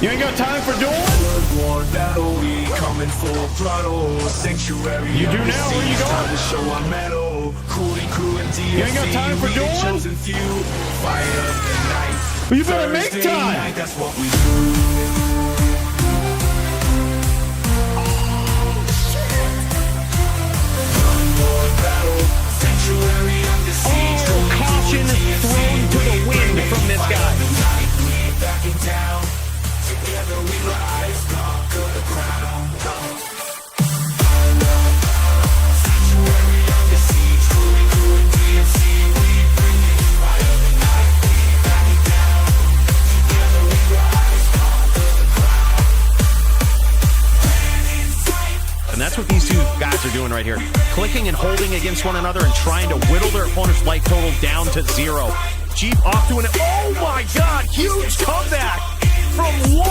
You ain't got time for dueling? You do now, where you going? You ain't got time for dueling? Well, you better make time! Oh, caution thrown to the wind from this guy. And that's what these two guys are doing right here. Clicking and holding against one another and trying to whittle their opponent's life total down to 0. Jeep off to an... Oh my God! Huge comeback from 1!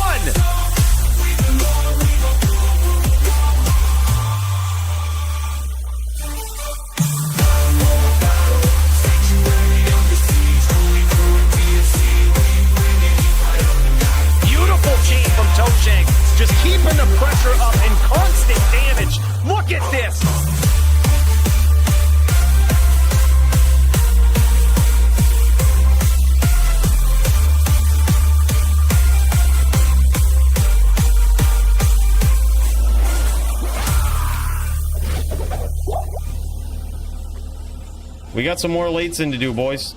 Just keeping the pressure up and constant damage. Look at this. We got some more lates in to do, boys.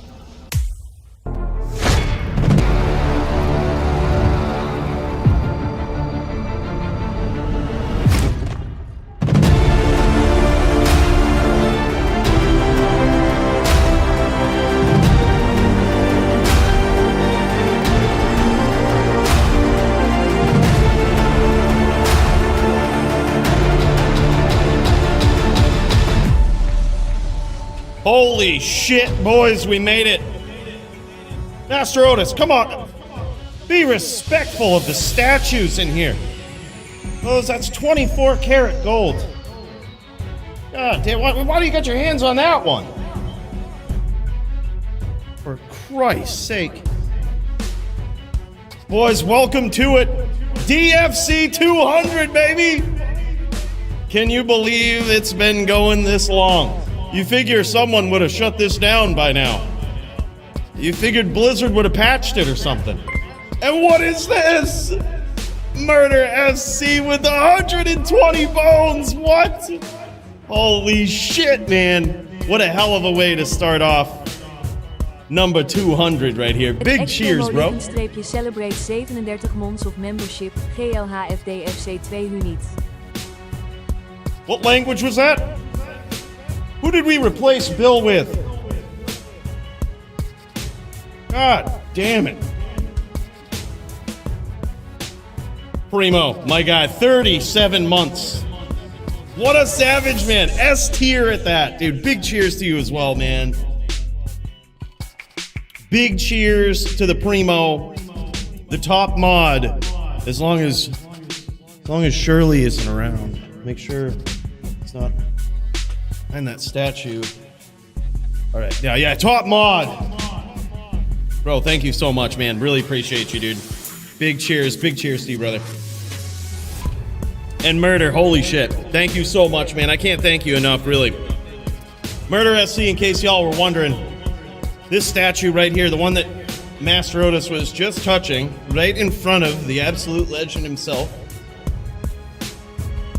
Holy shit, boys, we made it. Master Otis, come on. Be respectful of the statues in here. That's 24 karat gold. God damn, why do you got your hands on that one? For Christ's sake. Boys, welcome to it. DFC 200, baby. Can you believe it's been going this long? You figure someone would have shut this down by now. You figured Blizzard would have patched it or something. And what is this? Murder FC with 120 bones. What? Holy shit, man. What a hell of a way to start off number 200 right here. Big cheers, bro. Celebrate 37 months of membership. GLHFDFC 2 unit. What language was that? Who did we replace Bill with? God damn it. Primo, my guy, 37 months. What a savage, man. S tier at that. Dude, big cheers to you as well, man. Big cheers to the Primo, the top mod. As long as Shirley isn't around. Make sure it's not behind that statue. All right, yeah, top mod. Bro, thank you so much, man. Really appreciate you, dude. Big cheers to you, brother. And Murder, holy shit. Thank you so much, man. I can't thank you enough, really. Murder SC, in case y'all were wondering, this statue right here, the one that Master Otis was just touching, right in front of the absolute legend himself.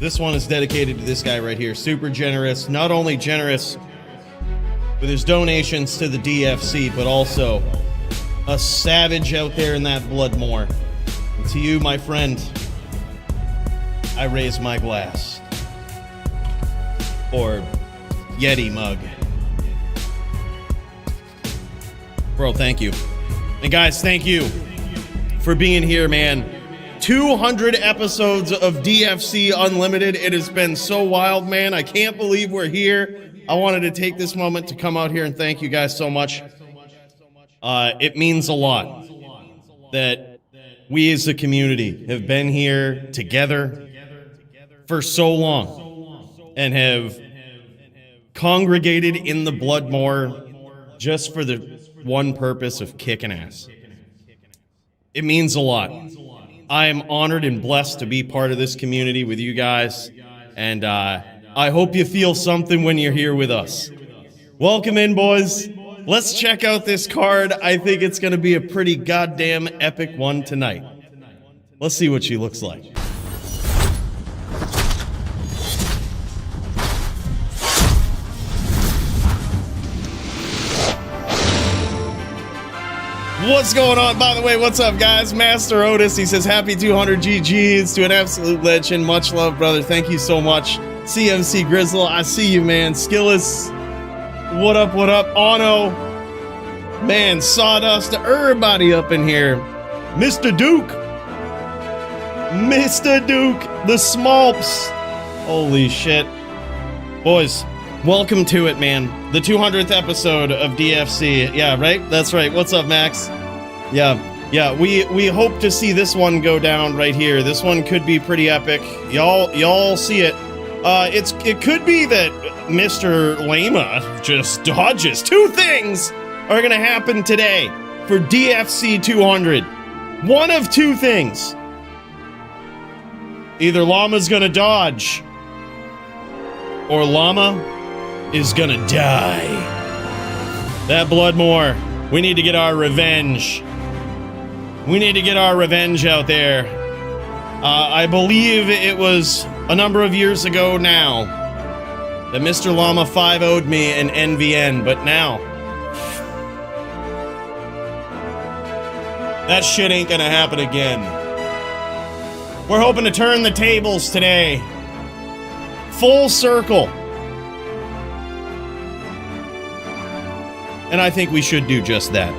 This one is dedicated to this guy right here. Super generous. Not only generous with his donations to the DFC, but also a savage out there in that Bloodmore. And to you, my friend, I raise my glass. Or Yeti mug. Bro, thank you. And guys, thank you for being here, man. 200 episodes of DFC Unlimited. It has been so wild, man. I can't believe we're here. I wanted to take this moment to come out here and thank you guys so much. It means a lot that we as a community have been here together for so long and have congregated in the Bloodmore just for the one purpose of kicking ass. It means a lot. I am honored and blessed to be part of this community with you guys, and I hope you feel something when you're here with us. Welcome in, boys. Let's check out this card. I think it's going to be a pretty goddamn epic one tonight. Let's see what she looks like. What's going on? By the way, what's up, guys? Master Otis, he says, happy 200 GGs to an absolute legend. Much love, brother. Thank you so much. CMC Grizzle, I see you, man. Skillis, what up, what up? Ono, man, Sawdust, everybody up in here. Mr. Duke, the Smolps. Holy shit. Boys, welcome to it, man. The 200th episode of DFC. Yeah, right? That's right. What's up, Max? Yeah, we hope to see this one go down right here. This one could be pretty epic. Y'all see it. It could be that Mr. Lama just dodges. Two things are gonna happen today for DFC 200. One of two things. Either Llama's gonna dodge, or Llama is gonna die. That Bloodmore, we need to get our revenge. We need to get our revenge out there. I believe it was a number of years ago now that Mr. Llama 5-0'd me in NVN, but now that shit ain't gonna happen again. We're hoping to turn the tables today. Full circle. And I think we should do just that.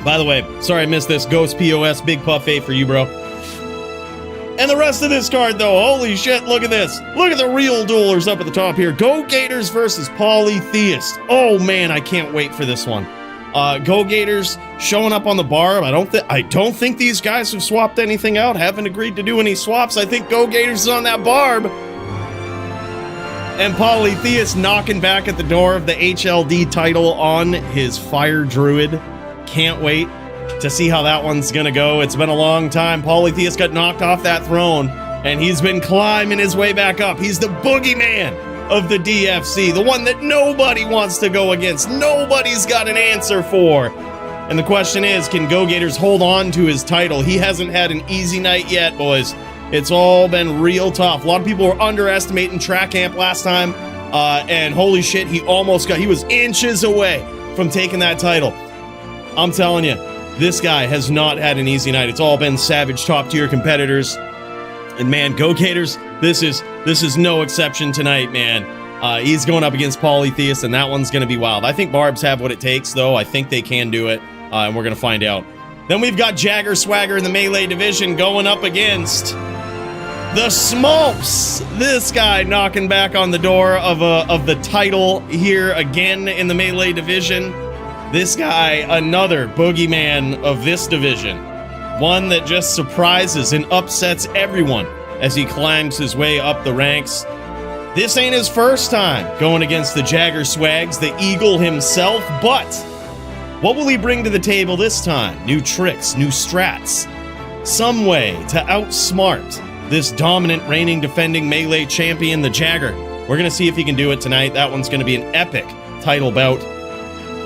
By the way, sorry I missed this. Ghost POS, big puff 8 for you, bro. And the rest of this card, though, holy shit, look at this. Look at the real duelers up at the top here. Go Gators versus Polytheist. Oh, man, I can't wait for this one. Go Gators showing up on the barb. I don't think these guys have swapped anything out, haven't agreed to do any swaps. I think Go Gators is on that barb. And Polytheist knocking back at the door of the HLD title on his Fire Druid. Can't wait to see how that one's gonna go. It's been a long time. Polytheist got knocked off that throne, and he's been climbing his way back up. He's the boogeyman of the DFC, the one that nobody wants to go against. Nobody's got an answer for. And the question is, can Go Gators hold on to his title? He hasn't had an easy night yet, boys. It's all been real tough. A lot of people were underestimating Track Amp last time, and holy shit, he was inches away from taking that title. I'm telling you, this guy has not had an easy night. It's all been savage top-tier competitors. And man, Go Gators, this is no exception tonight, man. He's going up against Polytheist, and that one's going to be wild. I think Barbs have what it takes, though. I think they can do it, and we're going to find out. Then we've got Jagger Swagger in the Melee division going up against the Smolps. This guy knocking back on the door of the title here again in the Melee division. This guy, another boogeyman of this division. One that just surprises and upsets everyone as he climbs his way up the ranks. This ain't his first time going against the Jagger Swags, the Eagle himself, but what will he bring to the table this time? New tricks, new strats, some way to outsmart this dominant reigning defending Melee champion, the Jagger. We're going to see if he can do it tonight. That one's going to be an epic title bout.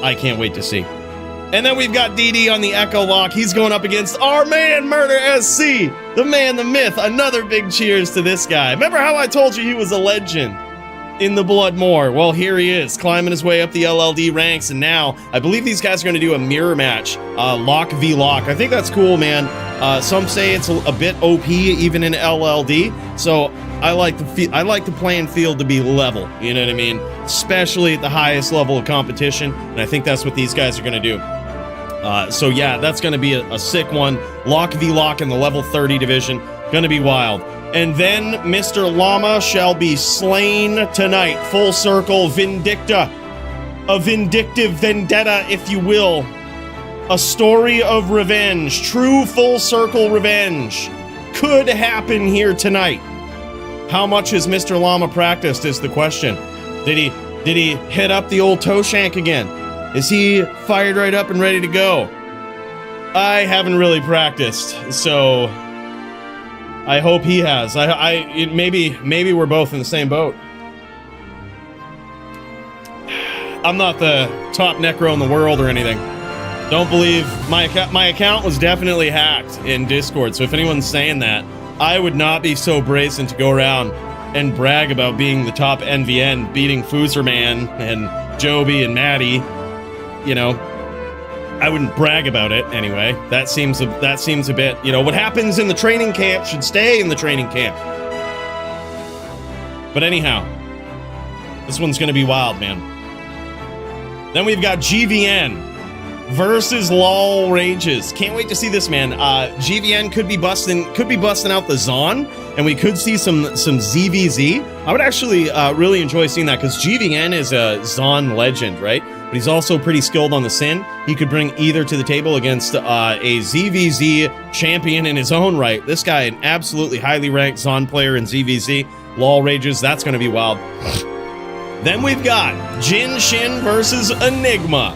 I can't wait to see. And then we've got DD on the Echo Lock. He's going up against our man, Murder SC. The man, the myth. Another big cheers to this guy. Remember how I told you he was a legend in the Bloodmore? Well, here he is, climbing his way up the LLD ranks. And now, I believe these guys are going to do a mirror match. Lock v Lock. I think that's cool, man. Some say it's a bit OP, even in LLD. So I like the playing field to be level. You know what I mean? Especially at the highest level of competition. And I think that's what these guys are going to do. So yeah, that's going to be a sick one. Lock v Lock in the level 30 division. Going to be wild. And then Mr. Llama shall be slain tonight. Full circle Vindicta. A vindictive vendetta, if you will. A story of revenge. True full circle revenge. Could happen here tonight. How much has Mr. Llama practiced is the question. Did he hit up the old toe shank again? Is he fired right up and ready to go? I haven't really practiced, so I hope he has. Maybe we're both in the same boat. I'm not the top necro in the world or anything. Don't believe my account was definitely hacked in Discord. So if anyone's saying that, I would not be so brazen to go around and brag about being the top NVN, beating Foozerman and Joby and Maddie. You know, I wouldn't brag about it anyway. That seems a bit, you know, what happens in the training camp should stay in the training camp. But anyhow, this one's gonna be wild, man. Then we've got GVN versus LOL Rages. Can't wait to see this, man. GVN could be busting out the Zon, and we could see some ZVZ. I would actually really enjoy seeing that, because GVN is a Zon legend, right? But he's also pretty skilled on the Sin. He could bring either to the table against a ZVZ champion in his own right. This guy, an absolutely highly ranked Zon player in ZVZ. LOL Rages, that's going to be wild. Then we've got Jin Shin versus Enigma.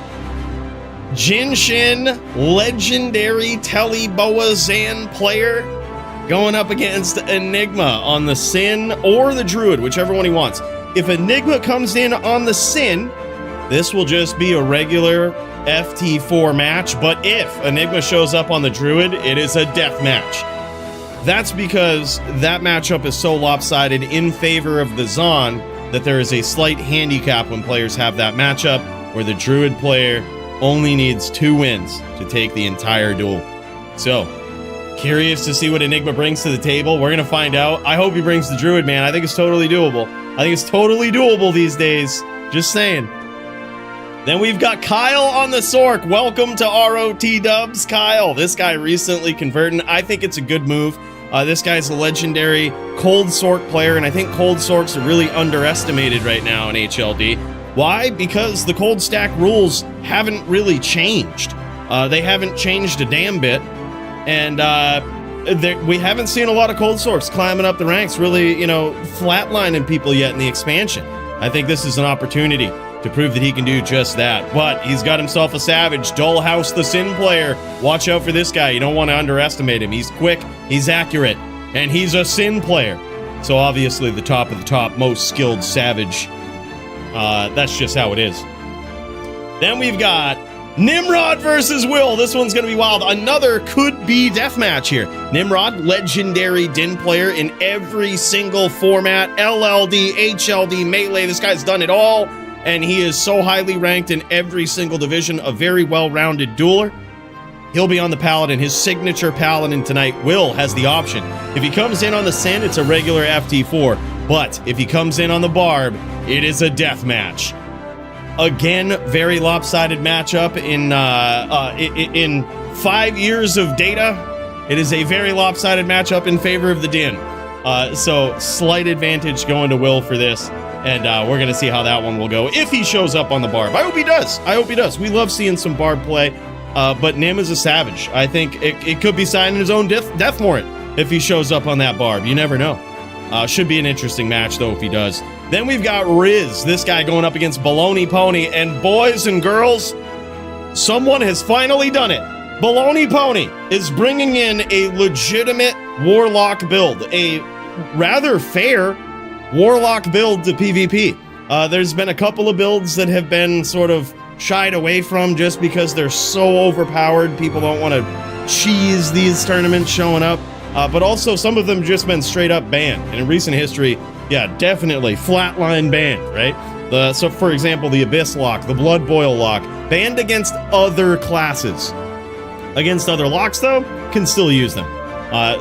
Jin Shin, legendary Telly Boa Zan player, going up against Enigma on the Sin or the Druid, whichever one he wants. If Enigma comes in on the Sin, this will just be a regular FT4 match, but if Enigma shows up on the Druid, it is a death match. That's because that matchup is so lopsided in favor of the Zon that there is a slight handicap when players have that matchup, where the Druid player only needs 2 wins to take the entire duel. So, curious to see what Enigma brings to the table. We're gonna find out. I hope he brings the Druid, man. I think it's totally doable. I think it's totally doable these days. Just saying. Then we've got Kyle on the Sork. Welcome to ROT Dubs, Kyle. This guy recently converted. I think it's a good move. This guy's a legendary Cold Sork player, and I think Cold Sorks are really underestimated right now in HLD. Why? Because the cold stack rules haven't really changed. They haven't changed a damn bit, and we haven't seen a lot of Cold Sorks climbing up the ranks, really, you know, flatlining people yet in the expansion. I think this is an opportunity to prove that he can do just that. But he's got himself a savage, Dollhouse the Sin player. Watch out for this guy. You don't want to underestimate him. He's quick, he's accurate, and he's a Sin player. So obviously the top of the top, most skilled savage. That's just how it is. Then we've got Nimrod versus Will. This one's going to be wild. Another could-be deathmatch here. Nimrod, legendary Din player in every single format. LLD, HLD, Melee. This guy's done it all. And he is so highly ranked in every single division. A very well-rounded dueler. He'll be on the Paladin. His signature Paladin tonight. Will has the option. If he comes in on the Sin, it's a regular FT4. But if he comes in on the Barb, it is a death match. Again, very lopsided matchup. In 5 years of data, it is a very lopsided matchup in favor of the Din. So slight advantage going to Will for this. And we're going to see how that one will go if he shows up on the Barb. I hope he does. I hope he does. We love seeing some Barb play. But Nim is a savage. I think it could be signing his own death warrant if he shows up on that Barb. You never know. Should be an interesting match, though, if he does. Then we've got Riz, this guy going up against Baloney Pony. And boys and girls, someone has finally done it. Baloney Pony is bringing in a legitimate Warlock build. A rather fair Warlock build to PvP. There's been a couple of builds that have been sort of shied away from just because they're so overpowered. People don't want to cheese these tournaments showing up. But also some of them just been straight up banned. And in recent history, yeah, definitely flatline banned, right? So for example, the Abyss Lock, the Blood Boil Lock, banned against other classes. Against other locks, though, can still use them.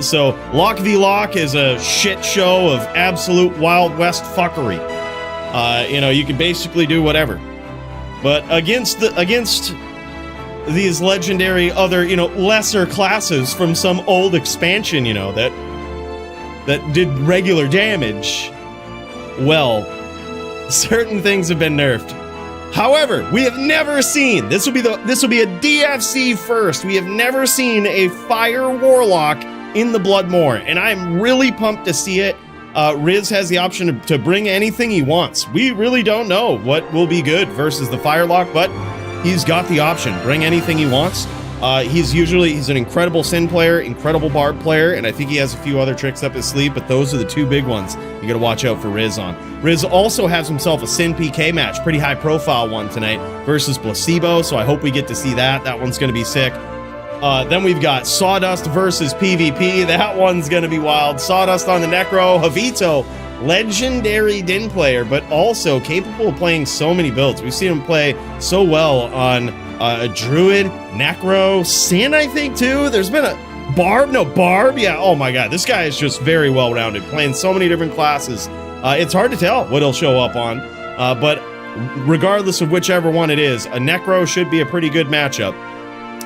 So Lock v Lock is a shit show of absolute Wild West fuckery. You know, you can basically do whatever. But against these legendary other, you know, lesser classes from some old expansion, you know, that did regular damage, well, certain things have been nerfed. However, we have never seen, this will be a DFC first. We have never seen a Fire Warlock in the Bloodmoor, and I'm really pumped to see it. Riz has the option to bring anything he wants. We really don't know what will be good versus the Firelock, but he's got the option. Bring anything he wants. He's an incredible Sin player, incredible Barb player, and I think he has a few other tricks up his sleeve, but those are the two big ones you gotta watch out for Riz on. Riz also has himself a Sin PK match, pretty high profile one tonight, versus Placebo, so I hope we get to see that. That one's gonna be sick. Then we've got Sawdust versus PvP. That one's gonna be wild. Sawdust on the Necro. Javito, legendary Din player, but also capable of playing so many builds. We've seen him play so well on a Druid, Necro, Sin, I think, too. There's been a Barb. Yeah, oh my god. This guy is just very well-rounded, playing so many different classes. It's hard to tell what he'll show up on, but regardless of whichever one it is, a Necro should be a pretty good matchup.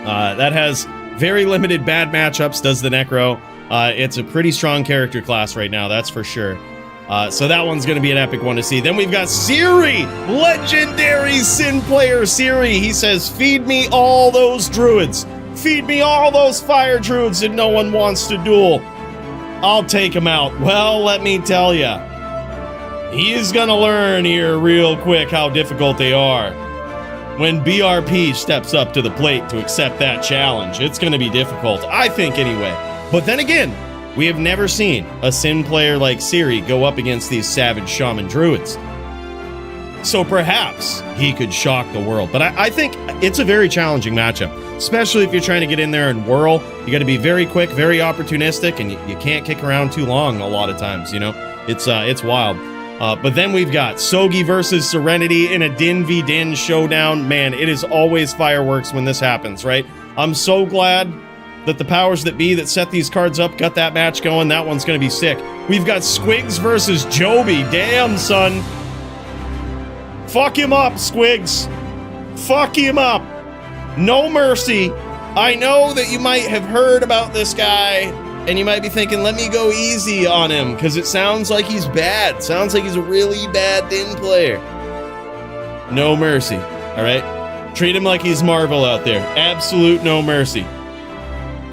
That has very limited bad matchups, does the Necro. It's a pretty strong character class right now, that's for sure. So that one's going to be an epic one to see. Then we've got Siri, legendary Sin player Siri. He says, feed me all those druids. Feed me all those fire druids that no one wants to duel. I'll take him out. Well, let me tell ya, he's going to learn here real quick how difficult they are. When BRP steps up to the plate to accept that challenge, it's going to be difficult, I think anyway. But then again, we have never seen a Sin player like Siri go up against these savage shaman druids. So perhaps he could shock the world. But I think it's a very challenging matchup, especially if you're trying to get in there and whirl. You got to be very quick, very opportunistic, and you can't kick around too long a lot of times, you know? It's wild. But then we've got Sogi versus Serenity in a Din v Din showdown. Man, it is always fireworks when this happens, right? I'm so glad that the powers that be that set these cards up got that match going. That one's going to be sick. We've got Squigs versus Joby. Damn, son. Fuck him up, Squigs. Fuck him up. No mercy. I know that you might have heard about this guy, and you might be thinking, let me go easy on him, because it sounds like he's bad. Sounds like he's a really bad Din player. No mercy, all right? Treat him like he's Marvel out there. Absolute no mercy.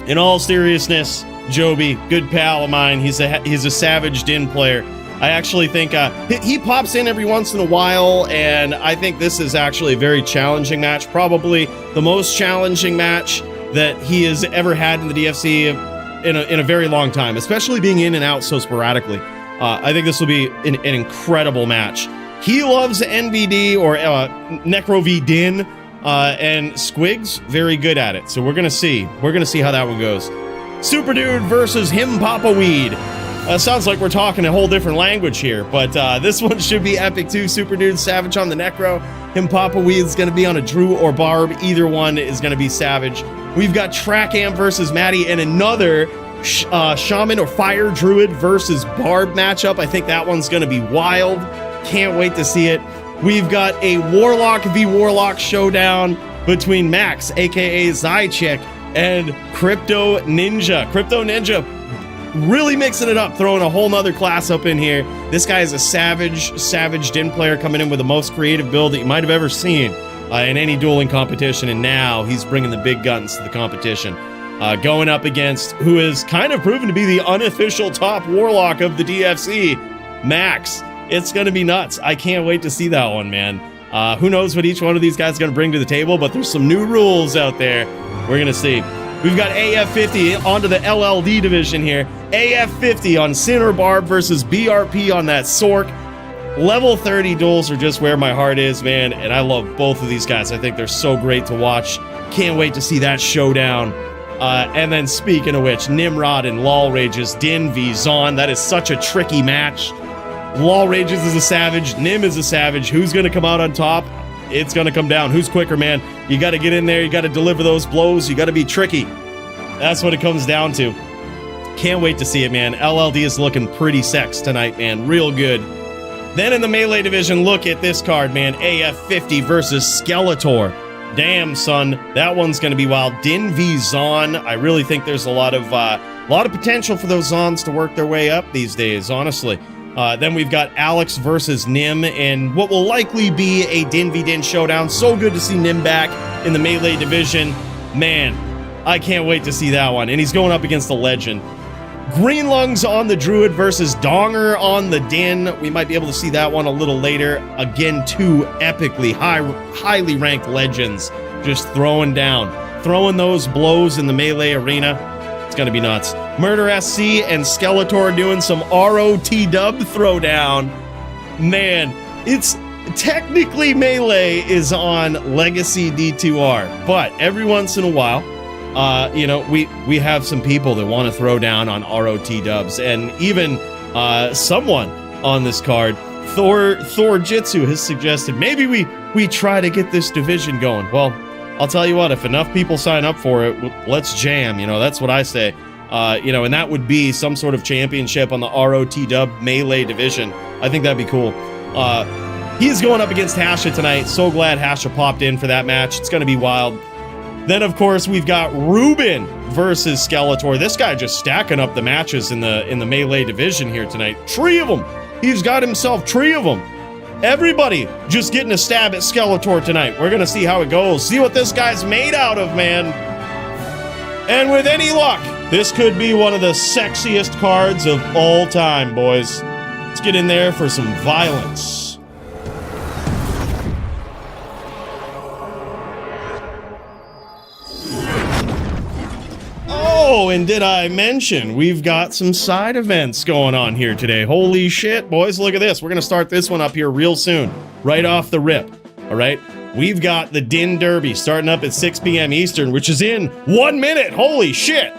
In all seriousness, Joby, good pal of mine. He's a savage Din player. I actually think he pops in every once in a while, and I think this is actually a very challenging match. Probably the most challenging match that he has ever had in the DFC in a very long time, especially being in and out so sporadically. I think this will be an incredible match. He loves NVD or Necro v Din, and Squigs very good at it. So we're gonna see how that one goes. Super Dude versus Him Papa Weed. Sounds like we're talking a whole different language here, but this one should be epic too. Super Dude savage on the Necro. Him Papa Weed's gonna be on a Drew or Barb. Either one is gonna be savage. We've got Trackam versus Maddie and another Shaman or Fire Druid versus Barb matchup. I think that one's gonna be wild. Can't wait to see it. We've got a Warlock v Warlock showdown between Max, aka Zychek, and Crypto Ninja. Crypto Ninja really mixing it up, throwing a whole nother class up in here. This guy is a savage Din player coming in with the most creative build that you might have ever seen in any dueling competition, and now he's bringing the big guns to the competition. Going up against who is kind of proven to be the unofficial top Warlock of the DFC, Max. It's going to be nuts. I can't wait to see that one, man. Who knows what each one of these guys is going to bring to the table, but there's some new rules out there. We're going to see. We've got AF50 onto the LLD division here. AF50 on Sinner Barb versus BRP on that Sork. Level 30 duels are just where my heart is, man, and I love both of these guys. I think they're so great to watch. Can't wait to see that showdown. And then speaking of which, Nimrod and Lol Rages, Din v Zon. That is such a tricky match. Lol Rages is a savage. Nim is a savage. Who's going to come out on top? It's going to come down. Who's quicker, man? You got to get in there. You got to deliver those blows. You got to be tricky. That's what it comes down to. Can't wait to see it, man. LLD is looking pretty sex tonight, man. Real good. Then in the Melee division, look at this card, man. AF50 versus Skeletor. Damn, son. That one's going to be wild. Din v Zon. I really think there's a lot of potential for those Zons to work their way up these days, honestly. Then we've got Alex versus Nim in what will likely be a Din v Din showdown. So good to see Nim back in the Melee division. Man, I can't wait to see that one. And he's going up against the Legend. Green Lungs on the Druid versus Donger on the Din. We might be able to see that one a little later. Again, two epically highly ranked Legends just throwing down. throwing those blows in the melee arena. It's gonna be nuts. Murder SC and Skeletor doing some ROT dub throwdown. Man, it's technically melee is on Legacy D2R, but every once in a while, you know, we have some people that want to throw down on ROT dubs, and even someone on this card, Thor Jitsu, has suggested maybe we try to get this division going. Well, I'll tell you what, if enough people sign up for it, let's jam. You know, that's what I say. You know, and that would be some sort of championship on the ROT dub melee division. I think that'd be cool. He's going up against Hasha tonight. So glad Hasha popped in for that match. It's going to be wild. Then, of course, we've got Ruben versus Skeletor. This guy just stacking up the matches in the melee division here tonight. 3 of them. He's got himself 3 of them. Everybody just getting a stab at Skeletor tonight. We're going to see how it goes. See what this guy's made out of, man. And with any luck, this could be one of the sexiest cards of all time, boys. Let's get in there for some violence. Oh, and did I mention we've got some side events going on here today? Holy shit, boys, look at this. We're going to start this one up here real soon, right off the rip, all right? We've got the Din Derby starting up at 6 p.m. Eastern, which is in 1 minute. Holy shit.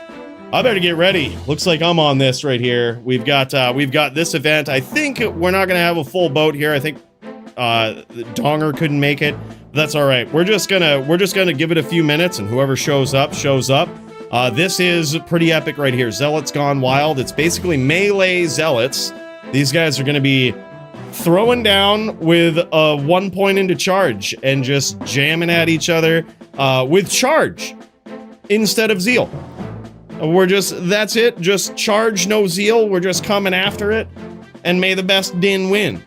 I better get ready. Looks like I'm on this right here. We've got this event. I think we're not going to have a full boat here. I think Donger couldn't make it. But that's all right. We're just gonna give it a few minutes, and whoever shows up, shows up. This is pretty epic right here. Zealots Gone Wild. It's basically melee Zealots. These guys are going to be throwing down with 1 point into charge and just jamming at each other with charge instead of zeal. That's it. Just charge, no zeal. We're just coming after it, and may the best Din win.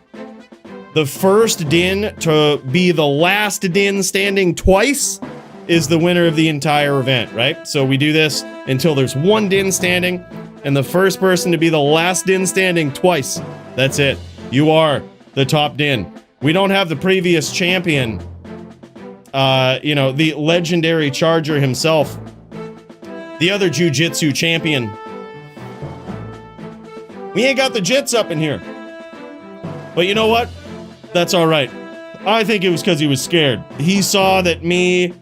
The first Din to be the last Din standing twice is the winner of the entire event, right? So we do this until there's 1 Din standing, and the first person to be the last Din standing twice. That's it. You are the top Din. We don't have the previous champion, you know, the legendary Charger himself, the other Jiu-Jitsu champion. We ain't got the Jits up in here. But you know what? That's all right. I think it was because he was scared. He saw that me,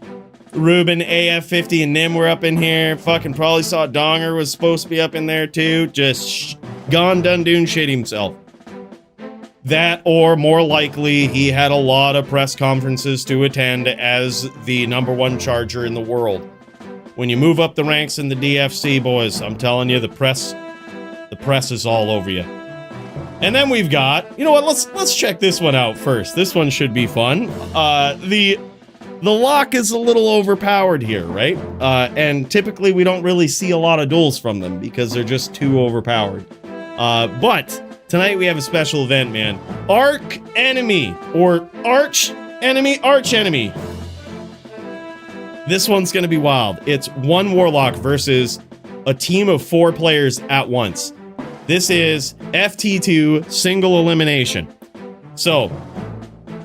Ruben, AF50, and Nim were up in here. Fucking probably saw Donger was supposed to be up in there too. Just gone done doing shit himself. That, or more likely, he had a lot of press conferences to attend as the #1 Charger in the world. When you move up the ranks in the DFC, boys, I'm telling you, the press is all over you. And then we've got, you know what? Let's check this one out first. This one should be fun. The lock is a little overpowered here, right? And typically we don't really see a lot of duels from them because they're just too overpowered. But tonight we have a special event, man. Arch Enemy. This one's gonna be wild. It's 1 Warlock versus a team of 4 players at once. This is FT2 single elimination. So,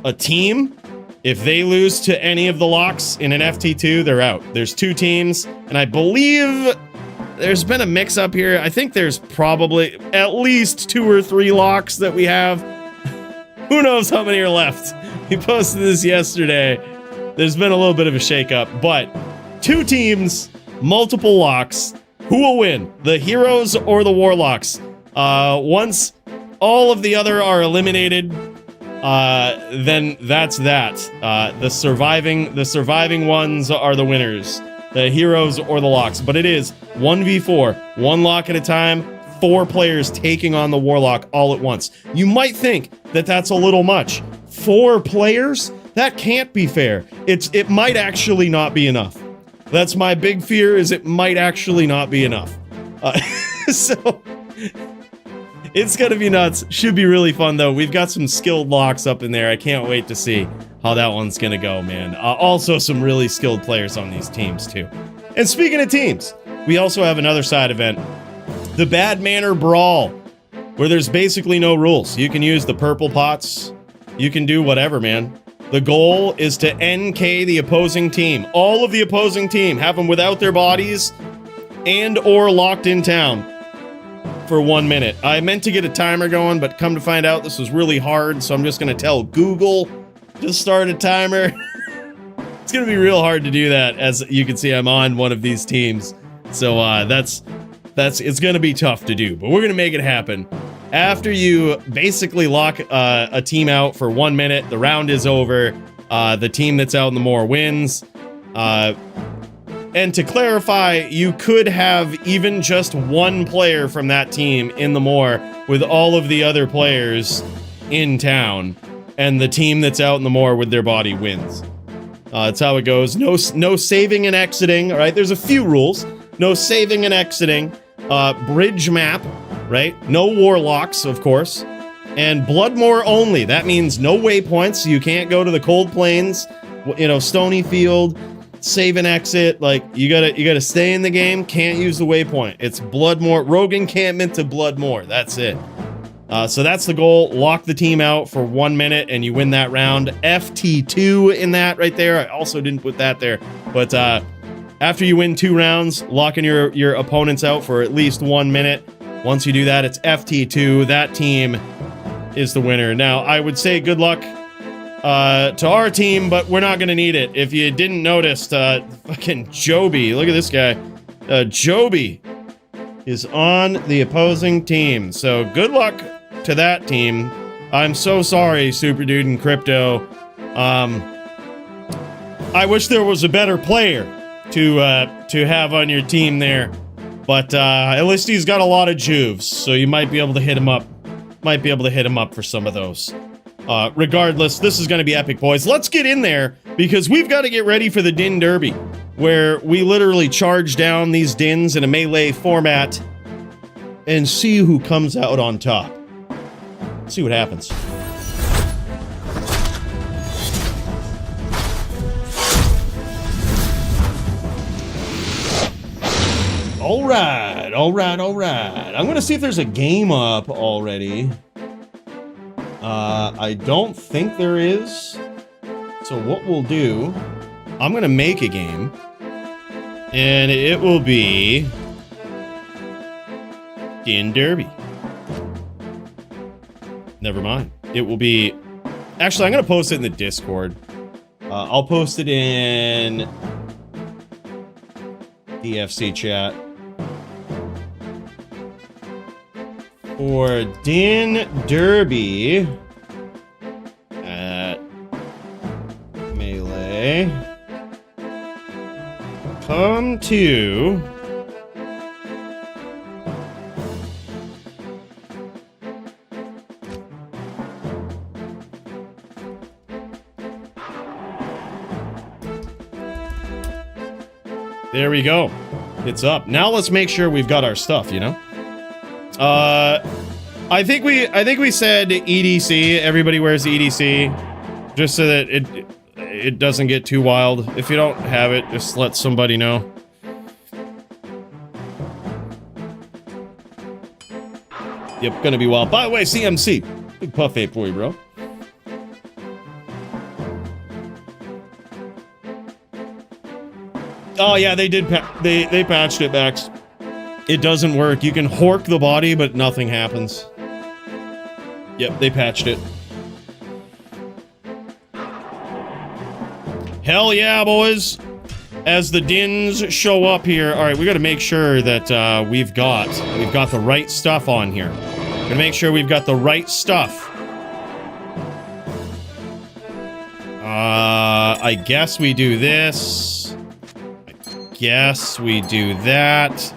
a team, if they lose to any of the locks in an FT2, they're out. There's 2 teams, and I believe there's been a mix-up here. I think there's probably at least 2 or 3 locks that we have. Who knows how many are left? We posted this yesterday. There's been a little bit of a shake-up, but 2 teams, multiple locks. Who will win? The heroes or the warlocks? Once all of the other are eliminated, then that's that. The surviving ones are the winners. The heroes or the locks. But it is 1v4, 1 lock at a time, 4 players taking on the warlock all at once. You might think that that's a little much. 4 players? That can't be fair. It might actually not be enough. That's my big fear, is it might actually not be enough. So, it's gonna be nuts. Should be really fun, though. We've got some skilled locks up in there. I can't wait to see how that one's gonna go, man. Also, some really skilled players on these teams, too. And speaking of teams, we also have another side event. The Bad Manor Brawl, where there's basically no rules. You can use the purple pots. You can do whatever, man. The goal is to NK the opposing team. All of the opposing team. Have them without their bodies and or locked in town for 1 minute. I meant to get a timer going, but come to find out this was really hard, so I'm just going to tell Google to start a timer. It's going to be real hard to do that. As you can see, I'm on one of these teams. So it's going to be tough to do, but we're going to make it happen. After you basically lock a team out for 1 minute, the round is over. The team that's out in the moor wins. And to clarify, you could have even just one player from that team in the moor with all of the other players in town, and the team that's out in the moor with their body wins. That's how it goes. No saving and exiting. All right, there's a few rules. No saving and exiting. Bridge map, right? No warlocks, of course. And Bloodmoor only. That means no waypoints. So you can't go to the Cold Plains, you know, Stony Field, save and exit. Like, you gotta stay in the game. Can't use the waypoint. It's Bloodmoor. Rogue encampment to Bloodmoor. That's it. So that's the goal. Lock the team out for 1 minute and you win that round. FT2 in that right there. I also didn't put that there. But after you win 2 rounds, locking your opponents out for at least 1 minute. Once you do that, it's FT2. That team is the winner. Now, I would say good luck to our team, but we're not going to need it. If you didn't notice, fucking Joby, look at this guy. Joby is on the opposing team. So good luck to that team. I'm so sorry, Super Dude and Crypto. I wish there was a better player to have on your team there. But at least he's got a lot of juves, so you might be able to hit him up. Might be able to hit him up for some of those. Regardless, this is going to be epic, boys. Let's get in there, because we've got to get ready for the Din Derby, where we literally charge down these Dins in a melee format and see who comes out on top. See what happens. All right. I'm gonna see if there's a game up already. I don't think there is. So what we'll do, I'm gonna make a game, and it will be Din Derby. Never mind. It will be... Actually, I'm gonna post it in the Discord. I'll post it in DFC chat. For Din Derby at Melee, come to there we go. It's up. Now let's make sure we've got our stuff, you know? I think we said EDC. Everybody wears the EDC, just so that it doesn't get too wild. If you don't have it, just let somebody know. Yep, gonna be wild. By the way, CMC, big puff ape for you, bro. Oh yeah, they did. They patched it, Max. It doesn't work. You can hork the body, but nothing happens. Yep, they patched it. Hell yeah, boys! As the Dins show up here, all right, we got to make sure that we've got the right stuff on here. Gotta make sure we've got the right stuff. I guess we do this. I guess we do that.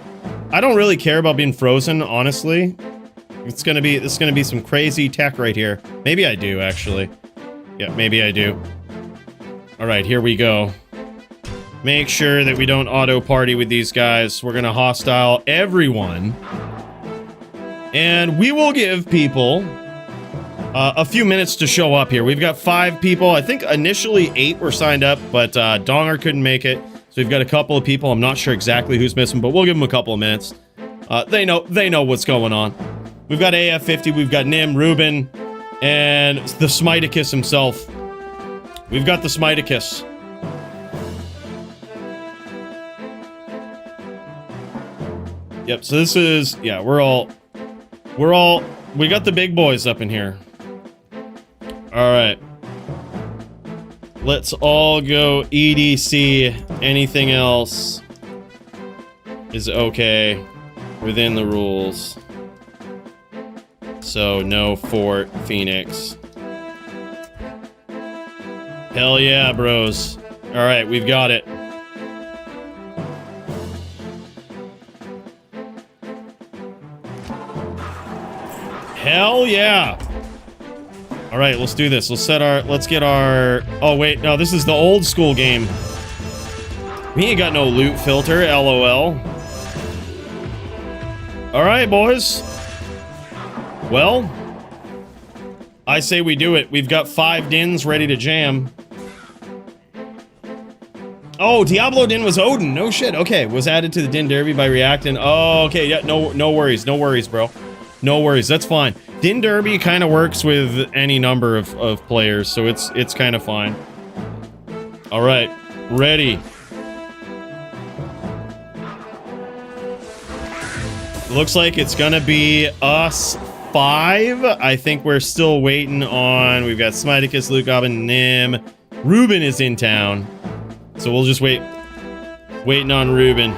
I don't really care about being frozen, honestly. It's gonna be some crazy tech right here. Maybe I do, actually. Yeah, maybe I do. All right, here we go. Make sure that we don't auto party with these guys. We're gonna hostile everyone. And we will give people a few minutes to show up here. We've got 5 people. I think initially 8 were signed up, but Donger couldn't make it. So we've got a couple of people. I'm not sure exactly who's missing, but we'll give them a couple of minutes. They know what's going on. We've got AF50, we've got Nim, Ruben, and the Smiticus himself. We've got the Smiticus. Yep, so this is, yeah, we got the big boys up in here. All right. Let's all go EDC. Anything else is okay within the rules. So no Fort Phoenix. Hell yeah, bros. All right, we've got it. Hell yeah. All right, let's do this. Let's get our, oh wait, no, this is the old school game. We ain't got no loot filter, LOL. All right, boys. Well, I say we do it. We've got 5 dins ready to jam. Oh, Diablo din was Odin. No shit. Okay, was added to the din derby by reacting. Oh, okay. Yeah, no worries. No worries, bro. No worries. That's fine. Din derby kind of works with any number of players, so it's kind of fine. All right, ready. Looks like it's gonna be us 5. I think we're still waiting on. We've got Smiticus, Luke, Goblin, Nim. Ruben is in town, so we'll just waiting on Ruben.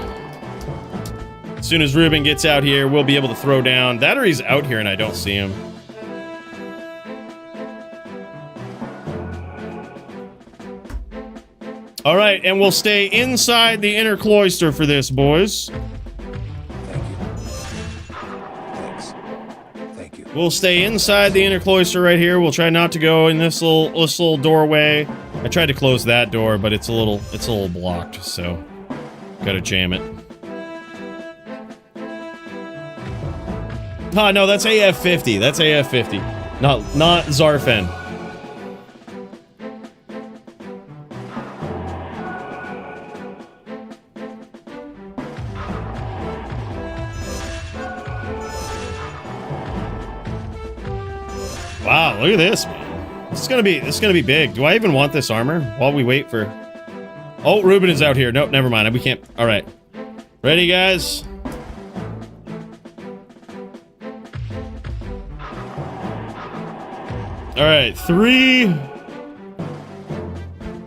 As soon as Ruben gets out here, we'll be able to throw down. That or he's out here and I don't see him. All right, and we'll stay inside the inner cloister for this, boys. Thank you. We'll stay inside the inner cloister right here. We'll try not to go in this little doorway. I tried to close that door, but it's a little blocked, so gotta jam it. Oh, no, that's AF50. That's AF50. Not Zarfen. Wow, look at this, man. This is gonna be big. Do I even want this armor while we wait for... Oh, Ruben is out here. Nope, never mind. We can't... All right. Ready, guys? All right, 3,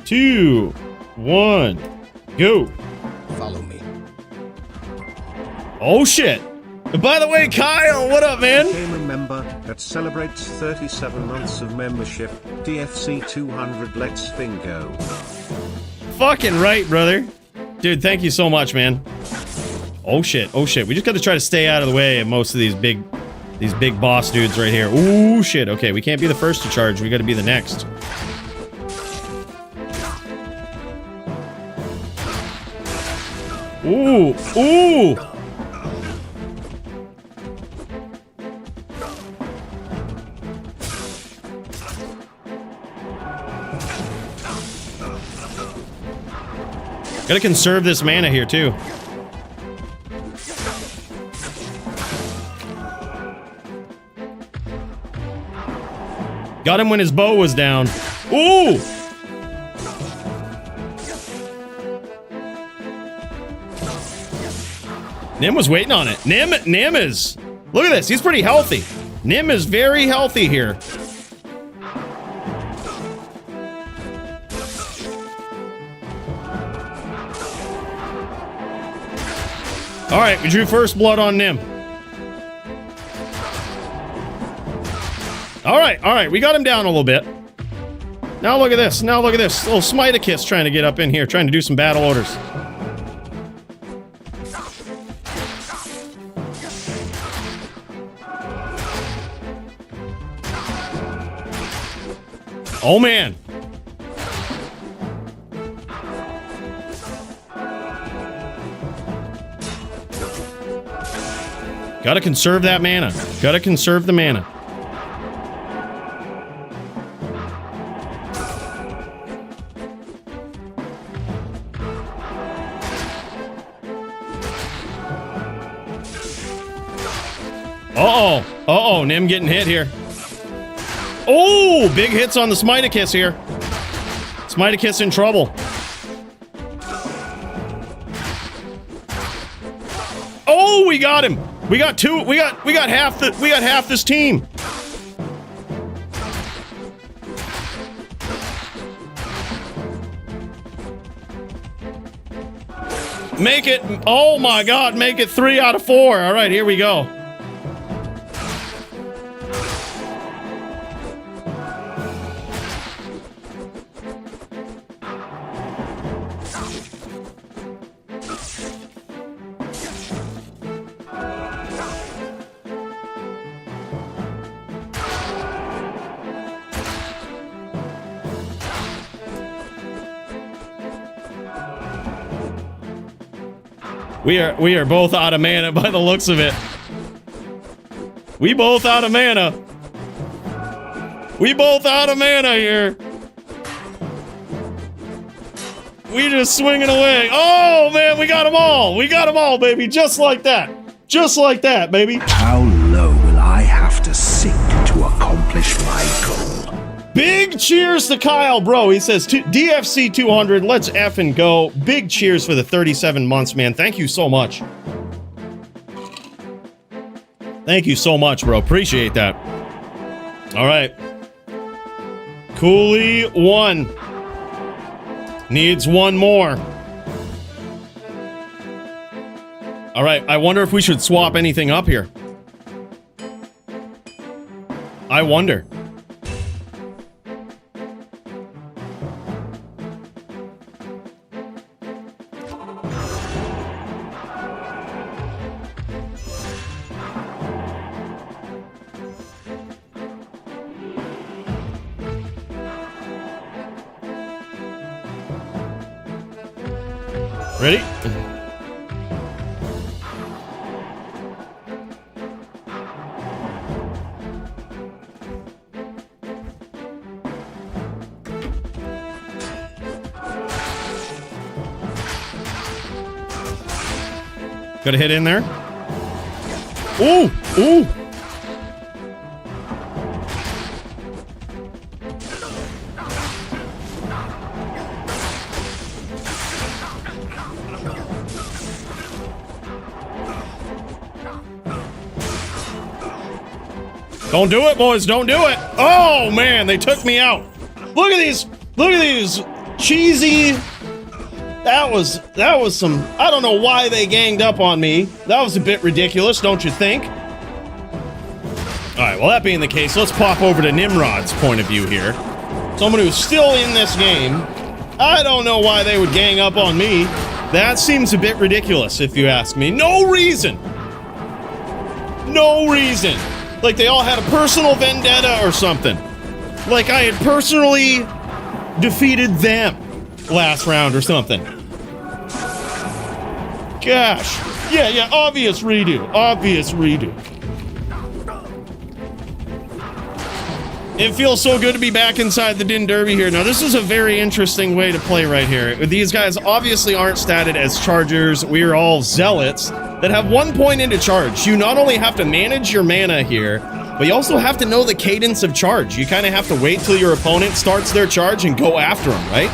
2, 1, go. Follow me. Oh shit! By the way, Kyle, what up, man? Became a member that celebrates 37 months of membership. DFC 200. Let's bingo. Fucking right, brother. Dude, thank you so much, man. Oh shit! Oh shit! We just got to try to stay out of the way of most of these big boss dudes right here. Ooh, shit. Okay, we can't be the first to charge. We gotta be the next. Ooh, ooh! Gotta conserve this mana here, too. Got him when his bow was down. Ooh! Nim was waiting on it. Nim is... Look at this. He's pretty healthy. Nim is very healthy here. All right, we drew first blood on Nim. All right, we got him down a little bit. Now look at this. Now look at this. Little Smiticus trying to get up in here, trying to do some battle orders. Oh man. Gotta conserve that mana. Gotta conserve the mana. Uh-oh, Nim getting hit here. Oh, big hits on the Smiticus here. Smiticus in trouble. Oh, we got him. We got two. We got half this team. Make it. Oh my God, make it 3 out of 4. All right, here we go. We are both out of mana by the looks of it. We both out of mana. We both out of mana here. We just swinging away. Oh man, we got them all. We got them all, baby. Just like that. Just like that, baby. How low will I have to sink to accomplish my goal? Big cheers to Kyle, bro. He says, DFC 200, let's effing go. Big cheers for the 37 months, man. Thank you so much. Thank you so much, bro. Appreciate that. All right. Coooley 1. Needs one more. All right. I wonder if we should swap anything up here. I wonder. Ready? Got a hit in there. Ooh, ooh. Don't do it, boys. Don't do it. Oh, man. They took me out. Look at these. Look at these cheesy. That was some. I don't know why they ganged up on me. That was a bit ridiculous, don't you think? All right. Well, that being the case, let's pop over to Nimrod's point of view here. Someone who's still in this game. I don't know why they would gang up on me. That seems a bit ridiculous, if you ask me. No reason. No reason. Like they all had a personal vendetta or something. Like I had personally defeated them last round or something. Gosh. Yeah, obvious redo. Obvious redo. It feels so good to be back inside the Din Derby here. Now, this is a very interesting way to play right here. These guys obviously aren't statted as chargers. We are all zealots that have 1 point into charge. You not only have to manage your mana here, but you also have to know the cadence of charge. You kind of have to wait till your opponent starts their charge and go after them, right?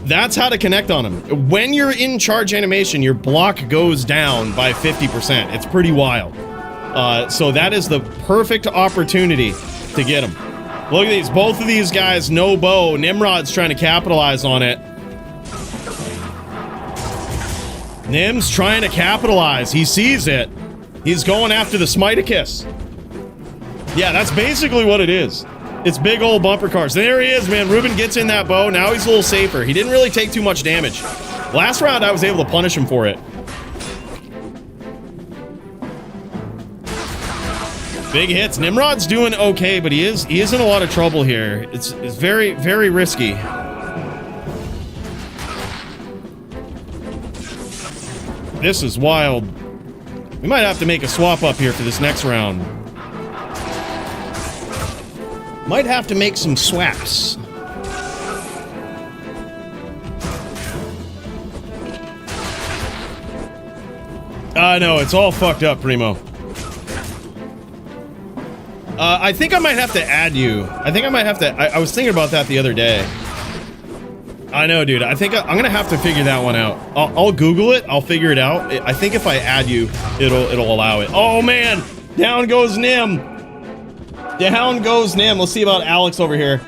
That's how to connect on them. When you're in charge animation, your block goes down by 50%. It's pretty wild. So that is the perfect opportunity to get them. Look at these. Both of these guys, no bow. Nimrod's trying to capitalize on it. Nim's trying to capitalize. He sees it. He's going after the Smiticus. Yeah, that's basically what it is. It's big old bumper cars. There he is, man. Ruben gets in that bow. Now he's a little safer. He didn't really take too much damage. Last round, I was able to punish him for it. Big hits. Nimrod's doing okay, but he is in a lot of trouble here. It's very, very risky. This is wild. We might have to make a swap up here for this next round. Might have to make some swaps. I know, it's all fucked up, Primo. I think I might have to add you. I think I might have to. I was thinking about that the other day. I know, dude. I think I'm gonna have to figure that one out. I'll Google it. I'll figure it out. I think if I add you, it'll allow it. Oh man, down goes Nim. Down goes Nim. Let's see about Alex over here.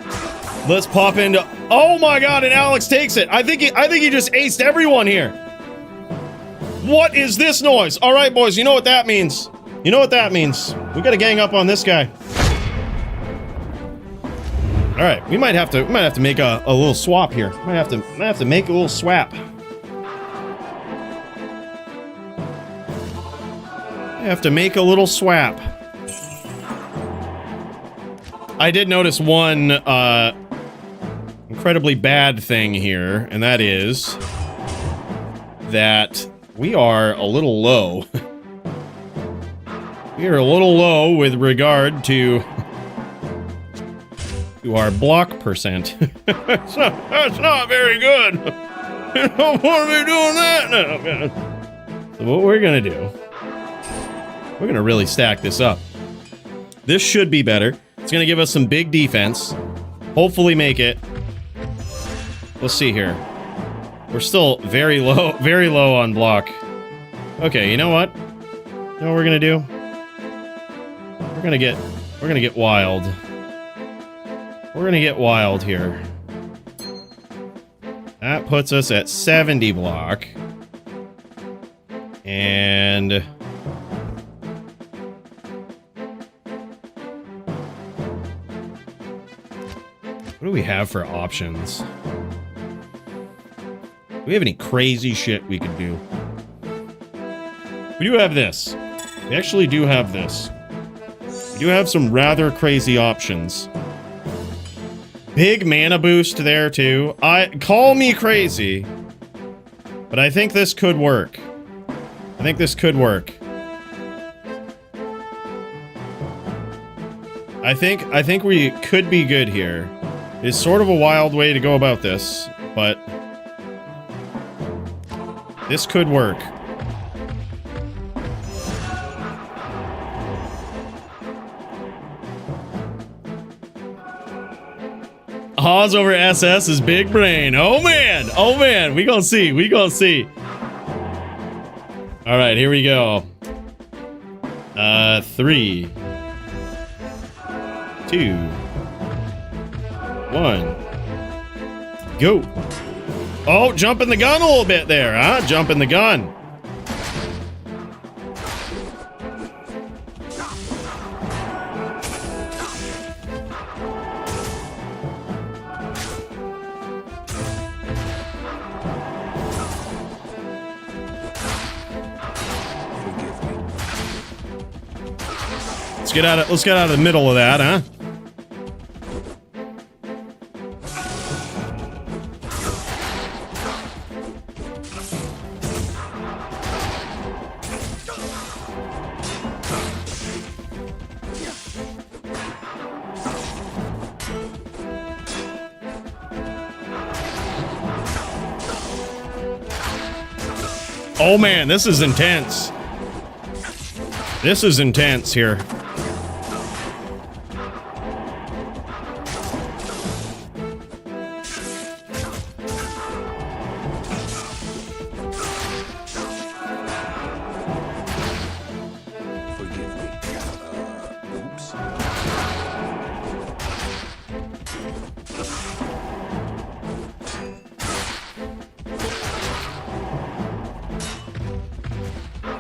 Let's pop into. Oh my god, and Alex takes it. I think he just aced everyone here. What is this noise? All right, boys. You know what that means. You know what that means. We gotta gang up on this guy. All right, we might have to make a little swap here. Might have to make a little swap. I have to make a little swap. I did notice one incredibly bad thing here, and that is that we are a little low. We are a little low with regard to our block percent. That's not very good. You don't want to be doing that now, man. So what we're gonna do, we're gonna really stack this up. This should be better. It's gonna give us some big defense. Hopefully make it. Let's see here. We're still very low on block. Okay, you know what? You know what we're gonna do? We're gonna get wild. We're gonna get wild here. That puts us at 70 block. And what do we have for options? Do we have any crazy shit we could do? We do have this. We actually do have this. We do have some rather crazy options. Big mana boost there too. Call me crazy, but I think this could work. I think this could work. I think we could be good here. It's sort of a wild way to go about this, but this could work. Hawes over SS is big brain. Oh man, we gonna see, All right, here we go. 3, 2, 1, go. Oh, jumping the gun a little bit there, huh? Jumping the gun. Let's get out of the middle of that, huh? Oh man, this is intense. This is intense here.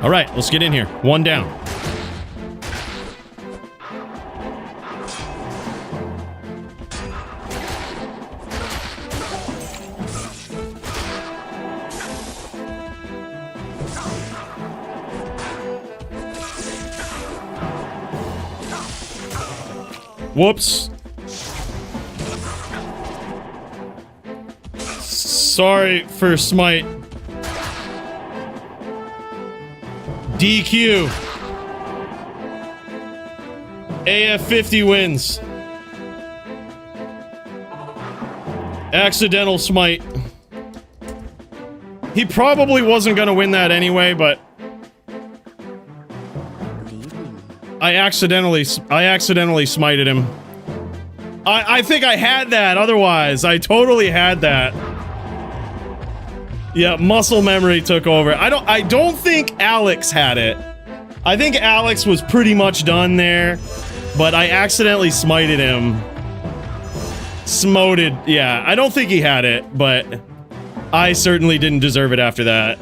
All right, let's get in here. One down. Whoops. Sorry for smite. DQ. AF50 wins. Accidental smite. He probably wasn't gonna win that anyway, but I accidentally smited him. I think I had that otherwise. I totally had that. Yeah, muscle memory took over. I don't think Alex had it. I think Alex was pretty much done there, but I accidentally smited him. Smoted, yeah. I don't think he had it, but I certainly didn't deserve it after that.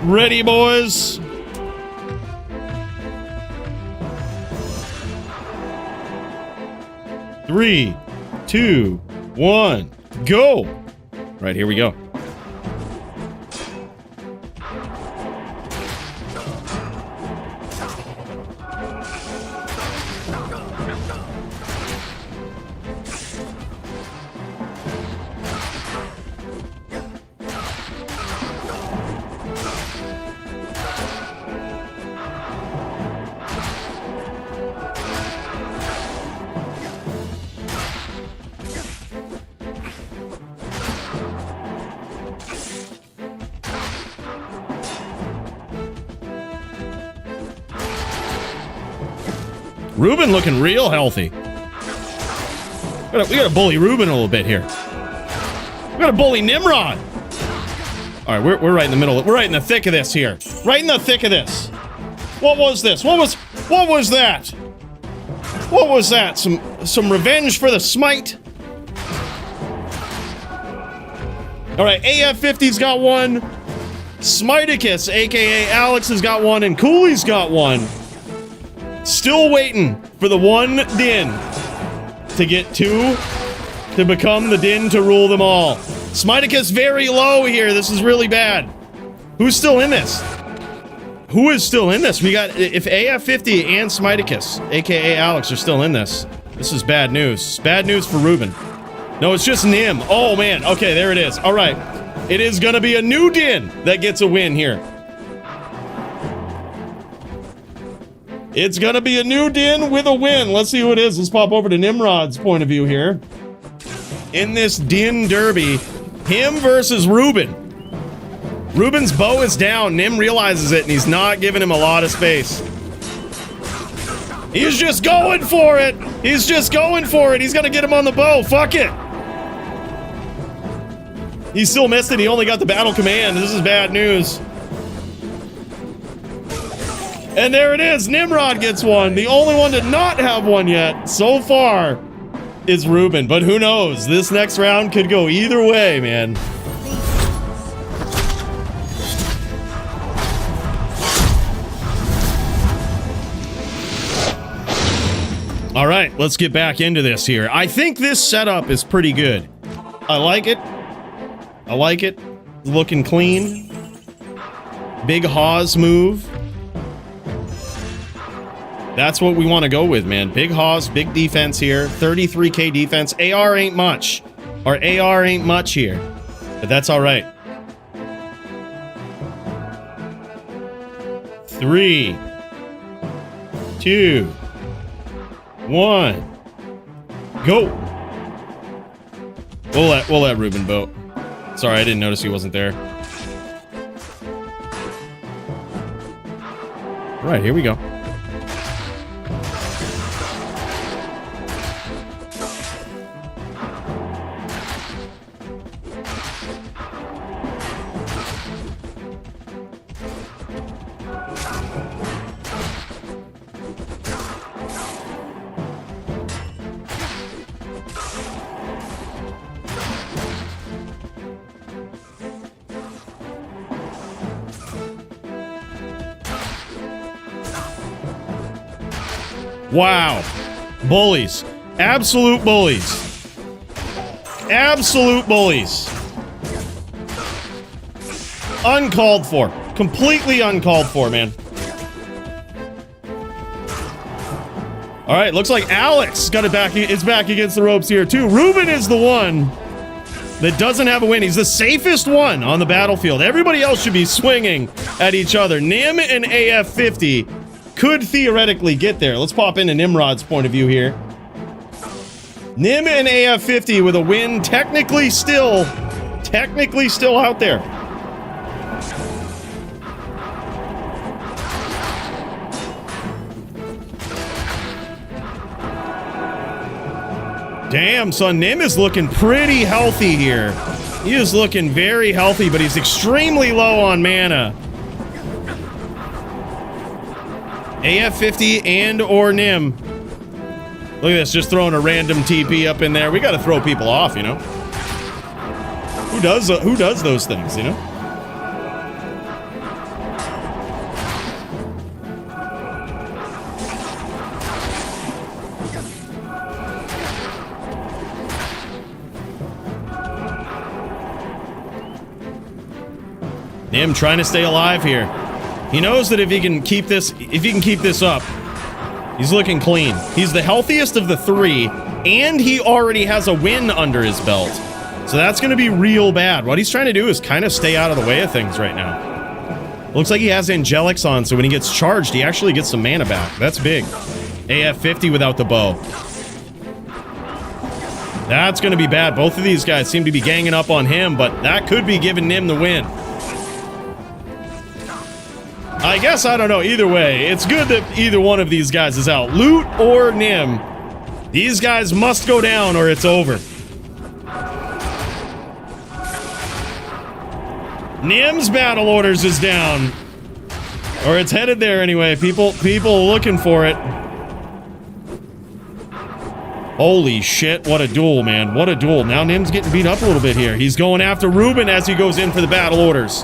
Ready, boys? Three, two, one, go! Right, here we go. Ruben looking real healthy. We gotta bully Ruben a little bit here. We gotta bully Nimrod. All right, we're right in the middle. We're right in the thick of this here. Right in the thick of this. What was this? What was that? What was that? Some revenge for the smite? All right, AF50's got one. Smiticus, aka Alex, has got one, and Coooley's got one. Still waiting for the one Din to get two to become the Din to rule them all. Smiticus very low here. This is really bad. Who's still in this? Who is still in this? We got, if AF50 and Smiticus, aka Alex, are still in this, this is bad news. Bad news for Ruben. No, it's just Nim. Oh man, okay, there it is. All right, it is gonna be a new Din that gets a win here. It's gonna be a new Din with a win. Let's see who it is. Let's pop over to Nimrod's point of view here. In this Din derby, him versus Ruben. Ruben's bow is down. Nim realizes it, and he's not giving him a lot of space. He's just going for it. He's just going for it. He's gonna get him on the bow. Fuck it. He still missed it. He only got the battle command. This is bad news. And there it is. Nimrod gets one. The only one to not have one yet so far is Ruben. But who knows? This next round could go either way, man. All right, let's get back into this here. I think this setup is pretty good. I like it. I like it. Looking clean. Big Hawes move. That's what we want to go with, man. Big Hawes, big defense here. 33k defense. AR ain't much. Our AR ain't much here. But that's all right. 3, 2, 1. Go. We'll let Ruben vote. Sorry, I didn't notice he wasn't there. All right, here we go. Wow. Bullies. Absolute bullies. Absolute bullies. Uncalled for. Completely uncalled for, man. All right, looks like Alex got it back. It's back against the ropes here, too. Ruben is the one that doesn't have a win. He's the safest one on the battlefield. Everybody else should be swinging at each other. Nim and AF50 could theoretically get there. Let's pop into Nimrod's point of view here. Nim and AF50 with a win, technically still out there. Damn, son, Nim is looking pretty healthy here. He is looking very healthy, but he's extremely low on mana. AF50 and or Nim. Look at this, just throwing a random TP up in there. We got to throw people off, you know? Who does those things, you know? Nim trying to stay alive here. He knows that if he can keep this up, he's looking clean. He's the healthiest of the three, and he already has a win under his belt. So that's going to be real bad. What he's trying to do is kind of stay out of the way of things right now. Looks like he has Angelics on, so when he gets charged, he actually gets some mana back. That's big. AF50 without the bow. That's going to be bad. Both of these guys seem to be ganging up on him, but that could be giving Nim the win. I guess, I don't know, either way, it's good that either one of these guys is out. Loot or Nim. These guys must go down or it's over. Nim's battle orders is down. Or it's headed there anyway. People looking for it. Holy shit, what a duel, man. What a duel. Now Nim's getting beat up a little bit here. He's going after Ruben as he goes in for the battle orders.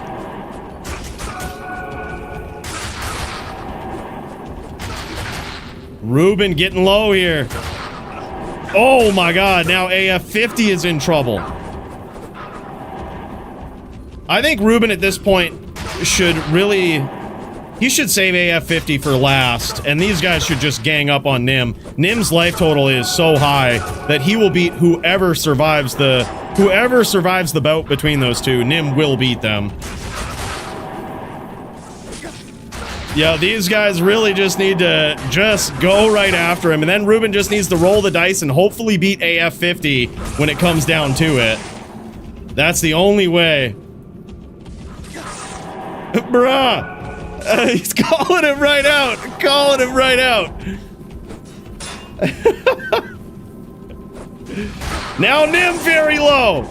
Ruben getting low here. Oh my god, now AF50 is in trouble. I think Ruben at this point should really... He should save AF50 for last, and these guys should just gang up on Nim. Nim's life total is so high that he will beat whoever survives the bout between those two. Nim will beat them. Yeah, these guys really just need to just go right after him, and then Ruben just needs to roll the dice and hopefully beat AF50 when it comes down to it. That's the only way. Bruh! He's calling him right out! Calling him right out! Now Nim very low!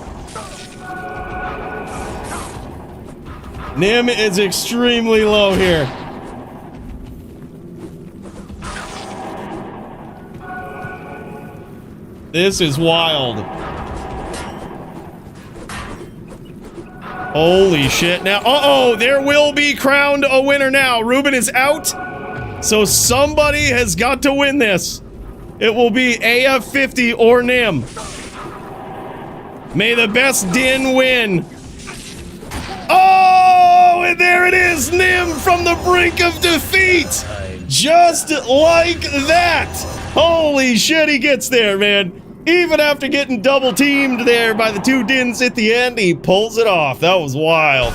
Nim is extremely low here. This is wild. Holy shit. Now, uh-oh, there will be crowned a winner now. Ruben is out, so somebody has got to win this. It will be AF50 or Nim. May the best Din win. Oh, and there it is, Nim from the brink of defeat. Just like that. Holy shit, he gets there, man. Even after getting double teamed there by the two Dins at the end, he pulls it off. That was wild.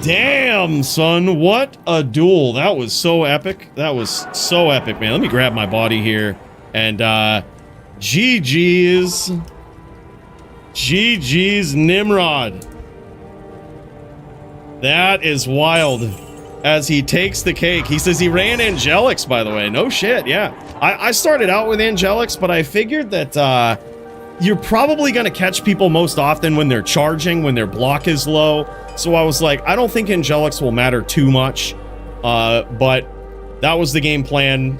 Damn, son. What a duel. That was so epic. That was so epic, man. Let me grab my body here. And, GG's. GG's Nimrod. That is wild. As he takes the cake. He says he ran Angelics, by the way. No shit, yeah. I started out with Angelics, but I figured that you're probably going to catch people most often when they're charging, when their block is low. So I was like, I don't think Angelics will matter too much. But that was the game plan.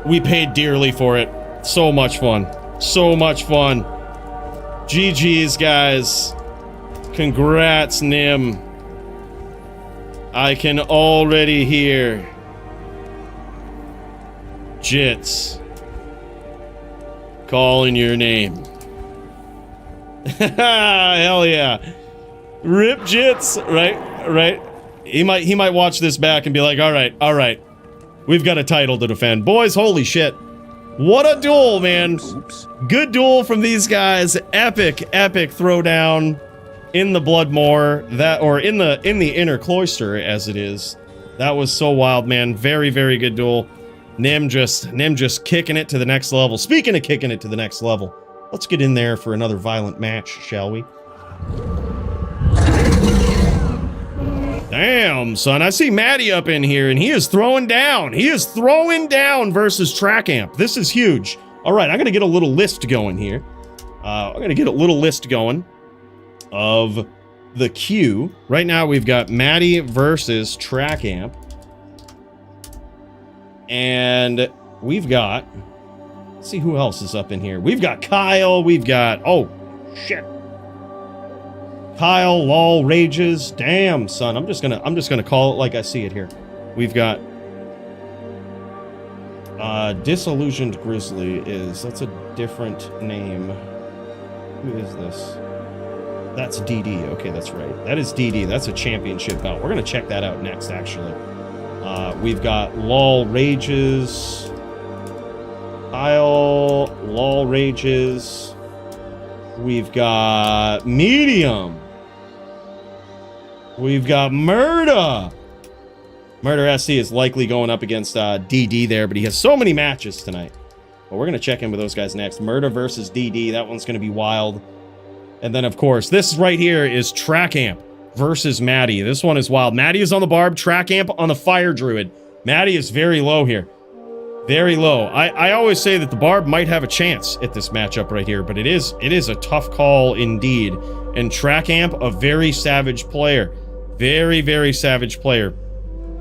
We paid dearly for it. So much fun. So much fun. GG's, guys. Congrats, Nim. I can already hear Jits calling your name. Hell yeah. Rip Jits, right? He might watch this back and be like, all right. We've got a title to defend. Boys, holy shit. What a duel, man. Oops. Good duel from these guys. Epic throwdown. In the Bloodmoor, in the inner cloister, as it is. That was so wild, man. Very, very good duel. Nim just kicking it to the next level. Speaking of kicking it to the next level, let's get in there for another violent match, shall we? Damn, son. I see Maddie up in here, and he is throwing down. He is throwing down versus Track Amp. This is huge. All right, I'm going to get a little list going here. I'm going to get a little list going of the queue. Right now, we've got Maddie versus Track Amp. And we've got... Let's see who else is up in here. We've got Kyle. We've got... Oh, shit. Kyle, lol, rages. Damn, son. I'm just gonna call it like I see it here. We've got Disillusioned Grizzly that's a different name. Who is this? That's DD. Okay, that's right. That is DD. That's a championship belt. We're gonna check that out next, actually. We've got lol, rages. Kyle, lol, rages. We've got Medium. We've got Murda. Murder SC is likely going up against DD there, but he has so many matches tonight. But we're going to check in with those guys next. Murda versus DD. That one's going to be wild. And then, of course, this right here is Track Amp versus Maddie. This one is wild. Maddie is on the barb. Track Amp on the Fire Druid. Maddie is very low here. Very low. I always say that the barb might have a chance at this matchup right here, but it is a tough call indeed. And Track Amp, a very savage player. Very, very savage player.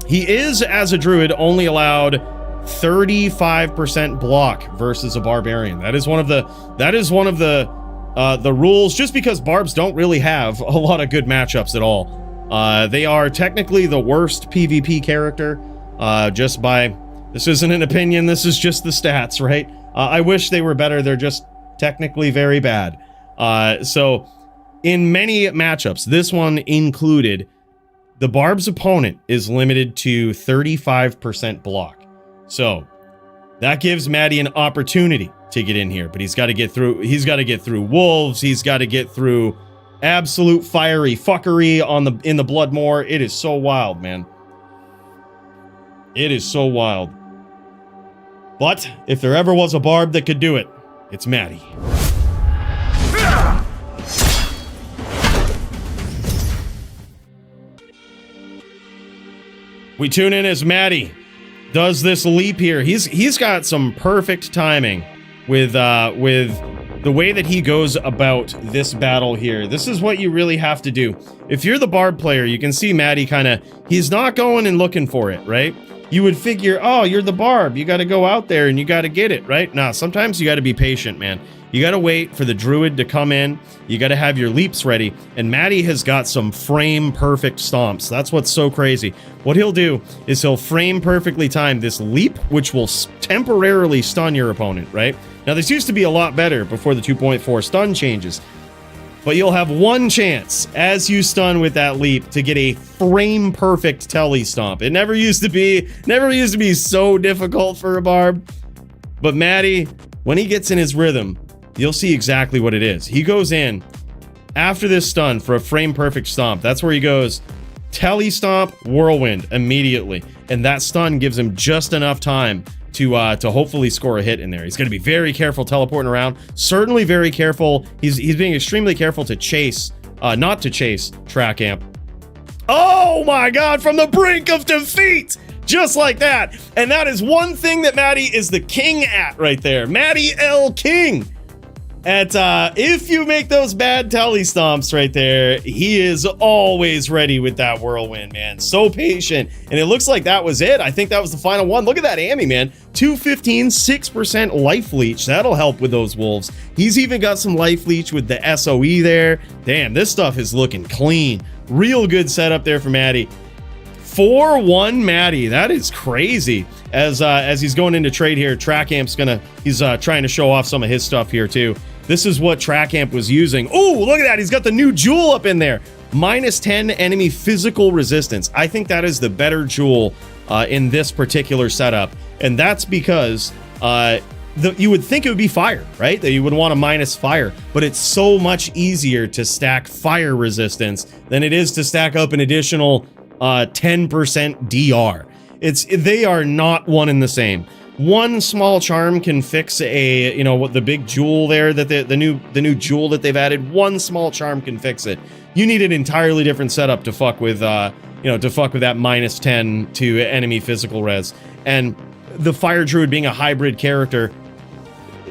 He is, as a druid, only allowed 35% block versus a barbarian. That is one of the rules, just because barbs don't really have a lot of good matchups at all. They are technically the worst PvP character, just by... This isn't an opinion, this is just the stats, right? I wish they were better, they're just technically very bad. So, in many matchups, this one included, the barb's opponent is limited to 35% block. So, that gives Maddie an opportunity to get in here, but he's got to get through wolves, he's got to get through absolute fiery fuckery in the Bloodmoor. It is so wild, man. It is so wild. But if there ever was a barb that could do it, it's Maddie. We tune in as Maddie does this leap here. He's got some perfect timing with the way that he goes about this battle here. This is what you really have to do. If you're the barb player, you can see Maddie he's not going and looking for it, right? You would figure, oh, you're the barb. You got to go out there and you got to get it, right? Nah, sometimes you got to be patient, man. You got to wait for the druid to come in. You got to have your leaps ready. And Maddie has got some frame perfect stomps. That's what's so crazy. What he'll do is he'll frame perfectly time this leap, which will temporarily stun your opponent, right? Now, this used to be a lot better before the 2.4 stun changes. But you'll have one chance as you stun with that leap to get a frame perfect telly stomp. It never used to be so difficult for a barb. But Maddie, when he gets in his rhythm, you'll see exactly what it is. He goes in after this stun for a frame perfect stomp. That's where he goes telly stomp, whirlwind immediately. And that stun gives him just enough time to hopefully score a hit in there. He's going to be very careful teleporting around. Certainly very careful. He's being extremely careful to chase, not to chase Track Amp. Oh my God, from the brink of defeat! Just like that. And that is one thing that Maddie is the king at right there. Maddie L. King. If you make those bad telly stomps right there, he is always ready with that whirlwind, man. So patient. And it looks like that was it. I think that was the final one. Look at that Amy, man. 215, 6% life leech. That'll help with those wolves. He's even got some life leech with the SOE there. Damn, this stuff is looking clean. Real good setup there for Maddie. 4-1 Maddie. That is crazy. As he's going into trade here, Track Amp's he's trying to show off some of his stuff here too. This is what Track Amp was using. Oh, look at that. He's got the new jewel up in there. -10 enemy physical resistance. I think that is the better jewel in this particular setup. And that's because you would think it would be fire, right? That you would want a minus fire. But it's so much easier to stack fire resistance than it is to stack up an additional 10% DR. They are not one and the same. One small charm can fix the big jewel there, that the new jewel that they've added. One small charm can fix it. You need an entirely different setup to fuck with you know, to fuck with that -10 to enemy physical res. And the Fire Druid being a hybrid character,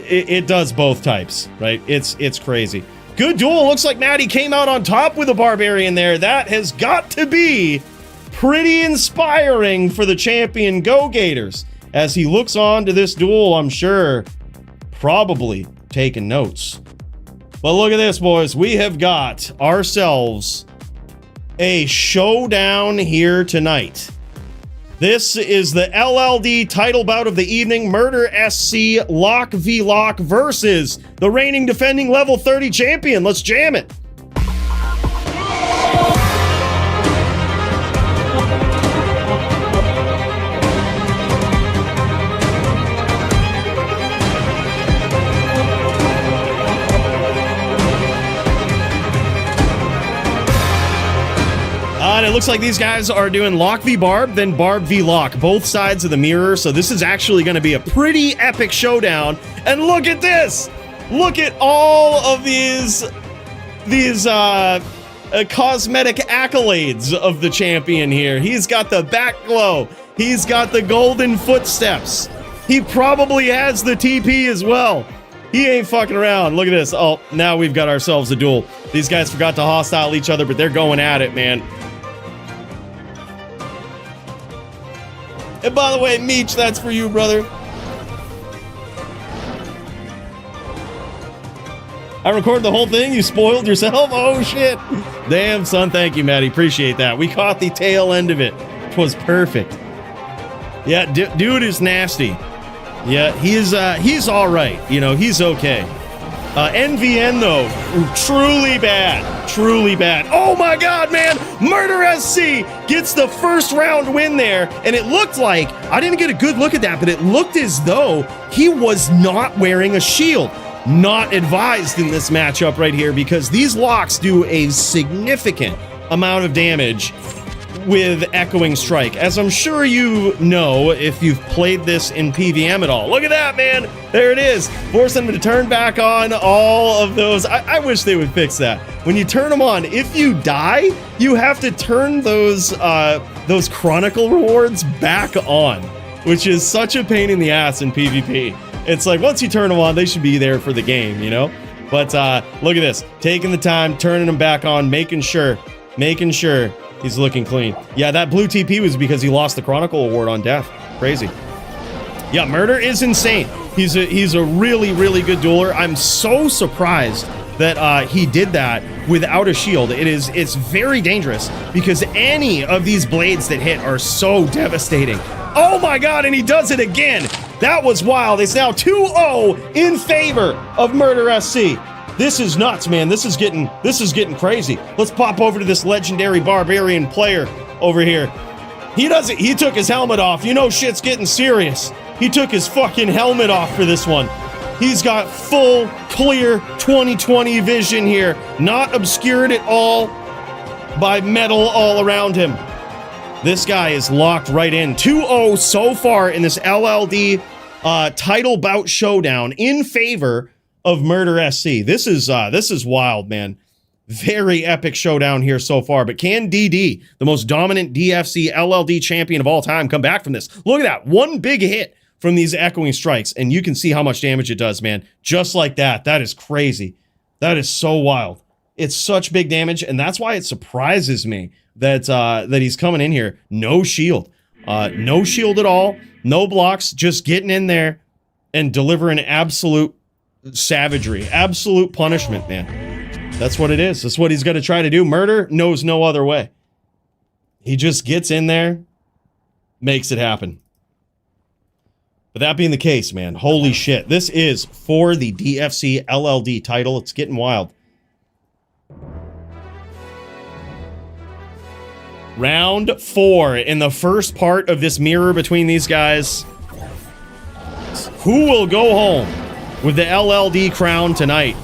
it does both types, right? It's crazy. Good duel. Looks like Maddie came out on top with a Barbarian there. That has got to be pretty inspiring for the champion Go Gators. As he looks on to this duel, I'm sure probably taking notes. But look at this, boys. We have got ourselves a showdown here tonight. This is the LLD title bout of the evening. Murder SC Lock v Lock versus the reigning defending level 30 champion. Let's jam it. And it looks like these guys are doing Lock v Barb, then Barb v Lock, both sides of the mirror. So this is actually going to be a pretty epic showdown. And look at this! Look at all of these cosmetic accolades of the champion here. He's got the back glow. He's got the golden footsteps. He probably has the TP as well. He ain't fucking around. Look at this. Oh, now we've got ourselves a duel. These guys forgot to hostile each other, but they're going at it, man. And by the way, Meech, that's for you, brother. I recorded the whole thing? You spoiled yourself? Oh, shit. Damn, son. Thank you, Maddie. Appreciate that. We caught the tail end of it. It was perfect. Yeah, dude is nasty. Yeah, he's all right. You know, he's okay. NVN, though, truly bad. Truly bad. Oh, my God, man. Murder SC gets the first round win there. And it looked like, I didn't get a good look at that, but it looked as though he was not wearing a shield. Not advised in this matchup right here, because these locks do a significant amount of damage with Echoing Strike, as I'm sure you know if you've played this in PVM at all. Look at that, man. There it is. Force them to turn back on all of those. I wish they would fix that. When you turn them on, if you die, you have to turn those Chronicle rewards back on, which is such a pain in the ass in PvP. It's like, once you turn them on, they should be there for the game, you know? But look at this. Taking the time, turning them back on, making sure he's looking clean. Yeah, that blue TP was because he lost the Chronicle Award on death. Crazy. Yeah, Murder is insane. He's a really, really good dueler. I'm so surprised that he did that without a shield. It's very dangerous because any of these blades that hit are so devastating. Oh my God, and he does it again. That was wild. It's now 2-0 in favor of Murder SC. This is nuts, man. This is getting crazy. Let's pop over to this legendary Barbarian player over here. He took his helmet off. You know shit's getting serious. He took his fucking helmet off for this one. He's got full, clear 20/20 vision here. Not obscured at all by metal all around him. This guy is locked right in. 2-0 so far in this LLD title bout showdown in favor of Murder SC. This is wild, man. Very epic showdown here so far. But can DD, the most dominant DFC LLD champion of all time, come back from this? Look at that. One big hit from these Echoing Strikes, and you can see how much damage it does, man. Just like that. That is crazy. That is so wild. It's such big damage, and that's why it surprises me that that he's coming in here. No shield. No shield at all. No blocks. Just getting in there and delivering absolute savagery. Absolute punishment, man. That's what it is. That's what he's going to try to do. Murder knows no other way. He just gets in there, makes it happen. But that being the case, man, holy shit. This is for the DFC LLD title. It's getting wild. Round 4 in the first part of this mirror between these guys. Who will go home with the LLD crown tonight?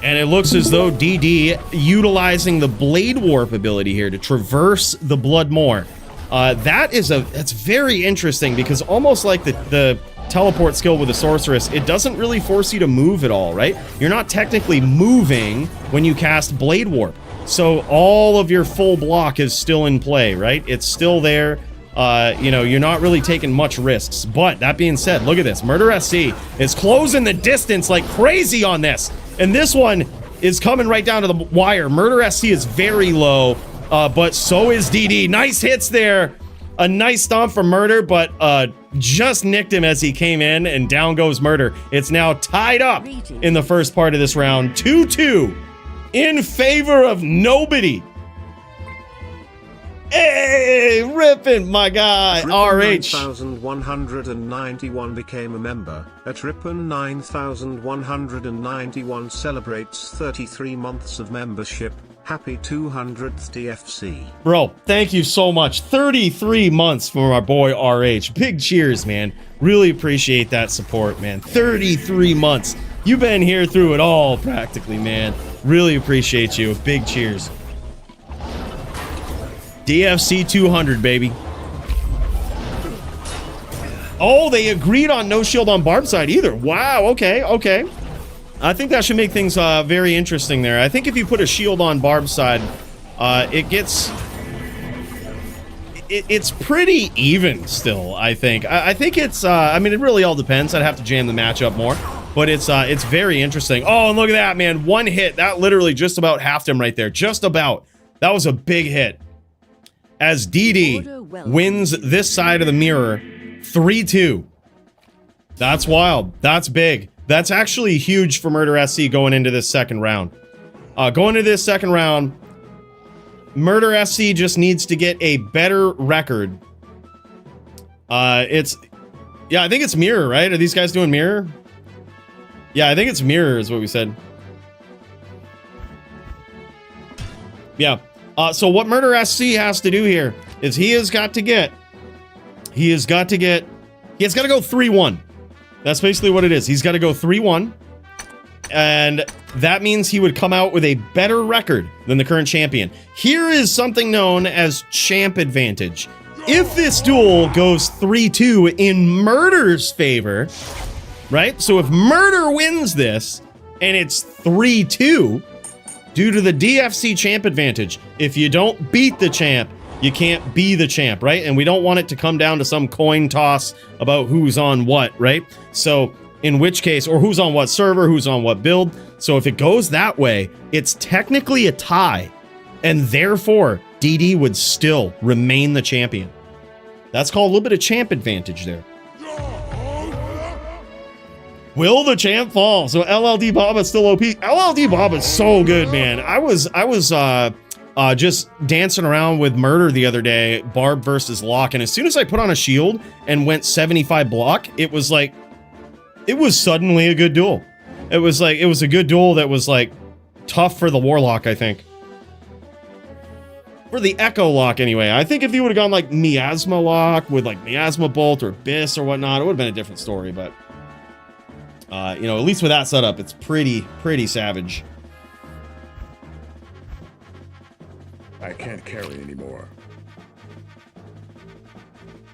And it looks as though DD utilizing the Blade Warp ability here to traverse the Blood Moor. That's very interesting because almost like the teleport skill with a sorceress, it doesn't really force you to move at all, right? You're not technically moving when you cast Blade Warp. So all of your full block is still in play, right? It's still there. You know, you're not really taking much risks. But that being said, look at this. Murder SC is closing the distance like crazy on this. And this one is coming right down to the wire. Murder SC is very low, but so is DD. Nice hits there. A nice stomp from Murder, but just nicked him as he came in, and down goes Murder. It's now tied up in the first part of this round. 2-2 in favor of nobody. Hey, ripping, my guy, RH. 9191 became a member. At Ripon 9191 celebrates 33 months of membership. Happy 200th DFC. Bro, thank you so much. 33 months for our boy RH. Big cheers, man. Really appreciate that support, man. 33 months. You've been here through it all, practically, man. Really appreciate you. Big cheers. DFC 200, baby. Oh, they agreed on no shield on Barb's side either. Wow, okay, okay. I think that should make things very interesting there. I think if you put a shield on Barb's side, it's pretty even still, I think. I think it's, I mean, it really all depends. I'd have to jam the matchup more. But it's very interesting. Oh, and look at that, man. One hit. That literally just about halved him right there. Just about. That was a big hit. As DD wins this side of the mirror 3-2. That's wild. That's big. That's actually huge for Murder SC going into this second round. Going into this second round, Murder SC just needs to get a better record. Yeah, I think it's mirror, right? Are these guys doing mirror? Yeah, I think it's mirror is what we said. Yeah. So what Murder SC has to do here is he has got to go 3-1. That's basically what it is. He's got to go 3-1. And that means he would come out with a better record than the current champion. Here is something known as champ advantage. If this duel goes 3-2 in Murder's favor, right? So if Murder wins this and it's 3-2, due to the DFC champ advantage, if you don't beat the champ, you can't be the champ, right? And we don't want it to come down to some coin toss about who's on what, right? So in which case, or who's on what server, who's on what build. So if it goes that way, it's technically a tie. And therefore, DD would still remain the champion. That's called a little bit of champ advantage there. Will the champ fall? So LLD Bob is still OP. LLD Bob is so good, man. I was just dancing around with Murder the other day, Barb versus Locke, and as soon as I put on a shield and went 75 block, it was suddenly a good duel. It was a good duel that was like tough for the Warlock, I think. For the Echo Lock, anyway. I think if he would have gone like Miasma Lock with like Miasma Bolt or Abyss or whatnot, it would have been a different story, but you know, at least with that setup, it's pretty savage. I can't carry anymore.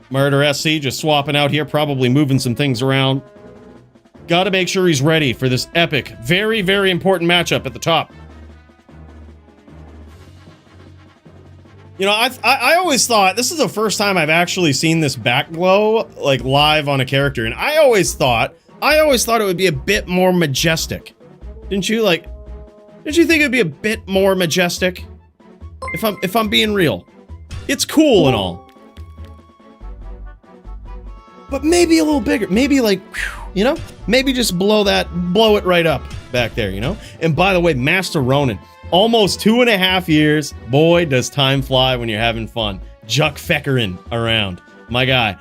Murder SC just swapping out here, probably moving some things around. Got to make sure he's ready for this epic, very, very important matchup at the top. You know, I always thought, this is the first time I've actually seen this back glow, like, live on a character, and I always thought it would be a bit more majestic. Didn't you think it'd be a bit more majestic? If I'm being real. It's cool and all. But maybe a little bigger. Maybe like, you know? Maybe just blow it right up back there, you know? And by the way, Master Ronin, almost 2.5 years. Boy, does time fly when you're having fun. Juck Feckerin around. My guy.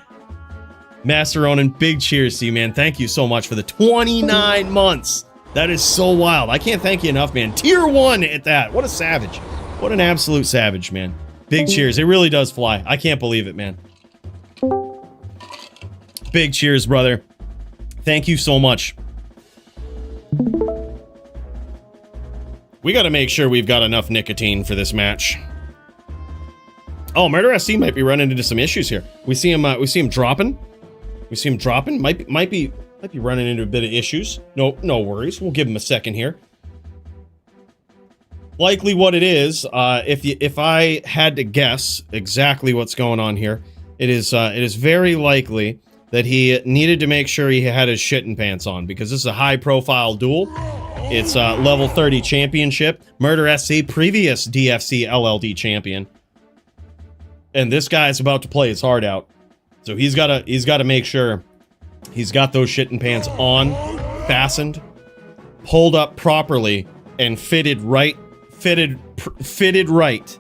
Master Ronin, big cheers to you, man. Thank you so much for the 29 months. That is so wild. I can't thank you enough, man. Tier 1 at that. What a savage. What an absolute savage, man. Big cheers. It really does fly. I can't believe it, man. Big cheers, brother. Thank you so much. We got to make sure we've got enough nicotine for this match. Oh, Murder SC might be running into some issues here. We see him dropping. We see him dropping. Might be running into a bit of issues. No worries. We'll give him a second here. Likely what it is, if I had to guess exactly what's going on here, it is very likely that he needed to make sure he had his shitting pants on, because this is a high-profile duel. It's level 30 championship. Murder SC, previous DFC LLD champion. And this guy's about to play his heart out. So he's gotta make sure he's got those shitting pants on, fastened, pulled up properly, and fitted right. Fitted right.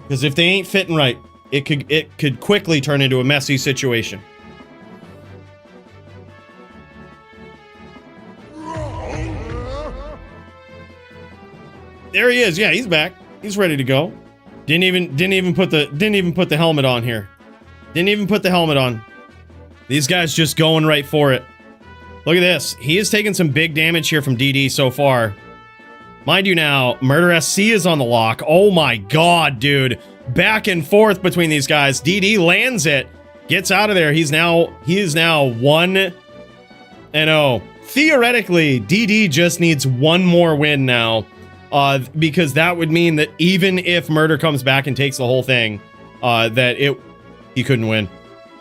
Because if they ain't fitting right, it could quickly turn into a messy situation. There he is. Yeah, he's back. He's ready to go. Didn't even put the helmet on here. Didn't even put the helmet on. These guys just going right for it. Look at this. He is taking some big damage here from DD so far. Mind you now, Murder SC is on the lock. Oh my god, dude. Back and forth between these guys. DD lands it. Gets out of there. He is now 1-0. Theoretically, DD just needs one more win now. Because that would mean that even if Murder comes back and takes the whole thing, he couldn't win.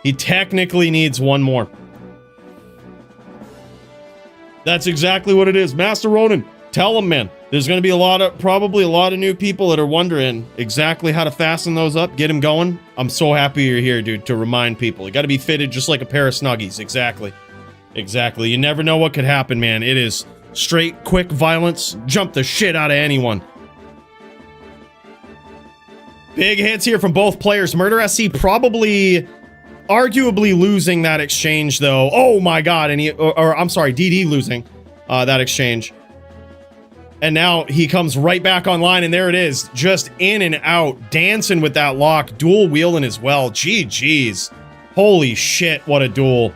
He technically needs one more. That's exactly what it is. Master Ronan, tell him, man. There's going to be probably a lot of new people that are wondering exactly how to fasten those up, get them going. I'm so happy you're here, dude, to remind people. You got to be fitted just like a pair of Snuggies. Exactly. Exactly. You never know what could happen, man. It is straight, quick violence. Jump the shit out of anyone. Big hits here from both players. Murder SC probably, arguably losing that exchange, though. Oh my god, and I'm sorry, DD losing that exchange. And now he comes right back online, and there it is. Just in and out, dancing with that lock, dual wielding as well. GG's. Holy shit, what a duel.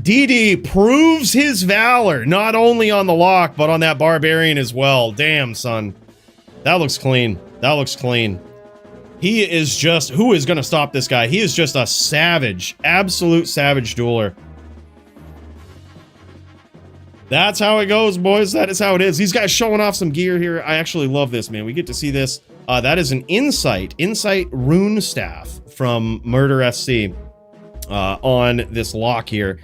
DD proves his valor, not only on the lock, but on that barbarian as well. Damn, son. That looks clean. That looks clean. He is just... Who is going to stop this guy? He is just a savage. Absolute savage dueler. That's how it goes, boys. That is how it is. These guys showing off some gear here. I actually love this, man. We get to see this. That is an Insight rune staff from Murder SC on this lock here.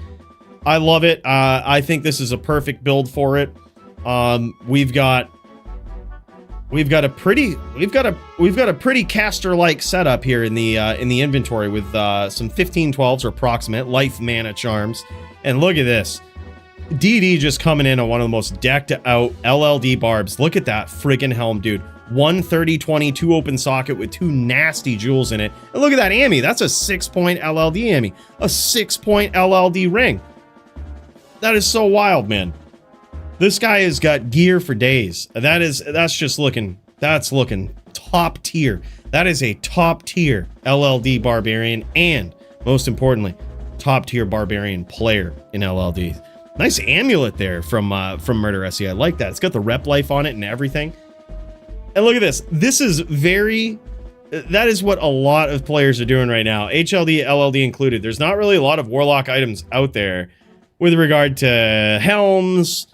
I love it. I think this is a perfect build for it. We've got a pretty caster-like setup here in the inventory with some 15/12s or approximate life mana charms. And look at this. DD just coming in on one of the most decked out LLD barbs. Look at that friggin' helm, dude. 130/20, 2 open socket with 2 nasty jewels in it. And look at that Ami. That's a 6-point LLD Ami. A 6-point LLD ring. That is so wild, man. This guy has got gear for days. That's looking top tier. That is a top tier LLD barbarian, and most importantly, top tier barbarian player in LLD. Nice amulet there from Murder SC. I like that. It's got the rep life on it and everything. And look at this. This is that is what a lot of players are doing right now. HLD, LLD included. There's not really a lot of Warlock items out there with regard to helms,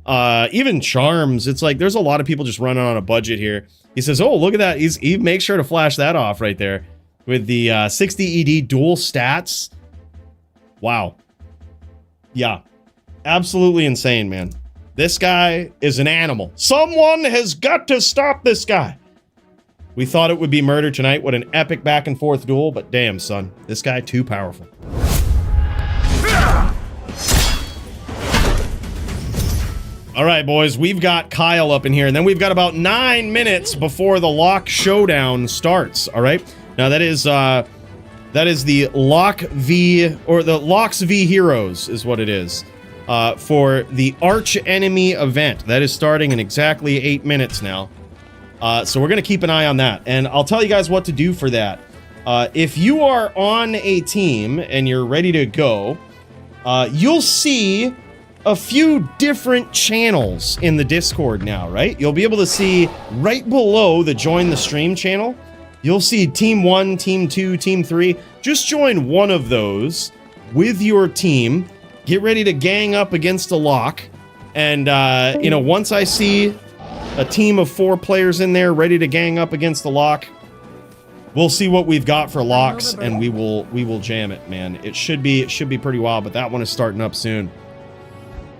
even charms. It's like there's a lot of people just running on a budget here. He says, oh, look at that. He makes sure to flash that off right there with the 60 ED dual stats. Wow. Yeah. Absolutely insane, man. This guy is an animal. Someone has got to stop this guy. We thought it would be Murder tonight. What an epic back and forth duel, but damn, son. This guy too powerful. All right, boys, we've got Kyle up in here, and then we've got about 9 minutes before the lock showdown starts. All right, now that is the Lock V, or the Locks V Heroes is what it is, for the Arch Enemy event. That is starting in exactly 8 minutes now. So we're gonna keep an eye on that, and I'll tell you guys what to do for that. If you are on a team and you're ready to go, you'll see a few different channels in the Discord now, right? You'll be able to see right below the join the stream channel, You'll see Team 1, Team 2, Team 3. Just join one of those with your team. Get ready to gang up against a lock. And, you know, once I see a team of 4 players in there ready to gang up against the lock, we'll see what we've got for locks, and we will jam it, man. It should be pretty wild, but that one is starting up soon.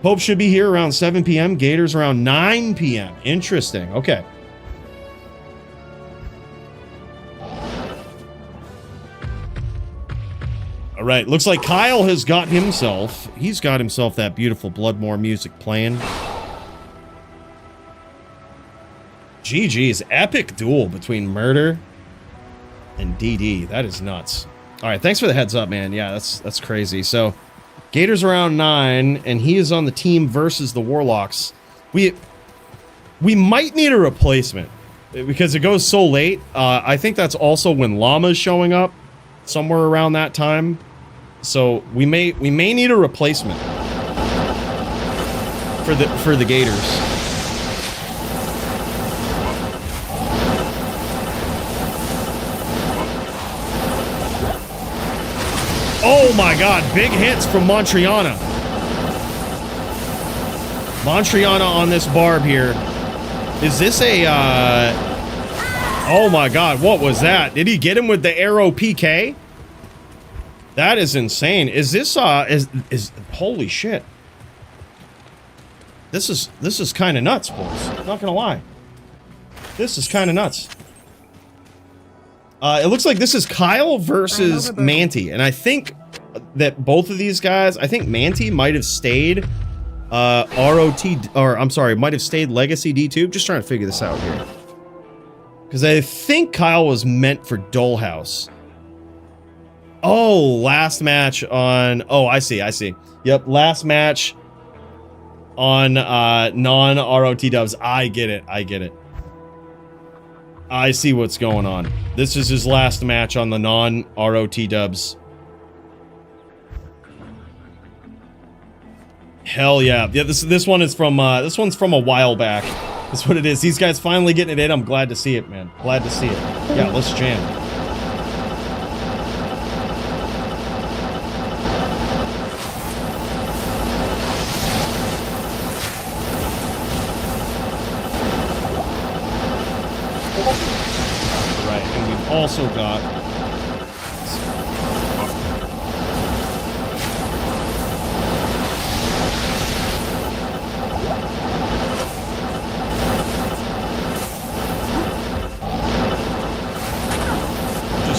Pope should be here around 7 p.m. Gators around 9 p.m. Interesting. Okay. All right. Looks like Kyle has got himself. He's got himself that beautiful Bloodmore music playing. GG's epic duel between Murder and DD. That is nuts. All right. Thanks for the heads up, man. Yeah, that's crazy. So Gators around 9, and he is on the team versus the Warlocks. We might need a replacement because it goes so late. I think that's also when Llama's showing up somewhere around that time. So we may need a replacement for the Gators. Oh my god, big hits from Montriana. Montriana on this barb here. Is this a, oh my god, what was that? Did he get him with the arrow PK? That is insane. Is this, holy shit. This is kind of nuts, boys. Not gonna lie. This is kind of nuts. It looks like this is Kyle versus Manti, and I think that both of these guys, I think Manti might have stayed might have stayed Legacy D2. Just trying to figure this out here. Because I think Kyle was meant for Dollhouse. Oh, last match on... Oh, I see. Yep, last match on non-ROT dubs. I get it. I see what's going on. This is his last match on the non-ROT dubs. Hell yeah. Yeah, this one is from this one's from a while back. That's what it is. These guys finally getting it in. I'm glad to see it, man. Glad to see it. Yeah, let's jam. Right, and we've also got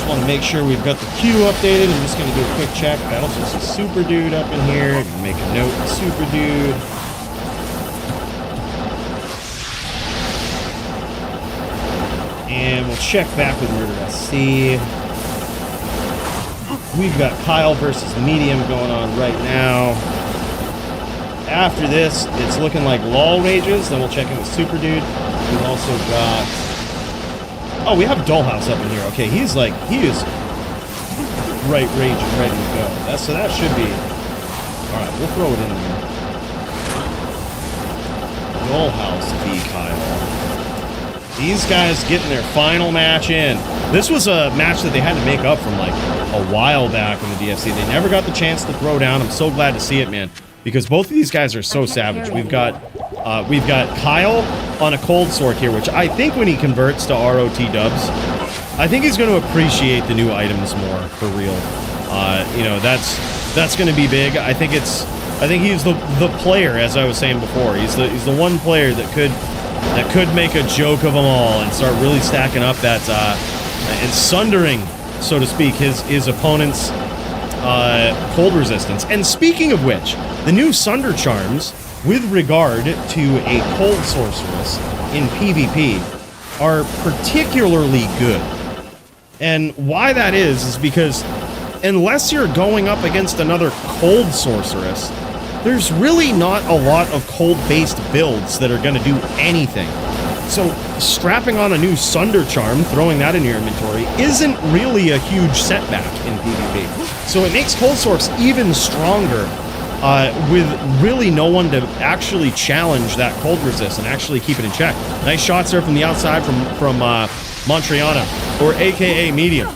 want to make sure we've got the queue updated. I'm just going to do a quick check. I also see Super Dude up in here. I'm gonna make a note of Super Dude. And we'll check back with Murder SC. We've got Kyle versus Medium going on right now. After this, it's looking like LOL rages. Then we'll check in with Super Dude. We've also got... Oh, we have Dollhouse up in here. Okay, he is right rage and ready to go. So that should be... Alright, we'll throw it in there. Dollhouse v. Kyle. These guys getting their final match in. This was a match that they had to make up from like a while back in the DFC. They never got the chance to throw down. I'm so glad to see it, man. Because both of these guys are so savage. We've got Kyle on a cold sword here, which I think when he converts to ROT dubs, I think he's going to appreciate the new items more, for real. You know, that's going to be big. I think he's the player, as I was saying before. He's the one player that could make a joke of them all and start really stacking up that and sundering, so to speak, his opponent's cold resistance. And speaking of which, the new Sunder Charms with regard to a cold sorceress in PvP are particularly good. And why that is because unless you're going up against another cold sorceress, there's really not a lot of cold-based builds that are going to do anything. So strapping on a new Sunder Charm, throwing that in your inventory, isn't really a huge setback in PvP. So it makes Cold Source even stronger with really no one to actually challenge that cold resist and actually keep it in check. Nice shots there from the outside from Montriana, or AKA Medium.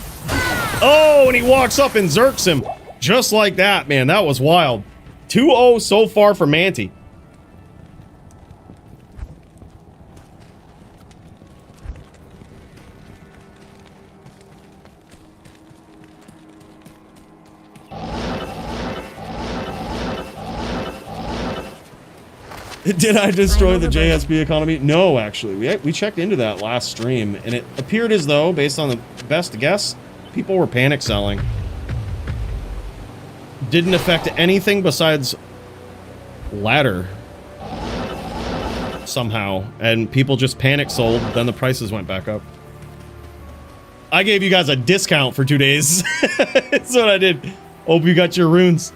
Oh, and he walks up and zerks him. Just like that, man. That was wild. 2-0 so far for Manti. Did I destroy the JSB economy? No, actually. We checked into that last stream, and it appeared as though, based on the best guess, people were panic selling. Didn't affect anything besides ladder. Somehow. And people just panic sold, then the prices went back up. I gave you guys a discount for 2 days. That's what I did. Hope you got your runes.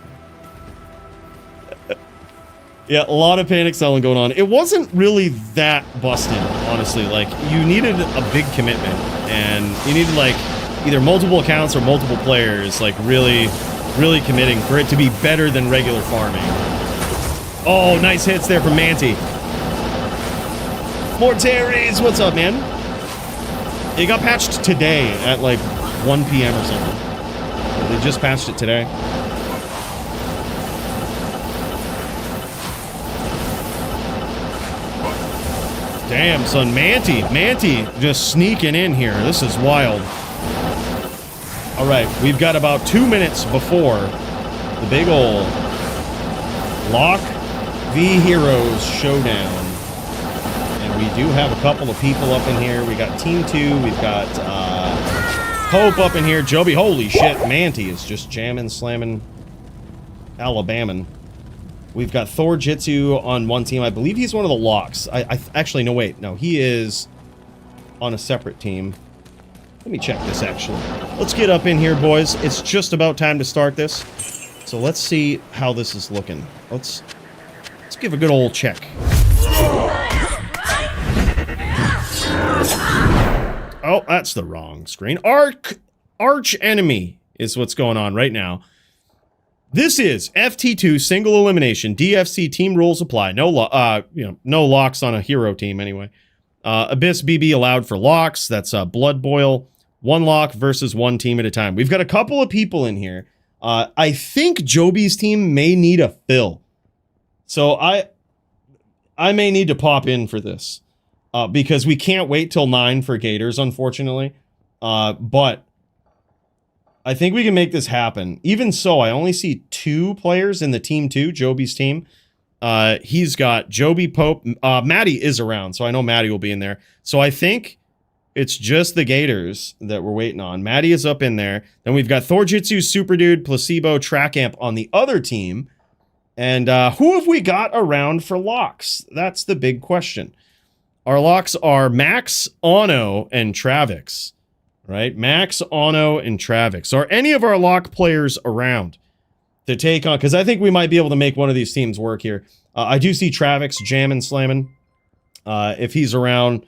Yeah, a lot of panic selling going on. It wasn't really that busted, honestly. Like, you needed a big commitment, and you needed, like, either multiple accounts or multiple players, like, really committing for it to be better than regular farming. Oh, nice hits there from Manti. Mortaries, what's up, man? It got patched today at, like, 1 p.m. or something. They just patched it today. Damn, son, Manti just sneaking in here. This is wild. All right, we've got about 2 minutes before the big ol' Lock v Heroes showdown. And we do have a couple of people up in here. We got Team 2, we've got Pope up in here. Joby, holy shit, Manti is just jamming, slamming, Alabaman. We've got Thor Jitsu on one team. I believe he's one of the locks. Actually, no, wait. No, he is on a separate team. Let me check this, actually. Let's get up in here, boys. It's just about time to start this. So let's see how this is looking. Let's give a good old check. Oh, that's the wrong screen. Arch enemy is what's going on right now. This is FT2 single elimination. DFC team rules apply. No locks on a hero team anyway. Abyss BB allowed for locks. That's Blood Boil. 1 lock versus 1 team at a time. We've got a couple of people in here. I think Joby's team may need a fill. So I may need to pop in for this. Because we can't wait till 9 for Gators, unfortunately. But I think we can make this happen. Even so, I only see 2 players in the team 2, Joby's team. He's got Joby, Pope. Maddie is around, so I know Maddie will be in there. So I think it's just the Gators that we're waiting on. Maddie is up in there. Then we've got Thorjitsu, Super Dude, Placebo, Track Amp on the other team. And who have we got around for locks? That's the big question. Our locks are Max, Ono, and Travix. Right? Max, Ono, and Travix. Are any of our lock players around to take on? Because I think we might be able to make one of these teams work here. I do see Travix jamming, slamming. If he's around.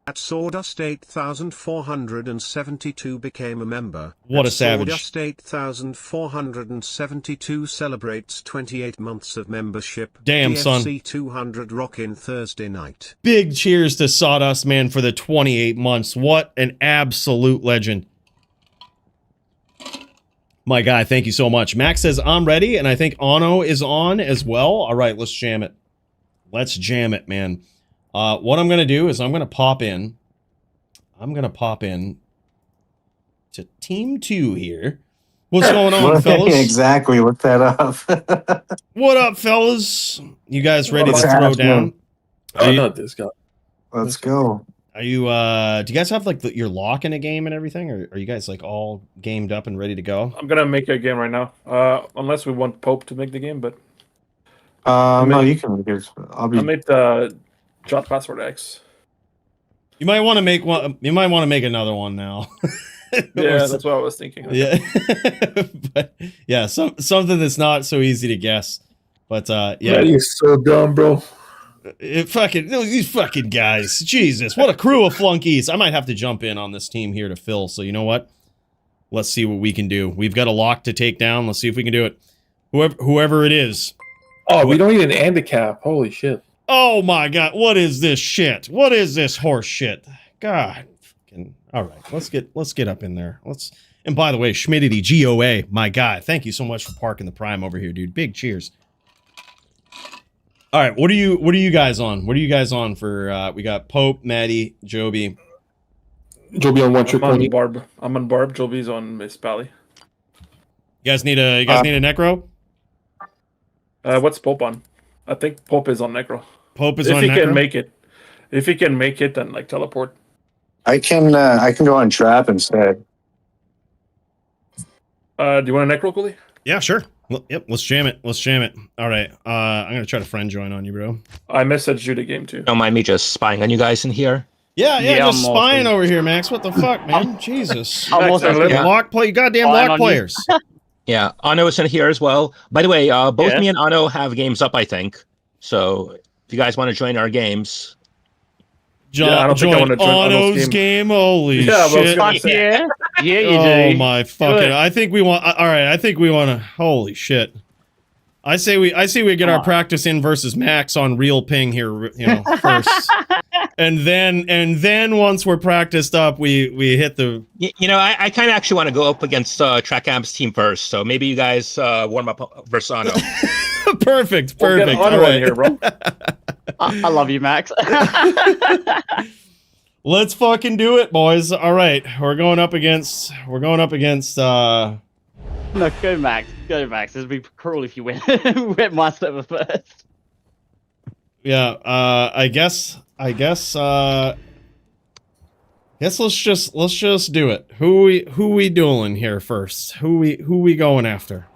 At Sawdust 8472 became a member. What a savage. Sawdust 8472 celebrates 28 months of membership. Damn, DFC son. 200 rockin' Thursday night. Big cheers to Sawdust, man, for the 28 months. What an absolute legend. My guy, thank you so much. Max says, I'm ready, and I think Ono is on as well. All right, let's jam it. Let's jam it, man. What I'm going to do is I'm going to pop in. I'm going to pop in to Team 2 here. What's going on, fellas? Exactly, look that up. What up, fellas? You guys ready to throw down? Let's go. Are you, do you guys have, like, your lock in a game and everything? Or are you guys, like, all gamed up and ready to go? I'm going to make a game right now. Unless we want Pope to make the game, but... no, you can make it. I made the Jot Password X. You might want to make one. You might want to make another one now. Yeah, that's what I was thinking. Yeah, but yeah, something that's not so easy to guess. But yeah, you're so dumb, bro. These fucking guys. Jesus, what a crew of flunkies. I might have to jump in on this team here to fill. So you know what? Let's see what we can do. We've got a lock to take down. Let's see if we can do it. Whoever it is, Oh, we don't need an handicap. Holy shit. Oh my god, what is this shit? What is this horse shit? God. Fucking, all right, let's get up in there. And by the way, Schmidity GOA, my guy, thank you so much for parking the prime over here, dude. Big cheers. All right, what are you guys on? What are you guys on for we got Pope, Maddie, Joby. Joby on one trick pony. I'm on Barb. Joby's on Miss Pally. You guys need a necro? What's Pope on? I think Pope is on necro. Pope is if on he necro? can make it. If he can make it, then like teleport. I can go on trap instead. Do you want a necro, Coooley? Yeah, sure. Yep, let's jam it. All right, I'm gonna try to friend join on you, bro. I messaged you the game too. Don't mind me just spying on you guys in here. Yeah, just I'm spying also- over here, Max. What the fuck, man? Jesus. I'm also Lock play, goddamn Spying lock on you. players. Yeah, Ano is in here as well. By the way, both Yeah. me and Ano have games up, I think. So if you guys want to join our games, I don't think I join wanna join Arnold's Auto's game. Holy Yeah, I was shit. gonna Fuck say. yeah. Yeah, you Oh do. my Do fucking! it. I think we want. All right, I think we want to. Holy shit! I say we get our practice in versus Max on real ping here, first, and then once we're practiced up, we hit the. I kind of actually want to go up against Trackamp's team first. So maybe you guys warm up versus Ano. Perfect. We'll get All Ano right. in here, bro. I love you, Max. Let's fucking do it, boys. All right, we're going up against. No, go Max. Go Max. It'd be cruel if you went my server first. Yeah, I guess let's just do it. Who we dueling here first? Who we going after?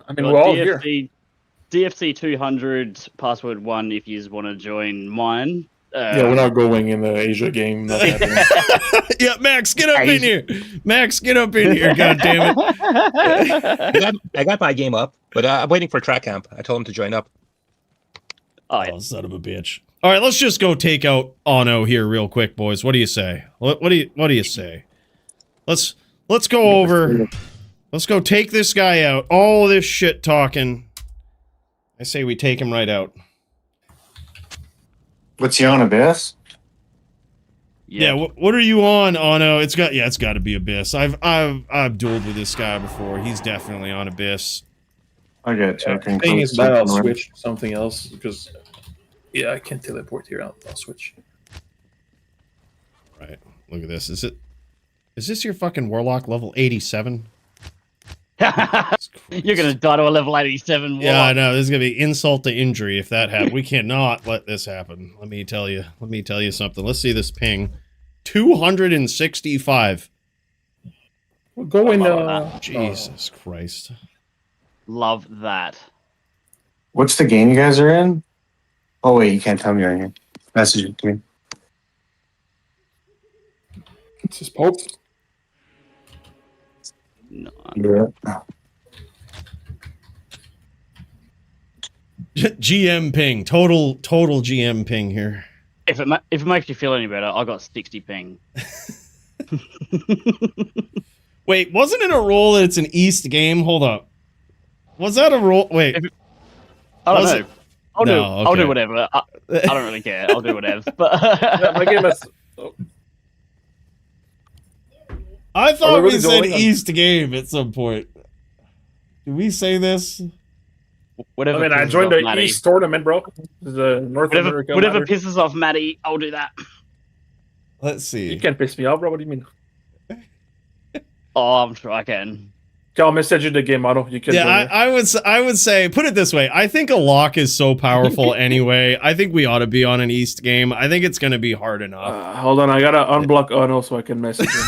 I mean, we're all here. DFC 200 password 1 if you want to join mine. Yeah, we're not going in the Asia game. Not happening. Yeah, Max, get up in here. Max, get up in here. God damn it. I got my game up, but I'm waiting for Trackcamp. I told him to join up. Oh, yeah. Oh, son of a bitch. All right, let's just go take out Ano here real quick, boys. What do you say? What do you say? Let's go over. Let's go take this guy out. All this shit talking. I say we take him right out. What's he on, Abyss? Yeah, what are you on, Ano? It's got to be Abyss. I've dueled with this guy before. He's definitely on Abyss. I got token. Thing is, I'll switch to something else because I can't teleport here. I'll switch. Right. Look at this. Is this your fucking warlock level 87? You're gonna die to a level 87. Yeah, I know. This is gonna be insult to injury if that happens. We cannot let this happen. Let me tell you something. Let's see this ping. 265. We'll go in. Jesus Christ. Love that. What's the game you guys are in? Oh wait, you can't tell me right here. Message it to me. It's just Pope. No. Yeah. GM ping. Total GM ping here. If it makes you feel any better, I got 60 ping. Wait, wasn't it a rule that it's an East game? Hold up. Was that a rule? Wait. I don't Was know. it? I'll No, do okay. whatever. I don't really care. I'll do whatever. But My game is. I thought Are we we really said going on- East game at some point. Did we say this? whatever. I mean, I pisses joined off the Matty. East tournament, bro. The North America. Whatever matters. pisses off Matty, I'll do that. Let's see. You can't piss me off, bro. What do you mean? Oh, I'm sure I can. I'll message you the game model. You can. Yeah, join me. I would say, put it this way. I think a lock is so powerful anyway. I think we ought to be on an East game. I think it's going to be hard enough. Hold on, I gotta unblock Ono so I can message him.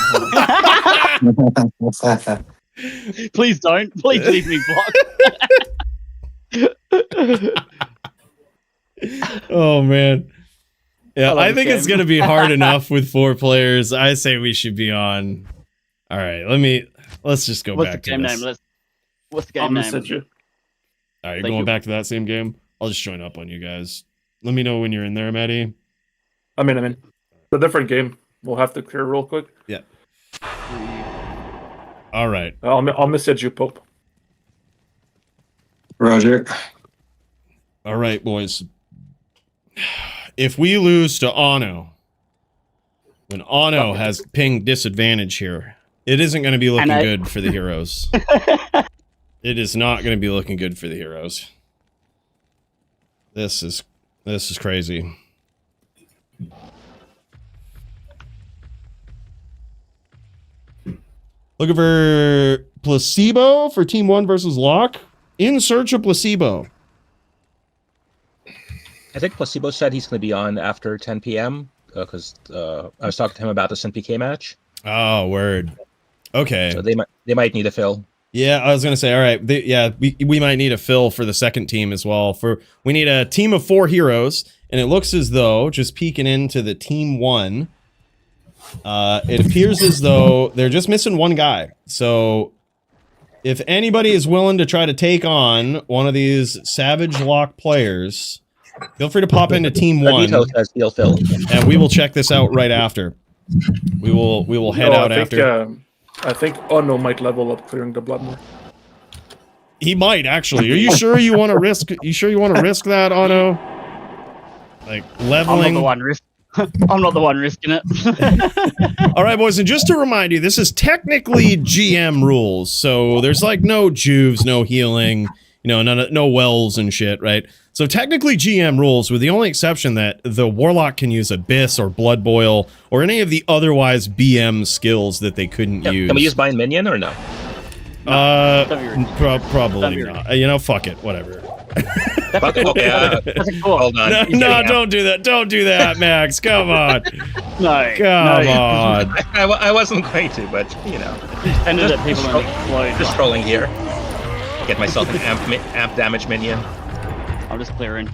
Please don't. Please leave me blocked. Oh, man. Yeah, love I this think it's game. going to be hard enough with 4 players. I say we should be on. All right, let's just go What's back the to game this. name? What's the I'll game message name? you. All right, you're Thank going you. back to that same game? I'll just join up on you guys. Let me know when you're in there, Maddie. I'm in. It's a different game. We'll have to clear real quick. Yeah. All right. I'll message you, Pope. Roger. All right, boys. If we lose to Ano, when Ano has ping disadvantage here, it isn't going to be looking good for the heroes. It is not going to be looking good for the heroes. This is crazy. Looking for Placebo for Team 1 versus Locke. In search of Placebo. I think Placebo said he's going to be on after 10 p.m. Because I was talking to him about this NPK match. Oh, word. Okay. So they might need a fill. Yeah, I was gonna say, all right, we might need a fill for the second team as well. We need a team of 4 heroes, and it looks as though, just peeking into the Team 1, it appears as though they're just missing one guy. So, if anybody is willing to try to take on one of these Savage Lock players, feel free to pop into Team 1, says he'll fill. and we will check this out right after. We will head out after. I think Ono might level up clearing the blood more. He might actually. Are you sure you want to risk? You sure you want to risk that, Ono? Like leveling. I'm not the one risking it. All right, boys, and just to remind you, this is technically GM rules, so there's like no juves, no healing, no wells and shit, right? So technically GM rules, with the only exception that the Warlock can use Abyss or Blood Boil or any of the otherwise BM skills that they couldn't use. Can we use Bind Minion or no? Probably not. Fuck it, whatever. Okay, hold on. No, don't do that. Don't do that, Max. Come on. Come on. I wasn't going to, but Ended up people just trolling here. Get myself an amp damage minion. I'm just clearing.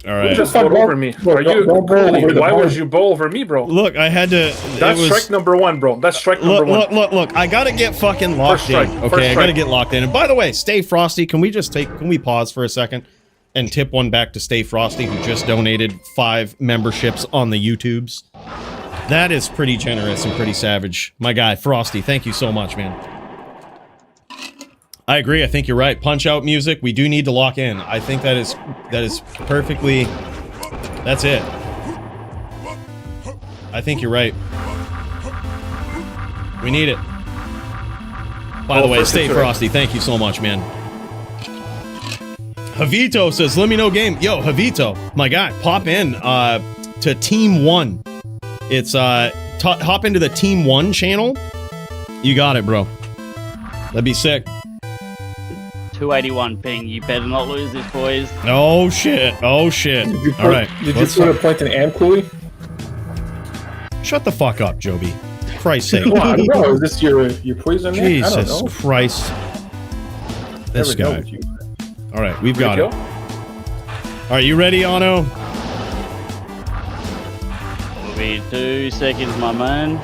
All right. Just bowl over me. Why would you bowl over me, bro? Look, I had to. That's strike number 1, bro. That's strike number 1. Look. I gotta get fucking locked in. Okay, I gotta get locked in. And by the way, Stay Frosty, can we pause for a second and tip one back to Stay Frosty, who just donated 5 memberships on the YouTubes? That is pretty generous and pretty savage. My guy, Frosty, thank you so much, man. I agree. I think you're right. Punch out music. We do need to lock in. I think that is perfectly. That's it. I think you're right. We need it. By the way, Stay Frosty. Thank you so much, man. Javito says, "Let me know game." Yo, Javito, my guy, pop in to Team 1. It's hop into the Team 1 channel. You got it, bro. That'd be sick. 281 ping. You better not lose this, boys. Oh shit! Oh shit! All right. Did you put a point in Amp Coooley? Shut the fuck up, Joby. Christ's sake. Well, I don't know. Is this your poison? Jesus I don't know. Christ. This guy. All right, we've got it. All right, you ready, Ano? Will be 2 seconds, my man.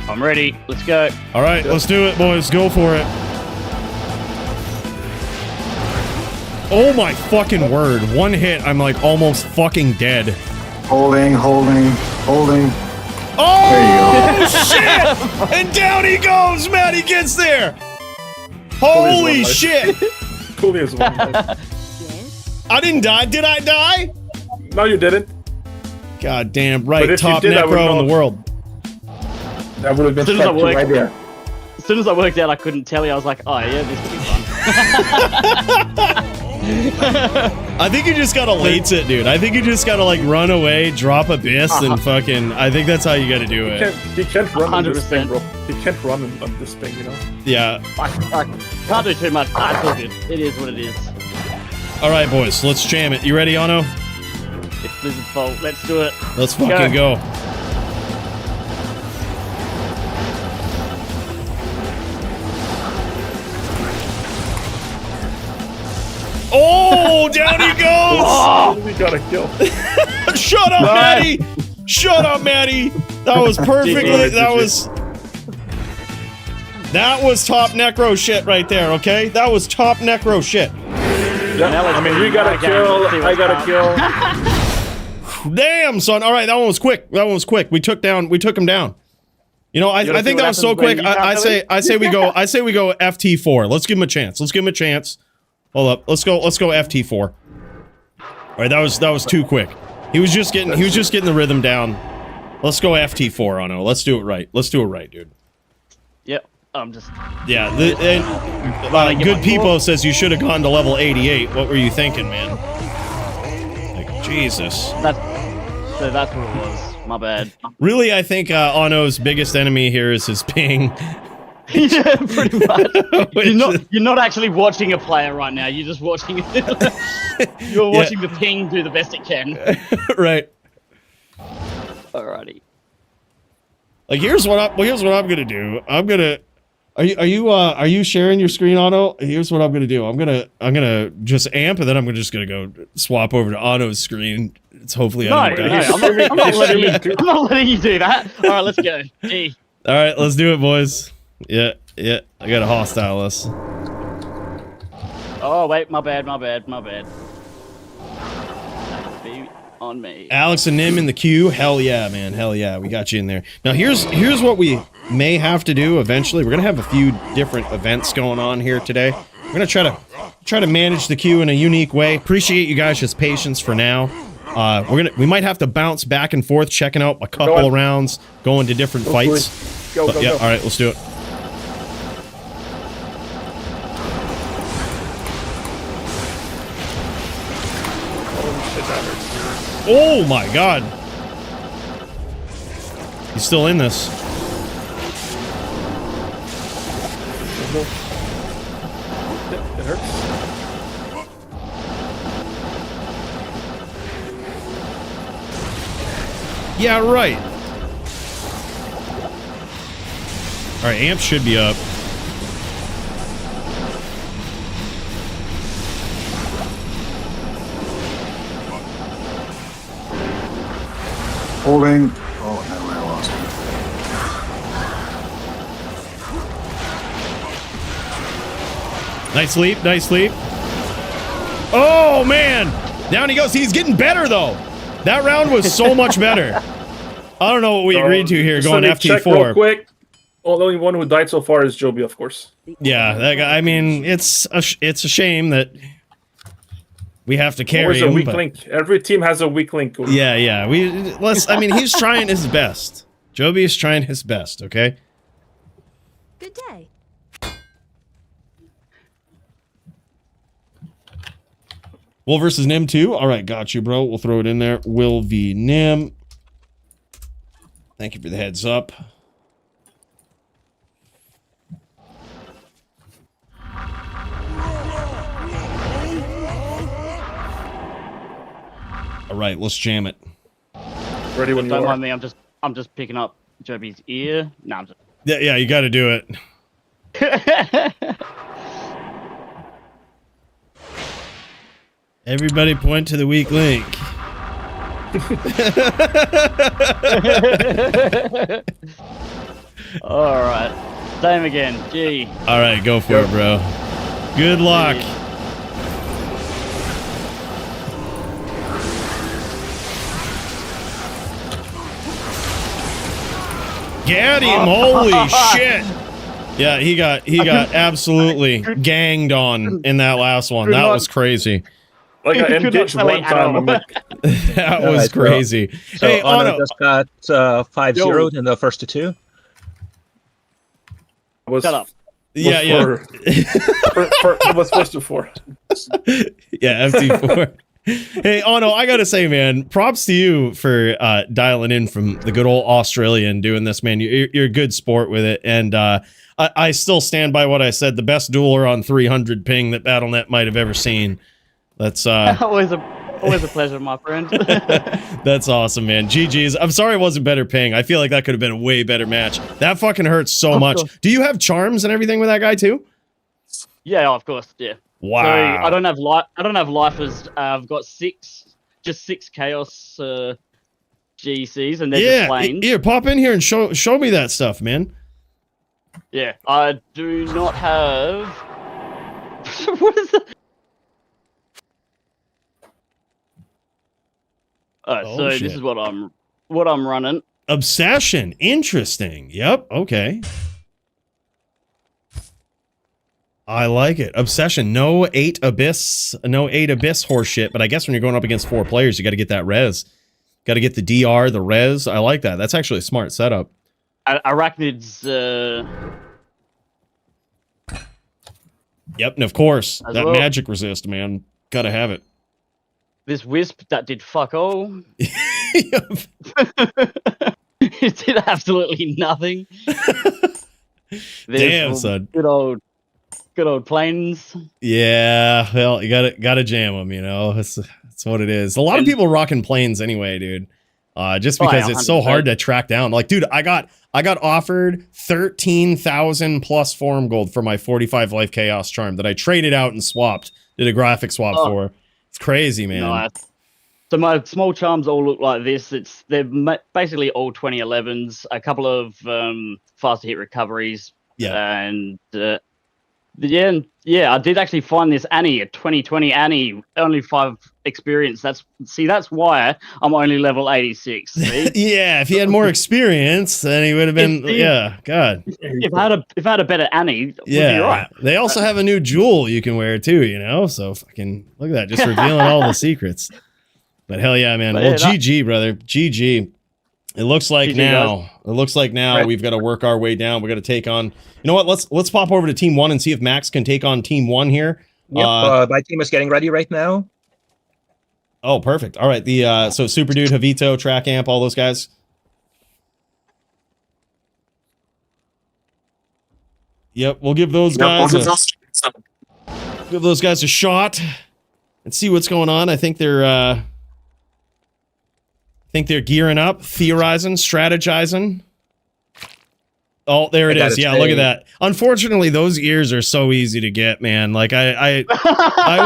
I'm ready. Let's go. All right, let's do it, boys. Go for it. Oh my fucking word. One hit, I'm like almost fucking dead. Holding. Oh, There you shit! And down he goes, man. He gets there. Holy shit. Coooley is 1 life. Yes. I didn't die. Did I die? No, you didn't. God damn right. But if you Top did, I would necro in know. the world. That would have been As soon as I strike 2 right there. As soon as I worked out I couldn't tell you, I was like, oh yeah, this will be fun. I think you just gotta lates it, dude. I think you just gotta like run away, drop Abyss, and fucking. I think that's how you gotta do it. He can't run on this 100%. thing, bro. He can't run on this thing, Yeah. I can't do too much. It's all good. It is what it is. All right, boys. Let's jam it. You ready, Ano? It's Blizzard's fault. Let's do it. Let's fucking go. Oh, down he goes! We got a kill. Shut up, Maddie! Shut up, Maddie! That was perfectly. That was top necro shit right there. Okay, that was top necro shit. Yeah, I mean, you got a kill. I got a kill. Damn, son. All right, that one was quick. We took him down. You know, I You wanna think see that what was so happens when quick. you I can't say we go FT4. Let's give him a chance. Let's give him a chance. Hold up. Let's go FT4. All right, that was too quick. He was just getting the rhythm down. Let's go FT4 on it. Let's do it right. Let's do it right, dude. Yep. I'm just. Yeah. Good People says you should have gone to level 88. What were you thinking, man? Like Jesus. So that's what it was. My bad. Really, I think Ano's biggest enemy here is his ping. Yeah, pretty much. You're not actually watching a player right now. You're just watching. You're watching the ping do the best it can. Right. Alrighty. Like here's what I'm gonna do. Are you sharing your screen, Ano? Here's what I'm gonna do. I'm gonna just amp, and then I'm just gonna go swap over to Ano's screen. It's hopefully I'm not letting you do that. All right, let's go. G. All right, let's do it, boys. Yeah. I got a hostile list. Oh wait, my bad. That would be on me. Alex and Nim in the queue. Hell yeah, man. Hell yeah. We got you in there. Now here's what we may have to do eventually. We're gonna have a few different events going on here today. We're gonna try to manage the queue in a unique way. Appreciate you guys' patience for now. We might have to bounce back and forth, checking out a couple of rounds, going to different fights. Go. All right, let's do it. Oh my god. He's still in this. It hurts. Yeah, right. Alright, amp should be up. Holding. Oh, no, I lost it. Nice sleep. Oh, man! Down he goes. He's getting better, though. That round was so much better. I don't know what we agreed to here, going Check real FT4. quick. Well, the only one who died so far is Joby, of course. Yeah, that guy, I mean, it's a shame that we have to carry Always him. a weak but link. Every team has a weak link. yeah. I mean, he's trying his best. Joby is trying his best, okay? Good day. Will versus Nim 2. All right, got you, bro. We'll throw it in there. Will v Nim. Thank you for the heads up. All right, let's jam it. Ready when you Don't are. mind me. I'm just picking up Joby's ear. No, I'm just. Yeah, you got to do it. Everybody point to the weak link. All right. Same again. G. All right, go for it, bro. Good luck. Get him! Holy shit! Yeah, he got absolutely ganged on in that last one. That was crazy. Like I engaged one time. I'm like, That was crazy. So Hey, Ono Ono. just got 5-0 in the first two. was Shut up. Yeah. It was first to 4. Yeah, FT4. Hey, Ono, I gotta say, man, props to you for dialing in from the good old Australia and doing this, man. You're a good sport with it, and I still stand by what I said. The best dueler on 300 ping that BattleNet might have ever seen. That's always a pleasure, my friend. that's awesome, man. GG's. I'm sorry it wasn't better ping. I feel like that could have been a way better match. That fucking hurts so much. Do you have charms and everything with that guy too? Yeah, of course. Yeah. Wow. So I don't have lifers. I've got six chaos GCs, and they're just plain. Here, pop in here and show me that stuff, man. Yeah, I do not have. What is that? Alright, so shit. this is what I'm running. Obsession. Interesting. Yep. Okay. I like it. Obsession. No 8 abyss horseshit, but I guess when you're going up against 4 players, you got to get that res. Got to get the DR, the res. I like that. That's actually a smart setup. Arachnids. Yep, and of course, As that well. magic resist, man. Gotta have it. This wisp that did fuck all. Yep. It did absolutely nothing. Damn, son. Good old planes. Yeah, well, you gotta jam them, you know. That's what it is. A lot of people rocking planes anyway, dude. Just because it's so hard to track down. Like, dude, I got offered 13,000 plus form gold for my 45 life chaos charm that I traded out and swapped. Did a graphic swap for. It's crazy, man. Nice. So my small charms all look like this. They're basically all 2011s. A couple of faster hit recoveries. Yeah. And yeah, I did actually find this Annie, a 2020 Annie, only 5 experience. That's why I'm only level 86. See? Yeah, if he had more experience, then he would have been. God. If I had a better Annie, we'd be right. They also have a new jewel you can wear too, you know. So fucking look at that, just revealing all the secrets. But hell yeah, man. Well, GG, brother. GG. It looks like now we've got to work our way down. We got to take on. You know what? Let's pop over to Team 1 and see if Max can take on Team 1 here. Yep. My team is getting ready right now. Oh, perfect. All right. The so Super Dude, Javito, Track Amp, all those guys. Yep, we'll give those guys give those guys a shot and see what's going on. I think they're gearing up, theorizing, strategizing. Oh, there it is. Yeah, look at that. Unfortunately, those ears are so easy to get, man. Like I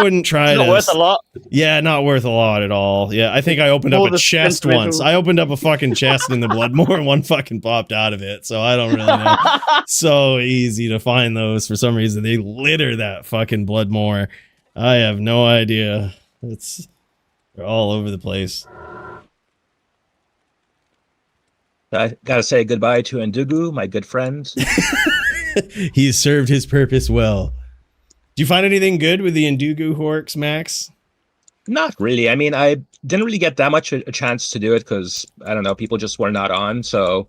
wouldn't try Not worth a lot. Yeah, not worth a lot at all. Yeah, I think I opened up a chest once. I opened up a fucking chest in the Bloodmore and one fucking popped out of it. So I don't really know. So easy to find those for some reason. They litter that fucking Bloodmore. I have no idea. They're all over the place. I gotta say goodbye to Ndugu, my good friend. He's served his purpose well. Do you find anything good with the Ndugu Horks, Max? Not really. I mean, I didn't really get that much a chance to do it because, I don't know, people just were not on. So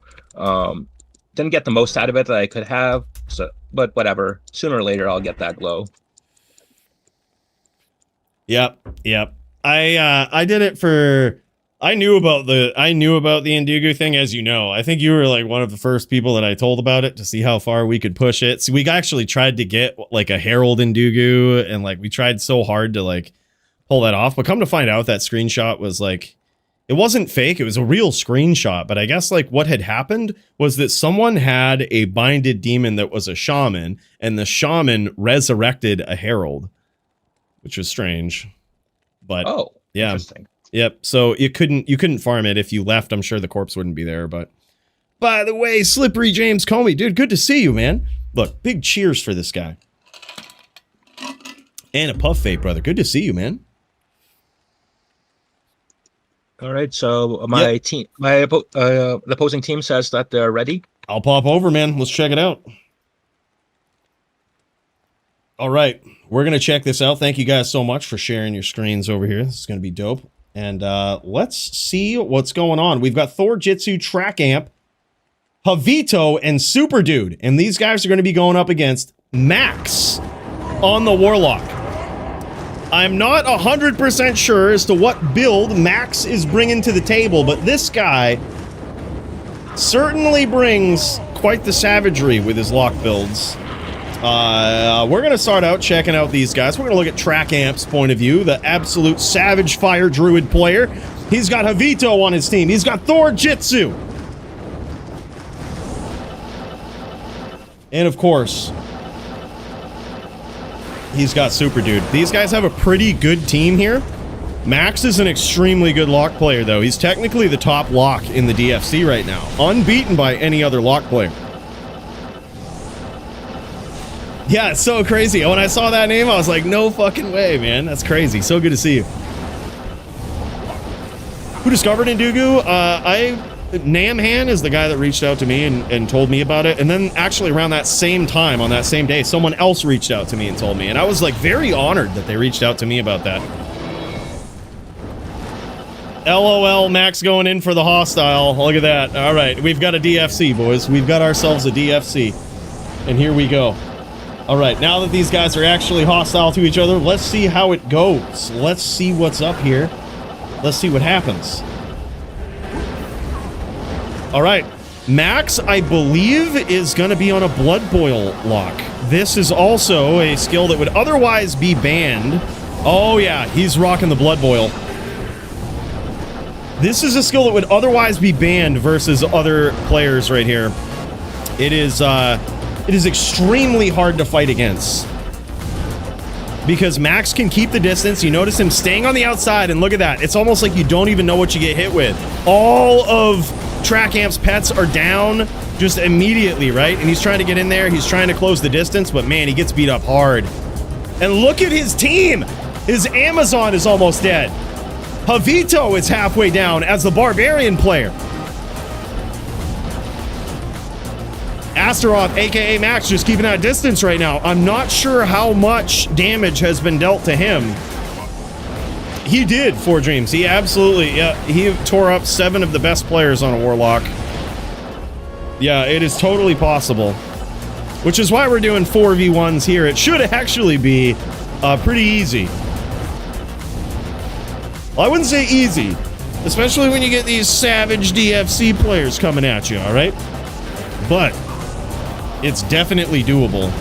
didn't get the most out of it that I could have. So, but whatever. Sooner or later, I'll get that glow. Yep. I did it for... I knew about the Ndugu thing, as you know. I think you were like one of the first people that I told about it to see how far we could push it. So we actually tried to get like a Herald Ndugu, and like we tried so hard to like pull that off. But come to find out, that screenshot was like, it wasn't fake. It was a real screenshot. But I guess like what had happened was that someone had a binded demon that was a shaman, and the shaman resurrected a Herald, which was strange. But yeah. Interesting. Yep. So you couldn't farm it if you left. I'm sure the corpse wouldn't be there. But by the way, Slippery James Comey, dude, good to see you, man. Look, big cheers for this guy. And a Puff Fate, brother. Good to see you, man. All right. So my team, the opposing team says that they're ready. I'll pop over, man. Let's check it out. All right. We're going to check this out. Thank you guys so much for sharing your screens over here. This is going to be dope. And let's see what's going on. We've got Thor Jitsu, Track Amp, Javito, and Super Dude. And these guys are going to be going up against Max on the Warlock. I'm not 100% sure as to what build Max is bringing to the table, but this guy certainly brings quite the savagery with his lock builds. We're going to start out checking out these guys. We're going to look at Track Amp's point of view, the absolute savage fire druid player. He's got Javito on his team. He's got Thor Jitsu. And of course, he's got Super Dude. These guys have a pretty good team here. Max is an extremely good lock player, though. He's technically the top lock in the DFC right now, unbeaten by any other lock player. Yeah, it's so crazy. When I saw that name, I was like, no fucking way, man. That's crazy. So good to see you. Who discovered Ndugu? Namhan is the guy that reached out to me and told me about it. And then actually around that same time, on that same day, someone else reached out to me and told me. And I was like very honored that they reached out to me about that. LOL, Max going in for the hostile. Look at that. All right, we've got a DFC, boys. We've got ourselves a DFC. And here we go. All right, now that these guys are actually hostile to each other, let's see how it goes. Let's see what's up here. Let's see what happens. All right, Max, I believe, is going to be on a blood boil lock. This is also a skill that would otherwise be banned. Oh yeah, he's rocking the blood boil. This is a skill that would otherwise be banned versus other players right here. It is extremely hard to fight against. Because Max can keep the distance. You notice him staying on the outside, and look at that. It's almost like you don't even know what you get hit with. All of Trackamp's pets are down just immediately, right? And he's trying to get in there. He's trying to close the distance, but man, he gets beat up hard. And look at his team. His Amazon is almost dead. Javito is halfway down as the Barbarian player. Astaroth, aka Max, just keeping that distance right now. I'm not sure how much damage has been dealt to him. He did, Four Dreams. He absolutely, yeah, he tore up 7 of the best players on a Warlock. Yeah, it is totally possible. Which is why we're doing 4v1s here. It should actually be pretty easy. Well, I wouldn't say easy, especially when you get these savage DFC players coming at you, all right? But it's definitely doable.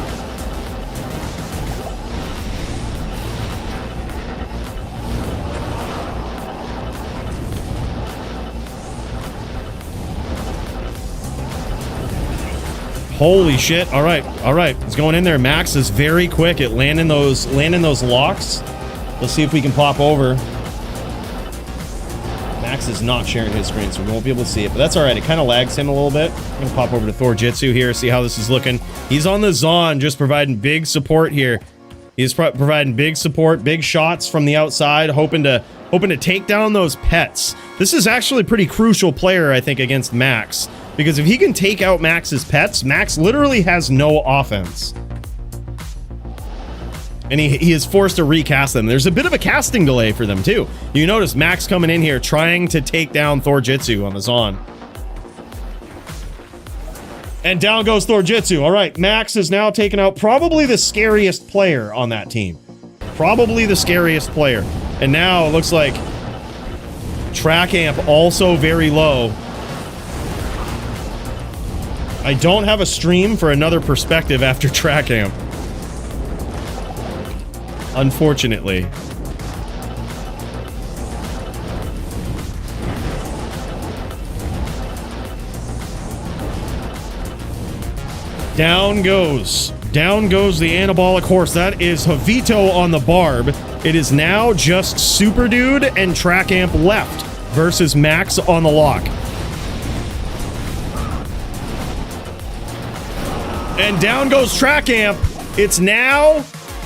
Holy shit. All right. All right. It's going in there. Max is very quick at landing those locks. Let's see if we can pop over. Max is not sharing his screen, so we won't be able to see it, but that's all right. It kind of lags him a little bit. I'm gonna pop over to Thor Jitsu here, see how this is looking. He's on the Zon, just providing big support here. He's providing big support, big shots from the outside, hoping to take down those pets. This is actually a pretty crucial player, I think, against Max, because if he can take out Max's pets, Max literally has no offense. And he is forced to recast them. There's a bit of a casting delay for them, too. You notice Max coming in here trying to take down Thor Jitsu on the Zon. And down goes Thor Jitsu. All right, Max is now taking out probably the scariest player on that team. Probably the scariest player. And now it looks like Trackamp also very low. I don't have a stream for another perspective after Trackamp. Unfortunately. Down goes the anabolic horse. That is Javito on the barb. It is now just Super Dude and Trackamp left versus Max on the lock. And down goes Trackamp. It's now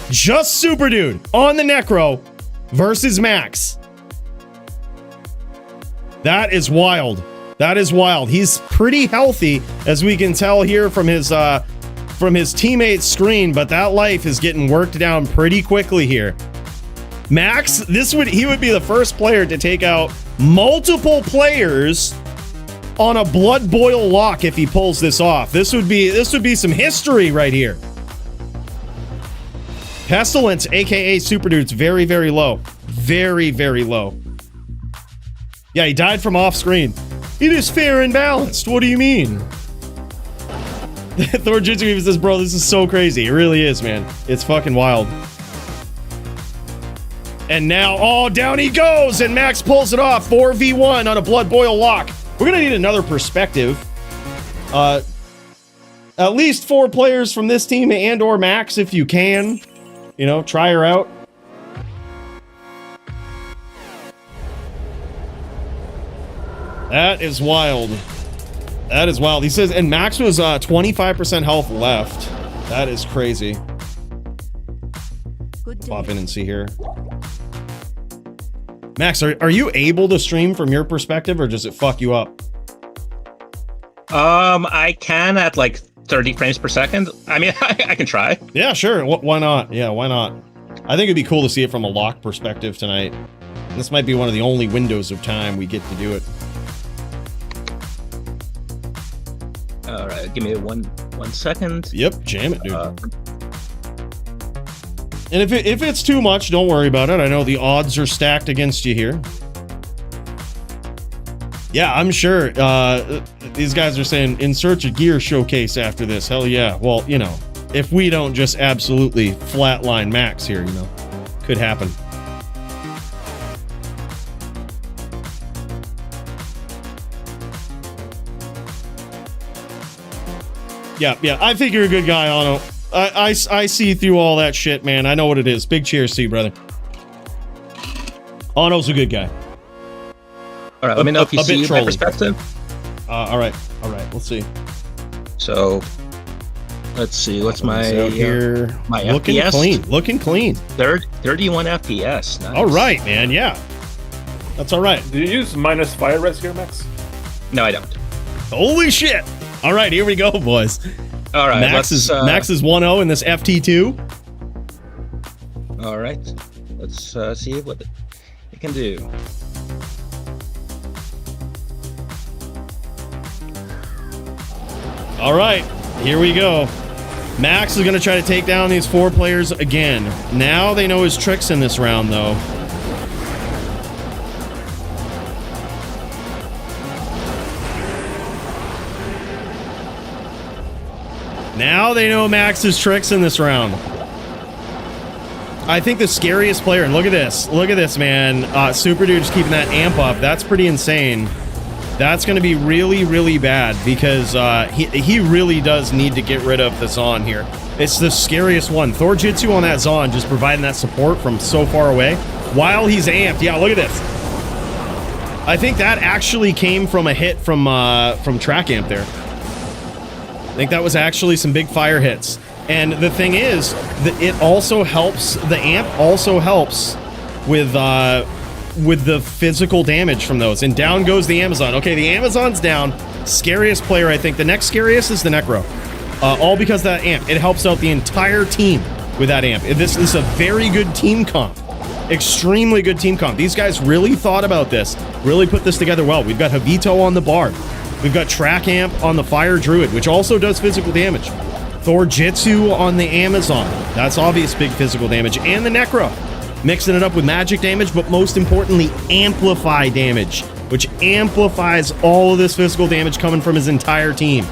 just Super Dude on the Necro versus Max. That is wild. That is wild. He's pretty healthy, as we can tell here from his teammate's screen, but that life is getting worked down pretty quickly here. Max, he would be the first player to take out multiple players on a blood boil lock if he pulls this off. This would be some history right here. Pestilence, aka Super Dude's very, very low. Very, very low. Yeah, he died from off screen. It is fair and balanced. What do you mean? Thor Jitsu even says, bro, this is so crazy. It really is, man. It's fucking wild. And now, oh, down he goes, and Max pulls it off. 4v1 on a blood boil lock. We're gonna need another perspective. At least 4 players from this team and or Max, if you can. You know, try her out. That is wild. That is wild. He says, and Max was 25% health left. That is crazy. Pop in and see here. Max, are you able to stream from your perspective, or does it fuck you up? I can at like 30 frames per second. I mean, I can try. Yeah, sure. Why not? Yeah, why not? I think it'd be cool to see it from a lock perspective tonight. This might be one of the only windows of time we get to do it. All right, give me one second. Yep, jam it, dude. And if it's too much, don't worry about it. I know the odds are stacked against you here. Yeah, I'm sure these guys are saying insert a gear showcase after this. Hell yeah. Well, you know, if we don't just absolutely flatline Max here, you know, could happen. Yeah, I think you're a good guy, Ono. I see through all that shit, man. I know what it is. Big cheers to you, brother. Ono's a good guy. All right, let me know if you see my perspective. All right. Let's see. So, let's see. What's my out here? My looking FPS? Looking clean. 31 FPS. Nice. All right, man. Yeah, that's all right. Do you use minus fire res here, Max? No, I don't. Holy shit! All right, here we go, boys. All right, Max is 1-0 in this FT2. All right, let's see what it can do. All right, here we go. Max is going to try to take down these 4 players again. Now they know his tricks in this round, though. Now they know Max's tricks in this round. I think the scariest player, and look at this, man. Super Dude's keeping that amp up. That's pretty insane. That's going to be really, really bad because he really does need to get rid of the Zon here. It's the scariest one. Thor Jitsu on that Zon, just providing that support from so far away while he's amped. Yeah, look at this. I think that actually came from a hit from Track Amp there. I think that was actually some big fire hits. And the thing is, it also helps, the amp also helps with the physical damage from those. And down goes the Amazon. Okay, the Amazon's down. Scariest player, I think. The next scariest is the Necro. All because of that amp. It helps out the entire team with that amp. This is a very good team comp. Extremely good team comp. These guys really thought about this. Really put this together well. We've got Javito on the Bard. We've got Track Amp on the Fire Druid, which also does physical damage. Thor Jitsu on the Amazon. That's obvious big physical damage. And the Necro. Mixing it up with magic damage, but most importantly, amplify damage, which amplifies all of this physical damage coming from his entire team.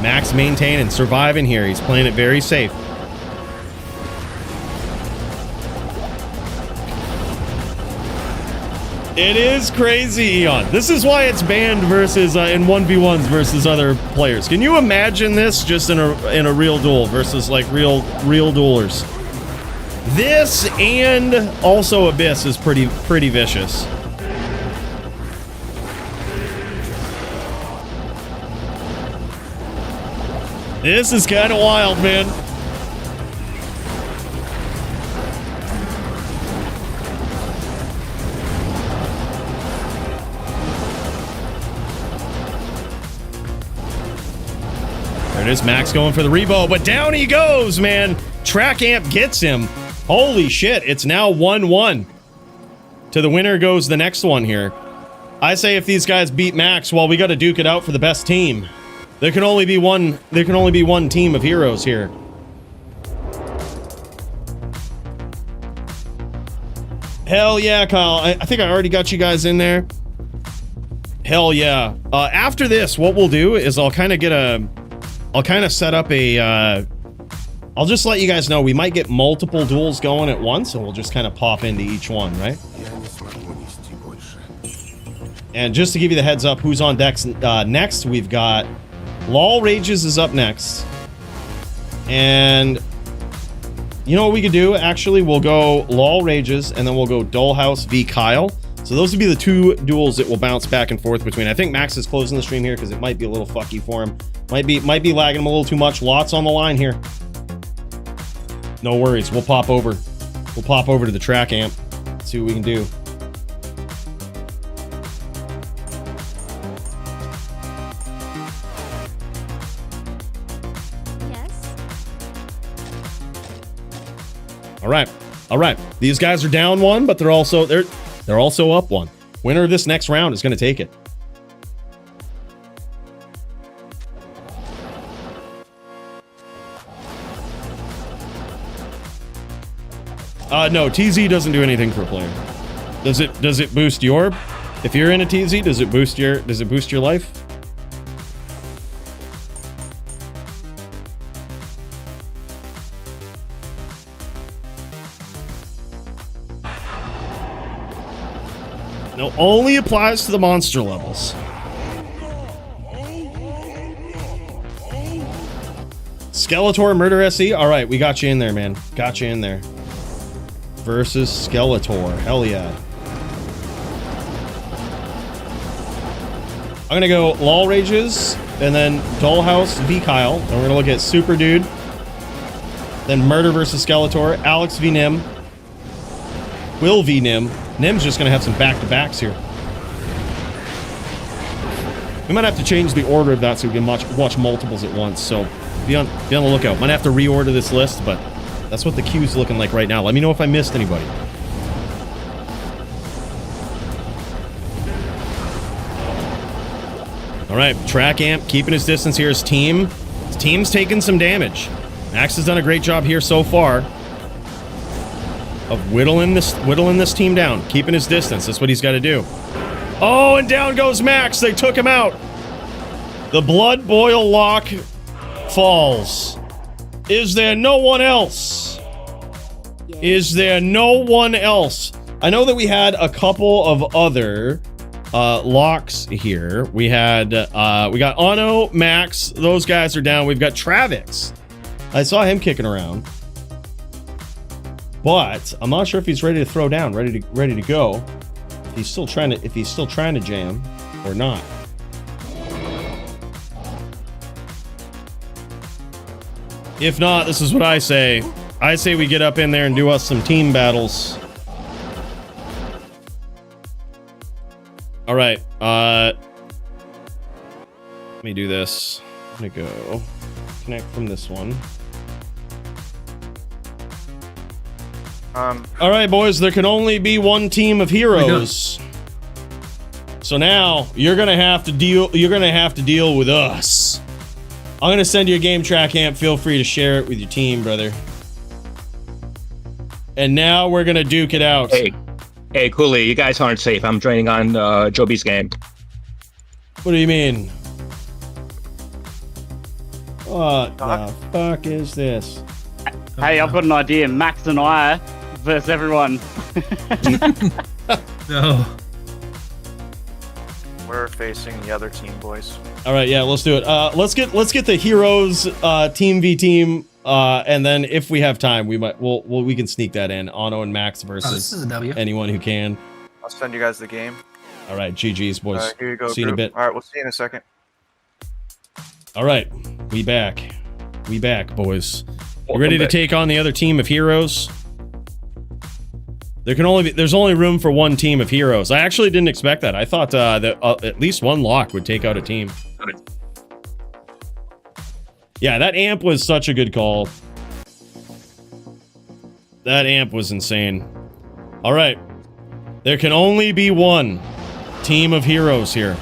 Max maintaining, surviving here. He's playing it very safe. It is crazy, Eon. This is why it's banned versus in 1v1s versus other players. Can you imagine this just in a real duel versus like real duelers? This and also Abyss is pretty vicious. This is kind of wild, man. There it is, Max going for the rebo, but down he goes, man. Track Amp gets him. Holy shit, it's now 1-1. To the winner goes the next one here. I say if these guys beat Max, well, we got to duke it out for the best team. There can only be one team of heroes here. Hell yeah, Kyle. I think I already got you guys in there. Hell yeah. After this, what we'll do is I'll kind of set up a, I'll just let you guys know we might get multiple duels going at once, and we'll just kind of pop into each one, right? And just to give you the heads up, who's on decks next, we've got LOL Rages is up next. And you know what we could do? Actually, we'll go LOL Rages, and then we'll go Dollhouse v Kyle. So those would be the 2 duels that will bounce back and forth between. I think Max is closing the stream here because it might be a little fucky for him. Might be lagging him a little too much. Lots on the line here. No worries. We'll pop over. We'll pop over to the Track Amp. See what we can do. All right. These guys are down one, but they're also up one. Winner of this next round is going to take it. No, TZ doesn't do anything for a player. Does it boost your? If you're in a TZ, does it boost your life? No, only applies to the monster levels. Skeletor, Murder SE. All right, we got you in there, man. Got you in there. Versus Skeletor. Hell yeah. I'm gonna go Lol Rages and then Dollhouse v Kyle. And we're gonna look at Super Dude. Then Murder versus Skeletor. Alex v Nim. Will v Nim. Nim's just gonna have some back-to-backs here. We might have to change the order of that so we can watch multiples at once. So be on the lookout. Might have to reorder this list, but that's what the queue's looking like right now. Let me know if I missed anybody. All right, Track Amp keeping his distance here. His team's taking some damage. Max has done a great job here so far of whittling this team down, keeping his distance. That's what he's got to do. Oh, and down goes Max. They took him out. The Blood Boil lock falls. Is there no one else? Is there no one else? I know that we had a couple of other locks here. We got Ono, Max. Those guys are down. We've got Travix. I saw him kicking around. But I'm not sure if he's ready to throw down, ready to go. If he's still trying to jam or not. If not, this is what I say. I say we get up in there and do us some team battles. All right. Let me do this. I'm gonna go connect from this one. All right, boys, there can only be one team of heroes. So now you're gonna have to deal with us. I'm gonna send you a game track amp. Feel free to share it with your team, brother. And now we're gonna duke it out. Hey, Coooley, you guys aren't safe. I'm joining on Joby's game. What do you mean? What the fuck is this? Hey, I've got an idea. Max and I versus everyone. No. We're facing the other team, boys. All right, yeah, let's do it. Let's get the heroes team v team, and then if we have time, we can sneak that in. Ono and Max versus this is a W. anyone who can. I'll send you guys the game. All right, GG's, boys. All right, here you go. See you in a bit. All right, we'll see you in a second. All right, we back, boys. You ready to take on the other team of heroes? There's only room for one team of heroes. I actually didn't expect that. I thought that at least one lock would take out a team. Yeah, that amp was such a good call. That amp was insane. All right, there can only be one team of heroes here.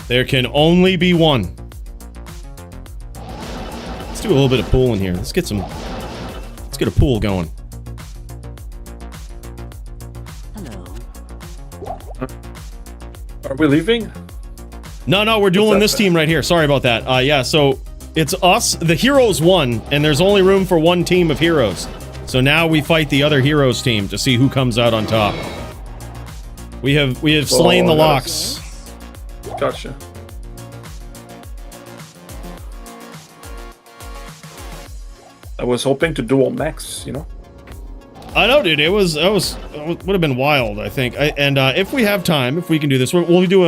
There can only be one. Let's do a little bit of pooling here. Let's get a pool going. Are we leaving? No, we're dueling this team right here. Sorry about that. Yeah, so it's us. The heroes won, and there's only room for one team of heroes. So now we fight the other heroes team to see who comes out on top. We have slain the locks. Gotcha. I was hoping to duel Max, you know. I know, dude. It would have been wild, I think. If we have time, if we can do this, we'll do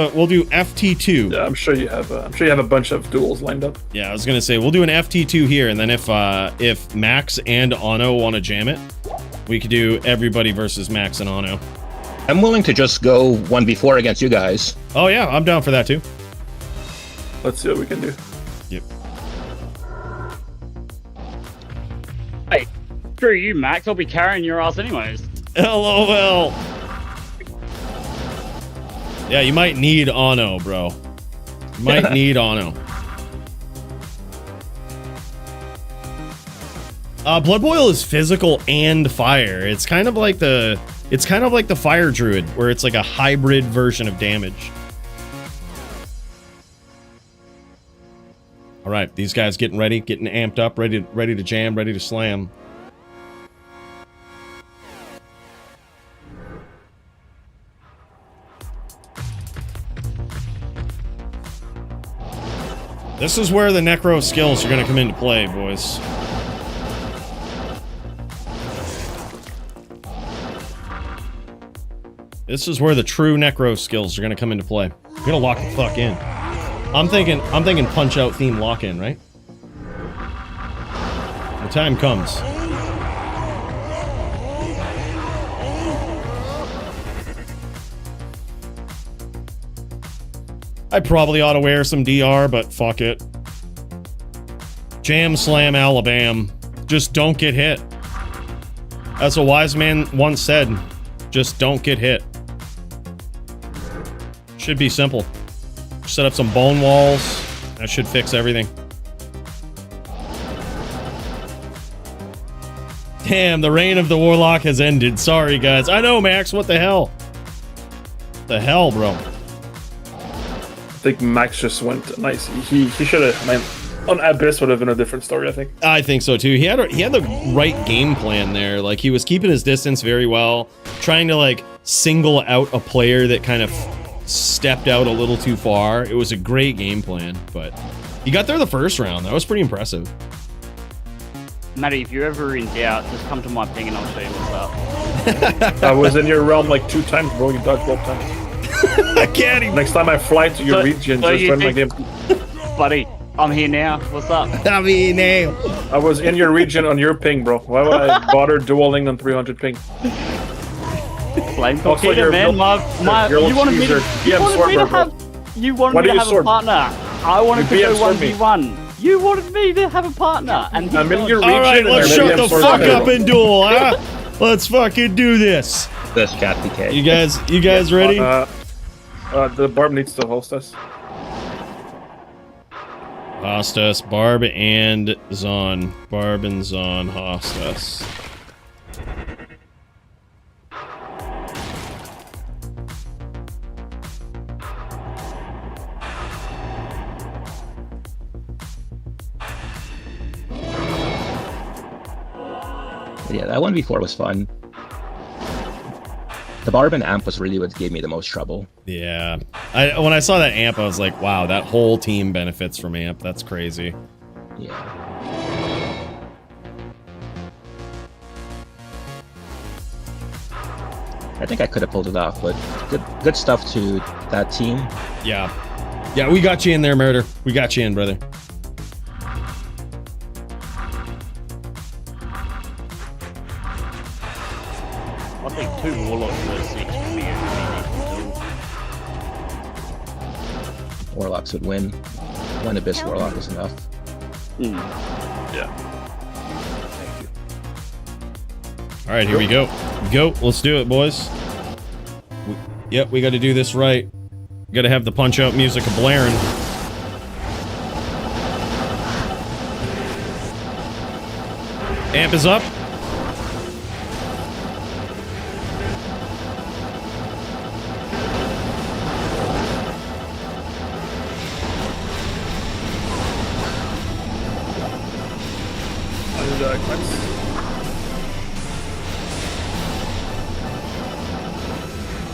FT2. Yeah, I'm sure you have a bunch of duels lined up. Yeah, I was gonna say we'll do an FT2 here, and then if Max and Ono want to jam it, we could do everybody versus Max and Ono. I'm willing to just go 1v4 against you guys. Oh yeah, I'm down for that too. Let's see what we can do. Yep. Hey, Screw you, Max. I'll be carrying your ass anyways. LOL. Yeah, you might need Ono, bro. You might need Ono. Blood Boil is physical and fire. It's kind of like the fire druid, where it's like a hybrid version of damage. All right, these guys getting ready, getting amped up, ready to jam, ready to slam. This is where the Necro skills are going to come into play, boys. This is where the true Necro skills are going to come into play. You're going to lock the fuck in. I'm thinking Punch-Out theme lock-in, right? The time comes. I probably ought to wear some DR, but fuck it. Jam Slam Alabama. Just don't get hit. As a wise man once said, just don't get hit. Should be simple. Set up some bone walls. That should fix everything. Damn, the reign of the Warlock has ended. Sorry, guys. I know, Max. What the hell? What the hell, bro? I think Max just went nice. He should have. I mean, on Abyss would have been a different story, I think. I think so too. He had the right game plan there. Like, he was keeping his distance very well, trying to like single out a player that kind of stepped out a little too far. It was a great game plan, but he got there the first round. That was pretty impressive. Matty, if you're ever in doubt, just come to my ping and I'll show you what's up. I was in your realm like 2 times, bro. You dodged both times. I can't even. Next time I fly to your region, just join my game. Buddy, I'm here now. What's up? I'm here now. I was in your region on your ping, bro. Why would I bother dueling on 300 ping? Blame Coquita, man. You wanted me to have a partner. I wanted to go 1v1. You wanted me to have a partner. And I'm in your region. Alright, let's shut the fuck up and duel, huh? Let's fucking do this. This cat PK. You guys ready? The Barb needs to host us. Host us, Barb and Zon. Barb and Zon host us. Yeah, that one before was fun. The Barb and Amp was really what gave me the most trouble. Yeah. When I saw that Amp, I was like, wow, that whole team benefits from Amp. That's crazy. Yeah. I think I could have pulled it off, but good stuff to that team. Yeah. Yeah, we got you in there, Murder. We got you in, brother. I think 2 Warlocks versus 6 would be a Warlocks would win. One Abyss Warlock is enough. Yeah. All right, here we go. Go. Let's do it, boys. Yep, we got to do this right. We got to have the punch-out music of blaring. Amp is up.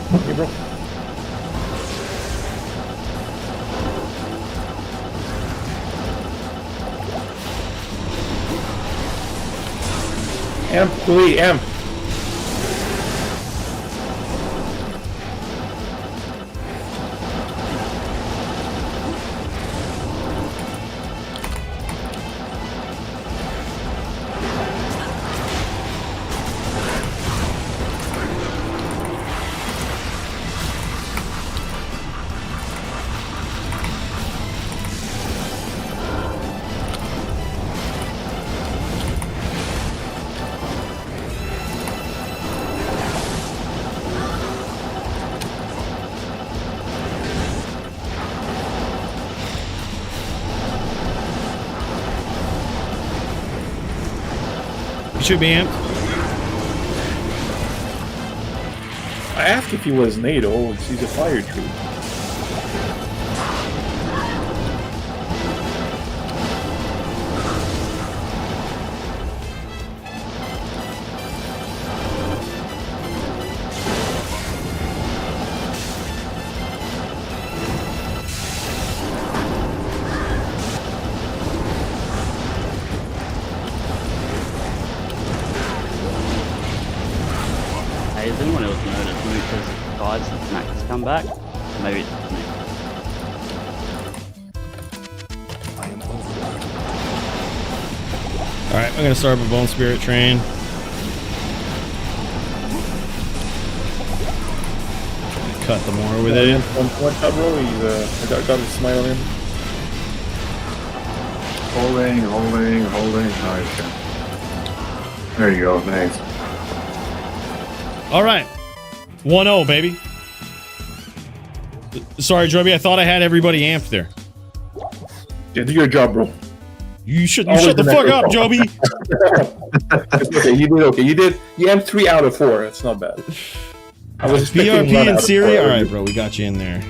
Hey, bro. Amp, Coooley, Amp. should be amped. I asked if he was NATO. He's a fire tree. Hey, has anyone else noticed Lucas died since Max has come back? Maybe it's just me. Alright, I'm gonna start with Bone Spirit Train. Cut the more with it. One shot roll, he's got his smile in. Holding. Nice. There you go. Nice. Alright. 1-0, baby. Sorry, Joby, I thought I had everybody amped there. Yeah, do your job, bro. You shut the fuck up, Joby. Okay, you did okay. You amped 3 out of 4. It's not bad. I was expecting BRP 1 and out of Siri? 4. Alright, bro, we got you in there.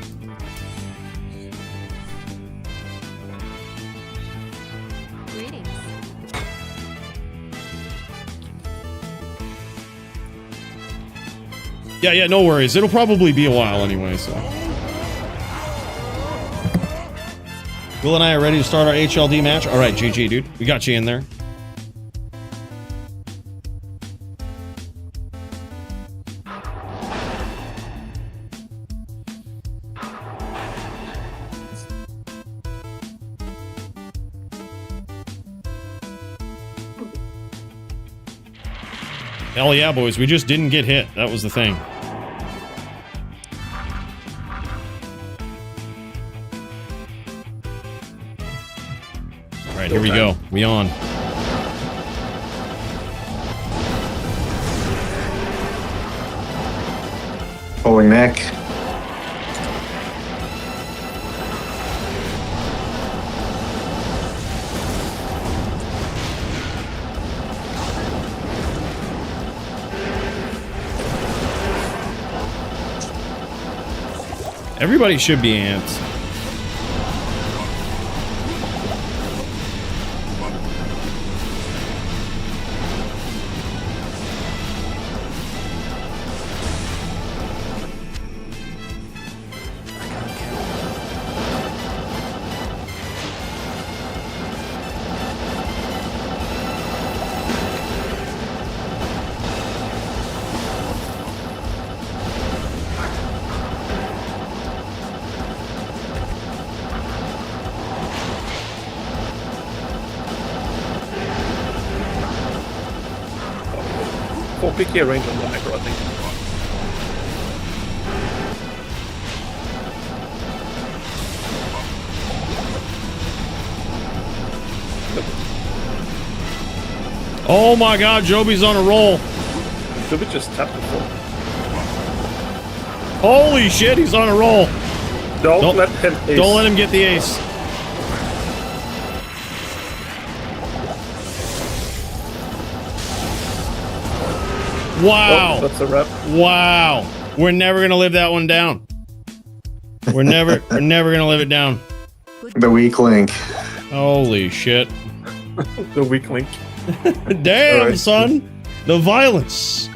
Yeah, no worries. It'll probably be a while anyway, so. Will and I are ready to start our HLD match. All right, GG, dude. We got you in there. Hell yeah, boys. We just didn't get hit. That was the thing. All right, here we go. We on. Holy neck. Everybody should be amped. Full PK range on the micro, I think. Oh my god, Joby's on a roll. Should we just tap the full? Holy shit, he's on a roll. Don't let him ace. Don't let him get the ace. Wow. Oh, that's a wrap. Wow. We're never gonna live that one down. We're never gonna live it down. The weak link. Holy shit. The weak link. Damn, All right. son. The violence.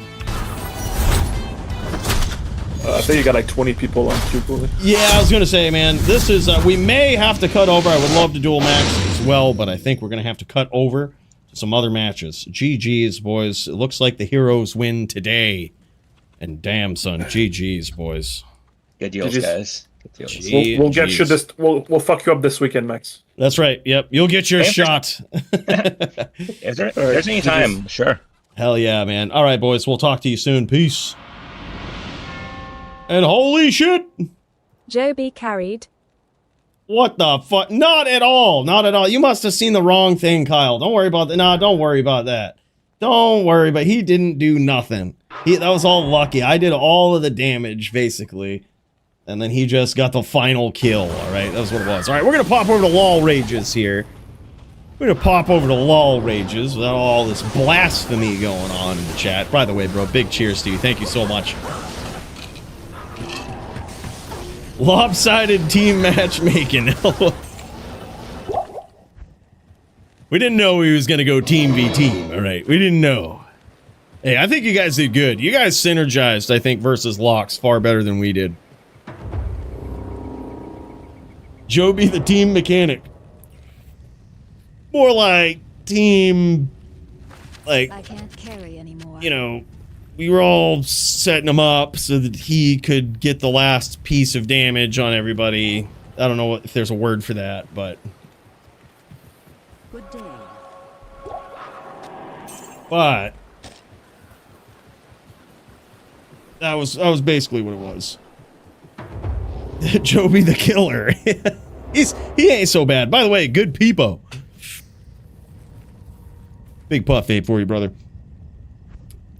I think you got like 20 people on Coooley. Yeah, I was gonna say, man, this is, we may have to cut over. I would love to dual max as well, but I think we're gonna have to cut over to some other matches. GG's, boys. It looks like the heroes win today. And damn, son, GG's, boys. Good deals, GG's. guys. Good deals. We'll get you this. We'll fuck you up this weekend, Max. That's right. Yep, you'll get your shot. If there's any time, sure. Hell yeah, man. All right, boys. We'll talk to you soon. Peace. And holy shit! Joby carried. What the fuck? Not at all. Not at all. You must have seen the wrong thing, Kyle. Don't worry about that. Nah, don't worry about that. Don't worry, but he didn't do nothing. That was all lucky. I did all of the damage, basically. And then he just got the final kill, all right? That's what it was. All right, we're going to pop over to Wall Rages here. We're gonna pop over to LOL Rages without all this blasphemy going on in the chat. By the way, bro, big cheers to you. Thank you so much. Lopsided team matchmaking. We didn't know he was gonna go team v team. All right, we didn't know. Hey, I think you guys did good. You guys synergized, I think, versus Locks far better than we did. Joby, the team mechanic. More like team, like, I can't carry anymore. you know, we were all setting him up so that he could get the last piece of damage on everybody. I don't know if there's a word for that, but... Good day. But... That was basically what it was. Joby the killer. He ain't so bad. By the way, good peepo. Big puff vape for you, brother.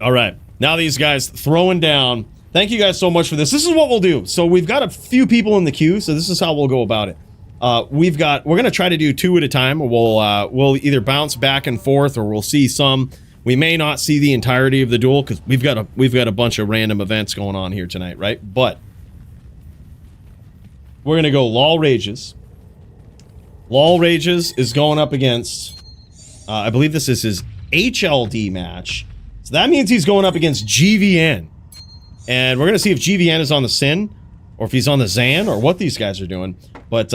All right. Now these guys throwing down. Thank you guys so much for this. This is what we'll do. So we've got a few people in the queue, so this is how we'll go about it. We're going to try to do 2 at a time. We'll either bounce back and forth or we'll see some. We may not see the entirety of the duel because we've got a bunch of random events going on here tonight, right? But we're going to go LOL Rages. LOL Rages is going up against... I believe this is his HLD match. So that means he's going up against GVN. And we're going to see if GVN is on the Sin, or if he's on the Zan, or what these guys are doing. But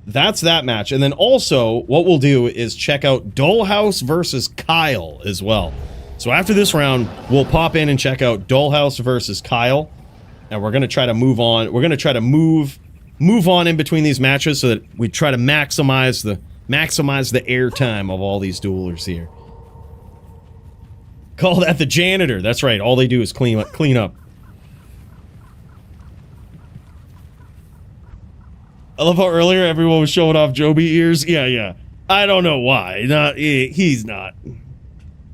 that's that match. And then also, what we'll do is check out Dollhouse versus Kyle as well. So after this round, we'll pop in and check out Dollhouse versus Kyle. And we're going to try to move on. We're going to try to move on in between these matches so that we try to maximize the airtime of all these duelers here. Call that the janitor. That's right. All they do is clean up. I love how earlier everyone was showing off Joby ears. Yeah. I don't know why. He's not.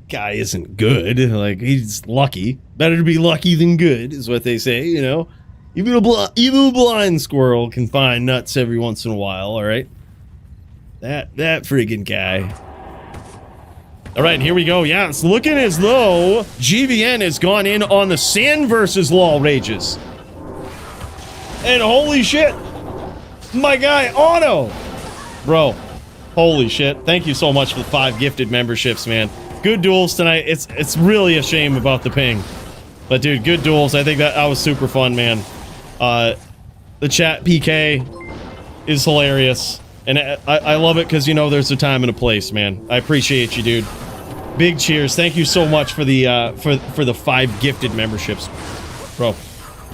Guy isn't good. Like, he's lucky. Better to be lucky than good, is what they say, you know? Even a blind squirrel can find nuts every once in a while, alright? That friggin' guy. Alright, here we go. Yeah, it's looking as though GVN has gone in on the Sin versus LOL Rages. And holy shit! My guy, Otto! Bro, holy shit. Thank you so much for the 5 gifted memberships, man. Good duels tonight. It's really a shame about the ping. But dude, good duels. I think that was super fun, man. The chat PK is hilarious. And I love it because, you know, there's a time and a place, man. I appreciate you, dude. Big cheers. Thank you so much for the for the 5 gifted memberships. Bro,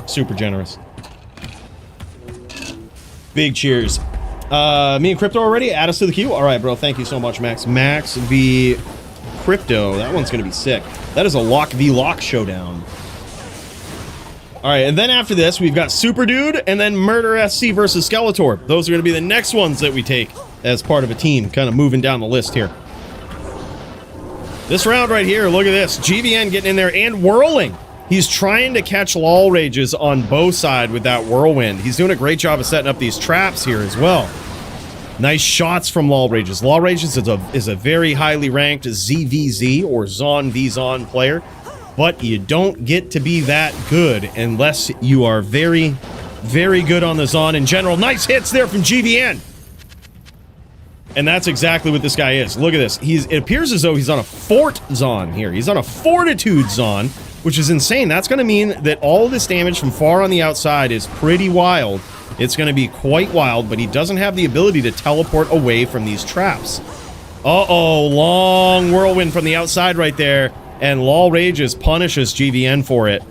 super generous. Big cheers. Me and Crypto already? Add us to the queue? Alright, bro. Thank you so much, Max. Max v. Crypto. That one's going to be sick. That is a Lock v. Lock showdown. Alright, and then after this, we've got Super Dude and then Murder SC versus Skeletor. Those are going to be the next ones that we take as part of a team, kind of moving down the list here. This round right here, look at this. GVN getting in there and whirling. He's trying to catch LOL Rages on both sides with that whirlwind. He's doing a great job of setting up these traps here as well. Nice shots from LOL Rages. LOL Rages is a very highly ranked ZVZ or Zon v Zon player. But you don't get to be that good unless you are very, very good on the Zon in general. Nice hits there from GVN. And that's exactly what this guy is. Look at this. It appears as though he's on a Fort Zon here. He's on a Fortitude Zon, which is insane. That's going to mean that all this damage from far on the outside is pretty wild. It's going to be quite wild, but he doesn't have the ability to teleport away from these traps. Uh-oh, long whirlwind from the outside right there. And LOL Rages punishes GVN for it.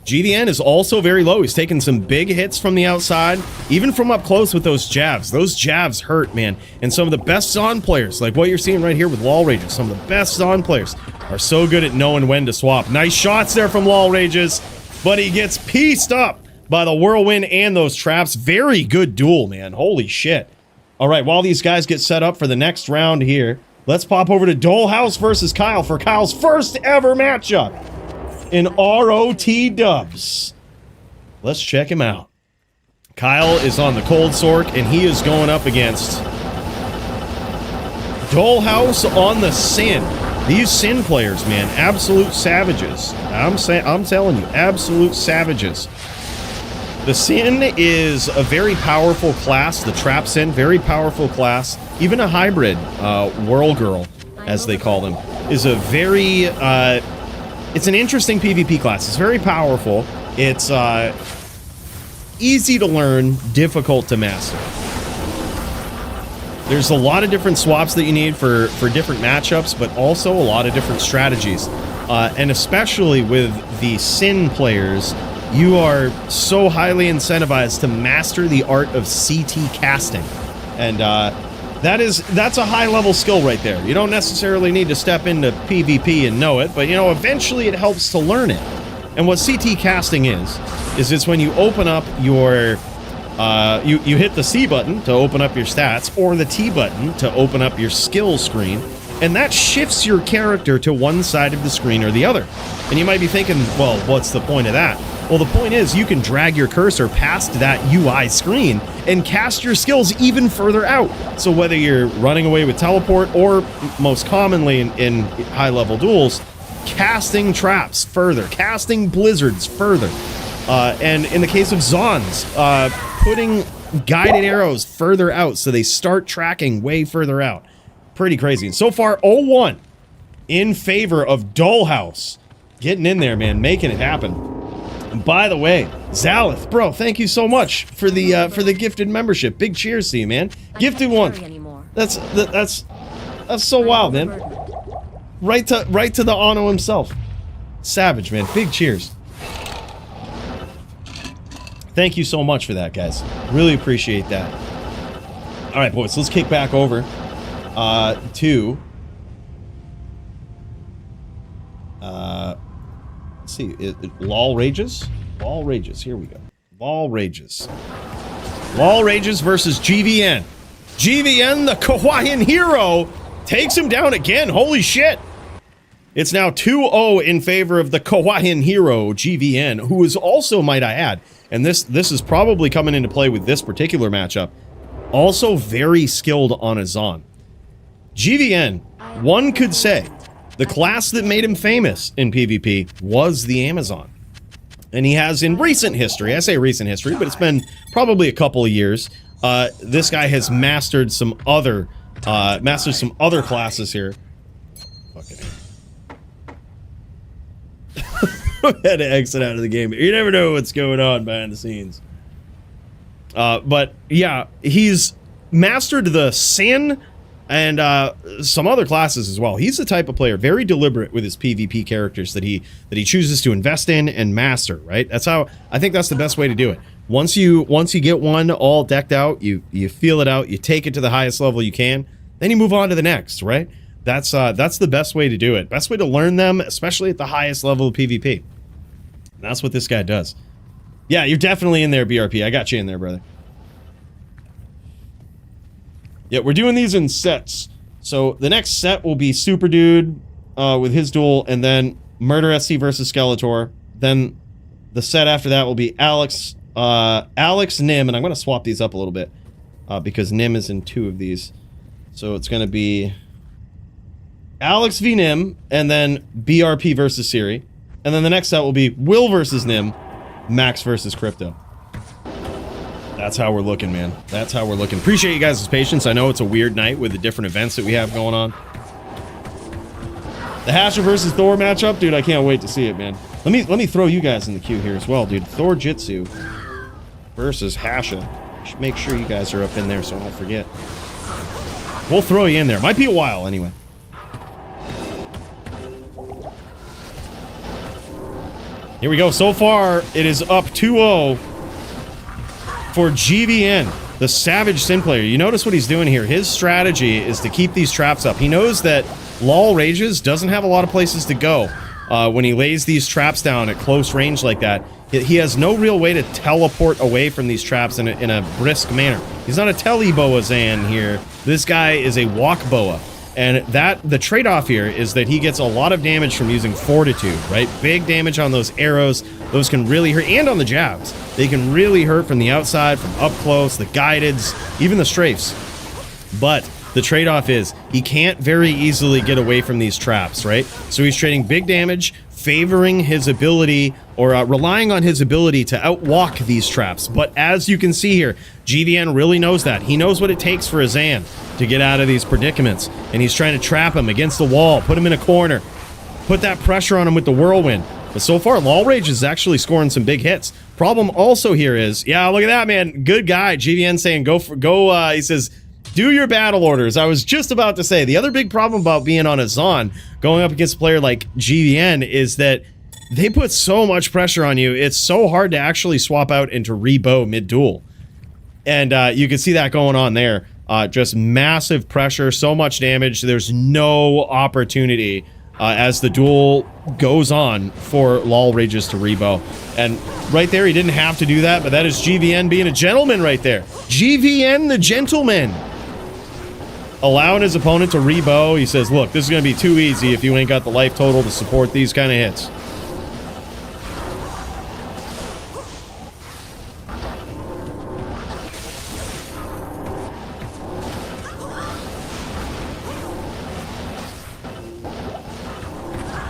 GVN is also very low. He's taking some big hits from the outside, even from up close with those jabs. Those jabs hurt, man. And some of the best Zon players, like what you're seeing right here with LOL Rages, some of the best Zon players are so good at knowing when to swap. Nice shots there from LOL Rages, but he gets pieced up by the whirlwind and those traps. Very good duel, man. Holy shit. All right, while these guys get set up for the next round here, let's pop over to Dollhouse versus Kyle for Kyle's first ever matchup in ROT dubs. Let's check him out. Kyle is on the Cold Sork, and he is going up against Dollhouse on the Sin. These Sin players, man, absolute savages. I'm telling you, absolute savages. The Sin is a very powerful class. The Trap Sin, very powerful class. Even a hybrid, Whirl Girl, as they call them, is a very, it's an interesting PvP class. It's very powerful. It's easy to learn, difficult to master. There's a lot of different swaps that you need for different matchups, but also a lot of different strategies. And especially with the Sin players, you are so highly incentivized to master the art of CT casting. And that's a high-level skill right there. You don't necessarily need to step into PvP and know it, but, you know, eventually it helps to learn it. And what CT casting is it's when you open up your... you hit the C button to open up your stats, or the T button to open up your skill screen, and that shifts your character to one side of the screen or the other. And you might be thinking, well, what's the point of that? Well, the point is you can drag your cursor past that UI screen and cast your skills even further out. So whether you're running away with teleport, or most commonly in high-level duels, casting traps further, casting blizzards further. And in the case of Zons, putting guided arrows further out so they start tracking way further out. Pretty crazy. And so far, 0-1 in favor of Dollhouse. Getting in there, man, making it happen. And by the way, Zalith, bro, thank you so much for the gifted membership. Big cheers to you, man. Gifted one. That's so wild, man. Right to the Ono himself. Savage, man. Big cheers. Thank you so much for that, guys. Really appreciate that. All right, boys, let's kick back over to... let's see. LOL Rages? LOL Rages. Here we go. LOL Rages. LOL Rages versus GVN. GVN, the Kawaiian hero, takes him down again. Holy shit. It's now 2-0 in favor of the Kawaiian hero, GVN, who is also, might I add, and this is probably coming into play with this particular matchup, also very skilled on a Zon. GVN, one could say, the class that made him famous in PvP was the Amazon. And he has in recent history, I say recent history, but it's been probably a couple of years, this guy has mastered some other classes here. Fucking had to exit out of the game. You never know what's going on behind the scenes. But yeah, he's mastered the Sin and some other classes as well. He's the type of player very deliberate with his PvP characters that he chooses to invest in and master. Right? That's how I think that's the best way to do it. Once you get one all decked out, you feel it out, you take it to the highest level you can, then you move on to the next. Right? That's the best way to do it. Best way to learn them, especially at the highest level of PvP. And that's what this guy does. Yeah, you're definitely in there, BRP. I got you in there, brother. Yeah, we're doing these in sets. So the next set will be Super Dude with his duel, and then Murder SC versus Skeletor. Then the set after that will be Alex, Nim, and I'm going to swap these up a little bit because Nim is in 2 of these. So it's going to be Alex v Nim, and then BRP versus Siri. And then the next set will be Will versus Nim, Max versus Crypto. That's how we're looking, man. That's how we're looking. Appreciate you guys' patience. I know it's a weird night with the different events that we have going on. The Hasher versus Thor matchup, dude, I can't wait to see it, man. Let me throw you guys in the queue here as well, dude. Thor Jitsu versus Hasha. Should make sure you guys are up in there so I don't forget. We'll throw you in there. Might be a while anyway. Here we go. So far, it is up 2-0 for GVN, the Savage Sin player. You notice what he's doing here. His strategy is to keep these traps up. He knows that LOL Rages doesn't have a lot of places to go when he lays these traps down at close range like that. He has no real way to teleport away from these traps in a brisk manner. He's not a tele-boa Zan here. This guy is a walk boa. And the trade-off here is that he gets a lot of damage from using Fortitude, right? Big damage on those arrows. Those can really hurt. And on the jabs. They can really hurt from the outside, from up close, the guideds, even the strafes. But the trade-off is he can't very easily get away from these traps, right? So he's trading big damage, favoring his ability, or relying on his ability to outwalk these traps. But as you can see here, GVN really knows that. He knows what it takes for a Zan to get out of these predicaments, and he's trying to trap him against the wall, put him in a corner, put that pressure on him with the whirlwind. But so far, Lol Rage is actually scoring some big hits. Problem also here is, yeah, look at that, man. Good guy. GVN saying he says, do your battle orders. I was just about to say, the other big problem about being on a Zon, going up against a player like GVN, is that they put so much pressure on you. It's so hard to actually swap out into rebow mid-duel. And you can see that going on there. Just massive pressure, so much damage. There's no opportunity as the duel goes on for Lol Rages to rebow. And right there, he didn't have to do that, but that is GVN being a gentleman right there. GVN the gentleman. Allowing his opponent to rebow. He says, look, this is going to be too easy if you ain't got the life total to support these kind of hits.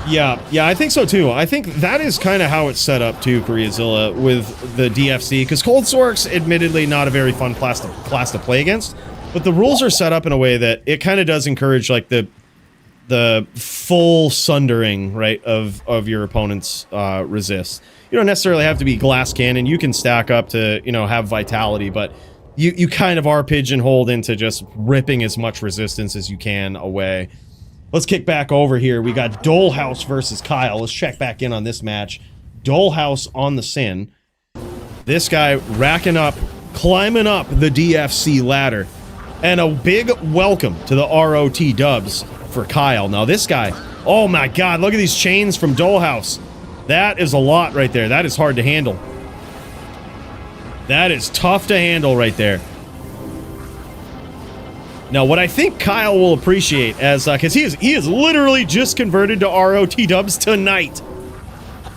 Yeah, I think so too. I think that is kind of how it's set up too, Koreazilla, with the DFC, because Cold Sork's admittedly not a very fun class to play against, but the rules are set up in a way that it kind of does encourage like the full sundering, right, of your opponent's resists. You don't necessarily have to be glass cannon. You can stack up to, you know, have vitality, but you kind of are pigeonholed into just ripping as much resistance as you can away. Let's kick back over here. We got Dollhouse versus Kyle. Let's check back in on this match. Dollhouse on the Sin. This guy racking up, climbing up the DFC ladder. And a big welcome to the ROT dubs for Kyle. Now this guy, oh my god, look at these chains from Dollhouse. That is a lot right there. That is hard to handle. That is tough to handle right there. Now, what I think Kyle will appreciate, as because he is literally just converted to ROT dubs tonight.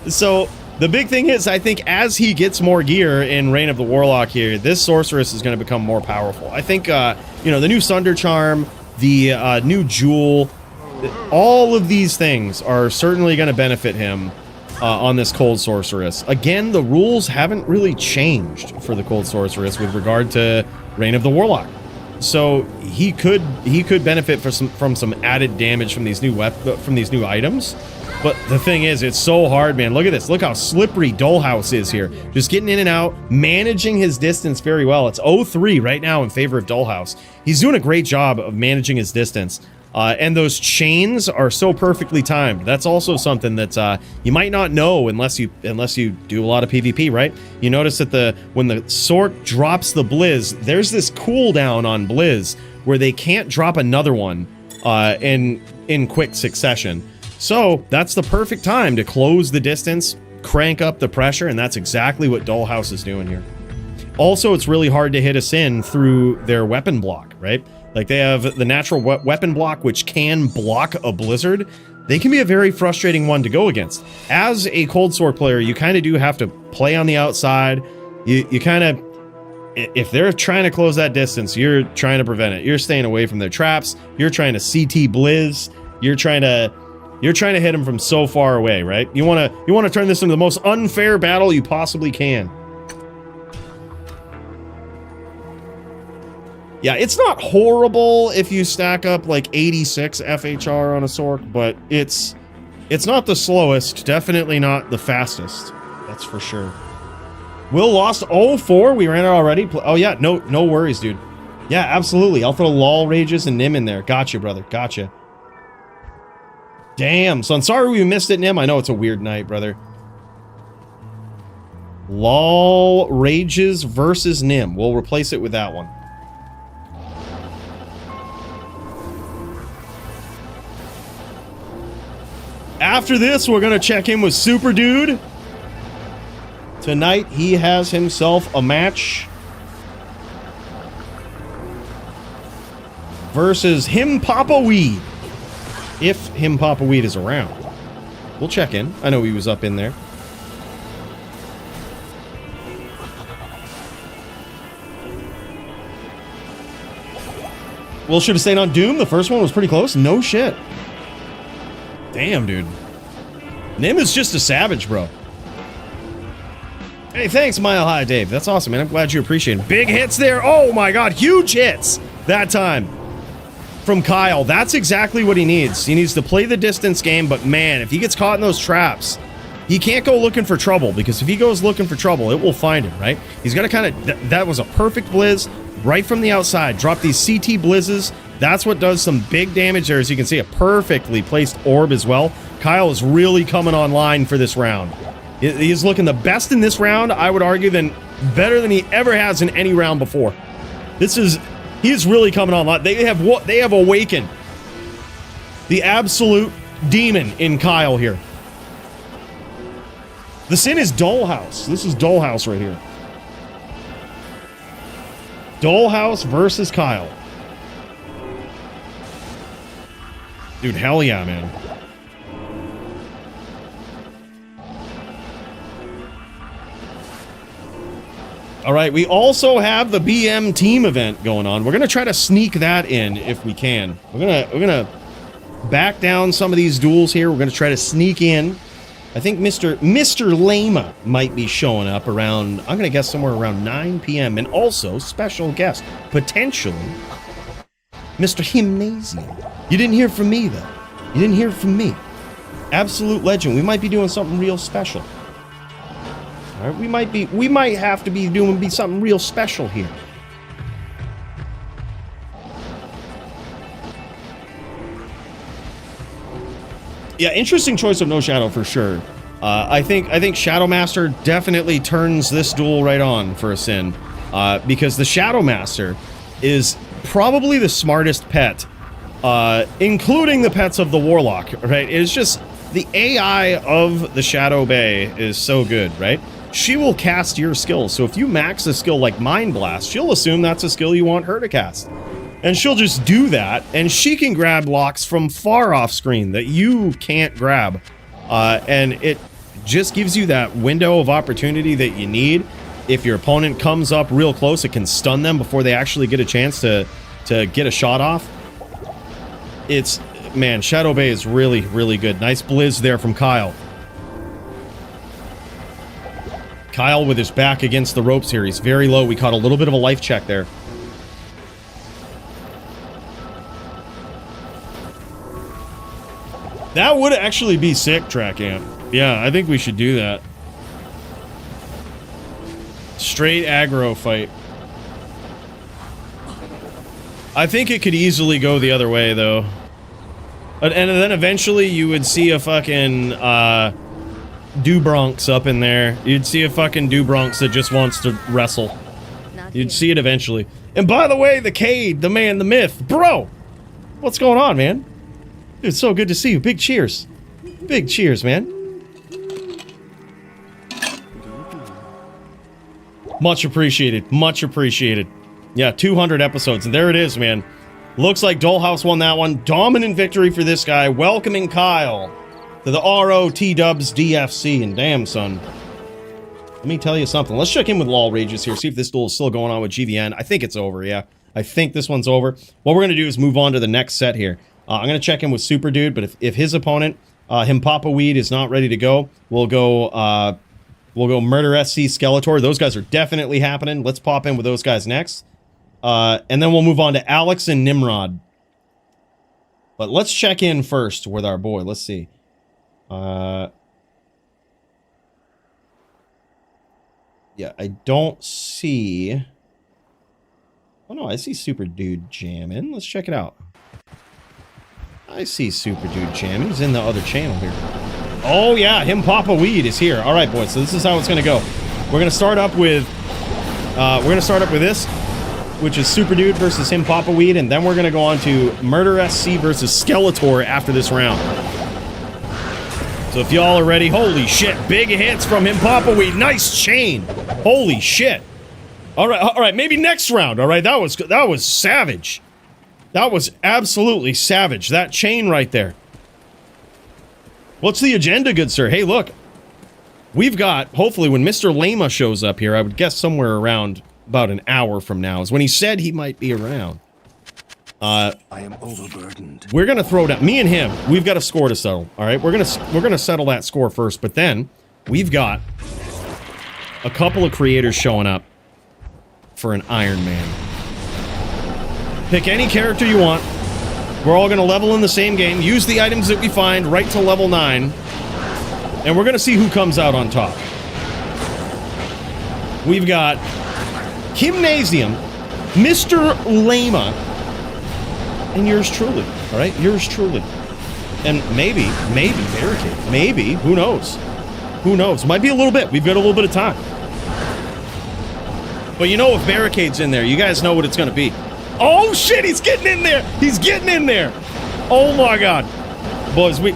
So the big thing is, I think as he gets more gear in Reign of the Warlock here, this sorceress is going to become more powerful. I think you know, the new Sunder Charm, the new Jewel, all of these things are certainly going to benefit him on this Cold Sorceress. Again, the rules haven't really changed for the Cold Sorceress with regard to Reign of the Warlock. So he could benefit from some added damage from these new items. But the thing is, it's so hard, man. Look at this. Look how slippery Dollhouse is here. Just getting in and out, managing his distance very well. It's 0-3 right now in favor of Dollhouse. He's doing a great job of managing his distance. And those chains are so perfectly timed. That's also something that you might not know unless you do a lot of PvP, right? You notice that when the Sork drops the Blizz, there's this cooldown on Blizz where they can't drop another one in quick succession. So that's the perfect time to close the distance, crank up the pressure, and that's exactly what Dollhouse is doing here. Also, it's really hard to hit a Sin through their weapon block, right? Like, they have the natural weapon block, which can block a Blizzard. They can be a very frustrating one to go against. As a Cold Sork player, you kind of do have to play on the outside. You kind of, if they're trying to close that distance, you're trying to prevent it. You're staying away from their traps. You're trying to CT Blizz. You're trying to hit them from so far away, right? You want to turn this into the most unfair battle you possibly can. Yeah, it's not horrible if you stack up like 86 FHR on a Sork, but it's not the slowest, definitely not the fastest. That's for sure. Will lost 0-4. We ran it already. Oh yeah, no worries, dude. Yeah, absolutely. I'll throw Lol Rages and Nim in there. Gotcha, brother. Gotcha. Damn, son. Sorry we missed it, Nim. I know it's a weird night, brother. Lol Rages versus Nim. We'll replace it with that one. After this, we're going to check in with Super Dude. Tonight, he has himself a match versus Him Papa Weed. If Him Papa Weed is around. We'll check in. I know he was up in there. Will should have stayed on Doom. The first one was pretty close. No shit. Damn, dude. Nim is just a savage, bro. Hey, thanks, Mile High Dave. That's awesome, man. I'm glad you appreciate it. Big hits there. Oh my god, huge hits that time from Kyle. That's exactly what he needs. He needs to play the distance game, but man, if he gets caught in those traps, he can't go looking for trouble, because if he goes looking for trouble, it will find him, right? He's got to kind of... That was a perfect blizz right from the outside. Drop these CT blizzes. That's what does some big damage there. As you can see, a perfectly placed orb as well. Kyle is really coming online for this round. He's looking the best in this round, I would argue, better than he ever has in any round before. He is really coming online. They have awakened the absolute demon in Kyle here. The sin is Dollhouse. This is Dollhouse right here. Dollhouse versus Kyle. Dude, hell yeah, man. All right, we also have the BM team event going on. We're gonna try to sneak that in if we can. We're gonna back down some of these duels here. We're gonna try to sneak in. I think Mr. Lama might be showing up around, I'm gonna guess somewhere around 9 p.m. and also special guest, potentially, Mr. Gymnasium. You didn't hear from me though. You didn't hear from me. Absolute legend. We might be doing something real special. All right, we might have to be doing something real special here. Yeah, interesting choice of No Shadow for sure. I think Shadow Master definitely turns this duel right on for a sin, because the Shadow Master is probably the smartest pet, including the pets of the Warlock. Right? It's just the AI of the Shadow Bay is so good, right? She will cast your skills. So if you max a skill like Mind Blast, she'll assume that's a skill you want her to cast. And she'll just do that, and she can grab locks from far off screen that you can't grab. And it just gives you that window of opportunity that you need. If your opponent comes up real close, it can stun them before they actually get a chance to get a shot off. Man, Shadow Bay is really, really good. Nice blizz there from Kyle. Kyle with his back against the ropes here. He's very low. We caught a little bit of a life check there. That would actually be sick, Track Amp. Yeah, I think we should do that. Straight aggro fight. I think it could easily go the other way, though. And then eventually you would see a fucking, Dubronx up in there. You'd see a fucking Dubronx that just wants to wrestle. You'd see it eventually. And by the way, the Cade, the man, the myth. Bro! What's going on, man? It's so good to see you. Big cheers. Big cheers, man. Much appreciated. Much appreciated. Yeah, 200 episodes. And there it is, man. Looks like Dollhouse won that one. Dominant victory for this guy. Welcoming Kyle to the ROT-Dubs DFC. And damn, son. Let me tell you something. Let's check in with Lol Rages here. See if this duel is still going on with GVN. I think it's over, yeah. I think this one's over. What we're going to do is move on to the next set here. I'm going to check in with Super Dude, but if his opponent, Papa Weed, is not ready to go, we'll go Murder SC Skeletor. Those guys are definitely happening. Let's pop in with those guys next. And then we'll move on to Alex and Nimrod. But let's check in first with our boy. Let's see. Yeah, I don't see... Oh no, I see Super Dude jamming. Let's check it out. I see Super Dude jamming. He's in the other channel here. Oh yeah, Papa Weed is here. All right, boys. So this is how it's gonna go. We're gonna start up with this, which is Super Dude versus Papa Weed, and then we're gonna go on to Murder SC versus Skeletor after this round. So if y'all are ready, holy shit, big hits from Papa Weed. Nice chain. Holy shit. All right, maybe next round. All right, that was savage. That was absolutely savage. That chain right there. What's the agenda, good sir? Hey, look. We've got, hopefully, when Mr. Lama shows up here, I would guess somewhere around about an hour from now, is when he said he might be around. I am overburdened. We're gonna throw down. Me and him, we've got a score to settle. All right, we're gonna settle that score first. But then we've got a couple of creators showing up for an Iron Man. Pick any character you want. We're all gonna level in the same game. Use the items that we find right to level 9, and we're gonna see who comes out on top. We've got Gymnasium, Mr. Lama, and yours truly, all right? Yours truly. And maybe Barricade. Maybe, who knows? Who knows? Might be a little bit. We've got a little bit of time. But you know, if Barricade's in there, you guys know what it's going to be. Oh, shit, he's getting in there. He's getting in there. Oh, my God. Boys, we're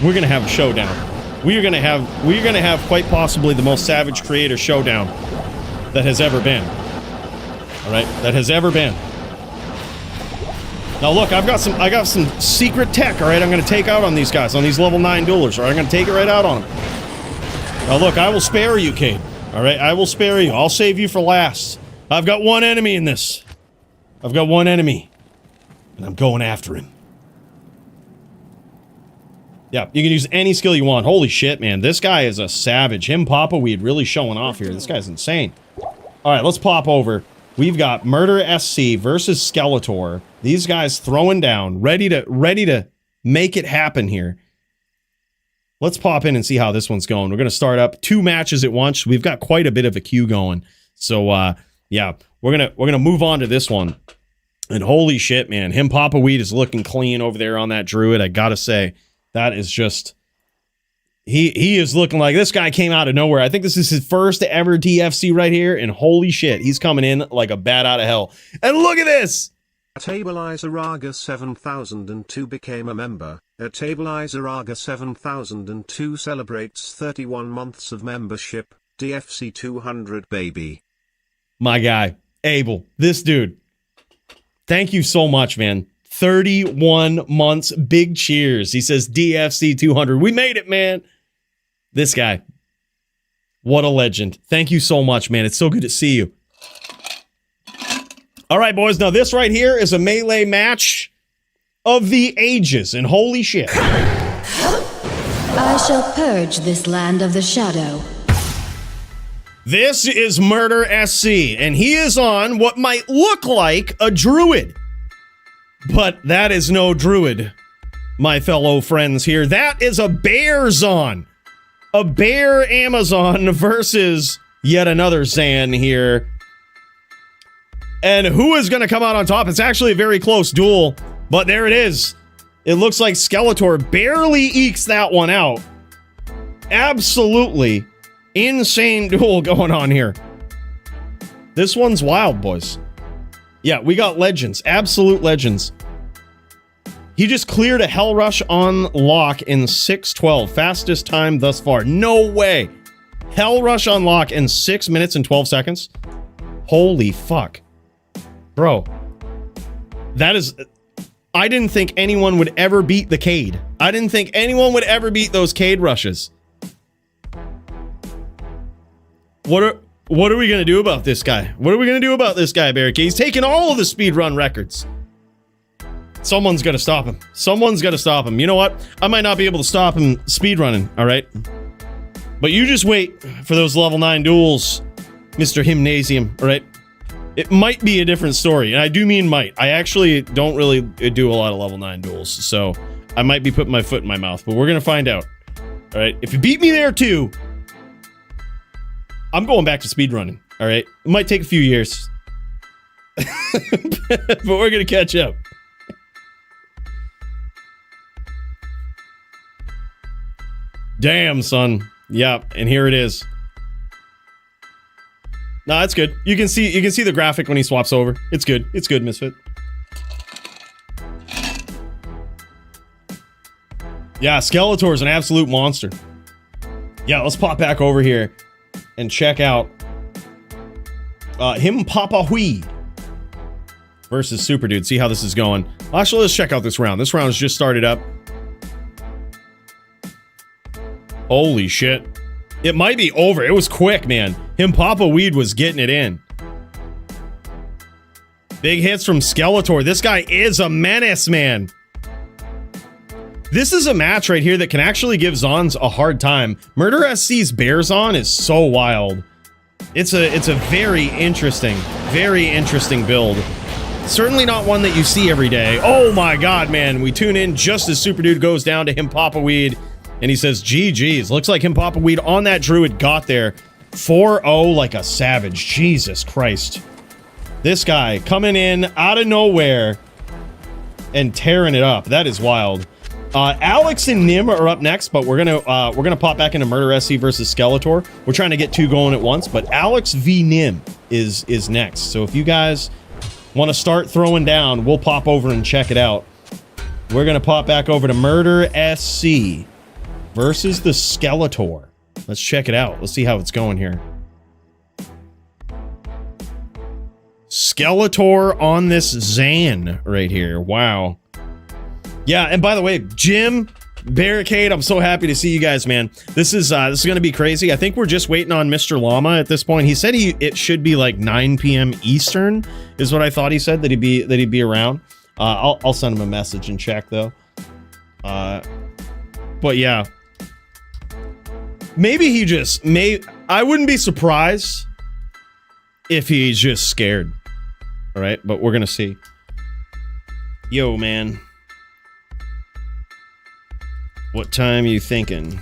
going to have a showdown. We're going to have quite possibly the most savage creator showdown that has ever been. All right? That has ever been. Now look, I got some secret tech, all right? I'm going to take out on these guys, on these level 9 duelers, all right? I'm going to take it right out on them. Now look, I will spare you, Cade. All right? I will spare you. I'll save you for last. I've got one enemy in this. I've got one enemy. And I'm going after him. Yeah, you can use any skill you want. Holy shit, man. This guy is a savage. Him, Papa Weed, really showing off here. This guy's insane. All right, let's pop over. We've got Murder SC versus Skeletor. These guys throwing down, ready to make it happen here. Let's pop in and see how this one's going. We're going to start up 2 matches at once. We've got quite a bit of a queue going. So, yeah, we're going to move on to this one. And holy shit, man. Him Papa Weed is looking clean over there on that Druid. I got to say, that is just... He is looking like this guy came out of nowhere. I think this is his first ever DFC right here, and holy shit, he's coming in like a bat out of hell. And look at this! Tableizer 7002 became a member. Tableizer 7002 celebrates 31 months of membership. DFC 200 baby. My guy, Abel, this dude. Thank you so much, man. 31 months, big cheers. He says DFC 200. We made it, man. This guy, what a legend. Thank you so much, man. It's so good to see you. All right, boys. Now, this right here is a melee match of the ages, and holy shit. I shall purge this land of the shadow. This is Murder SC, and he is on what might look like a druid. But that is no druid, my fellow friends here. That is a bear Zon. A bear Amazon versus yet another Zan here. And who is going to come out on top? It's actually a very close duel, but there it is. It looks like Skeletor barely ekes that one out. Absolutely insane duel going on here. This one's wild, boys. Yeah, we got legends. Absolute legends. He just cleared a Hell Rush on lock in 6:12. Fastest time thus far. No way. Hell Rush on lock in 6 minutes and 12 seconds. Holy fuck. Bro. That is... I didn't think anyone would ever beat the Cade. I didn't think anyone would ever beat those Cade rushes. What are we going to do about this guy? What are we going to do about this guy, Barricade? He's taking all of the speedrun records. Someone's got to stop him. Someone's got to stop him. You know what? I might not be able to stop him speedrunning, all right? But you just wait for those level 9 duels, Mr. Gymnasium, all right? It might be a different story, and I do mean might. I actually don't really do a lot of level 9 duels, so I might be putting my foot in my mouth, but we're going to find out, all right? If you beat me there too, I'm going back to speedrunning, all right? It might take a few years, but we're going to catch up. Damn, son. Yeah, and here it is. No, it's good. You can see the graphic when he swaps over. It's good. It's good, Misfit. Yeah, Skeletor is an absolute monster. Yeah, let's pop back over here and check out him Papa Hui versus Super Dude. See how this is going. Actually, let's check out this round. This round has just started up. Holy shit. It might be over. It was quick, man. Him Papa Weed was getting it in. Big hits from Skeletor. This guy is a menace, man. This is a match right here that can actually give Zons a hard time. Murder SC's Bear Zon is so wild. It's a very interesting build. Certainly not one that you see every day. Oh my god, man. We tune in just as Super Dude goes down to him Papa Weed, and he says, GG's. Looks like him Papa Weed on that Druid got there. 4-0 like a savage. Jesus Christ. This guy coming in out of nowhere and tearing it up. That is wild. Alex and Nim are up next, but we're gonna pop back into Murder SC versus Skeletor. We're trying to get two going at once, but Alex v Nim is next. So if you guys want to start throwing down, we'll pop over and check it out. We're gonna pop back over to Murder SC versus the Skeletor. Let's check it out. Let's see how it's going here. Skeletor on this Zan right here. Wow. Yeah, and by the way, Jim, Barricade, I'm so happy to see you guys, man. This is going to be crazy. I think we're just waiting on Mr. Llama at this point. He said it should be like 9 p.m. Eastern is what I thought he said, that he'd be around. I'll send him a message and check though. But yeah. Maybe I wouldn't be surprised if he's just scared. All right, but we're going to see. Yo, man. What time you thinking?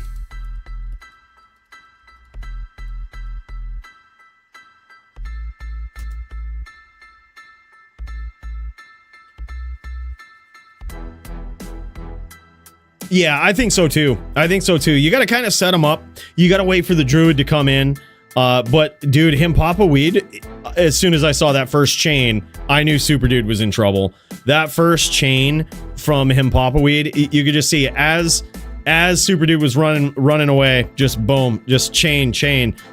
Yeah, I think so too. You got to kind of set him up. You got to wait for the Druid to come in. But dude, him Papa Weed, as soon as I saw that first chain, I knew Super Dude was in trouble. That first chain from him Papa Weed, you could just see as Super Dude was running away, just boom, just chain,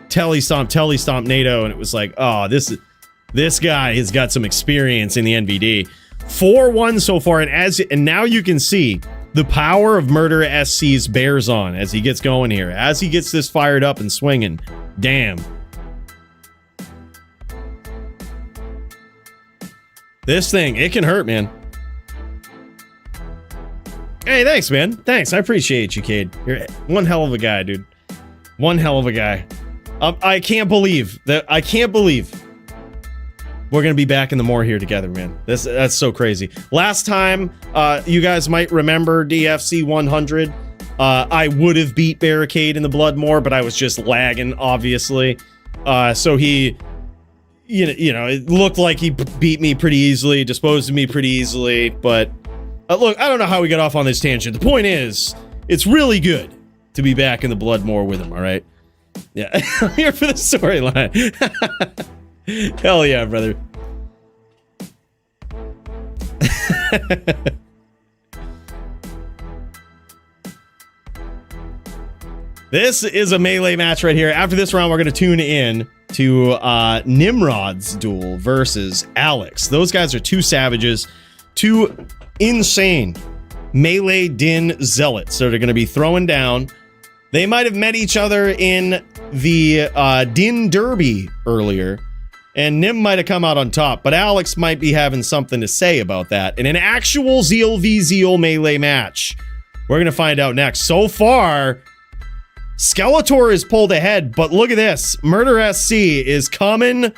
telly stomp, NATO, and it was like, oh, this guy has got some experience in the NVD. 4-1 so far, and now you can see the power of Murder SC's Bear Zon as he gets going here, as he gets this fired up and swinging. Damn. This thing, it can hurt, man. Hey, thanks, man. Thanks. I appreciate you, Cade. You're one hell of a guy, dude. One hell of a guy. I can't believe we're gonna be back in the Moor here together, man. That's so crazy. Last time, you guys might remember DFC 100. I would have beat Barricade in the Bloodmoor, but I was just lagging, obviously. So he, you know, it looked like he beat me pretty easily, disposed of me pretty easily. But look, I don't know how we got off on this tangent. The point is, it's really good to be back in the Bloodmoor with him. All right. Yeah, I'm here for the storyline. Hell yeah, brother. This is a melee match right here. After this round, we're going to tune in to Nimrod's duel versus Alex. Those guys are two savages, two insane melee Din zealots. So they're going to be throwing down. They might have met each other in the Din Derby earlier, and Nim might have come out on top, but Alex might be having something to say about that in an actual Zeal v Zeal melee match. We're going to find out next. So far, Skeletor is pulled ahead, but look at this. Murder SC is coming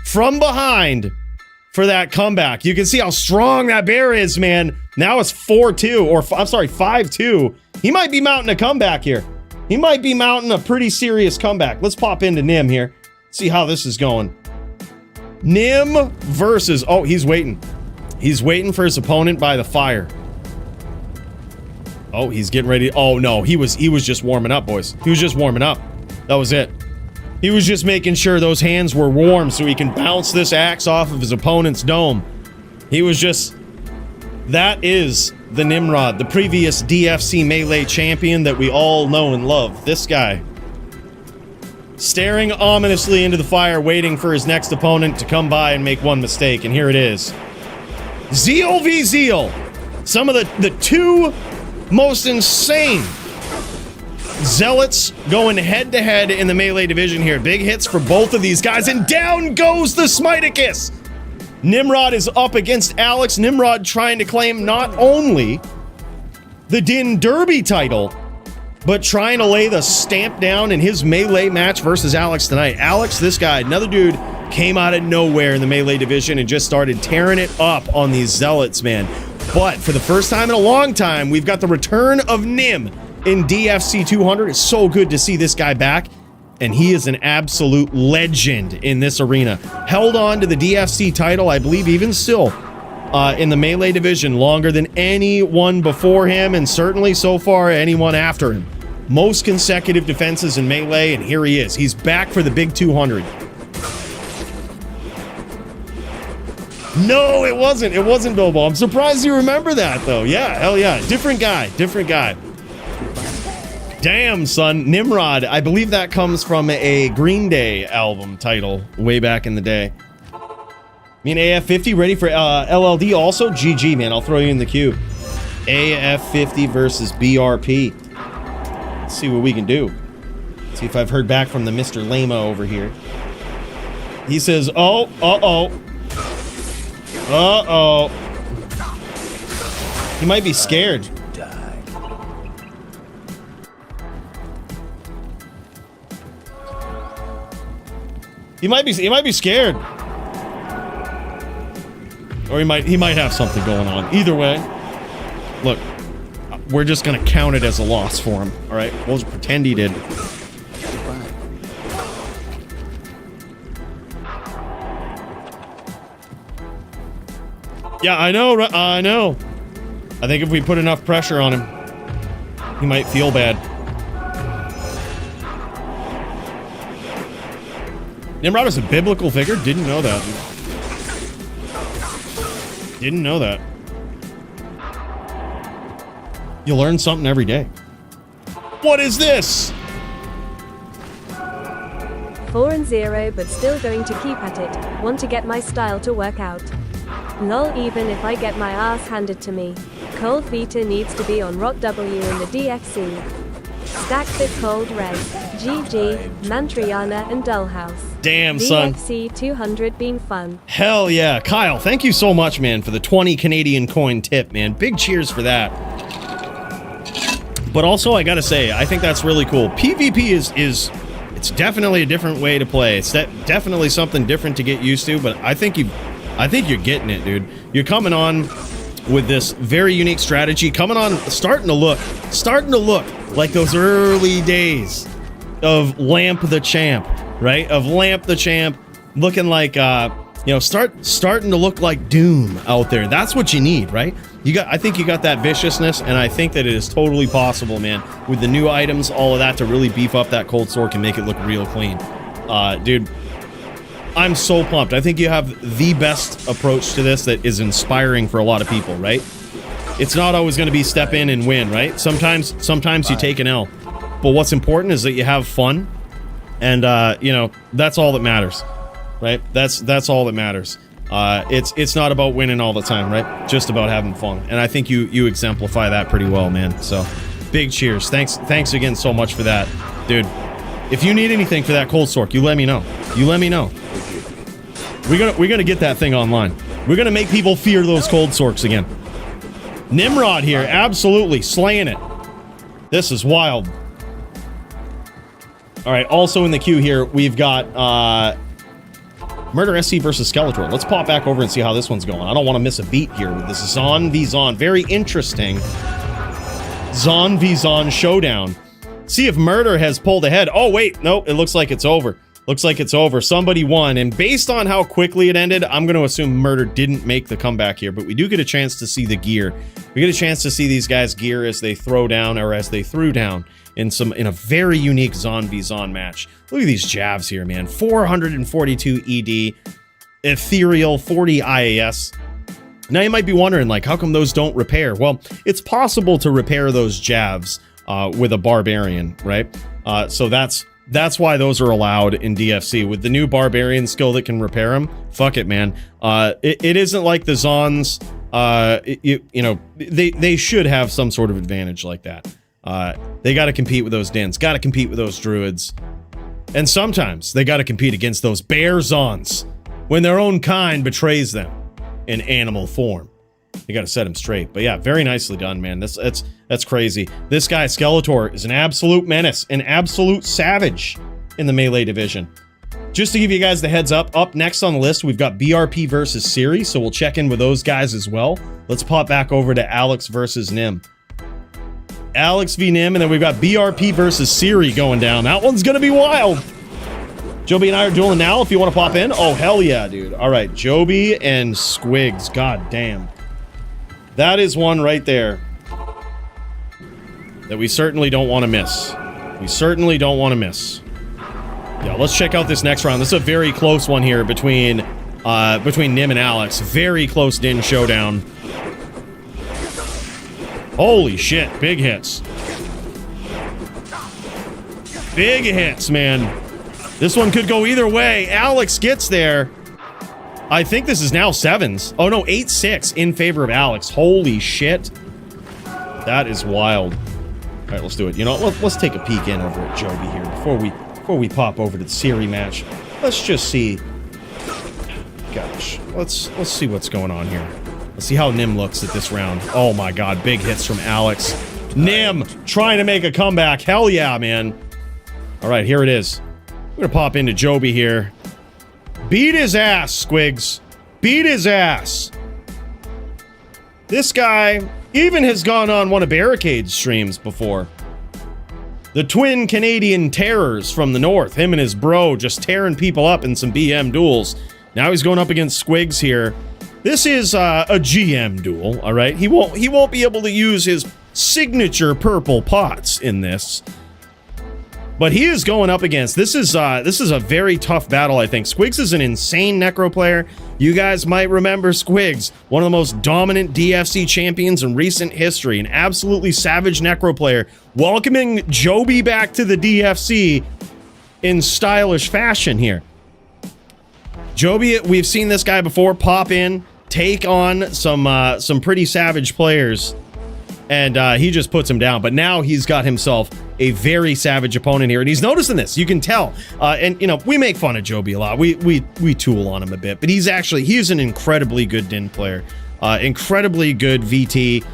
from behind for that comeback. You can see how strong that bear is, man. Now it's 4-2, or I'm sorry, 5-2. He might be mounting a comeback here. He might be mounting a pretty serious comeback. Let's pop into Nim here. See how this is going. Nim versus... Oh, he's waiting. He's waiting for his opponent by the fire. Oh, he's getting ready. Oh, no. He was just warming up, boys. He was just warming up. That was it. He was just making sure those hands were warm so he can bounce this axe off of his opponent's dome. He was just... That is the Nimrod, the previous DFC Melee champion that we all know and love. This guy. Staring ominously into the fire, waiting for his next opponent to come by and make one mistake. And here it is. Zeal v Zeal. Some of the two most insane zealots going head-to-head in the Melee division here. Big hits for both of these guys, and down goes the Smiticus! Nimrod is up against Alex. Nimrod trying to claim not only the Din Derby title, but trying to lay the stamp down in his melee match versus Alex tonight. Alex, this guy, another dude, came out of nowhere in the melee division and just started tearing it up on these zealots, man. But for the first time in a long time, we've got the return of Nim in DFC 200. It's so good to see this guy back. And he is an absolute legend in this arena. Held on to the DFC title, I believe, even still in the melee division longer than anyone before him, and certainly so far anyone after him. Most consecutive defenses in melee, and here he is. He's back for the big 200. No, it wasn't. It wasn't Bilbo. I'm surprised you remember that, though. Yeah, hell yeah. Different guy. Different guy. Damn, son. Nimrod. I believe that comes from a Green Day album title way back in the day. Me and AF50 ready for LLD also? GG, man. I'll throw you in the queue. AF50 versus BRP. Let's see what we can do. See if I've heard back from the Mr. Lama over here. He says, oh, uh-oh. Uh-oh. He might be scared. He might be scared. Or he might have something going on. Either way, look, we're just gonna count it as a loss for him. All right, we'll just pretend he did. Yeah, I know. I know. I think if we put enough pressure on him, he might feel bad. Nimrod is a biblical figure? Didn't know that. Didn't know that. You learn something every day. What is this? 4-0, but still going to keep at it. Want to get my style to work out. Lol, even if I get my ass handed to me. Cold Vita needs to be on Rock W in the DFC. Stack the Cold Red, GG, Mantriana, and Dullhouse. Damn, son. DFC 200 been fun. Hell yeah. Kyle, thank you so much, man, for the 20 Canadian coin tip, man. Big cheers for that. But also, I gotta say, I think that's really cool. PvP is it's definitely a different way to play. It's definitely something different to get used to, but I think you're getting it, dude. You're coming on with this very unique strategy, coming on, starting to look like those early days of Lamp the Champ, right? Of Lamp the Champ, looking like, starting to look like Doom out there. That's what you need, right? I think you got that viciousness, and I think that it is totally possible, man, with the new items, all of that, to really beef up that Cold Sword and make it look real clean. Dude, I'm so pumped. I think you have the best approach to this that is inspiring for a lot of people, right? It's not always going to be step in and win, right? Sometimes you take an L. But what's important is that you have fun, and that's all that matters, right? That's all that matters. It's not about winning all the time, right? Just about having fun. And I think you exemplify that pretty well, man. So, big cheers. Thanks again so much for that, dude. If you need anything for that Cold Sword, you let me know. You let me know. We're gonna get that thing online. We're gonna make people fear those Cold Swords again. Nimrod here, absolutely slaying it. This is wild. All right, also in the queue here, we've got Murder SC versus Skeletor. Let's pop back over and see how this one's going. I don't want to miss a beat here with this Zon v Zon. Very interesting Zon v Zon showdown. See if Murder has pulled ahead. Oh, wait. Nope. It looks like it's over. Looks like it's over. Somebody won. And based on how quickly it ended, I'm going to assume Murder didn't make the comeback here. But we do get a chance to see the gear. We get a chance to see these guys' gear as they throw down, or as they threw down in a very unique Zon v Zon match. Look at these jabs here, man. 442 ED, ethereal, 40 IAS. Now you might be wondering, like, how come those don't repair? Well, it's possible to repair those jabs with a barbarian, right? So that's why those are allowed in DFC. With the new barbarian skill that can repair them, fuck it, man. It isn't like the Zons. They should have some sort of advantage like that. They got to compete with those Dins, got to compete with those Druids, and sometimes they got to compete against those Bear Zons. when their own kind betrays them in animal form. You got to set him straight. But yeah, very nicely done, man. That's crazy. This guy, Skeletor, is an absolute menace, an absolute savage in the melee division. Just to give you guys the heads up next on the list, we've got BRP versus Siri, so we'll check in with those guys as well. Let's pop back over to Alex versus Nim. Alex v Nim, and then we've got BRP versus Siri going down. That one's gonna be wild. Joby and I are dueling now if you want to pop in. Oh, hell yeah, dude. All right, Joby and Squigs. God damn. That is one right there that we certainly don't want to miss. We certainly don't want to miss. Yeah, let's check out this next round. This is a very close one here between Nim and Alex. Very close din showdown. Holy shit, big hits. Big hits, man. This one could go either way. Alex gets there. I think this is now 7s. Oh no, 8-6 in favor of Alex. Holy shit. That is wild. All right, let's do it. You know, let's take a peek in over at Joby here before we pop over to the Siri match. Let's just see. Gosh, let's see what's going on here. Let's see how Nim looks at this round. Oh my god, big hits from Alex. Nim trying to make a comeback. Hell yeah, man. All right, here it is. We're gonna pop into Joby here. Beat his ass, Squigs. Beat his ass. This guy even has gone on one of Barricade's streams before. The twin Canadian terrors from the north. Him and his bro just tearing people up in some BM duels. Now he's going up against Squigs here. This is a GM duel, all right? He won't be able to use his signature purple pots in this. But he is going up against, this is a very tough battle, I think. Squigs is an insane Necro player. You guys might remember Squigs, one of the most dominant DFC champions in recent history, an absolutely savage Necro player, welcoming Joby back to the DFC in stylish fashion here. Joby, we've seen this guy before pop in, take on some pretty savage players, and he just puts him down. But now he's got himself a very savage opponent here, and he's noticing this. You can tell. And you know, we make fun of Joby a lot. We tool on him a bit, but he's an incredibly good din player, incredibly good VT,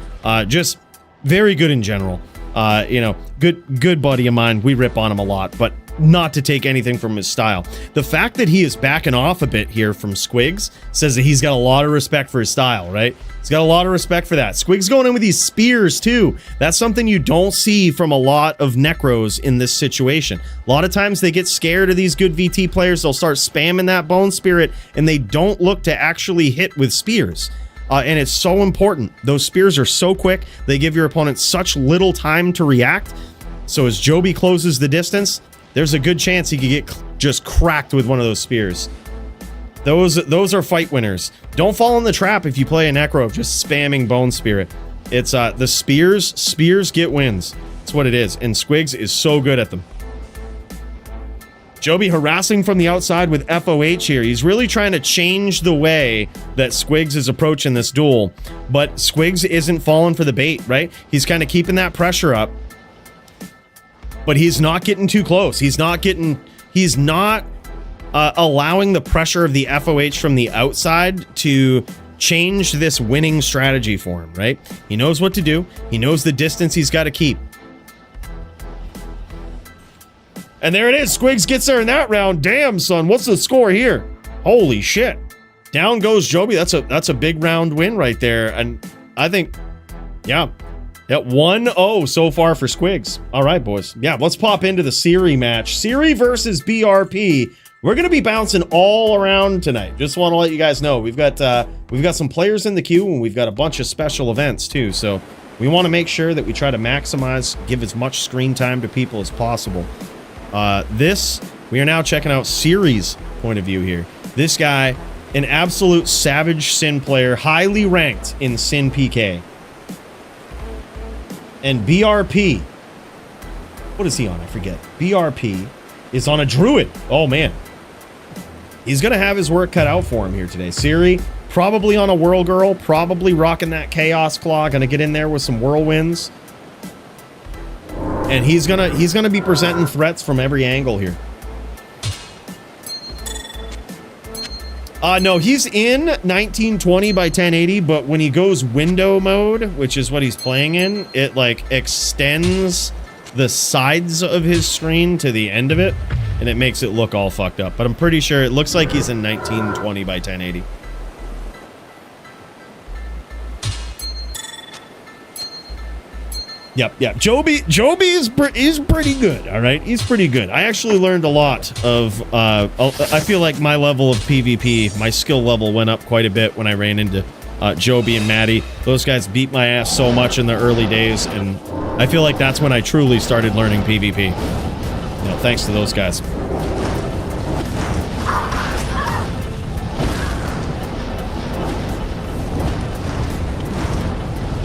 just very good in general. You know, good buddy of mine. We rip on him a lot, but not to take anything from his style. The fact that he is backing off a bit here from Squigs says that he's got a lot of respect for his style, right? He's got a lot of respect for that. Squigs going in with these spears too. That's something you don't see from a lot of Necros in this situation. A lot of times they get scared of these good VT players. They'll start spamming that bone spirit and they don't look to actually hit with spears. And it's so important. Those spears are so quick. They give your opponent such little time to react. So as Joby closes the distance, there's a good chance he could get just cracked with one of those spears. Those are fight winners. Don't fall in the trap if you play a Necro of just spamming Bone Spirit. It's the spears get wins. That's what it is. And Squigs is so good at them. Joby harassing from the outside with FOH here. He's really trying to change the way that Squigs is approaching this duel. But Squigs isn't falling for the bait, right? He's kind of keeping that pressure up. But he's not getting too close. He's not allowing the pressure of the FOH from the outside to change this winning strategy for him, right? He knows what to do. He knows the distance he's got to keep. And there it is. Squigs gets there in that round. Damn, son. What's the score here? Holy shit. Down goes Joby. That's a big round win right there. And I think, yeah. At 1-0 so far for Squigs. All right, boys. Yeah, let's pop into the Siri match. Siri versus BRP. We're going to be bouncing all around tonight. Just want to let you guys know. We've got some players in the queue, and we've got a bunch of special events, too. So we want to make sure that we try to maximize, give as much screen time to people as possible. We are now checking out Siri's point of view here. This guy, an absolute savage Sin player, highly ranked in Sin PK. And BRP, what is he on? I forget. BRP is on a Druid. Oh, man. He's going to have his work cut out for him here today. Siri, probably on a Whirl Girl, probably rocking that Chaos Claw, going to get in there with some Whirlwinds. And he's gonna be presenting threats from every angle here. No, he's in 1920 by 1080, but when he goes window mode, which is what he's playing in, it like extends the sides of his screen to the end of it, and it makes it look all fucked up. But I'm pretty sure it looks like he's in 1920 by 1080. Yep. Joby is pretty good, all right? He's pretty good. I actually learned a lot of, I feel like my level of PvP, my skill level went up quite a bit when I ran into Joby and Maddie. Those guys beat my ass so much in the early days, and I feel like that's when I truly started learning PvP. You know, thanks to those guys.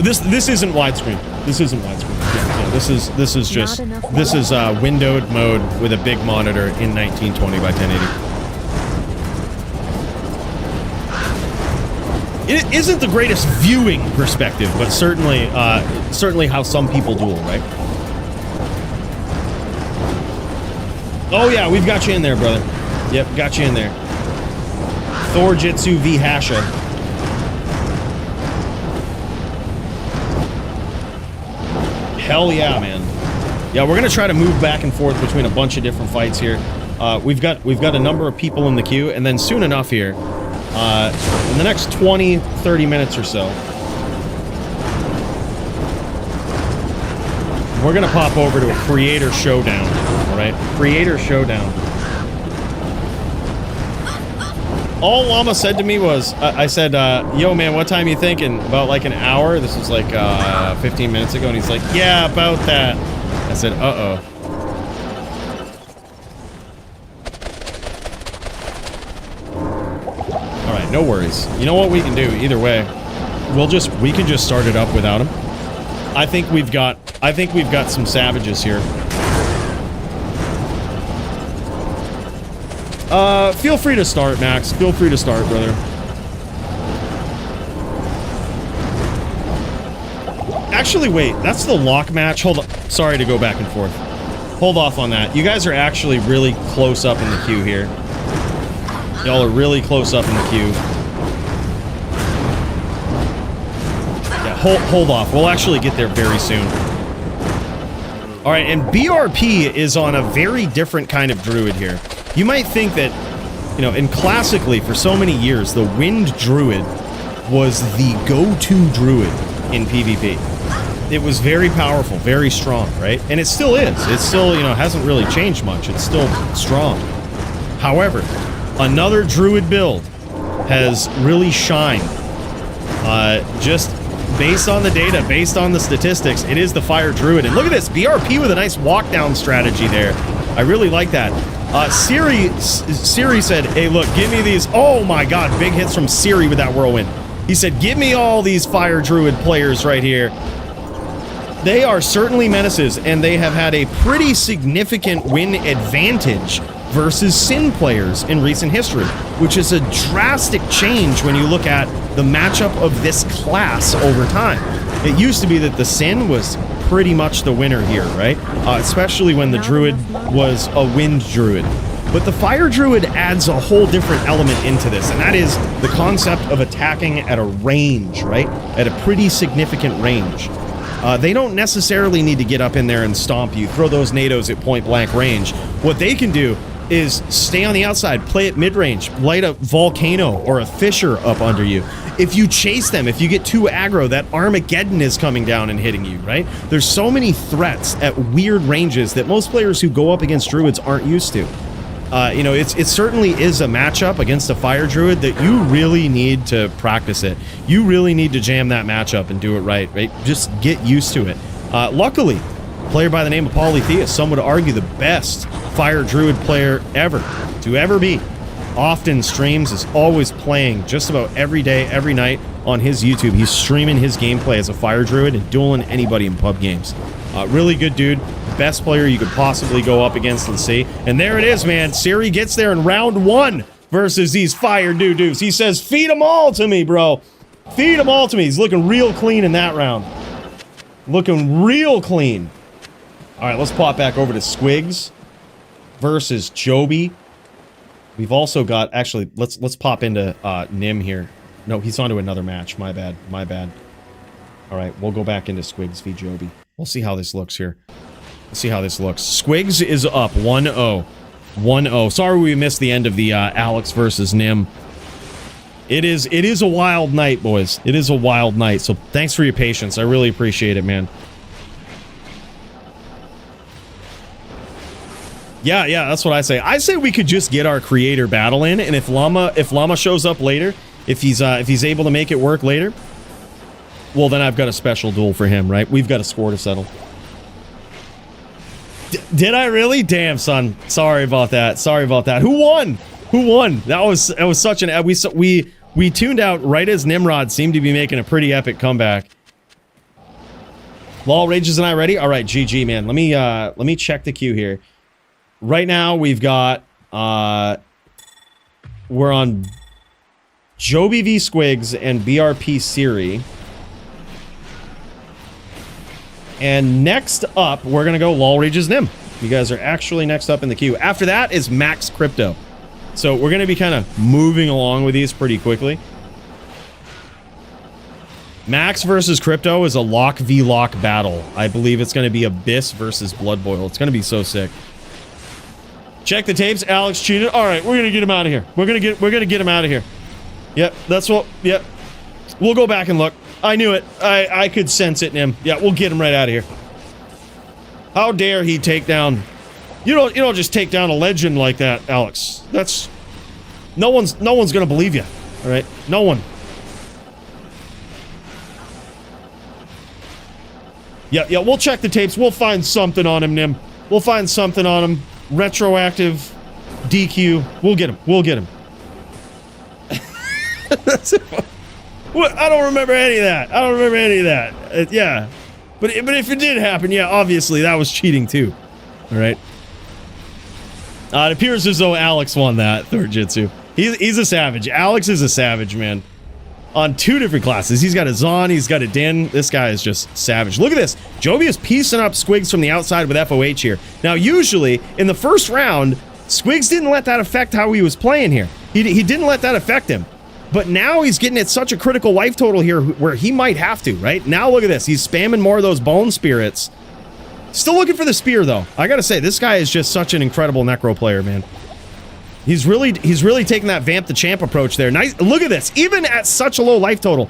This isn't widescreen. This isn't widescreen. Yeah, this is just windowed mode with a big monitor in 1920 by 1080. It isn't the greatest viewing perspective, but certainly how some people duel, right? Oh yeah, we've got you in there, brother. Yep, got you in there. Thor Jitsu v Hasha. Hell yeah, man. Yeah, we're gonna try to move back and forth between a bunch of different fights here. We've got a number of people in the queue, and then soon enough here, in the next 20-30 minutes or so, we're gonna pop over to a creator showdown. All right, creator showdown. All Llama said to me was, I said, yo, man, what time you thinking? About like an hour? This was like 15 minutes ago. And he's like, yeah, about that. I said, uh-oh. All right, no worries. You know what we can do either way? We can just start it up without him. I think we've got some savages here. Feel free to start, Max. Feel free to start, brother. Actually, wait. That's the lock match. Hold on. Sorry to go back and forth. Hold off on that. You guys are actually really close up in the queue here. Y'all are really close up in the queue. Yeah, hold off. We'll actually get there very soon. All right, and BRP is on a very different kind of druid here. You might think that, you know, and classically for so many years, the Wind Druid was the go-to druid in PvP. It was very powerful, very strong, right? And it still is. It still, you know, hasn't really changed much. It's still strong. However, another druid build has really shined. Just based on the data, based on the statistics, it is the Fire Druid. And look at this, BRP with a nice walk-down strategy there. I really like that. Siri said, hey, look, give me these. Oh my god, big hits from Siri with that whirlwind. He said, give me all these Fire Druid players right here. They are certainly menaces, and they have had a pretty significant win advantage versus Sin players in recent history, which is a drastic change when you look at the matchup of this class over time. It used to be that the Sin was pretty much the winner here, right? Especially when the Druid was a Wind Druid. But the Fire Druid adds a whole different element into this, and that is the concept of attacking at a range, right? At a pretty significant range. They don't necessarily need to get up in there and stomp you, throw those NATOs at point-blank range. What they can do is stay on the outside, play at mid-range, light a volcano or a fissure up under you. If you chase them, if you get too aggro, that Armageddon is coming down and hitting you, right? There's so many threats at weird ranges that most players who go up against Druids aren't used to. You know, it certainly is a matchup against a Fire Druid that you really need to practice it. You really need to jam that matchup and do it right? Just get used to it. Luckily, a player by the name of Polytheus, some would argue the best Fire Druid player ever to ever be, often streams, is always playing just about every day, every night on his YouTube. He's streaming his gameplay as a Fire Druid and dueling anybody in pub games. Really good dude. Best player you could possibly go up against and see. And there it is, man. Siri gets there in round 1 versus these Fire Doo-Doos. He says, feed them all to me, bro. Feed them all to me. He's looking real clean in that round. Looking real clean. All right, let's pop back over to Squigs versus Joby. We've also got, actually, let's pop into Nim here. No, he's onto another match. My bad. My bad. All right, we'll go back into Squigs v. Joby. We'll see how this looks here. Let's see how this looks. Squigs is up 1-0. 1-0. Sorry we missed the end of the Alex versus Nim. It is a wild night, boys. It is a wild night. So thanks for your patience. I really appreciate it, man. Yeah, that's what I say. I say we could just get our creator battle in, and if Llama shows up later, if he's able to make it work later, well, then I've got a special duel for him, right? We've got a score to settle. Did I really? Damn, son. Sorry about that. Sorry about that. Who won? Who won? That was such an we tuned out right as Nimrod seemed to be making a pretty epic comeback. Law Rages and I ready? All right, GG, man. Let me check the queue here. Right now we've got we're on Joby v Squigs and BRP Siri. And next up, we're gonna go Lol Rages Nim. You guys are actually next up in the queue. After that is Max Crypto. So we're gonna be kind of moving along with these pretty quickly. Max versus Crypto is a lock v lock battle. I believe it's gonna be Abyss versus Blood Boil. It's gonna be so sick. Check the tapes. Alex cheated. All right, we're gonna get him out of here. We're gonna get him out of here. Yep, that's what. Yep, we'll go back and look. I knew it. I could sense it in him. Yeah, we'll get him right out of here. How dare he take down? You don't just take down a legend like that, Alex. That's no one's gonna believe you. All right, no one. Yeah, we'll check the tapes. We'll find something on him, Nim. We'll find something on him. Retroactive DQ. We'll get him. We'll get him. That's it. I don't remember any of that. I don't remember any of that. Yeah. But if it did happen, yeah, obviously that was cheating too. All right. It appears as though Alex won that third jitsu. He's a savage. Alex is a savage, man. On two different classes. He's got a Zon, he's got a Din. This guy is just savage. Look at this. Joby is piecing up Squigs from the outside with FOH here. Now, usually, in the first round, Squigs didn't let that affect how he was playing here. He didn't let that affect him. But now he's getting at such a critical life total here where he might have to, right? Now look at this. He's spamming more of those bone spirits. Still looking for the spear, though. I gotta say, this guy is just such an incredible Necro player, man. He's really taking that Vamp the Champ approach there. Nice. Look at this. Even at such a low life total,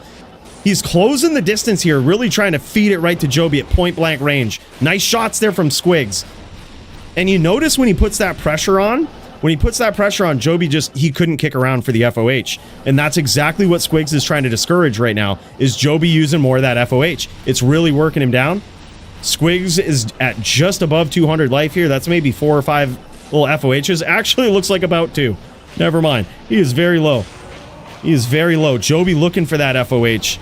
he's closing the distance here, really trying to feed it right to Joby at point blank range. Nice shots there from Squigs. And you notice when he puts that pressure on, Joby he couldn't kick around for the FOH. And that's exactly what Squigs is trying to discourage right now, is Joby using more of that FOH. It's really working him down. Squigs is at just above 200 life here. That's maybe 4 or 5 little FOHs. Actually looks like about 2. Never mind. He is very low. He is very low. Joby looking for that FOH.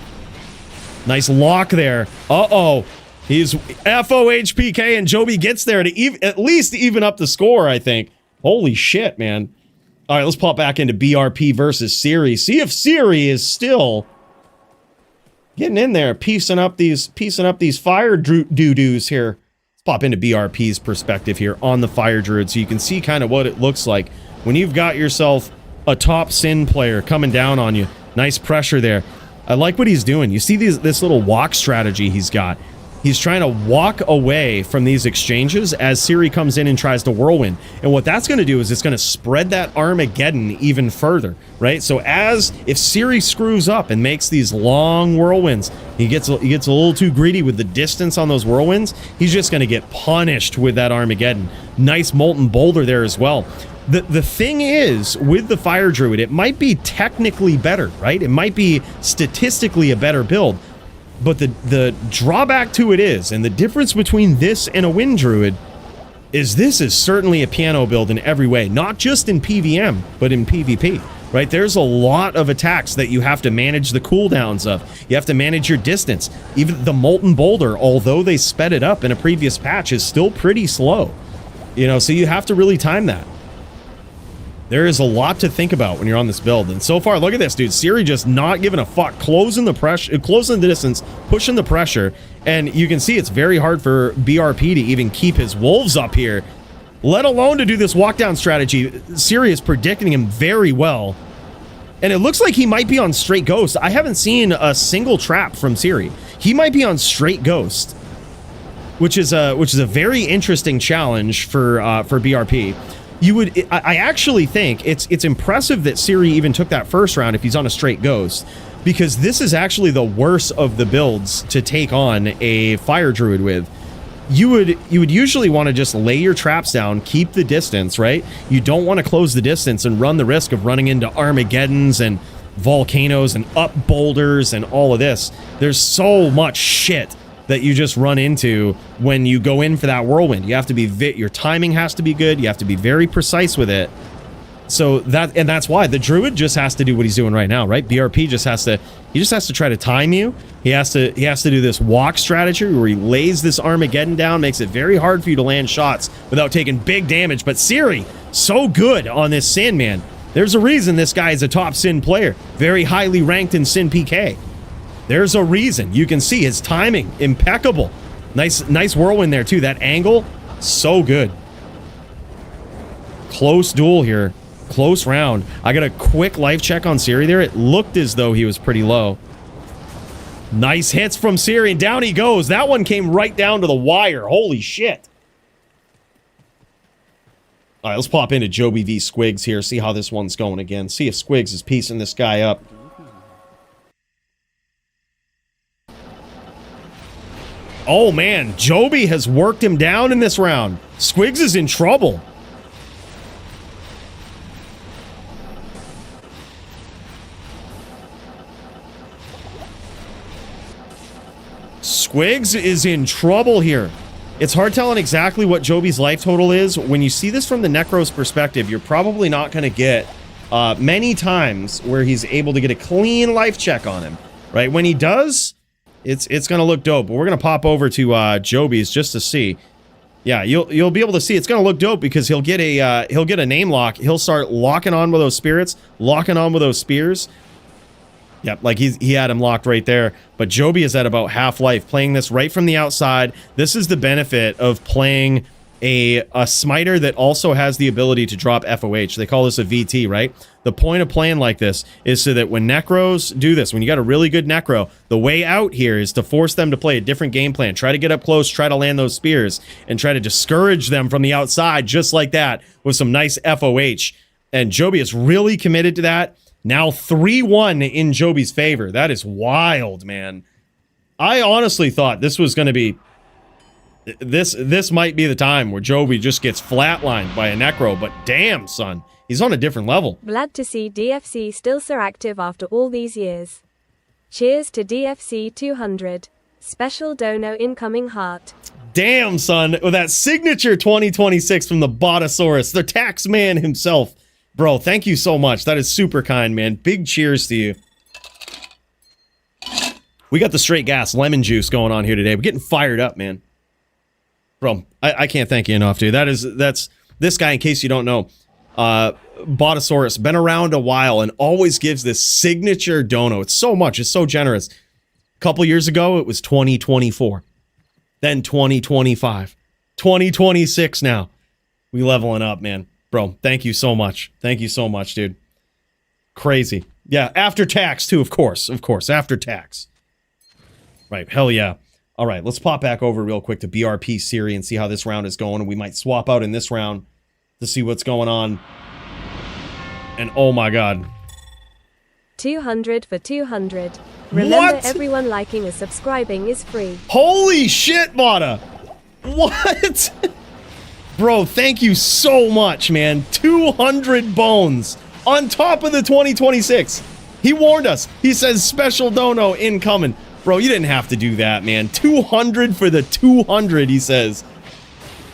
Nice lock there. Uh-oh. He's FOH PK and Joby gets there to at least even up the score, I think. Holy shit, man. All right, let's pop back into BRP versus Siri. See if Siri is still getting in there, piecing up these fire doo-doos here. Let's pop into BRP's perspective here on the fire druid so you can see kind of what it looks like when you've got yourself a top Sin player coming down on you. Nice pressure there. I like what he's doing. You see this little walk strategy he's got. He's trying to walk away from these exchanges as Siri comes in and tries to whirlwind. And what that's going to do is it's going to spread that Armageddon even further, right? So if Siri screws up and makes these long whirlwinds, he gets a little too greedy with the distance on those whirlwinds, he's just going to get punished with that Armageddon. Nice Molten Boulder there as well. The thing is, with the Fire Druid, it might be technically better, right? It might be statistically a better build. But the drawback to it is, and the difference between this and a Wind Druid, is this is certainly a piano build in every way. Not just in PVM, but in PvP, right? There's a lot of attacks that you have to manage the cooldowns of. You have to manage your distance. Even the Molten Boulder, although they sped it up in a previous patch, is still pretty slow. You know, so you have to really time that. There is a lot to think about when you're on this build. And so far, look at this, dude. Siri just not giving a fuck. Closing the pressure, closing the distance, pushing the pressure. And you can see it's very hard for BRP to even keep his wolves up here. let alone to do this walk down strategy. Siri is predicting him very well. And it looks like he might be on straight ghost. I haven't seen a single trap from Siri. He might be on straight ghost, which is a very interesting challenge for BRP. I actually think it's impressive that Siri even took that first round if he's on a straight ghost, because this is actually the worst of the builds to take on a fire druid with. You would usually want to just lay your traps down, keep the distance, right? You don't want to close the distance and run the risk of running into Armageddons and volcanoes and up boulders and all of this. There's so much shit that you just run into when you go in for that whirlwind. You have to be your timing has to be good. You have to be very precise with it. So that's why the druid just has to do what he's doing right now, right? BRP just has to try to time you. He has to do this walk strategy where he lays this Armageddon down, makes it very hard for you to land shots without taking big damage. But Siri, so good on this Sin, man. There's a reason this guy is a top Sin player, very highly ranked in Sin PK. There's a reason. You can see his timing, impeccable. Nice whirlwind there too. That angle, so good. Close duel here. Close round. I got a quick life check on Siri there. It looked as though he was pretty low. Nice hits from Siri, and down he goes. That one came right down to the wire. Holy shit. All right, let's pop into Joby v. Squigs here, see how this one's going again. See if Squigs is piecing this guy up. Oh, man. Joby has worked him down in this round. Squigs is in trouble. Squigs is in trouble here. It's hard telling exactly what Joby's life total is. When you see this from the Necro's perspective, you're probably not going to get many times where he's able to get a clean life check on him, right? When he does, it's going to look dope. But we're going to pop over to Joby's just to see. Yeah, you'll be able to see it's going to look dope because he'll get a name lock. He'll start locking on with those spirits, locking on with those spears. Yep, like he had him locked right there. But Joby is at about half life, playing this right from the outside. This is the benefit of playing a smiter that also has the ability to drop FOH. They call this a VT, right? The point of playing like this is so that when Necros do this, when you got a really good Necro, the way out here is to force them to play a different game plan. Try to get up close, try to land those spears, and try to discourage them from the outside just like that with some nice FOH. And Joby is really committed to that. Now 3-1 in Joby's favor. That is wild, man. I honestly thought this was going to be... This might be the time where Joby just gets flatlined by a Necro, but damn, son. He's on a different level. Glad to see DFC still so active after all these years. Cheers to DFC 200. Special dono incoming heart. Damn, son. With that signature 2026 from the Botosaurus, the tax man himself. Bro, thank you so much. That is super kind, man. Big cheers to you. We got the straight gas lemon juice going on here today. We're getting fired up, man. Bro, I can't thank you enough, dude. That's this guy, in case you don't know. Botosaurus, been around a while and always gives this signature dono. It's so much. It's so generous. A couple years ago, it was 2024. Then 2025. 2026 now. We leveling up, man. Bro, thank you so much. Thank you so much, dude. Crazy. Yeah, after tax, too, of course. Of course, after tax. Right, hell yeah. All right, let's pop back over real quick to BRP Siri and see how this round is going. And we might swap out in this round to see what's going on. And oh my god. 200 for 200. Remember, everyone liking and subscribing is free. Holy shit, Bada! What? Bro, thank you so much, man. 200 bones on top of the 2026. He warned us. He says special dono incoming. Bro, you didn't have to do that, man. 200 for the 200, he says.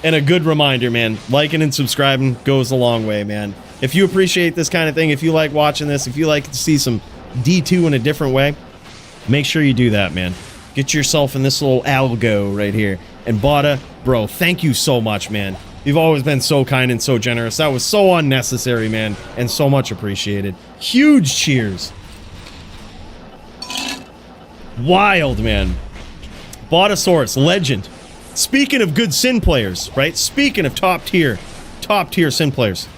And a good reminder, man. Liking and subscribing goes a long way, man. If you appreciate this kind of thing, if you like watching this, if you like to see some D2 in a different way, make sure you do that, man. Get yourself in this little algo right here. And Bada, bro, thank you so much, man. You've always been so kind and so generous. That was so unnecessary, man, and so much appreciated. Huge cheers. Wild, man. Botosaurus, legend. Speaking of good Sin players, right? Speaking of top tier, top tier Sin players.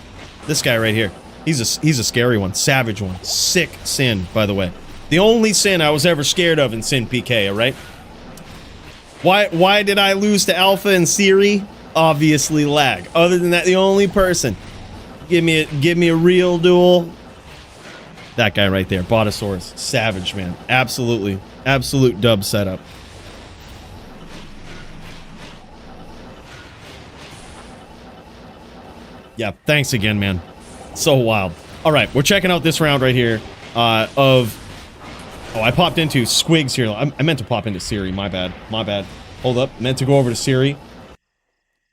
This guy right here. He's a scary one. Savage one. Sick Sin, by the way. The only Sin I was ever scared of in Sin PK, alright? Why did I lose to Alpha and Siri? Obviously lag. Other than that, the only person. Give me a real duel. That guy right there. Botosaurus. Savage, man. Absolutely. Absolute dub setup. Yeah, thanks again, man. So wild. All right, we're checking out this round right here Oh, I popped into Squigs here. I meant to pop into Siri. My bad. My bad. Hold up. Meant to go over to Siri.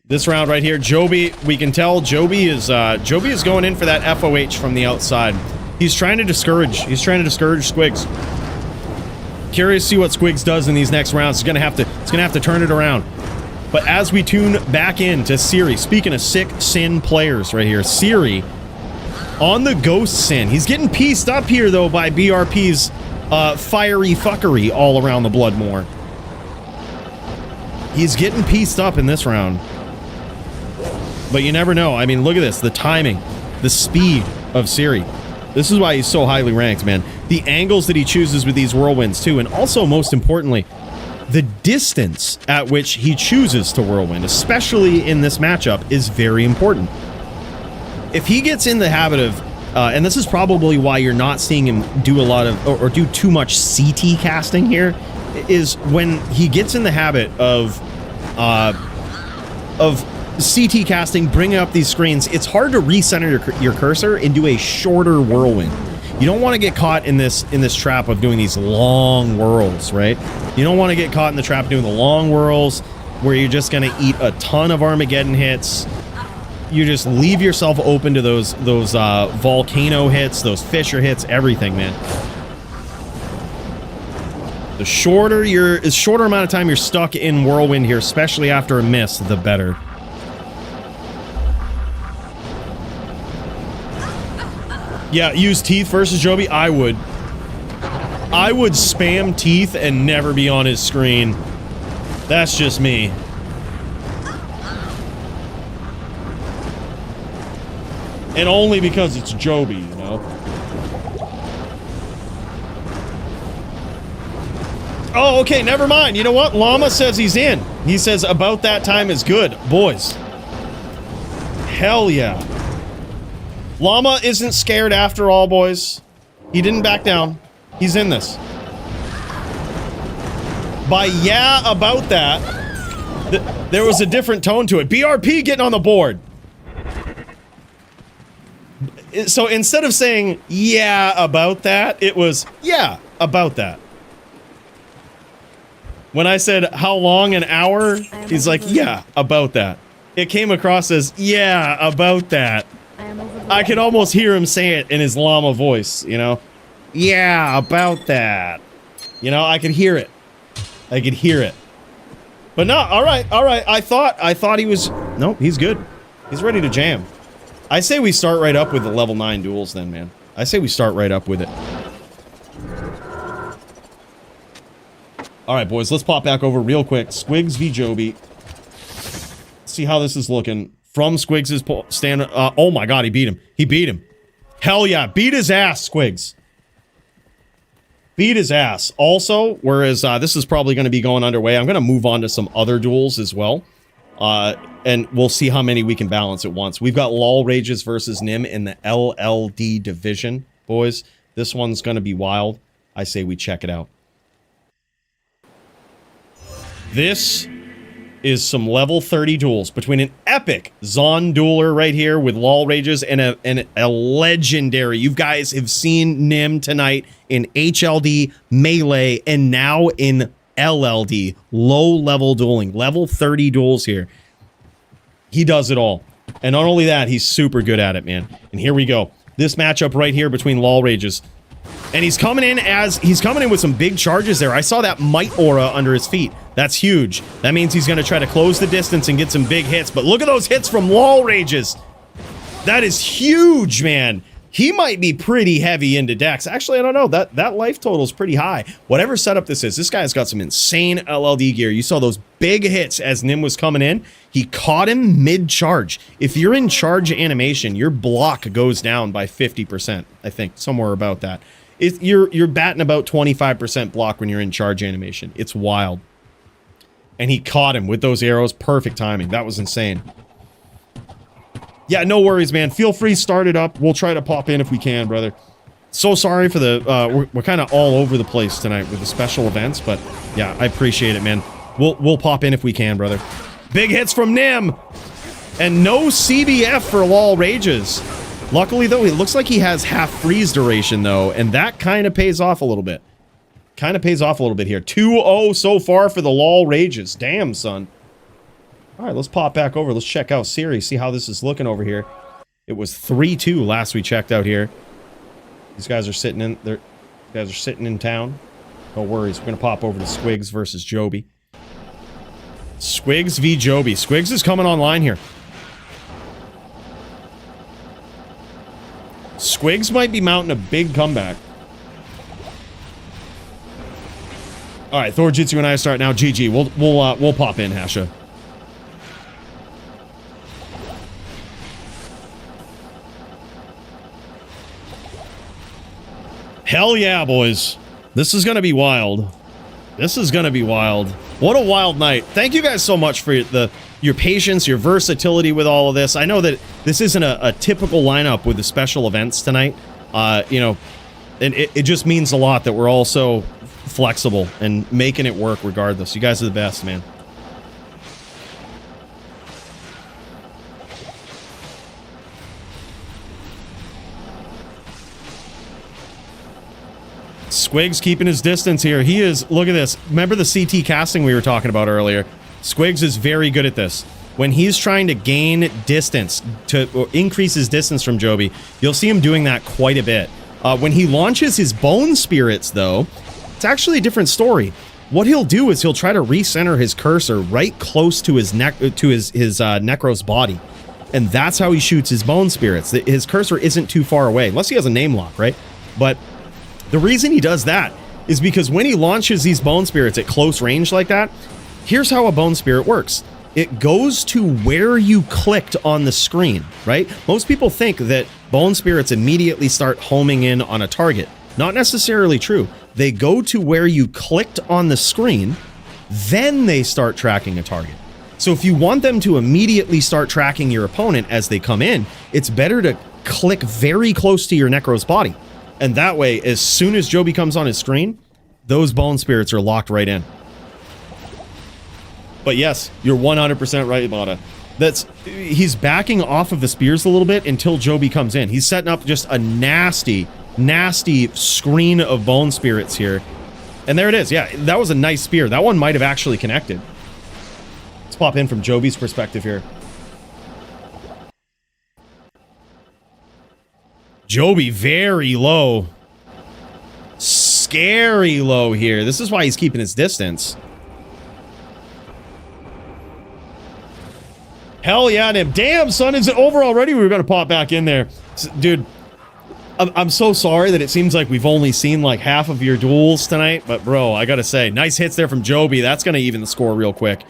This round right here, Joby, we can tell Joby is going in for that FOH from the outside. He's trying to discourage Squigs. Curious to see what Squigs does in these next rounds. It's gonna have to turn it around. But as we tune back in to Siri, speaking of sick Sin players right here, Siri on the Ghost Sin. He's getting pieced up here, though, by BRP's fiery fuckery all around the Bloodmoor. He's getting pieced up in this round. But you never know. I mean, look at this. The timing, the speed of Siri. This is why he's so highly ranked, man. The angles that he chooses with these whirlwinds, too. And also, most importantly, the distance at which he chooses to whirlwind, especially in this matchup, is very important. If he gets in the habit of, and this is probably why you're not seeing him do a lot of, or do too much CT casting here, is when he gets in the habit of CT casting, bringing up these screens, it's hard to recenter your cursor and do a shorter whirlwind. You don't want to get caught in this trap of doing these long whirls, right? You don't want to get caught in the trap of doing the long whirls where you're just going to eat a ton of Armageddon hits. You just leave yourself open to those volcano hits, those Fisher hits, everything, man. The shorter amount of time you're stuck in whirlwind here, especially after a miss, the better. Yeah, use Teeth versus Joby. I would spam Teeth and never be on his screen. That's just me. And only because it's Joby, you know? Oh, okay, never mind. You know what? Llama says he's in. He says about that time is good. Boys. Hell yeah. Llama isn't scared after all, boys. He didn't back down. He's in this. By yeah, about that, there was a different tone to it. BRP getting on the board. So instead of saying, yeah, about that, it was, yeah, about that. When I said, how long, an hour? He's like, yeah, about that. It came across as, yeah, about that. I could almost hear him say it in his llama voice, you know? Yeah, about that. You know, I could hear it. I could hear it. But no, alright. I thought he was, nope, he's good. He's ready to jam. I say we start right up with the level 9 duels then, man. I say we start right up with it. Alright, boys, let's pop back over real quick. Squigs v. Joby. See how this is looking. From Squigs' stand. Oh my god, he beat him. He beat him. Hell yeah. Beat his ass, Squigs. Beat his ass. Also, whereas this is probably going to be going underway, I'm going to move on to some other duels as well. And we'll see how many we can balance at once. We've got LOL Rages versus Nim in the LLD division, boys. This one's going to be wild. I say we check it out. This is some level 30 duels between an epic Zon dueler right here with LOL Rages and a legendary. You guys have seen Nim tonight in HLD, Melee, and now in LLD, low-level dueling. Level 30 duels here. He does it all. And not only that, he's super good at it, man. And here we go. This matchup right here between LOL Rages. And he's coming in with some big charges there. I saw that Might Aura under his feet. That's huge. That means he's going to try to close the distance and get some big hits. But look at those hits from LOL Rages. That is huge, man. He might be pretty heavy into Dex. Actually, I don't know. That life total is pretty high. Whatever setup this is, this guy's got some insane LLD gear. You saw those big hits as Nim was coming in. He caught him mid-charge. If you're in charge animation, your block goes down by 50%, I think, somewhere about that. You're batting about 25% block when you're in charge animation. It's wild. And he caught him with those arrows. Perfect timing. That was insane. Yeah, no worries, man. Feel free, start it up. We'll try to pop in if we can, brother. So sorry for the... we're kind of all over the place tonight with the special events, but yeah, I appreciate it, man. We'll pop in if we can, brother. Big hits from Nim! And no CBF for LOL Rages. Luckily, though, it looks like he has half freeze duration, though, and that kind of pays off a little bit. Kind of pays off a little bit here. 2-0 so far for the LOL Rages. Damn, son. All right, let's pop back over. Let's check out Siri, see how this is looking over here. It was 3-2 last we checked out here. These guys are sitting in there. These guys are sitting in town. No worries. We're gonna pop over to Squigs versus Joby. Squigs v Joby. Squigs is coming online here. Squigs might be mounting a big comeback. All right, Thorjitsu and I start now. GG. We'll pop in, Hasha. Hell yeah, boys. This is gonna be wild. This is gonna be wild. What a wild night. Thank you guys so much for your patience, your versatility with all of this. I know that this isn't a typical lineup with the special events tonight. You know, and it just means a lot that we're all so flexible and making it work regardless. You guys are the best, man. Squigs keeping his distance here. He is, look at this. Remember the CT casting we were talking about earlier? Squigs is very good at this. When he's trying to gain distance, to increase his distance from Joby, you'll see him doing that quite a bit. When he launches his bone spirits, though, it's actually a different story. What he'll do is he'll try to recenter his cursor right close to his Necro's body. And that's how he shoots his bone spirits. His cursor isn't too far away, unless he has a name lock, right? But the reason he does that is because when he launches these bone spirits at close range like that, here's how a bone spirit works. It goes to where you clicked on the screen, right? Most people think that bone spirits immediately start homing in on a target. Not necessarily true. They go to where you clicked on the screen, then they start tracking a target. So if you want them to immediately start tracking your opponent as they come in, it's better to click very close to your Necro's body. And that way, as soon as Joby comes on his screen, those bone spirits are locked right in. But yes, you're 100% right, Bada. He's backing off of the spears a little bit until Joby comes in. He's setting up just a nasty, nasty screen of bone spirits here. And there it is. Yeah, that was a nice spear. That one might have actually connected. Let's pop in from Joby's perspective here. Joby very low. Scary low here. This is why he's keeping his distance. Hell yeah, Nim. Damn, son, is it over already? We were going to pop back in there. Dude, I'm so sorry that it seems like we've only seen like half of your duels tonight. But bro, I got to say, nice hits there from Joby. That's going to even the score real quick.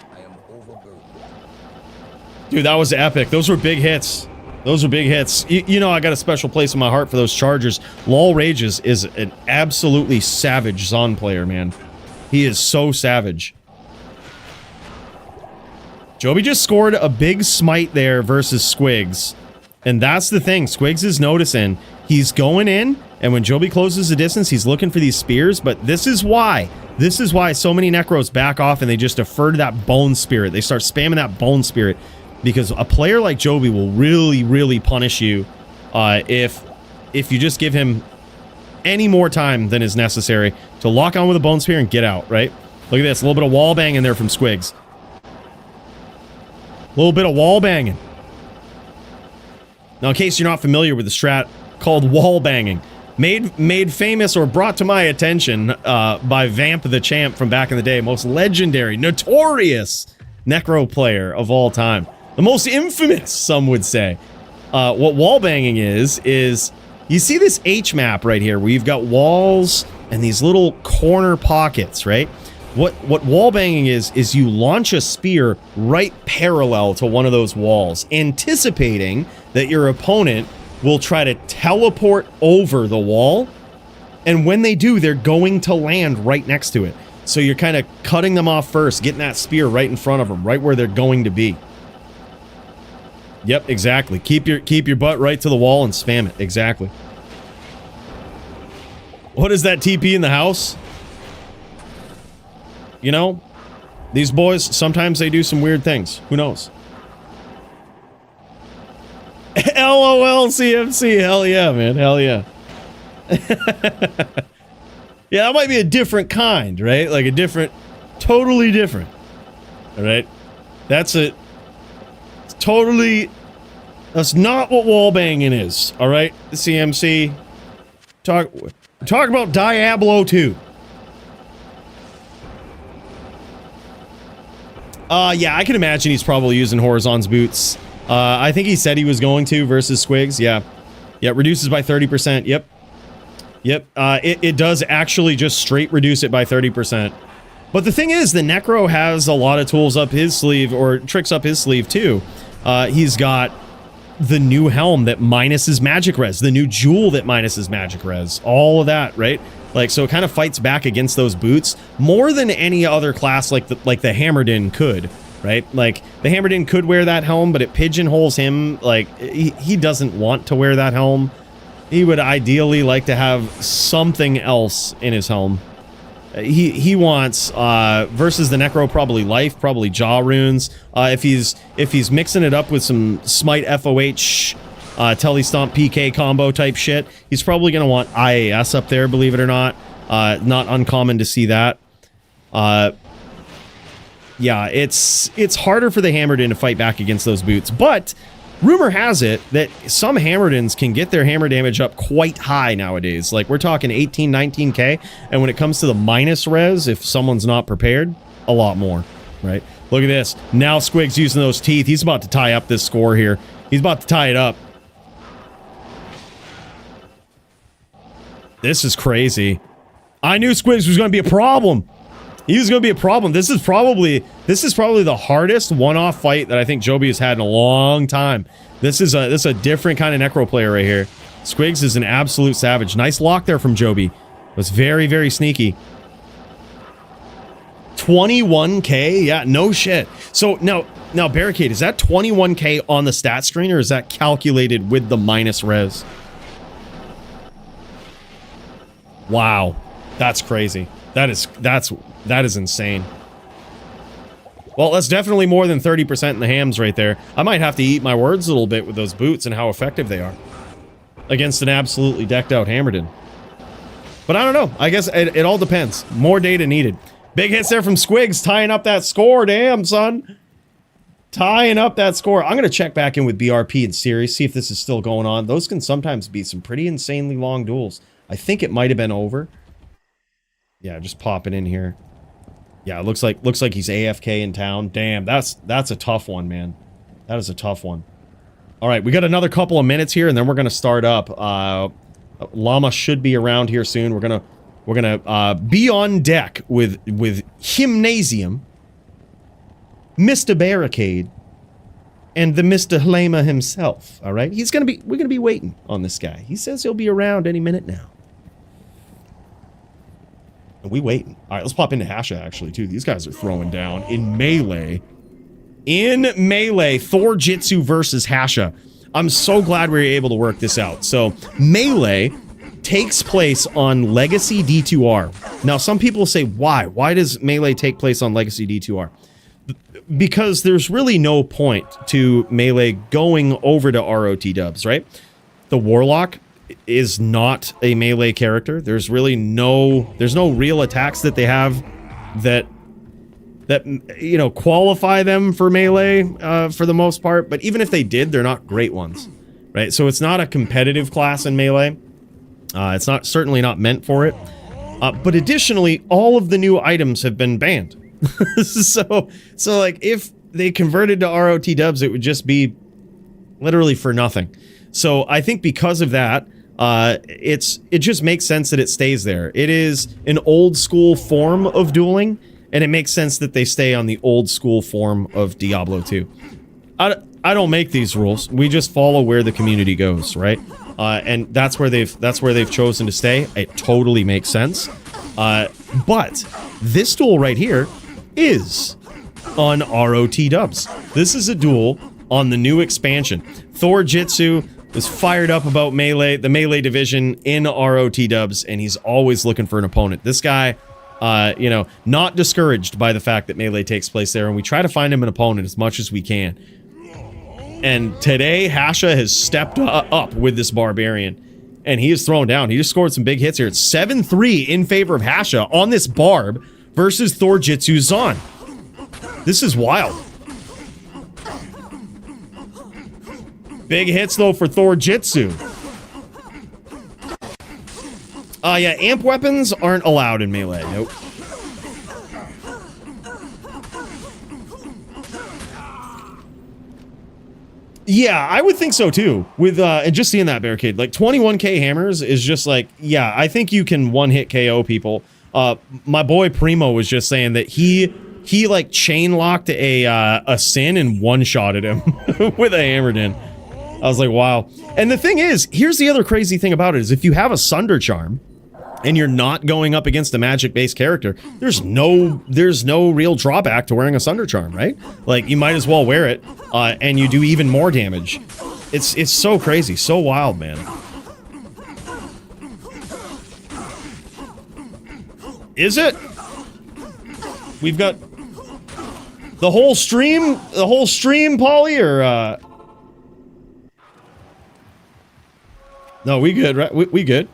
Dude, that was epic. Those were big hits. Those are big hits. You know I got a special place in my heart for those chargers. LOL Rages is an absolutely savage Zon player, man. He is so savage. Joby just scored a big smite there versus Squigs. And that's the thing. Squigs is noticing. He's going in, and when Joby closes the distance, he's looking for these spears. But this is why. This is why so many Necros back off and they just defer to that bone spirit. They start spamming that bone spirit. Because a player like Joby will really, really punish you if you just give him any more time than is necessary to lock on with a bone spear and get out, right? Look at this. A little bit of wall banging there from Squigs. A little bit of wall banging. Now, in case you're not familiar with the strat called wall banging, made famous or brought to my attention by Vamp the Champ from back in the day, most legendary, notorious Necro player of all time. The most infamous, some would say. What wall banging is You see this H map right here where you've got walls and these little corner pockets, right? What wall banging is you launch a spear right parallel to one of those walls, anticipating that your opponent will try to teleport over the wall, and when they do, they're going to land right next to it. So you're kind of cutting them off first, getting that spear right in front of them, right where they're going to be. Yep, exactly. Keep your butt right to the wall and spam it. Exactly. What is that TP in the house? You know, these boys, sometimes they do some weird things. Who knows? LOL CMC. Hell yeah, man. Hell yeah. Yeah, that might be a different kind, right? Like a different, totally different. All right? That's a totally, that's not what wall banging is. All right? CMC. Talk about Diablo 2. Yeah, I can imagine he's probably using Horizon's boots. I think he said he was going to versus Squigs. Yeah. Yeah, reduces by 30%. Yep. Yep. It does actually just straight reduce it by 30%. But the thing is, the Necro has a lot of tools up his sleeve, or tricks up his sleeve too. He's got the new helm that minuses magic res, the new jewel that minuses magic res, all of that, right? Like, so it kind of fights back against those boots more than any other class like the Hammerdin could, right? Like, the Hammerdin could wear that helm, but it pigeonholes him. Like, he doesn't want to wear that helm. He would ideally like to have something else in his helm. He wants, versus the Necro, probably life, probably jaw runes. If he's mixing it up with some Smite FOH, Telestomp PK combo type shit, he's probably going to want IAS up there, believe it or not. Not uncommon to see that. Yeah, it's harder for the Hammerdin to fight back against those boots, but rumor has it that some Hammerdins can get their hammer damage up quite high nowadays. Like, we're talking 18, 19k, and when it comes to the minus res, if someone's not prepared, a lot more, right? Look at this. Now Squig's using those teeth. He's about to tie up this score here. He's about to tie it up. This is crazy. I knew Squigs was going to be a problem. He was going to be a problem. This is probably the hardest one-off fight that I think Joby has had in a long time. This is a different kind of Necro player right here. Squigs is an absolute savage. Nice lock there from Joby. It was very, very sneaky. 21k? Yeah, no shit. So now Barricade, is that 21k on the stat screen, or is that calculated with the minus res? Wow. That's crazy. That is insane. Well, that's definitely more than 30% in the hams right there. I might have to eat my words a little bit with those boots and how effective they are against an absolutely decked out Hammerdin. But I don't know. I guess it all depends. More data needed. Big hits there from Squigs, tying up that score. Damn, son. Tying up that score. I'm going to check back in with BRP and Series, see if this is still going on. Those can sometimes be some pretty insanely long duels. I think it might have been over. Yeah, just pop it in here. Yeah, it looks like he's AFK in town. Damn, that's a tough one, man. That is a tough one. All right, we got another couple of minutes here, and then we're gonna start up. Llama should be around here soon. We're gonna be on deck with Gymnasium, Mr. Barricade, and the Mr. Llama himself. All right, we're gonna be waiting on this guy. He says he'll be around any minute now. And we waiting. All right, let's pop into Hasha, actually, too. These guys are throwing down in melee. In melee, Thor Jitsu versus Hasha. I'm so glad we were able to work this out. So, melee takes place on Legacy D2R. Now, some people say, why? Why does melee take place on Legacy D2R? Because there's really no point to melee going over to ROT dubs, right? The Warlock is not a melee character. There's really no real attacks that they have that you know, qualify them for melee for the most part, but even if they did, they're not great ones, right? So it's not a competitive class in melee. It's certainly not meant for it. But additionally, all of the new items have been banned. so like, if they converted to ROT dubs, it would just be literally for nothing. So I think because of that, it just makes sense that it stays there. It is an old school form of dueling, and it makes sense that they stay on the old school form of Diablo 2. I don't make these rules. We just follow where the community goes, right? And that's where they've chosen to stay. It totally makes sense. But this duel right here is on ROT dubs. This is a duel on the new expansion. Thor Jitsu is fired up about Melee, the Melee division in ROT dubs, and he's always looking for an opponent. This guy, you know, not discouraged by the fact that Melee takes place there, and we try to find him an opponent as much as we can. And today, Hasha has stepped up with this Barbarian, and he is thrown down. He just scored some big hits here. It's 7-3 in favor of Hasha on this Barb versus Thor Jitsu Zon. This is wild. Big hits, though, for Thor Jitsu. Yeah, amp weapons aren't allowed in Melee. Nope. Yeah, I would think so too. With and just seeing that barricade, like 21k hammers is just like, yeah, I think you can one-hit KO people. My boy Primo was just saying that he like chain locked a Sin and one-shotted him with a hammered in. I was like, wow. And the thing is, here's the other crazy thing about it is if you have a Sunder Charm and you're not going up against a magic-based character, there's no real drawback to wearing a Sunder Charm, right? Like, you might as well wear it, and you do even more damage. It's so crazy, so wild, man. Is it? We've got the whole stream, Polly, or no, we good, right? We good.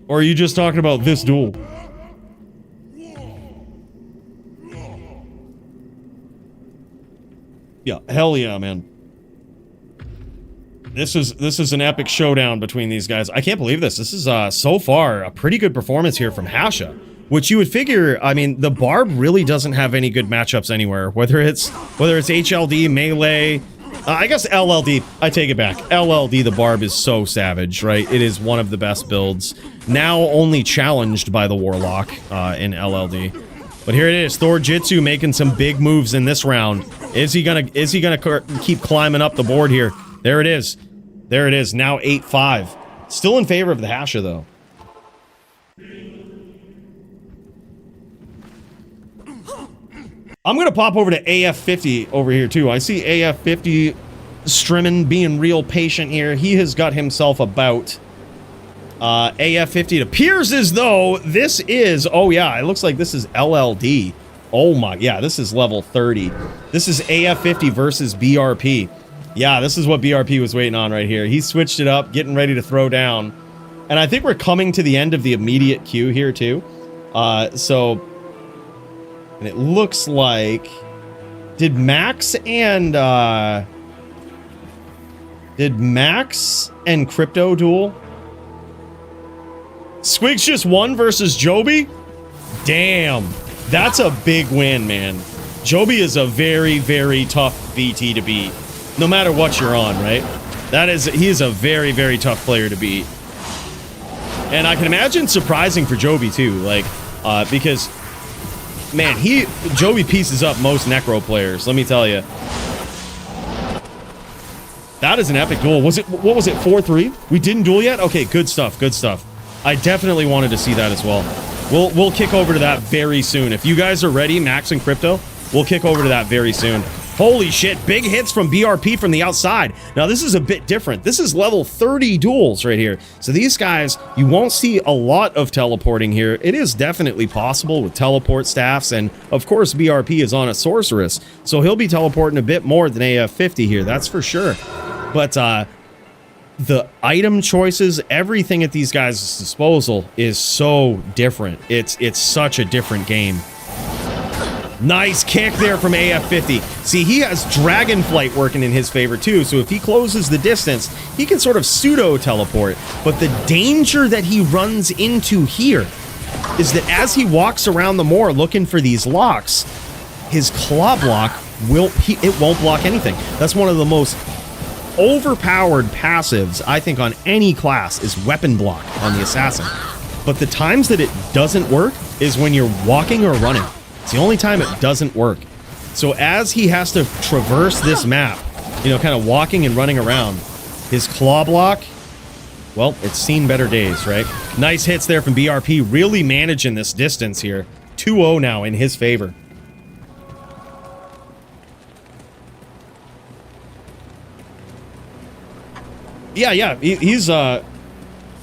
Or are you just talking about this duel? Yeah, hell yeah, man. This is an epic showdown between these guys. I can't believe this. This is so far a pretty good performance here from Hasha, which you would figure. I mean, the Barb really doesn't have any good matchups anywhere. Whether it's HLD, Melee. I guess LLD, I take it back. LLD, the Barb is so savage, right? It is one of the best builds. Now only challenged by the Warlock in LLD. But here it is, Thor Jitsu making some big moves in this round. Is he gonna keep climbing up the board here? There it is. There it is, now 8-5. Still in favor of the Hasha, though. I'm gonna pop over to AF50 over here too. I see AF50 Strimmin being real patient here. He has got himself a bout. AF50, it appears as though this is, oh yeah, it looks like this is LLD. Oh my, yeah, this is level 30. This is AF50 versus BRP. Yeah, this is what BRP was waiting on right here. He switched it up, getting ready to throw down. And I think we're coming to the end of the immediate queue here too. And it looks like, did Max and Crypto duel? Squigs just won versus Joby? Damn, that's a big win, man. Joby is a very, very tough VT to beat, no matter what you're on, right? He is a very, very tough player to beat. And I can imagine surprising for Joby too, like, because, man, Joby pieces up most Necro players, let me tell you. That is an epic duel. What was it, 4-3? We didn't duel yet? Okay, good stuff, good stuff. I definitely wanted to see that as well. We'll kick over to that very soon. If you guys are ready, Max and Crypto, we'll kick over to that very soon. Holy shit, big hits from BRP from the outside. Now, this is a bit different. This is level 30 duels right here. So these guys, you won't see a lot of teleporting here. It is definitely possible with teleport staffs, and of course, BRP is on a sorceress, so he'll be teleporting a bit more than AF50 here, that's for sure. But the item choices, everything at these guys' disposal is so different. It's such a different game. Nice kick there from AF50. See, he has Dragonflight working in his favor too, so if he closes the distance, he can sort of pseudo-teleport. But the danger that he runs into here is that as he walks around the moor looking for these locks, his claw block it won't block anything. That's one of the most overpowered passives, I think, on any class is weapon block on the assassin. But the times that it doesn't work is when you're walking or running. It's the only time it doesn't work. So as he has to traverse this map, you know, kind of walking and running around, his claw block, well, it's seen better days, right? Nice hits there from BRP, really managing this distance here. 2-0 now in his favor. Yeah, he's, yeah,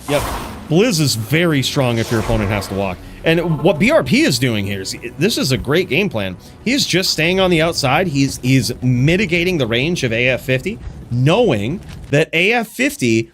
Blizz is very strong if your opponent has to walk. And what BRP is doing here is, this is a great game plan. He's just staying on the outside. He's mitigating the range of AF50, knowing that AF50,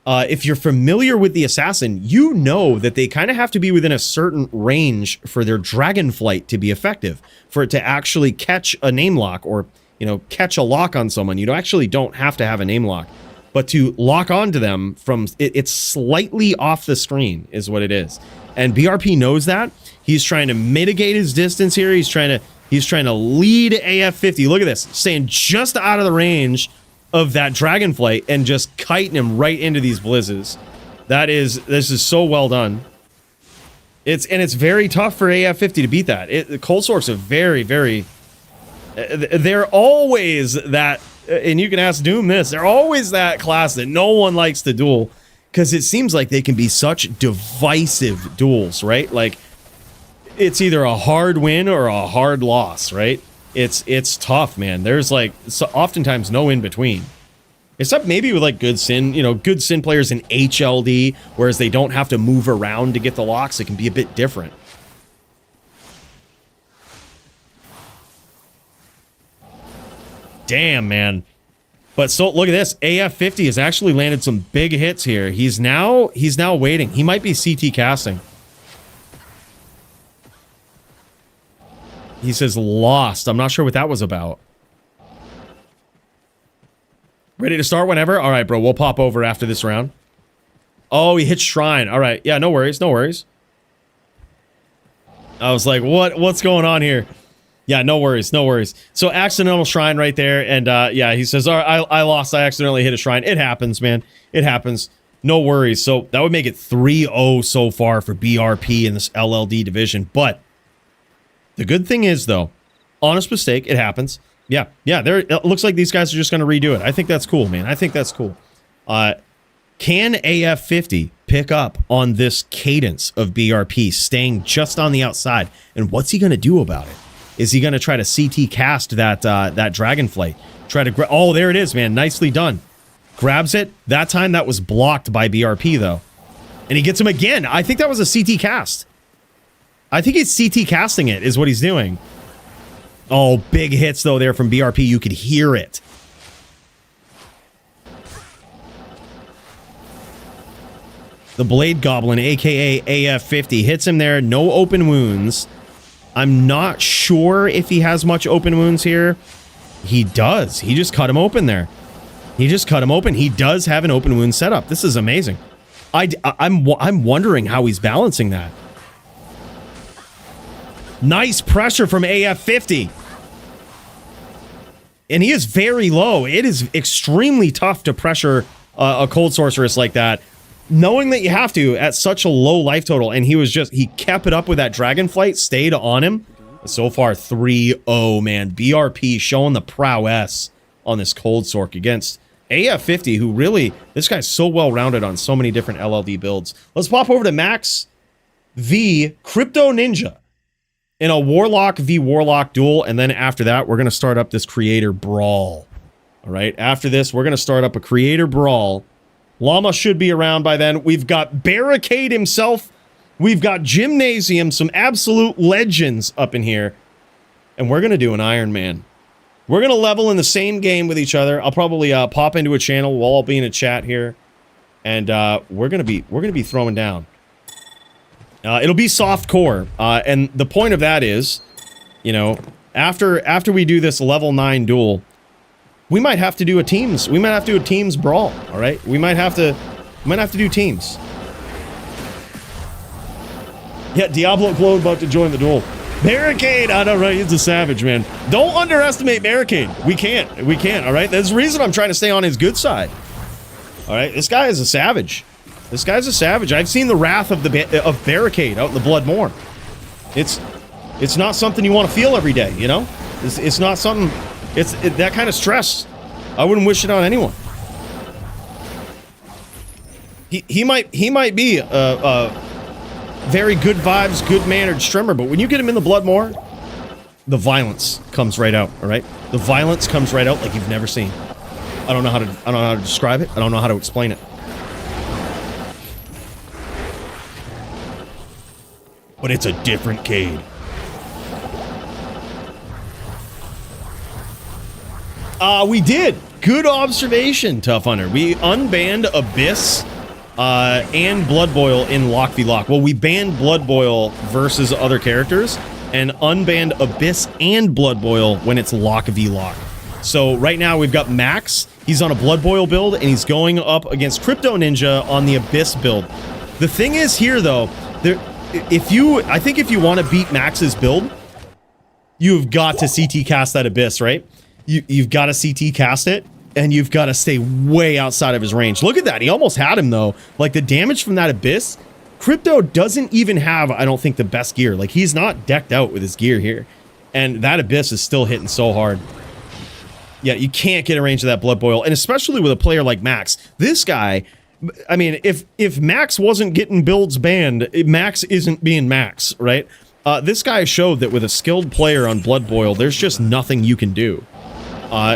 if you're familiar with the assassin, you know that they kind of have to be within a certain range for their dragon flight to be effective, for it to actually catch a name lock or, you know, catch a lock on someone. You actually don't have to have a name lock. But to lock onto them from it's slightly off the screen is what it is. And BRP knows that. He's trying to mitigate his distance here. He's trying to lead AF50. Look at this, staying just out of the range of that dragonflight and just kiting him right into these blizzes. This is so well done. It's very tough for AF50 to beat that. The Cold Sorts are very, very. They're always that. And you can ask Doom this, they're always that class that no one likes to duel because it seems like they can be such divisive duels, right? Like, it's either a hard win or a hard loss, right? It's tough, man. There's like oftentimes no in between. Except maybe with like good Sin, you know, good Sin players in HLD, whereas they don't have to move around to get the locks, it can be a bit different. Damn, man. But so look at this. AF50 has actually landed some big hits here. He's now waiting. He might be CT casting. He says lost. I'm not sure what that was about. Ready to start whenever? All right, bro. We'll pop over after this round. Oh, he hit Shrine. All right. Yeah, no worries. No worries. I was like, what's going on here? Yeah, no worries, no worries. So accidental Shrine right there, and yeah, he says, all right, I lost, I accidentally hit a Shrine. It happens, man. It happens. No worries. So that would make it 3-0 so far for BRP in this LLD division. But the good thing is, though, honest mistake, it happens. Yeah, it looks like these guys are just going to redo it. I think that's cool, man. I think that's cool. Can AF50 pick up on this cadence of BRP staying just on the outside? And what's he going to do about it? Is he going to try to CT cast that Dragonflight? Try to oh, there it is, man. Nicely done. Grabs it. That time that was blocked by BRP, though. And he gets him again. I think that was a CT cast. I think he's CT casting it, is what he's doing. Oh, big hits, though, there from BRP. You could hear it. The Blade Goblin, a.k.a. AF50, hits him there. No open wounds. I'm not sure if he has much open wounds here. He does. He just cut him open there. He just cut him open. He does have an open wound setup. This is amazing. I'm wondering how he's balancing that. Nice pressure from AF50. And he is very low. It is extremely tough to pressure a Cold Sorceress like that, knowing that you have to at such a low life total. And he kept it up with that Dragonflight, stayed on him. So far, 3-0, man. BRP showing the prowess on this Cold Sorc against AF50, who really, this guy's so well-rounded on so many different LLD builds. Let's pop over to Max v Crypto Ninja in a Warlock v Warlock duel. And then after that, we're going to start up this Creator Brawl. All right, after this, we're going to start up a Creator Brawl. Llama should be around by then. We've got Barricade himself. We've got Gymnasium, some absolute legends up in here. And we're going to do an Iron Man. We're going to level in the same game with each other. I'll probably pop into a channel. We'll all be in a chat here. And we're going to be throwing down. It'll be soft core. And the point of that is, you know, after we do this level 9 duel, we might have to do a teams. We might have to do a teams brawl. All right, we might have to do teams. Yeah, Diablo Glow about to join the duel. Barricade! I know, right? He's a savage, man. Don't underestimate Barricade. We can't, all right? That's the reason I'm trying to stay on his good side. All right? This guy is a savage. This guy's a savage. I've seen the wrath of of Barricade out in the Bloodmoor. It's not something you want to feel every day, you know? It's not something... that kind of stress. I wouldn't wish it on anyone. He might be a very good vibes, good-mannered streamer, but when you get him in the Bloodmoor, the violence comes right out, all right? The violence comes right out like you've never seen. I don't know how to describe it. I don't know how to explain it. But it's a different Cade. We did. Good observation, Tough Hunter. We unbanned Abyss and Blood Boil in Lock v Lock. Well, we banned Blood Boil versus other characters and unbanned Abyss and Blood Boil when it's Lock v Lock. So right now we've got Max. He's on a Blood Boil build and he's going up against Crypto Ninja on the Abyss build. The thing is here though, I think if you want to beat Max's build, you've got to CT cast that Abyss, right? You've got to CT cast it, and you've got to stay way outside of his range. Look at that. He almost had him, though. Like, the damage from that Abyss, Crypto doesn't even have, I don't think, the best gear. Like, he's not decked out with his gear here. And that Abyss is still hitting so hard. Yeah, you can't get a range of that Blood Boil, and especially with a player like Max. This guy... I mean, if Max wasn't getting builds banned, Max isn't being Max, right? This guy showed that with a skilled player on Blood Boil, there's just nothing you can do.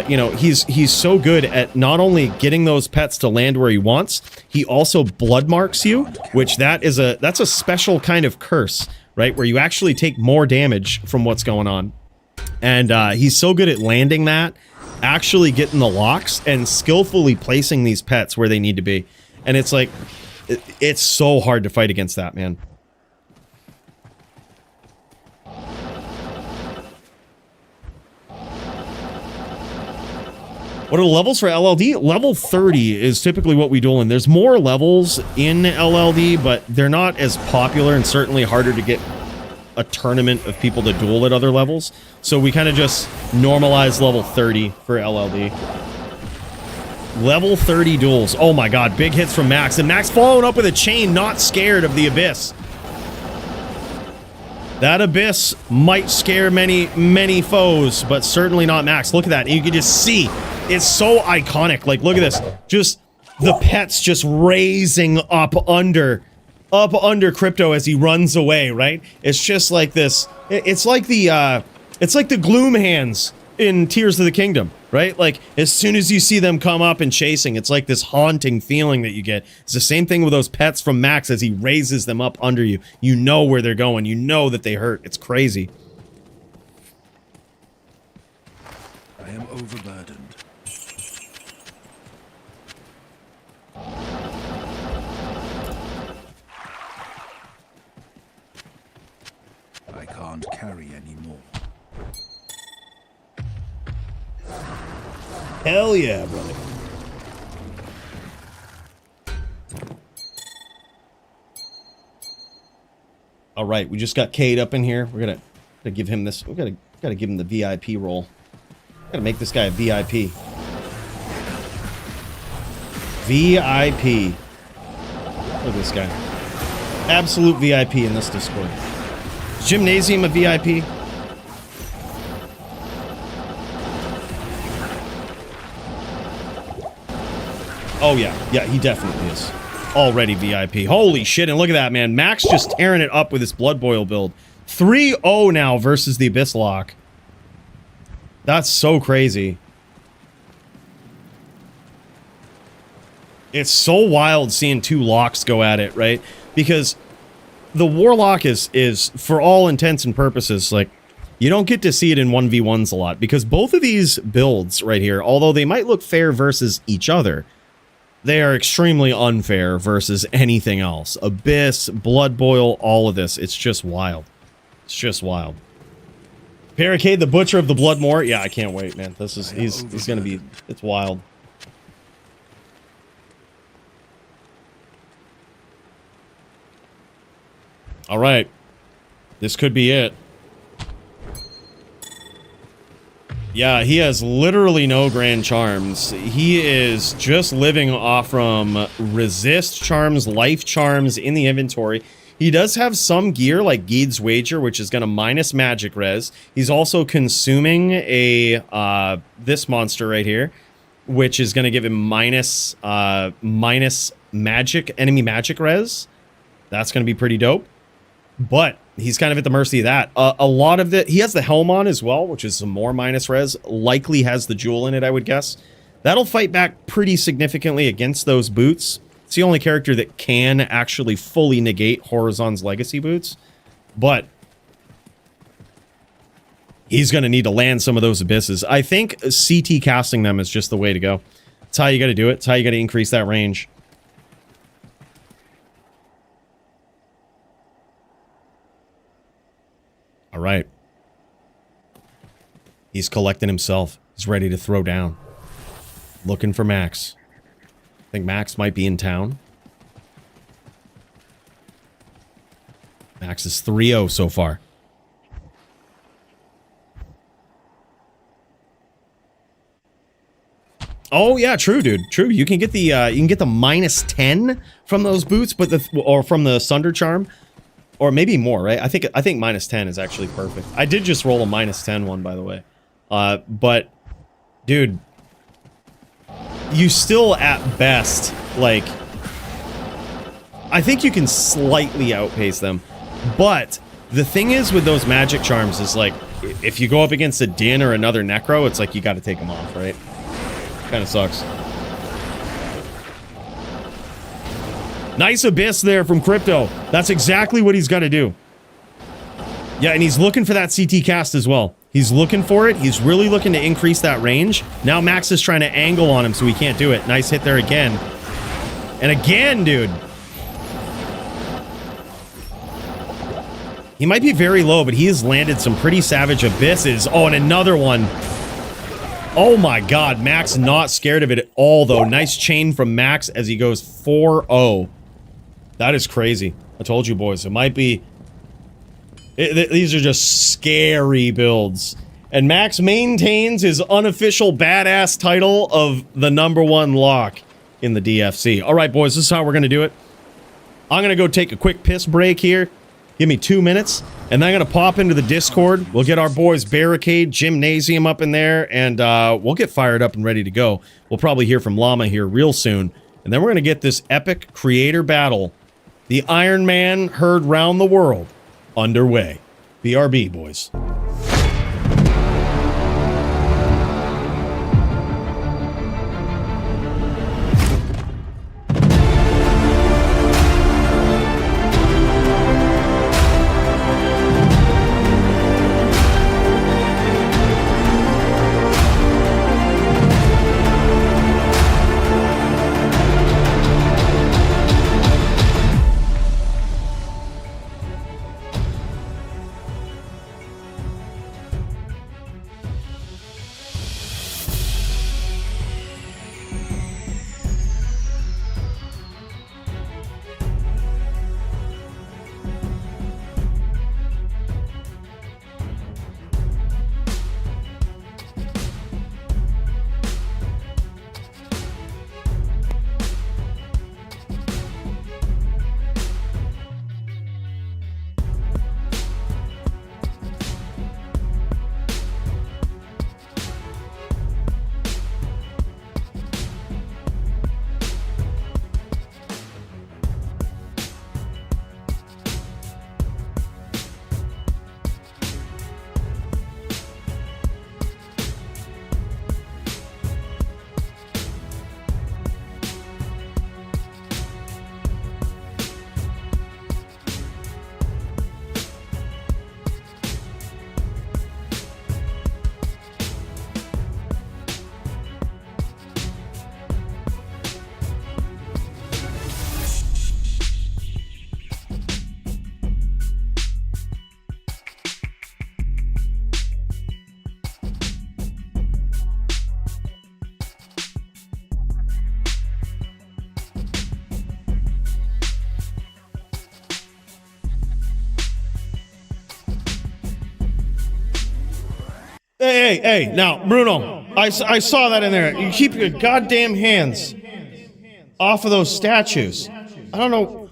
You know, he's so good at not only getting those pets to land where he wants, he also blood marks you, which that's a special kind of curse, right? Where you actually take more damage from what's going on. And he's so good at landing that, actually getting the locks, and skillfully placing these pets where they need to be. And it's like, it's so hard to fight against that, man. What are the levels for LLD? Level 30 is typically what we duel in. There's more levels in LLD, but they're not as popular and certainly harder to get a tournament of people to duel at other levels. So we kind of just normalize level 30 for LLD. Level 30 duels. Oh my god, big hits from Max. And Max following up with a chain, not scared of the Abyss. That Abyss might scare many foes, but certainly not Max. Look at that. You can just see. It's so iconic. Like, look at this. Just the pets just raising up under Crypto as he runs away, right? It's just like this. It's like the Gloom hands in Tears of the Kingdom, right? Like, as soon as you see them come up and chasing, it's like this haunting feeling that you get. It's the same thing with those pets from Max as he raises them up under you. You know where they're going. You know that they hurt. It's crazy. I am overburdened. I can't carry anymore. Hell yeah, brother. All right, we just got Cade up in here. We're gonna give him this. We gotta give him the VIP role. Gotta make this guy a VIP. VIP. Look at this guy. Absolute VIP in this Discord. Is Gymnasium a VIP? Oh yeah, he definitely is. Already VIP. Holy shit, and look at that, man. Max just tearing it up with his Blood Boil build. 3-0 now versus the Abyss Lock. That's so crazy. It's so wild seeing two locks go at it, right? Because the Warlock is for all intents and purposes, like, you don't get to see it in 1v1s a lot, because both of these builds right here, although they might look fair versus each other, they are extremely unfair versus anything else. Abyss, Blood Boil, all of this. It's just wild. It's just wild. Barricade, the Butcher of the Bloodmoor. Yeah, I can't wait, man. This is he's gonna be, it's wild. All right. This could be it. Yeah, he has literally no grand charms. He is just living off from resist charms, life charms in the inventory. He does have some gear like Geed's Wager, which is going to minus magic res. He's also consuming a this monster right here, which is going to give him minus magic, enemy magic res. That's going to be pretty dope. But he's kind of at the mercy of that. A lot of he has the helm on as well, which is some more minus res. Likely has the jewel in it, I would guess. That'll fight back pretty significantly against those boots. It's the only character that can actually fully negate Horizon's legacy boots. But he's going to need to land some of those abysses. I think CT casting them is just the way to go. It's how you got to do it. It's how you got to increase that range. All right. He's collecting himself. He's ready to throw down. Looking for Max. I think Max might be in town. Max is 3-0 so far. Oh yeah, true, dude. True. You can get the minus 10 from those boots, but or from the Sunder Charm. Or maybe more, right? I think minus 10 is actually perfect. I did just roll a minus 10 one, by the way. But, dude, you still, at best, like, I think you can slightly outpace them. But the thing is with those magic charms is, like, if you go up against a Din or another Necro, it's like you got to take them off, right? Kind of sucks. Nice Abyss there from Crypto. That's exactly what he's got to do. Yeah, and he's looking for that CT cast as well. He's looking for it. He's really looking to increase that range. Now Max is trying to angle on him so he can't do it. Nice hit there again. And again, dude. He might be very low, but he has landed some pretty savage abysses. Oh, and another one. Oh my god, Max not scared of it at all, though. Nice chain from Max as he goes 4-0. That is crazy. I told you, boys. It might be... these are just scary builds. And Max maintains his unofficial badass title of the #1 lock in the DFC. All right, boys, this is how we're going to do it. I'm going to go take a quick piss break here. Give me 2 minutes. And then I'm going to pop into the Discord. We'll get our boys Barricade, Gymnasium up in there. And we'll get fired up and ready to go. We'll probably hear from Llama here real soon. And then we're going to get this epic creator battle. The Iron Man heard round the world. Underway. BRB, boys. Hey, now, Bruno, I saw that in there. You keep your goddamn hands off of those statues. I don't know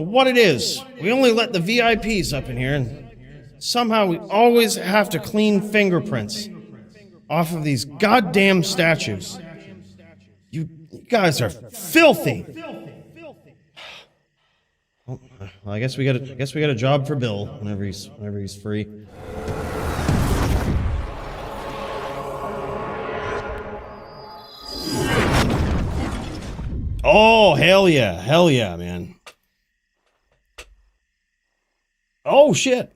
what it is. We only let the VIPs up in here, and somehow we always have to clean fingerprints off of these goddamn statues. You guys are filthy. Well, I guess we got a job for Bill whenever he's free. Oh, hell yeah, man. Oh shit.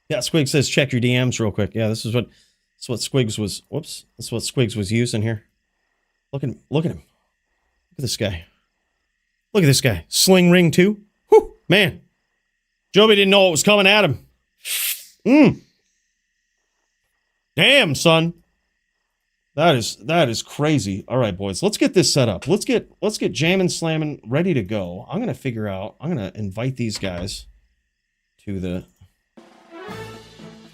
Yeah, Squig says check your DMs real quick. Yeah, this is what Squigs was. Whoops, that's what Squigs was using here. Look at him. Look at this guy. Look at this guy. Sling ring too. Whew, man. Joby didn't know what was coming at him. Damn, son. That is crazy. All right, boys, let's get this set up. Let's get jamming, slamming, ready to go. I'm gonna invite these guys to the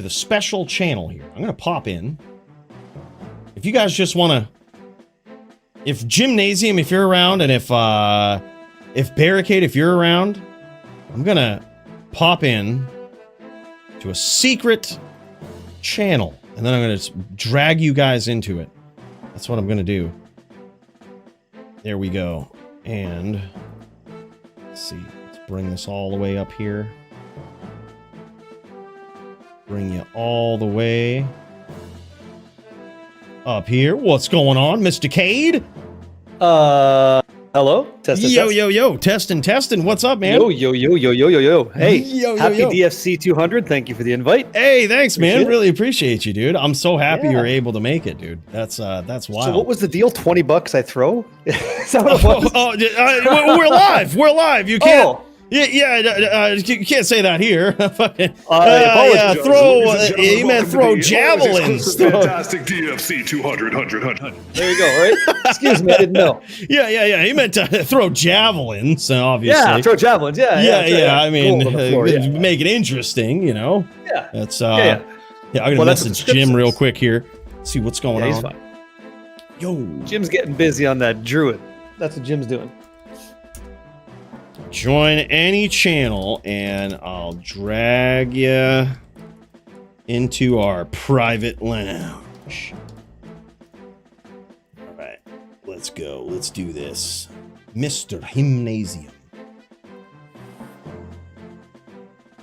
special channel here. I'm gonna pop in. If you guys just wanna, if Gymnasium, if you're around, and if Barricade, if you're around, I'm gonna pop in to a secret channel, and then I'm gonna just drag you guys into it. That's what I'm gonna do. There we go. And let's see. Let's bring this all the way up here. Bring you all the way up here. What's going on, Mr. Cade? Hello? Yo. Testing. What's up, man? Yo. Hey, happy yo. DFC 200. Thank you for the invite. Hey, thanks, man. Appreciate it. Really appreciate you, dude. I'm so happy you were able to make it, dude. That's wild. So what was the deal? $20 I throw? Is that what it was? We're live. We're live. You can't. You can't say that here. He meant throw javelins. Fantastic DFC 200. There you go. All right. Excuse me, I didn't know. Yeah. He meant to throw javelins, obviously. Yeah, throw javelins. Yeah. I mean, floor, make it interesting, you know. Yeah. That's I'm gonna message Jim real quick here. See what's going on. He's fine. Yo, Jim's getting busy on that druid. That's what Jim's doing. Join any channel, and I'll drag you into our private lounge. All right, let's go. Let's do this, Mr. Gymnasium.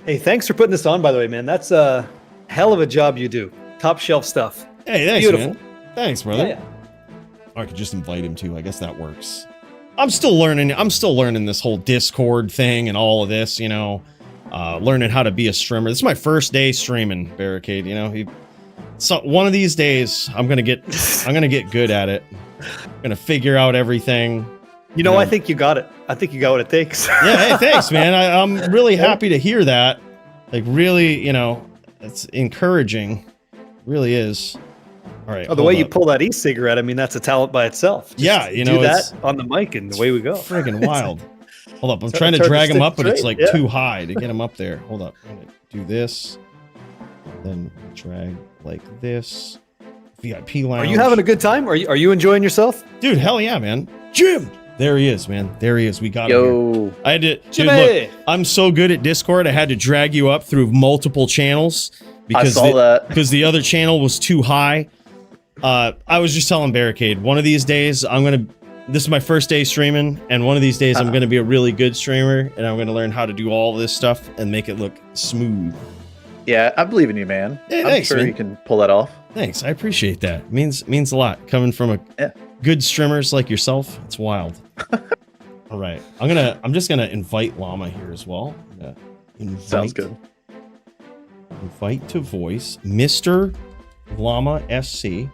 Hey, thanks for putting this on, by the way, man. That's a hell of a job you do. Top shelf stuff. Hey, thanks, beautiful, man. Thanks, brother. Yeah. I could just invite him too. I guess that works. I'm still learning this whole Discord thing and all of this, you know, learning how to be a streamer. This is my first day streaming, Barricade, you know. So one of these days I'm going to get good at it. I'm going to figure out everything. You know, I think you got it. I think you got what it takes. Yeah, hey, thanks, man. I'm really happy to hear that. Like, really, you know, it's encouraging. It really is. All right. Oh, the way you pull that e-cigarette, I mean, that's a talent by itself. Just yeah, you know, do that on the mic, and away we go. Friggin' wild. Hold up, I'm trying to drag him up, but it's like too high to get him up there. Hold up, I'm gonna do this, then drag like this. VIP lounge. Are you having a good time? Are you enjoying yourself, dude? Hell yeah, man. Jim, there he is, man. There he is. We got him here. I had to. Dude, look, I'm so good at Discord. I had to drag you up through multiple channels because because the other channel was too high. I was just telling Barricade, one of these days this is my first day streaming, and one of these days I'm gonna be a really good streamer, and I'm gonna learn how to do all this stuff and make it look smooth. Yeah, I believe in you, man. Hey, I'm thanks, sure man. you can pull that off. Thanks, I appreciate that. It means a lot coming from good streamers like yourself. It's wild. All right, I'm just gonna invite Llama here as well. Sounds good. Invite to voice, Mr. Llama SC.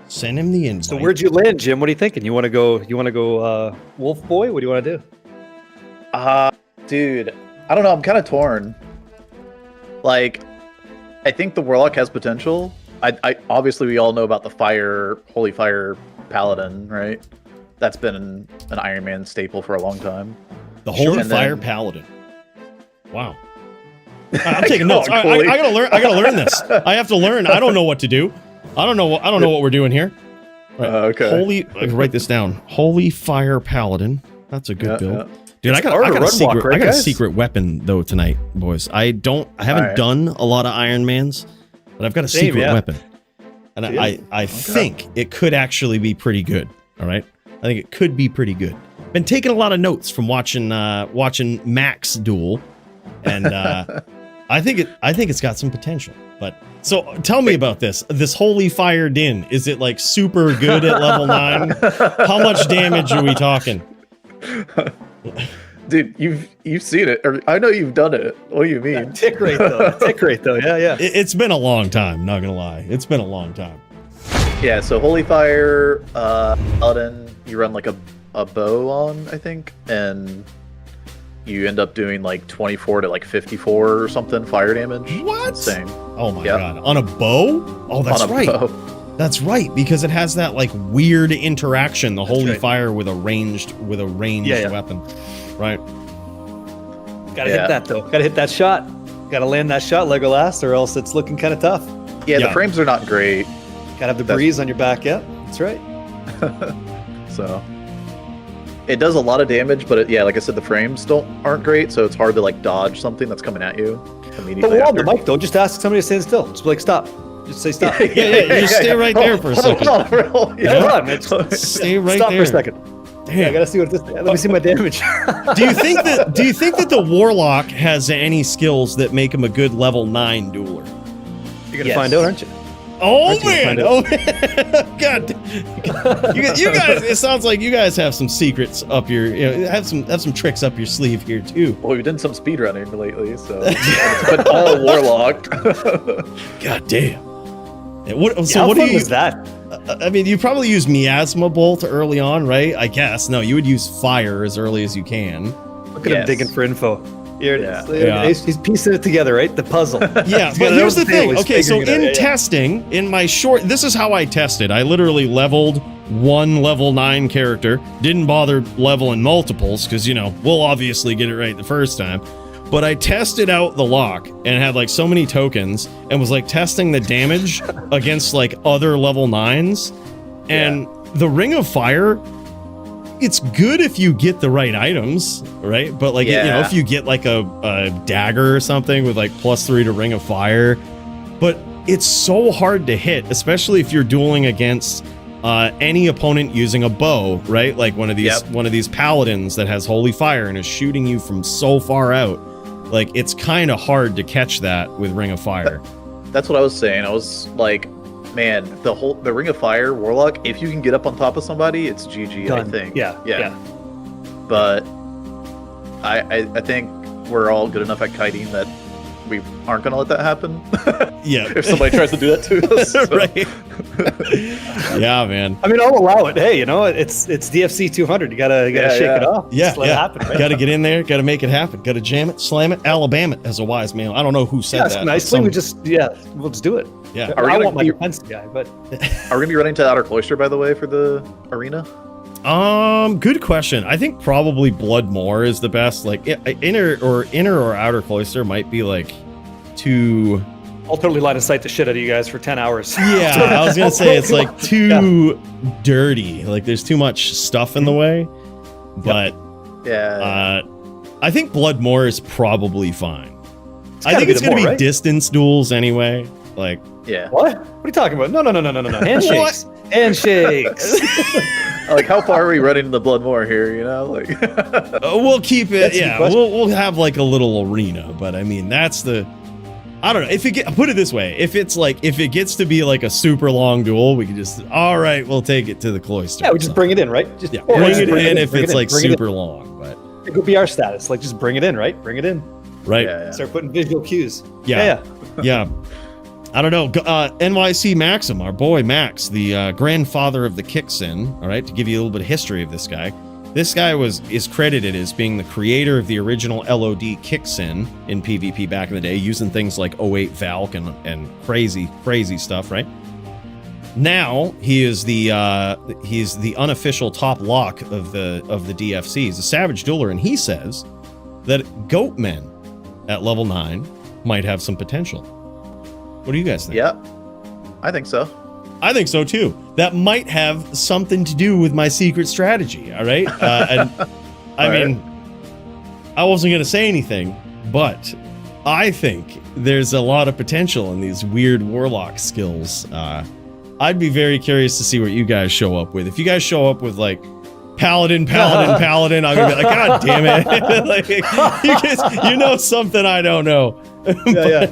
Send him the invite. So where'd you land, Jim? What are you thinking? You want to go Wolf Boy? What do you want to do? Dude, I don't know. I'm kind of torn. Like, I think the Warlock has potential. I obviously we all know about the Holy Fire Paladin, right? That's been an Iron Man staple for a long time. The Holy Fire Paladin. Wow. I'm taking notes. I gotta learn. I gotta learn this. I have to learn. I don't know what to do. I don't know what we're doing here. Right. Okay. Holy. I can write this down. Holy Fire Paladin. That's a good build. Dude, I got a secret weapon though tonight, boys. I haven't done a lot of Iron Mans, but I've got a secret weapon, and I think it could actually be pretty good. All right, I think it could be pretty good. Been taking a lot of notes from watching Max duel, and I think it's got some potential. But so tell me about this Holy Fire Din. Is it like super good at level 9? How much damage are we talking? Dude, you've seen it. I know you've done it. What do you mean? That tick rate though. Yeah. It's been a long time, not gonna lie. It's been a long time. Yeah, so Holy Fire, Paladin, you run like a bow on, I think, and you end up doing like 24 to like 54 or something fire damage. What? Insane. Oh my god. On a bow? Oh, that's right. That's right, because it has that like weird interaction, the Holy Fire with a ranged weapon. Right. Gotta hit that though. Gotta hit that shot. Gotta land that shot, Legolas, or else it's looking kind of tough. Yeah, the frames are not great. Gotta have the breeze on your back. Yeah, that's right. So it does a lot of damage, but like I said, the frames aren't great, so it's hard to like dodge something that's coming at you immediately. But we're on the mic though. Just ask somebody to stand still. Just be like, stop. Just say stop. You just stay right there for a second. Hold on, man. Stay right stop there for a second. Damn. I gotta see what this. Let me see my damage. Do you think that the Warlock has any skills that make him a good level 9 dueler? You're gonna find out, aren't you? Oh man! God, you guys! It sounds like you guys have some secrets up your, have some tricks up your sleeve here too. Well, we've done some speedrunning lately, so but all Warlock. God damn! What fun was that? I mean, you probably use Miasma Bolt early on, right? I guess. No, you would use Fire as early as you can. Look at him digging for info. Here it is. He's piecing it together, right? The puzzle. Yeah, but here's the thing. Okay, so in testing, in my short, this is how I tested. I literally leveled one level 9 character. Didn't bother leveling multiples because, we'll obviously get it right the first time. But I tested out the lock and had like so many tokens and was like testing the damage against like other level 9s. And the Ring of Fire, it's good if you get the right items, right? But like, if you get like a dagger or something with like +3 to Ring of Fire, but it's so hard to hit, especially if you're dueling against any opponent using a bow, right? Like one of these paladins that has Holy Fire and is shooting you from so far out. Like, it's kind of hard to catch that with Ring of Fire. That's what I was saying. I was like, man, the Ring of Fire Warlock, if you can get up on top of somebody, it's GG, done. I think. Yeah. But I think we're all good enough at kiting that we aren't going to let that happen. Yeah. If somebody tries to do that to us. So. Right. Yeah, man. I mean, I'll allow it. Hey, it's DFC 200. You gotta shake it off. Yeah, Just let it happen. Right? Got to get in there. Got to make it happen. Got to jam it, slam it, Alabama it as a wise man. I don't know who said that. Nicely, we'll just do it. Yeah. I want my defense guy, but are we gonna be running to Outer Cloister, by the way, for the arena? Good question. I think probably Bloodmoor is the best. Like inner or outer cloister might be like too. I'll totally line of sight the shit out of you guys for 10 hours. Yeah, I was gonna say it's like too dirty. Like there's too much stuff in the way. But I think Bloodmoor is probably fine. I think it's gonna be distance duels anyway. Like What are you talking about? No. Handshakes. Handshakes. Like, how far are we running in the Bloodmoor here? Like, we'll keep it. Yeah, we'll have like a little arena, but I mean, that's the. I don't know. Put it this way, if it gets to be like a super long duel, we can just we'll take it to the cloister. Yeah, we just bring it in, right? Just bring it in if it's like super long, but it could be our status. Like, just bring it in, right? Bring it in. Right. Yeah. Start putting visual cues. Yeah. I don't know. NYC Maxim, our boy Max, the grandfather of the Kicksin. All right, to give you a little bit of history of this guy. This guy is credited as being the creator of the original LOD Kicksin in PvP back in the day, using things like 08 Valk and crazy stuff, right? Now he is the unofficial top lock of the DFC. He's a savage dueler, and he says that Goatmen at level 9 might have some potential. What do you guys think? Yeah, I think so. I think so too. That might have something to do with my secret strategy. All right. And I mean, I wasn't going to say anything, but I think there's a lot of potential in these weird warlock skills. I'd be very curious to see what you guys show up with. If you guys show up with like paladin, I'm gonna be like, God damn it! Like, you know something I don't know. Yeah.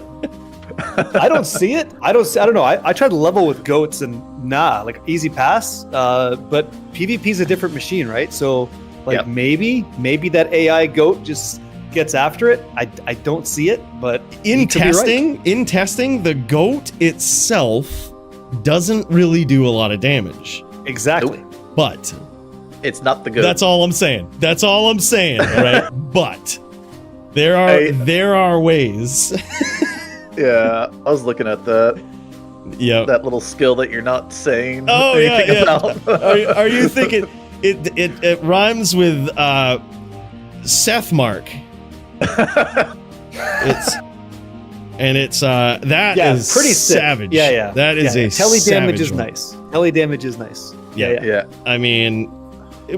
I don't see it. I don't know. I tried to level with goats and like easy pass. But PvP's a different machine, right? So like maybe that AI goat just gets after it. I don't see it, but in testing, the goat itself doesn't really do a lot of damage. Exactly. Nope. But it's not the goat. That's all I'm saying. Right? But there are ways. Yeah, I was looking at that. Yeah, that little skill that you're not saying. Oh yeah. About. Are you thinking it rhymes with Seth Mark? That is pretty savage. Sick. Yeah. That is a tele damage is one. nice. Tele damage is nice. Yeah. I mean,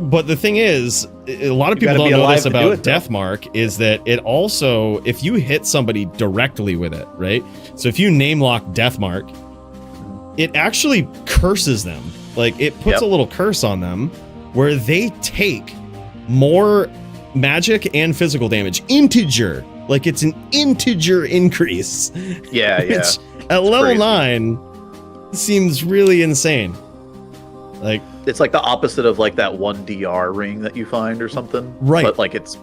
but the thing is, a lot of people don't know this about Deathmark is that it also, if you hit somebody directly with it, right? So if you name lock Deathmark, it actually curses them. Like it puts a little curse on them where they take more magic and physical damage. Integer. Like it's an integer increase. Yeah. Which at level 9 seems really insane. Like it's like the opposite of like that 1 DR ring that you find or something. Right. But like it's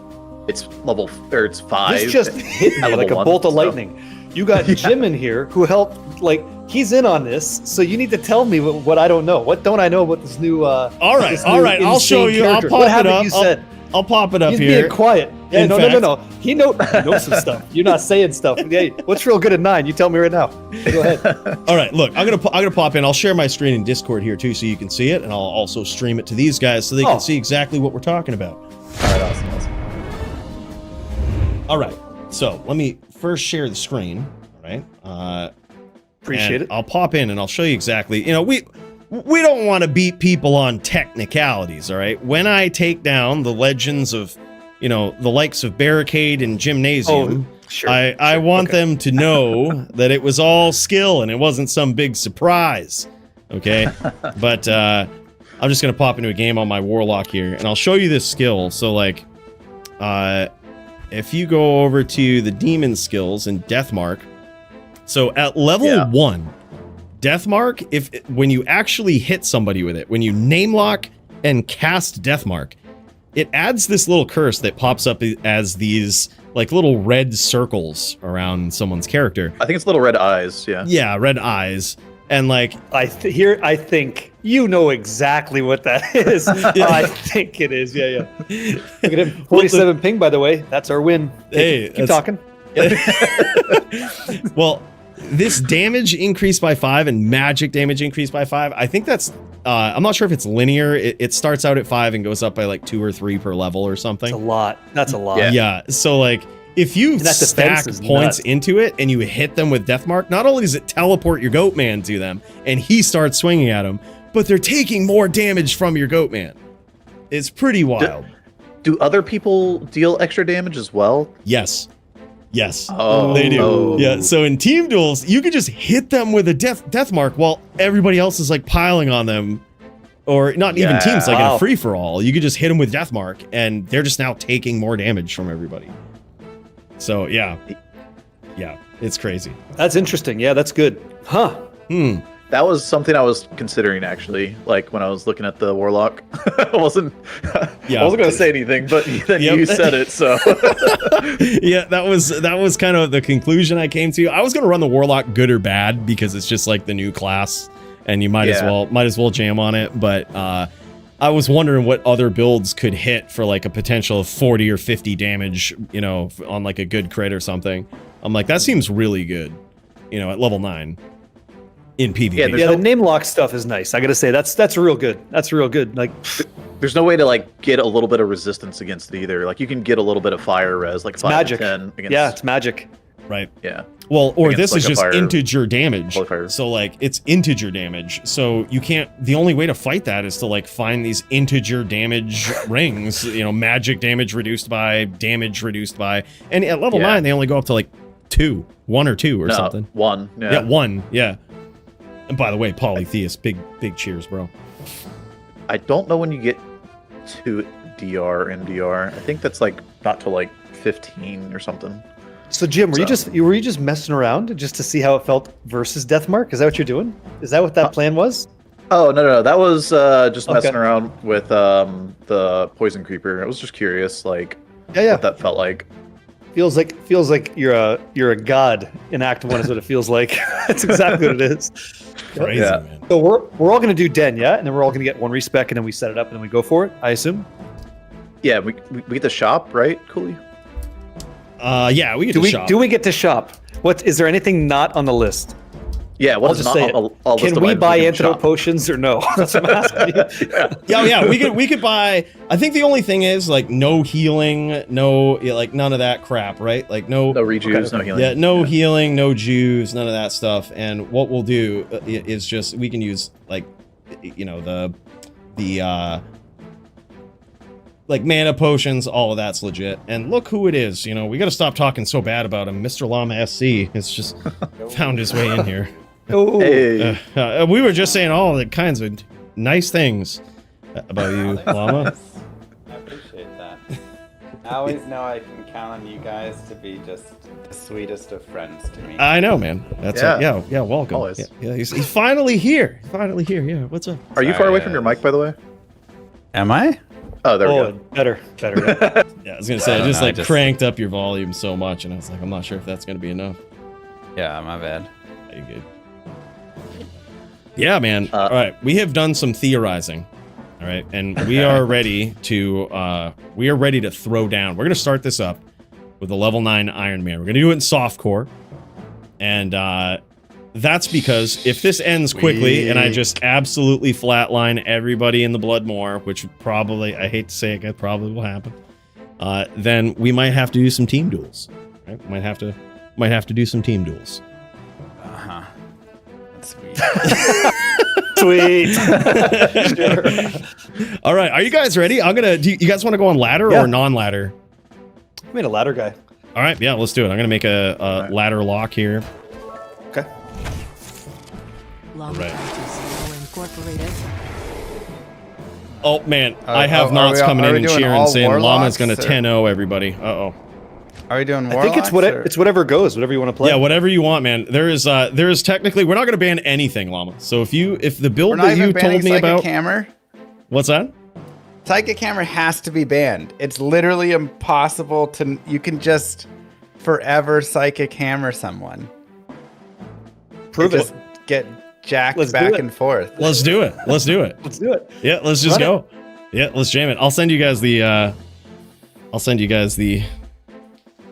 level or it's 5. This just hit me like a bolt of lightning. You got Jim in here who helped, like he's in on this, so you need to tell me what I don't know. What don't I know about this new all right, I'll show you. Character. I'll pop it up. You said? I'll pop it up He's here. Being quiet. Yeah, no. He knows some stuff. You're not saying stuff. Yeah, what's real good at 9? You tell me right now. Go ahead. All right, look, I'm gonna pop in. I'll share my screen in Discord here too, so you can see it, and I'll also stream it to these guys so they can see exactly what we're talking about. All right, awesome. All right, so let me first share the screen. All right. Appreciate it. I'll pop in and I'll show you exactly. You know, we don't want to beat people on technicalities. All right. When I take down the legends of, the likes of Barricade and Gymnasium, I want them to know that it was all skill and it wasn't some big surprise. Okay. But I'm just going to pop into a game on my Warlock here and I'll show you this skill. So like, if you go over to the demon skills in Deathmark, so at level 1, Deathmark, when you actually hit somebody with it, when you name lock and cast Deathmark, it adds this little curse that pops up as these like little red circles around someone's character. I think it's little red eyes. Yeah. Yeah, red eyes. And like I think you know exactly what that is. I think it is. Yeah. Look at him. 47 ping, by the way. That's our win. Keep talking. Well, this damage increased by 5 and magic damage increased by 5. I think that's I'm not sure if it's linear. It starts out at 5 and goes up by like 2 or 3 per level or something. That's a lot. Yeah. So like if you stack points into it and you hit them with Deathmark, not only does it teleport your goat man to them and he starts swinging at them, but they're taking more damage from your goat man. It's pretty wild. Do other people deal extra damage as well? Yes. Oh, they do. Yeah. So in team duels, you could just hit them with a death mark while everybody else is like piling on them, or not even teams, like in a free for all. You could just hit them with death mark, and they're just now taking more damage from everybody. So yeah, it's crazy. That's interesting. Yeah, that's good. Huh. That was something I was considering actually, like when I was looking at the Warlock. I wasn't going to say anything, but then you said it, so. Yeah, that was kind of the conclusion I came to. I was going to run the Warlock good or bad because it's just like the new class and you might as well jam on it, but I was wondering what other builds could hit for like a potential of 40 or 50 damage, on like a good crit or something. I'm like, that seems really good, at level 9. In PvP. Yeah, the name lock stuff is nice. I gotta say that's real good. That's real good. Like, there's no way to like get a little bit of resistance against it either. Like you can get a little bit of fire res, like 5 magic. to 10 against. Yeah, it's magic. right? Yeah. Well, or Against, this is like, a just fire- integer damage. holy fire. So like it's integer damage. So you can't. The only way to fight that is to like find these integer damage rings. You know, magic damage reduced by, damage reduced by, and at level 9 they only go up to like 1 or 2 or No, something. 1. Yeah, 1. Yeah. And by the way, Polytheus, big cheers, bro. I don't know when you get to DR, MDR. I think that's like not till like 15 or something. So Jim, were you just messing around just to see how it felt versus Deathmark? Is that what you're doing? Is that what that plan was? Oh no, that was just messing around with the poison creeper. I was just curious, like what that felt like. Feels like you're a god in Act 1 is what it feels like. That's exactly what it is. Crazy, man. So we're all gonna do Den, yeah, and then we're all gonna get 1 respec, and then we set it up, and then we go for it. I assume. Yeah, we get the shop, right, Coooley? Yeah, we get to shop. Do we get to shop? What is there anything not on the list? Yeah, I'll just say it. Can we buy antidote potions or no? That's what I'm asking you. Yeah, we could buy. I think the only thing is like no healing, like none of that crap, right? Like no rejuice, no healing. Yeah, no healing, no juice, none of that stuff. And what we'll do is just we can use like the like mana potions, all of that's legit. And look who it is. You know, we got to stop talking so bad about him. Mr. Llama SC has just found his way in here. Hey. We were just saying all the kinds of nice things about you, Llama. I appreciate that. I always know I can count on you guys to be just the sweetest of friends to me. I know, man. That's yeah. Welcome. Always. Yeah, he's finally here. Finally here. Yeah. What's up? Are you far away from your mic, by the way? Am I? Oh, there we go. Better. Yeah, I was gonna say I just cranked up your volume so much, and I was like, I'm not sure if that's gonna be enough. Yeah, my bad. You good? Yeah, man. All right, we have done some theorizing. All right, and we are ready to throw down. We're gonna start this up with a level 9 Iron Man. We're gonna do it in softcore, and that's because if this ends quickly and I just absolutely flatline everybody in the Bloodmoor, which probably, I hate to say it, probably will happen, then we might have to do some team duels. Right? Might have to do some team duels. That's sweet. Sweet. Sure. All right, are you guys ready? Do you guys want to go on ladder or non-ladder? I mean, a ladder guy. All right, yeah, let's do it. I'm gonna make a ladder lock here. Okay. Right. Oh man, I have knots coming in and cheering and saying Llama's gonna 10-0 everybody. Uh-oh. Are we doing I think it's whatever goes, whatever you want to play. Yeah, whatever you want, man. There is technically, we're not gonna ban anything, Llama. So if the build that you told me about, Hammer? What's that? Psychic Hammer has to be banned. It's literally impossible to. You can just forever Psychic Hammer someone. Prove it. Get jacked back and forth. Let's do it. Let's do it. Let's do it. Yeah, let's just go. Yeah, let's jam it. I'll send you guys the.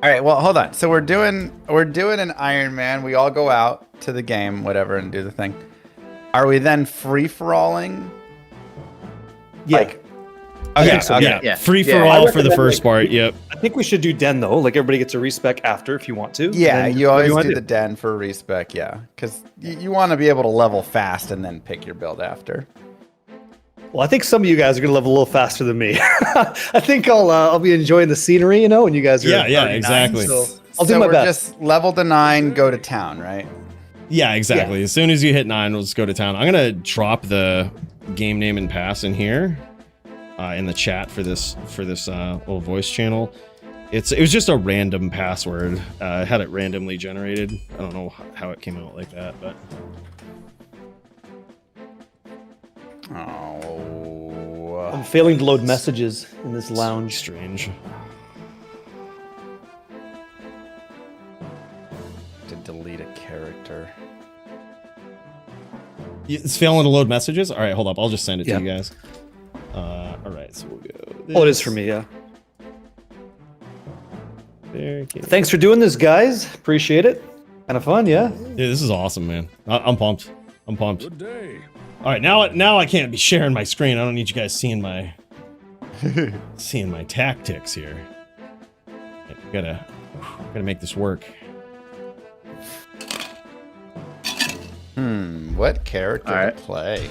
All right. Well, hold on. So we're doing an Iron Man. We all go out to the game, whatever, and do the thing. Are we then free for alling? Yeah. Like, Okay, so. Yeah. Free for all for the first part. Yep. I think we should do Den though. Like everybody gets a respec after if you want to. Yeah, you always do the den for respec. Yeah, because you want to be able to level fast and then pick your build after. Well, I think some of you guys are gonna level a little faster than me. I think I'll be enjoying the scenery, and you guys are. Yeah, exactly. So I'll do my best. Just level to 9, go to town, right? Yeah, exactly. Yeah. As soon as you hit 9, we'll just go to town. I'm gonna drop the game name and pass in here. In the chat for this little voice channel. It was just a random password. I had it randomly generated. I don't know how it came out like that, but I'm failing to load messages in this lounge. Strange. To delete a character. It's failing to load messages? All right, hold up. I'll just send it to you guys. All right, so we'll go. Oh, it is for me, yeah. There, thanks for doing this, guys. Appreciate it. Kind of fun, yeah. Yeah, this is awesome, man. I'm pumped. I'm pumped. Good day. All right, now I can't be sharing my screen. I don't need you guys seeing my tactics here. Gotta make this work. What character to play?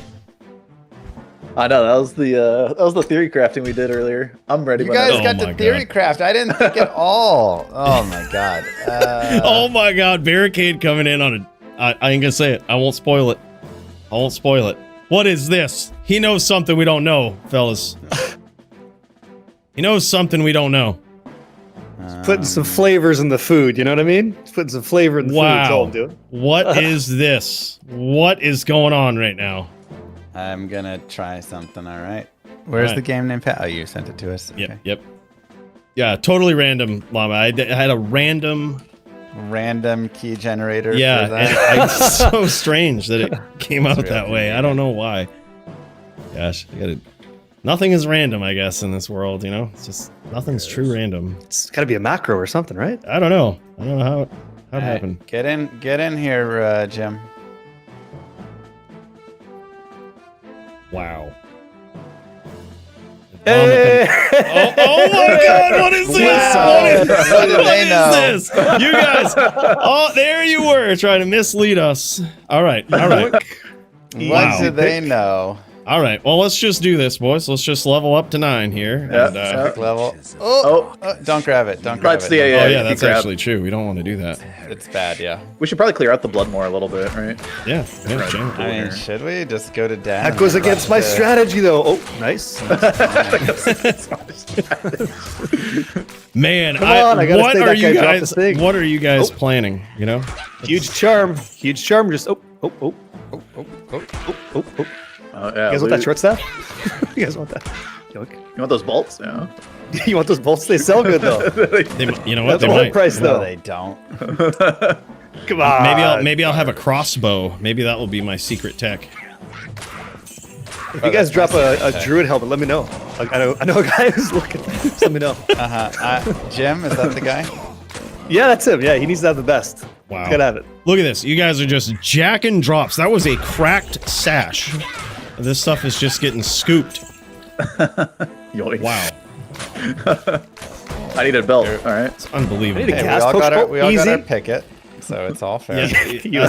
I know that was the theory crafting we did earlier. I'm ready. You guys got to theory craft. I didn't think at all. Oh my god. Oh my god, Barricade coming in on I ain't gonna say it. I won't spoil it. What is this? He knows something we don't know, fellas. He knows something we don't know. Putting some flavors in the food, you know what I mean? It's putting some flavor in the food. That's all I'm doing. What is this? What is going on right now? I'm gonna try something, alright? Where's the game name? Oh, you sent it to us. Okay. Yep. Yeah, totally random, Llama. I had a random key generator. Yeah, for that. and it's so strange that it came out that way. I don't know why. Gosh, nothing is random, I guess, in this world. You know, it's just nothing's true random. It's got to be a macro or something, right? I don't know. I don't know how it happened. Get in here, Jim. Wow. Hey! Oh my god, what is this? What do they know? Is this? You guys, oh, there you were, trying to mislead us. All right. What do they know? All right, well, let's just do this, boys. Let's just level up to 9 here. Yeah, and, level. Oh, don't grab it. Don't grab it. Yeah, that's actually true. We don't want to do that. It's bad, yeah. We should probably clear out the blood more a little bit, right? Yeah. I mean, should we just go to Dan? That goes against my strategy, though. Oh, nice. Man, Come on, I gotta what say are that you guy dropped guys? the thing. What are you guys planning? You know, huge charm. Just oh. Yeah, you guys want that short staff? You guys want that? You want those bolts? Yeah. You want those bolts? They sell good though. You know what? That's full price though. No, they don't. Come on. Maybe I'll have a crossbow. Maybe that will be my secret tech. If you guys drop a druid helmet, let me know. I know a guy who's looking. Just let me know. Jim, is that the guy? Yeah, that's him. Yeah, he needs to have the best. Wow. He's gotta have it. Look at this. You guys are just jacking drops. That was a cracked sash. This stuff is just getting scooped. Yoink. Wow. I need a belt. All right. It's unbelievable. Hey, we all got our picket, so it's all fair. Yeah,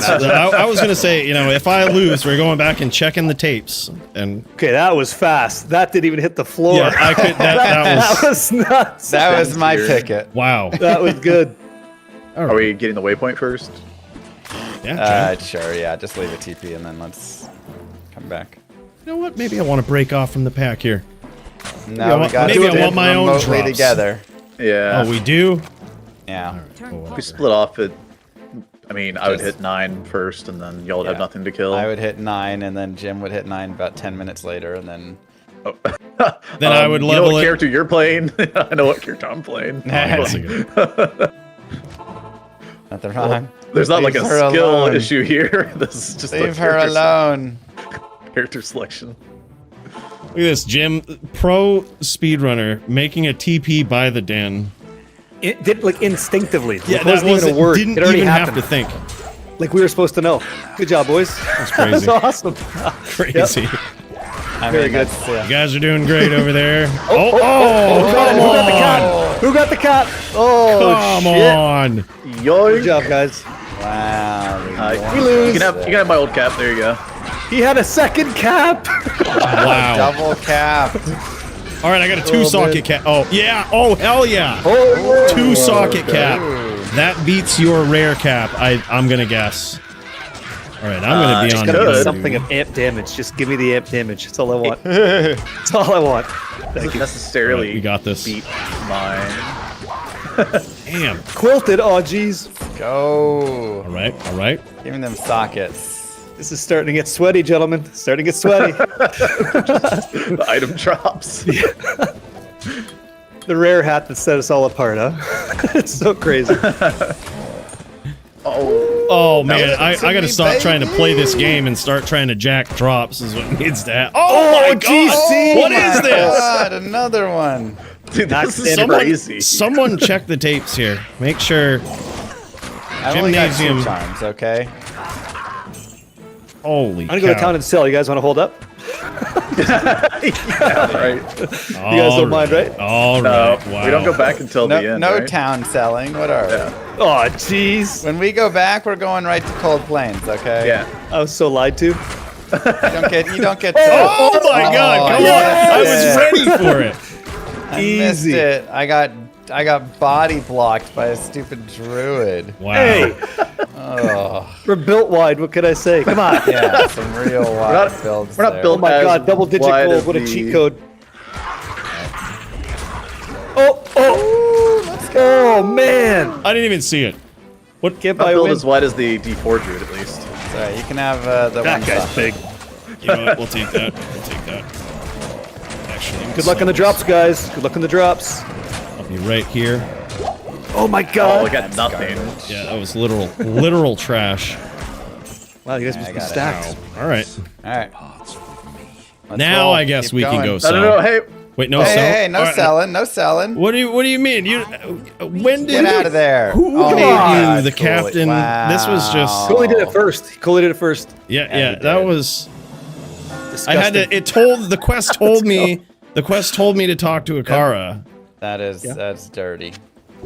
I was gonna say, you know, if I lose, we're going back and checking the tapes. And okay, that was fast. That didn't even hit the floor. Yeah, I could. That was nuts. That was my picket. Wow. That was good. Are we getting the waypoint first? Yeah. Sure. Yeah. Just leave a TP and then let's come back. You know what? Maybe I want to break off from the pack here. No, maybe I want my own drops together. Yeah. Oh, we do. Yeah. If we split off it. I mean, I would hit 9 first, and then y'all would have nothing to kill. I would hit 9, and then Jim would hit 9 about 10 minutes later, and then. Then I would level you know what it. character you're playing? I know what character I'm playing. Nothing wrong. There's not like a Leave her skill alone. issue here. This is just Leave her alone. Character selection. Look at this, Jim, pro speedrunner making a TP by the den. It did like instinctively. Yeah, It that wasn't even a word. Didn't It already even happened. have to think. Like we were supposed to know. Good job, boys. That's crazy. That's awesome. Crazy. Yep. I Very mean, good. You guys are doing great over there. Who got the cat? Who got the cat? Oh, Come shit. on. Good job, guys. Wow. We lose. You can have my old cap. There you go. He had a second cap. Wow. Double cap. All right, I got a 2-socket cap. Oh, yeah. Oh, hell yeah. Oh, 2-socket cap. That beats your rare cap, I'm going to guess. All right, I'm going to be on Gotta the something of amp damage. Just give me the amp damage. That's all I want. That's all I want. Thank you. Necessarily. Right, we got this. Beat mine. Damn. Quilted. Oh, jeez. Go. All right, all right. Give me them sockets. This is starting to get sweaty, gentlemen. Starting to get sweaty. The item drops. The rare hat that set us all apart, huh? It's so crazy. Oh man, I got to stop trying to play this game and start trying to jack drops is what needs to happen. Oh my god! What is this? God, another one. Dude, this is crazy. Someone check the tapes here. Make sure. I only got 2 Gymnasium. charms, okay? Holy I'm gonna go to town and sell. You guys want to hold up? Yeah, right. You guys don't mind, right? All No, right. Wow. we don't go back until No, the end. no right? town selling. What are we? Oh, jeez. When we go back, we're going right to Cold Plains. Okay. Yeah. I was so lied to. You don't get. Oh my God! Come on! I was ready for it. I missed it. I got body blocked by a stupid druid. Wow. Hey, Oh. we're built wide. What can I say? Come on. Yeah, some real wide builds. We're not there. built Oh my as God, double-digit wide gold. as What a the- cheat code. Oh, man. I didn't even see it. What can't Not buy a built win? as wide as the D4 druid, at least. Sorry, you can have the That one guy's shot. big. You know what? We'll take that. We'll take that. Actually, Good luck on the drops, guys. Good luck on the drops. I'll be right here. Oh my Oh, God. I got nothing. Yeah, that was literal trash. Wow, you guys must be stacked. All right. All right. Let's Now roll. I guess Keep we can going. go No, sell. no, no. Hey, Wait, no Hey, sell. hey, no All right. selling, no selling. What do you mean? You when did Get out of there. Who Oh, made God, you the Coooley. captain? Wow. This was just Coooley did it first. Coooley did it first. yeah. he That did. was. Disgusting. I had to. It told the quest told me. The quest told me to talk to Akara. That's dirty.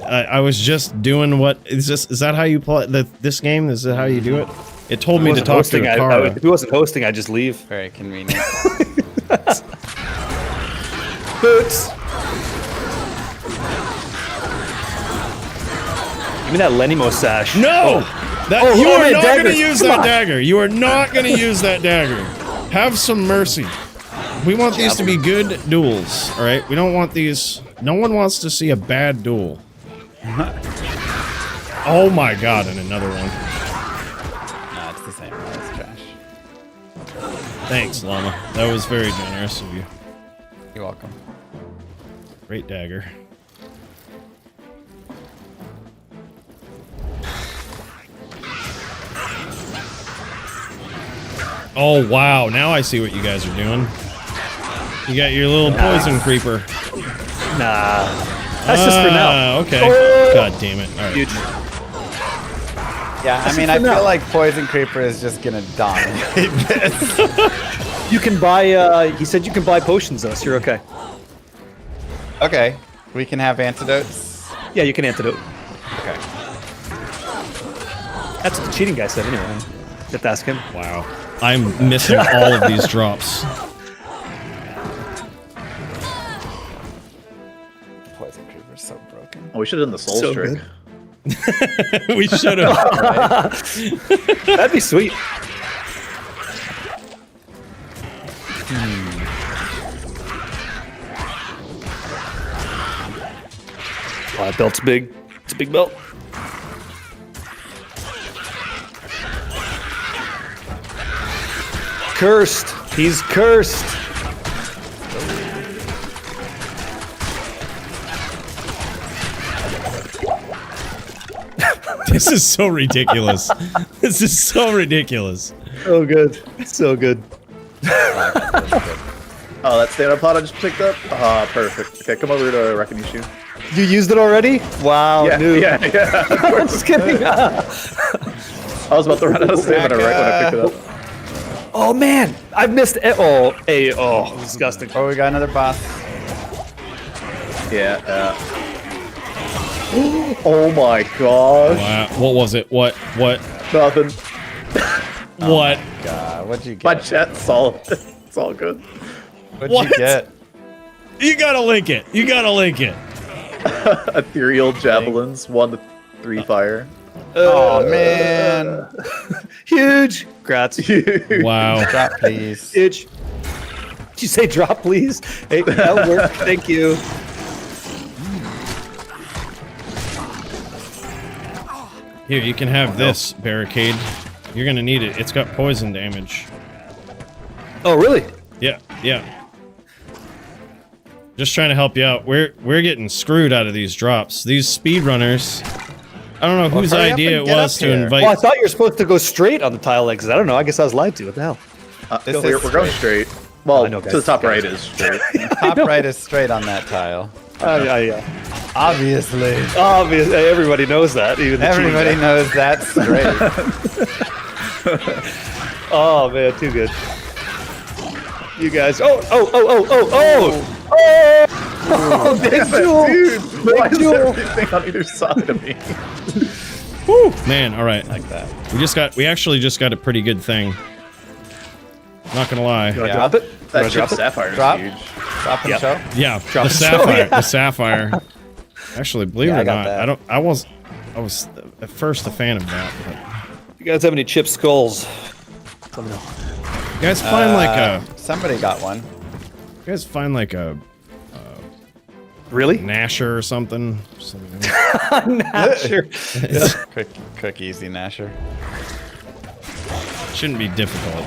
I was just doing what is this? Is that how you play this game? Is that how you do it? It told me to talk to Akara. If he wasn't hosting, I'd just leave. Very convenient. Boots. Give me that Lenimo sash. No! That Oh, you oh, are man, not going to daggers. use Come that on. dagger. You are not going to use that dagger. Have some mercy. We want these to be good duels, all right? We don't want these. No one wants to see a bad duel. Oh my God! And another one. No, it's the same. It's trash. Thanks, Llama. That was very generous of you. You're welcome. Great dagger. Oh wow! Now I see what you guys are doing. You got your little poison creeper. Nah. That's just for now. Okay. Oh. God damn it! All right. Huge. Yeah, I mean, I feel like Poison Creeper is just gonna dominate this. You can buy, he said you can buy potions though, so you're okay. Okay, we can have antidotes. Yeah, you can antidote. Okay. That's what the cheating guy said anyway. You have to ask him. Wow. I'm missing all of these drops. Poison Creeper's so broken. Oh, we should have done the soul So trick. good. We should have. That'd be sweet. Oh, that belt's big. It's a big belt. Cursed. He's cursed. This is so ridiculous. This is so ridiculous. So good. So good. Oh, that stand-up pot I just picked up? Ah, perfect. Okay, come over to Recognition. You used it already? Wow, Yeah, dude. yeah. I'm just kidding. I was about to run out of stamina right when I picked it up. Oh man, I missed it. Oh, disgusting. Oh, we got another boss. Yeah. Oh my gosh. Wow. What was it? What? Nothing. What? God, what'd you get? My chat's solid. It's all good. What'd What? you get? You gotta link it. You gotta link it. Ethereal javelins, 1 to 3 fire. Oh man. Huge. Grats. Wow. Drop, please. Huge. Did you say drop, please? Hey, that'll work. Thank you. Here, you can have this barricade. You're gonna need it. It's got poison damage. Oh, really? Yeah, yeah. Just trying to help you out. We're getting screwed out of these drops. These speedrunners. I don't know Well, whose hurry up idea and it get was up to here. invite. Well, I thought you were supposed to go straight on the tile legs. I don't know. I guess I was lied to. What the hell? We're going straight. Well, I know, to guys. the top right is straight. Top right is straight on that tile. Yeah. Obviously. Obviously, everybody knows that. Even the cheating Everybody guy. knows that's straight. Oh man, too good. You guys. Oh, big jewel. Dude, why is jewel. everything on either side of me? Woo! Man, all right. Like that. We actually just got a pretty good thing. Not gonna lie. You wanna drop it? That chip sapphire Drop. is huge. Drop and show. Yeah, Drop the the show, sapphire. yeah. The sapphire. Actually, believe Yeah, it I or got not, that. I was at first a fan of that. But You guys have any chip skulls? Let me know. you guys find like a. Somebody got one. You guys find like a Really? Nasher or something. Nasher. Quick, easy Nasher. Shouldn't be difficult.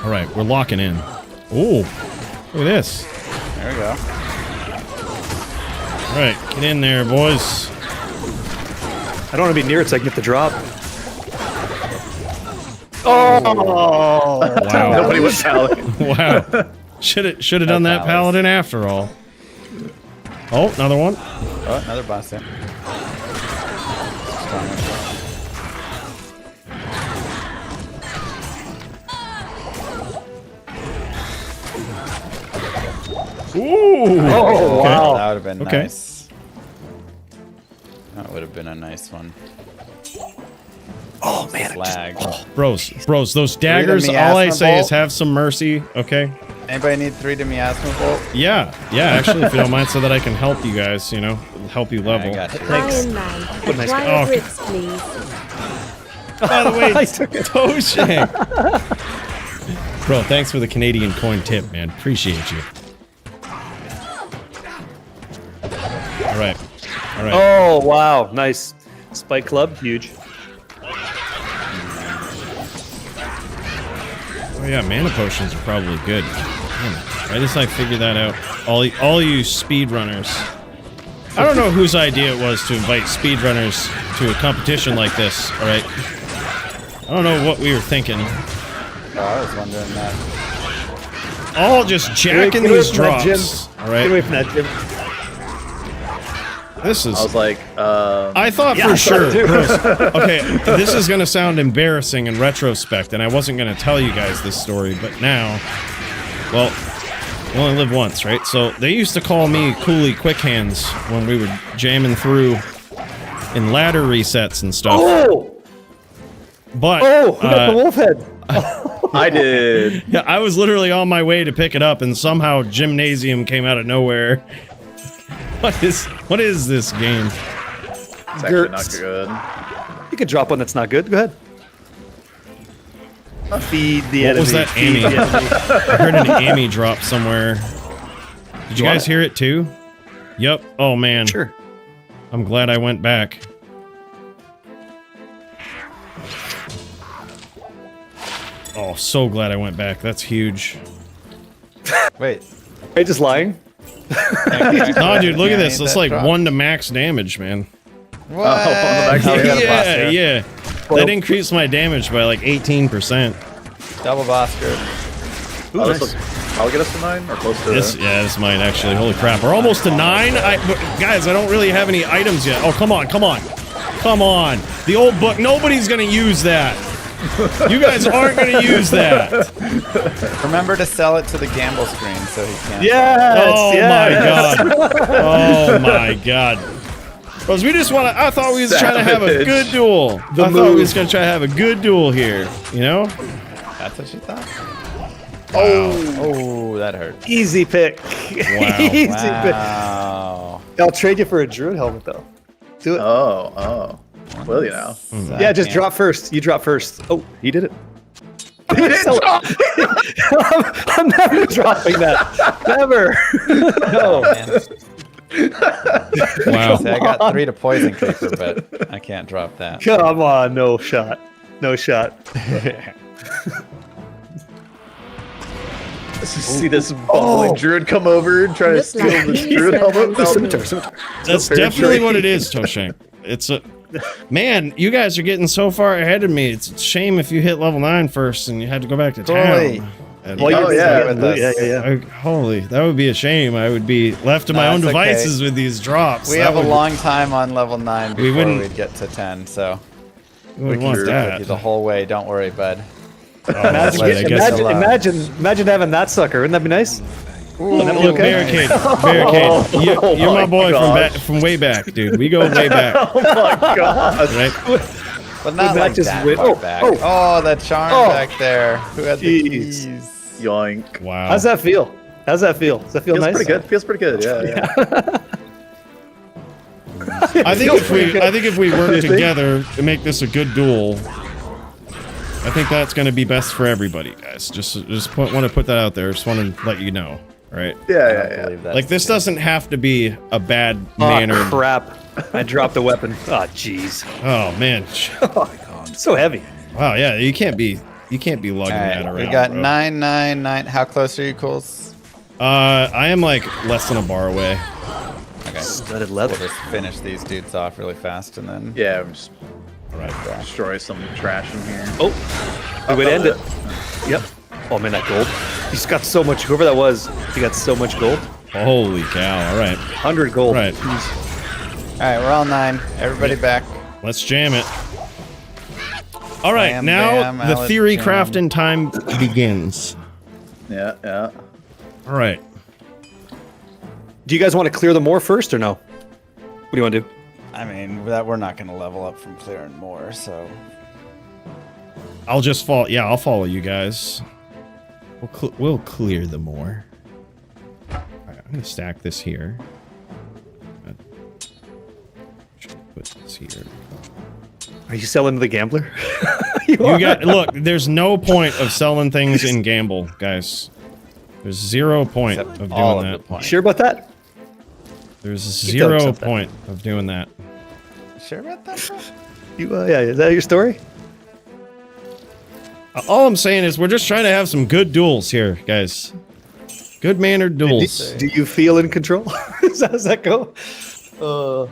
All right, we're locking in. Ooh, look at this. There we go. All right, get in there, boys. I don't want to be near it so I can get the drop. Oh! Wow. Nobody was paladin. Wow. Should have done that paladin after all. Oh, another one. Oh, another boss there. Ooh. Oh, wow. That would have been Okay. nice. That would have been a nice one. Oh, man. Flag. Bros, those daggers, all I say is have some mercy, okay? Anybody need 3 to miasma bolt? Yeah, actually, if you don't mind, so that I can help you guys, you know, help you level. I got you. Iron Man, nice acquire guy. Oh. bricks, please. By the way, Toshank. Bro, thanks for the Canadian coin tip, man. Appreciate you. All right. Oh, wow. Nice. Spike Club, huge. Oh yeah, mana potions are probably good. Damn it. Right as I figured that out, all you speedrunners. I don't know whose idea it was to invite speedrunners to a competition like this. All right. I don't know what we were thinking. Oh, I was wondering that. All just jacking Get away these from that, Jim. drops. All Get away right. from that, Jim. This is. I was like, I thought Yeah, for I thought sure. it too. Gross. Okay, this is gonna sound embarrassing in retrospect, and I wasn't gonna tell you guys this story, but now, well, you only live once, right? So they used to call me Coooley Quick Hands when we were jamming through in ladder resets and stuff. Oh! But Oh, who got the wolf head? I did. yeah, I was literally on my way to pick it up, and somehow Gymnasium came out of nowhere. What is this game? It's actually not good. You can drop one that's not good. Go ahead. Feed the What enemy. was that feed Amy? the enemy. I heard an Amy drop somewhere. Did you guys hear it too? Yep. Oh man. Sure. I'm glad I went back. Oh, so glad I went back. That's huge. Wait. Are you just lying? No, dude, look at this. need That's that like drop. 1 to max damage, man. What? Yeah. That increased my damage by like 18%. Double Bosker. Oh, this will probably get us to 9 or close to This, yeah, this might actually. Holy crap. We're almost to 9. Guys, I don't really have any items yet. Oh, come on. The old book. Nobody's going to use that. You guys aren't going to use that. Remember to sell it to the gamble screen so he can't. Yes! Oh my god. Oh my god. Bros, we just want to. I thought we was trying to have a good duel. I thought we was going to try to have a good duel here. You know? That's what you thought? Oh, that hurt. Easy pick. Wow. Easy Wow. pick. I'll trade you for a druid helmet though. Do it. Oh. Will you now? Yeah, just drop first. You drop first. Oh, he did it. I'm never dropping that. Never. No. Wow. See, I got 3 to poison creeper, but I can't drop that. Come on, no shot. No shot. Let's just see this bumbling druid come over and try to Looks steal like this he's druid no helmet. hands. Scimitar. That's definitely what it is, Toshank. It's a. Man, you guys are getting so far ahead of me. It's a shame if you hit level 9 first and you had to go back to Coooley. town. Holy, that would be a shame. I would be left to my own devices with these drops. We have a long time on level 9 before we'd get to 10, so we can want stick that with you the whole way. Don't worry, bud. Imagine having that sucker. Wouldn't that be nice? Look, Barricade. You're my boy from way back, dude. We go way back. Oh my god! Right? But not like that far back. Oh, that charm back there. Who had the keys? Yoink! Wow. How's that feel? Does that feel nice? Pretty good. Feels pretty good. Yeah. I think if we work together to make this a good duel, I think that's going to be best for everybody, guys. Just want to put that out there. Just want to let you know, right? Yeah. Like this doesn't have to be a bad mannered. Oh crap! I dropped the weapon. Oh jeez. Oh man. Oh my god. So heavy. Wow. Yeah. You can't be lugging that around. We got bro. 999. How close are you, Cools? I am like less than a bar away. Okay. Studded leather. We'll just finish these dudes off really fast and then. Yeah. Just right. Destroy some trash in here. Oh, we would end it. Yep. Oh man, that gold. He's got so much. Whoever that was, he got so much gold. Holy cow! All right. 100 gold. Right. All right, we're all 9. Everybody back. Let's jam it. All right, Bam, now bam, the Alex, theory jam. crafting time begins. Yeah. All right. Do you guys want to clear the moor first or no? What do you want to do? I mean, we're not going to level up from clearing more, so. I'll just follow. Yeah, I'll follow you guys. We'll clear the moor. All right, I'm gonna stack this here. Put this here. Are you selling to the gambler? You got look. There's no point of selling things in gamble, guys. There's 0 point of doing that. Sure about that? There's 0 point of doing that. Sure about that? Yeah. Is that your story? All I'm saying is we're just trying to have some good duels here, guys. Good mannered duels. Do you feel in control? How does that go?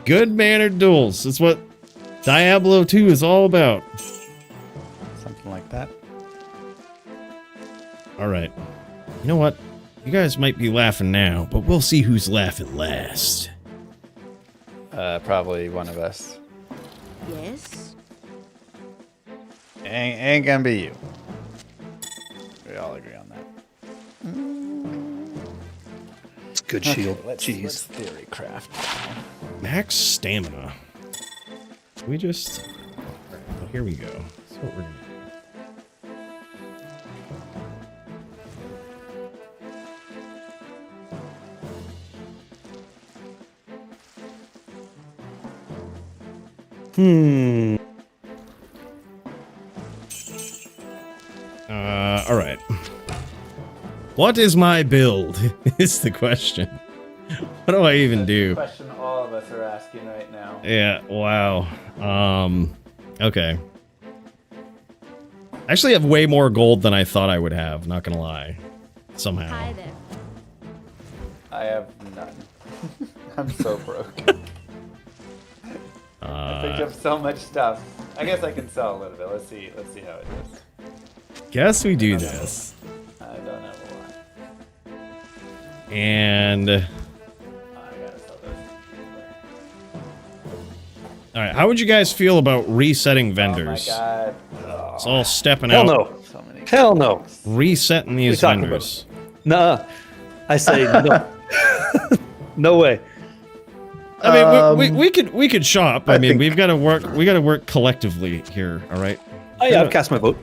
Good mannered duels. That's what Diablo 2 is all about. Something like that. All right. You know what? You guys might be laughing now, but we'll see who's laughing last. Probably one of us. Yes. Ain't gonna be you. We all agree on that. It's good shield. Let's theory craft. Max stamina. We just... Well, here we go. That's what we're gonna do. All right. What is my build? Is the question. What do I even do? Question all of us are asking right now. Yeah, wow. Okay. I actually have way more gold than I thought I would have, not gonna lie. Somehow. Hi there. I have none. I'm so broke. I picked up so much stuff. I guess I can sell a little bit. Let's see how it is. Guess we do this. I don't have a lot. And I gotta sell this. all right, how would you guys feel about resetting vendors? Oh my god. It's all stepping Hell out. no. So many. Hell no. Resetting these What are you talking vendors. Nah. I say no. No way. I mean, we could shop. I mean, we've got to work. We got to work collectively here. All right. Oh yeah, I've cast my vote.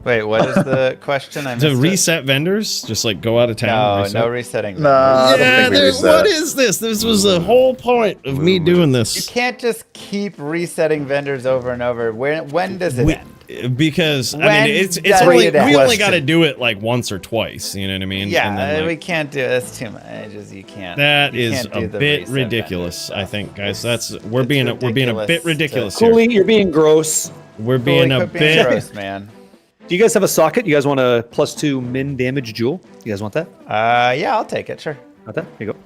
Wait, what is the question? I missed To it. reset vendors, just like go out of town. No, reset? no resetting. Nah, I don't think we reset. What is this? This was the whole point of me doing You this. can't just keep resetting vendors over and over. When does it end? Because I When mean, it's does only it end? we only got to do it like once or twice. You know what I mean? Yeah, And then, we like, can't do it. That's too much. You can't. that you is can't do a the bit reset ridiculous. vendor I stuff. think, guys. We're being a bit ridiculous ridiculous to- here. Coooley, you're being gross. We're being a Quit being bit. gross, man. Do you guys have a socket? You guys want a +2 min damage jewel? You guys want that? Yeah, I'll take it. Sure. Not that? Here you go.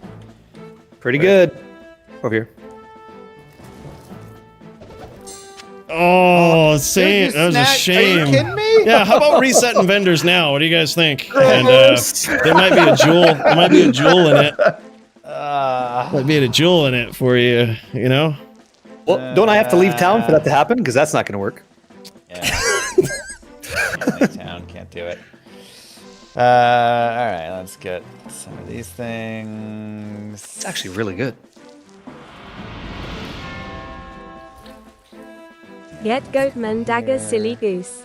Pretty good. Over here. Oh, Saint, that was a shame. Are you kidding me? Yeah, how about resetting vendors now? What do you guys think? And there might be a jewel. There might be a jewel in it. Might be a jewel in it for you. You know. Well, don't I have to leave town for that to happen? Because that's not going to work. Yeah. Can't leave town. Can't do it. All right, let's get some of these things. It's actually really good. Get Goatman dagger, silly goose.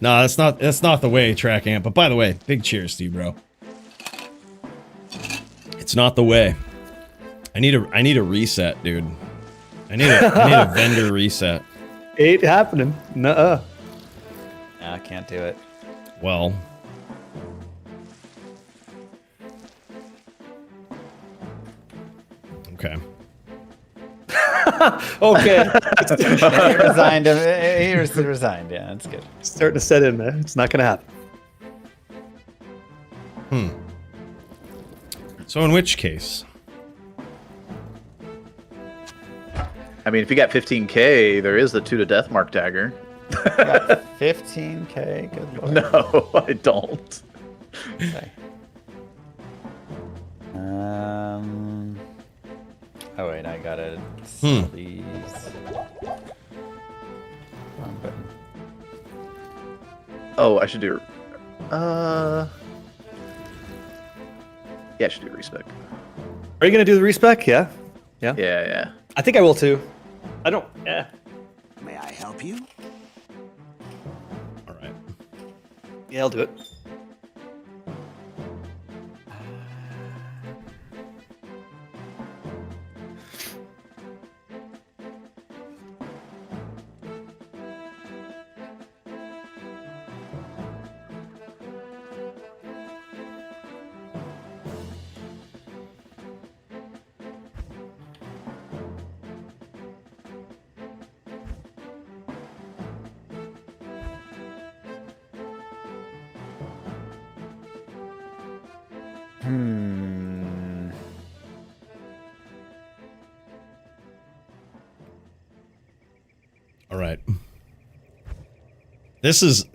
No, that's not the way, Track Amp. But by the way, big cheers to you, bro. It's not the way. I need a reset, dude. I need a vendor reset. Ain't happening. Nuh-uh. No, I can't do it. Well. Okay. Okay. He resigned. He resigned. Yeah, that's good. Starting to set in, man. It's not going to happen. So in which case? I mean, if you got 15k, there is the 2 to death mark dagger. 15k. Good lord. No, I don't. Okay. Oh wait, I gotta sell these. Wrong button. Oh, I should do. Yeah, I should do respec. Are you going to do the respec? Yeah. Yeah, yeah. I think I will too. I don't. Yeah. May I help you? All right. Yeah, I'll do it. All right. This is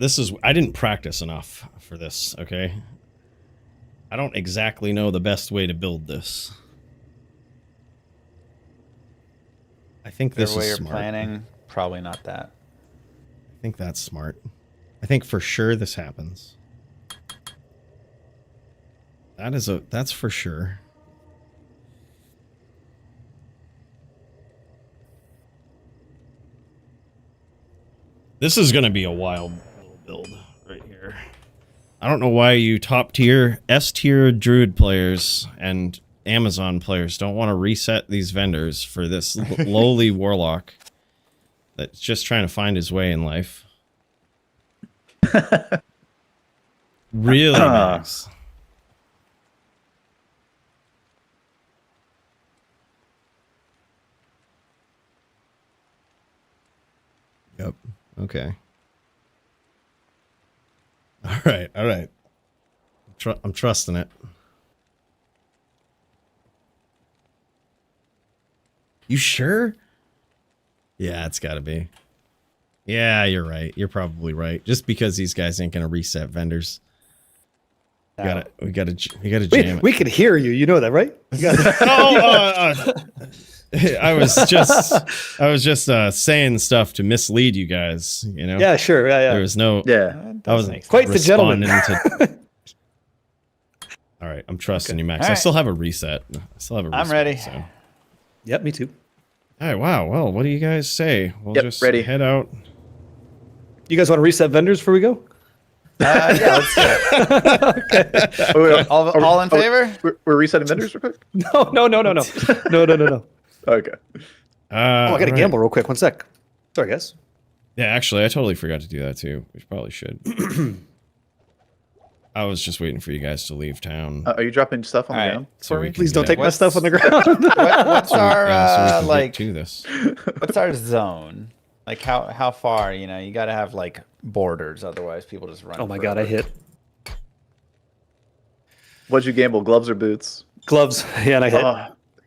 I didn't practice enough for this, okay? I don't exactly know the best way to build this. I think this way is you're smart. planning, probably not that. I think that's smart. I think for sure this happens. That's for sure. This is going to be a wild build right here. I don't know why you top tier, S tier Druid players and Amazon players don't want to reset these vendors for this lowly warlock that's just trying to find his way in life. Really, Max? Yep. Okay. All right. All right. I'm trusting it. You sure? Yeah, it's got to be. Yeah, you're right. You're probably right. Just because these guys ain't gonna reset vendors. We gotta jam it. We can hear you. You know that, right? I was just saying stuff to mislead you guys. You know. Yeah, sure. Yeah. There was no. Yeah. I wasn't quite the gentleman. All right, I'm trusting you, Max. All I right. still have a reset. I'm ready. So. Yep, me too. All right. Wow. Well, what do you guys say? We'll just ready. head out. You guys want to reset vendors before we go? Yeah, let's do it. Wait, All in favor? We're resetting vendors real quick? No. No. Okay. I got to gamble real quick. 1 sec. Sorry, guys. Yeah, actually, I totally forgot to do that too. We probably should. I was just waiting for you guys to leave town. Are you dropping stuff on the All right. ground? So we can Please do don't that. take my stuff on the ground. What's our Yeah, so we can get like? to this. What's our zone? Like how far? You know, you got to have like borders, otherwise people just run. Oh my god, I hit. What'd you gamble? Gloves or boots? Gloves. Yeah, and I hit.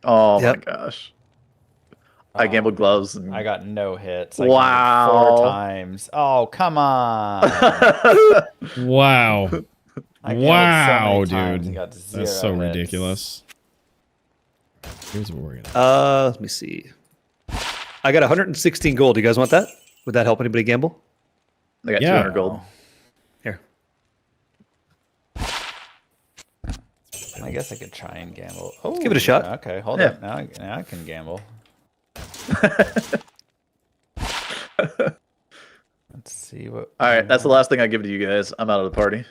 Oh Yep. my gosh. I gambled gloves. And... I got no hits. I Wow. gambled 4 times. Oh, come on. Wow. I gambled so Wow, many times and dude. got 0 That's so hits. ridiculous. Here's what we're gonna. Let me see. I got 116 gold. You guys want that? Would that help anybody gamble? I got Yeah. 200 gold. Here. I guess I could try and gamble. Oh, give it a shot. Okay, hold Yeah. up. Now I can gamble. Let's see what. All right, that's the last thing I give to you guys. I'm out of the party.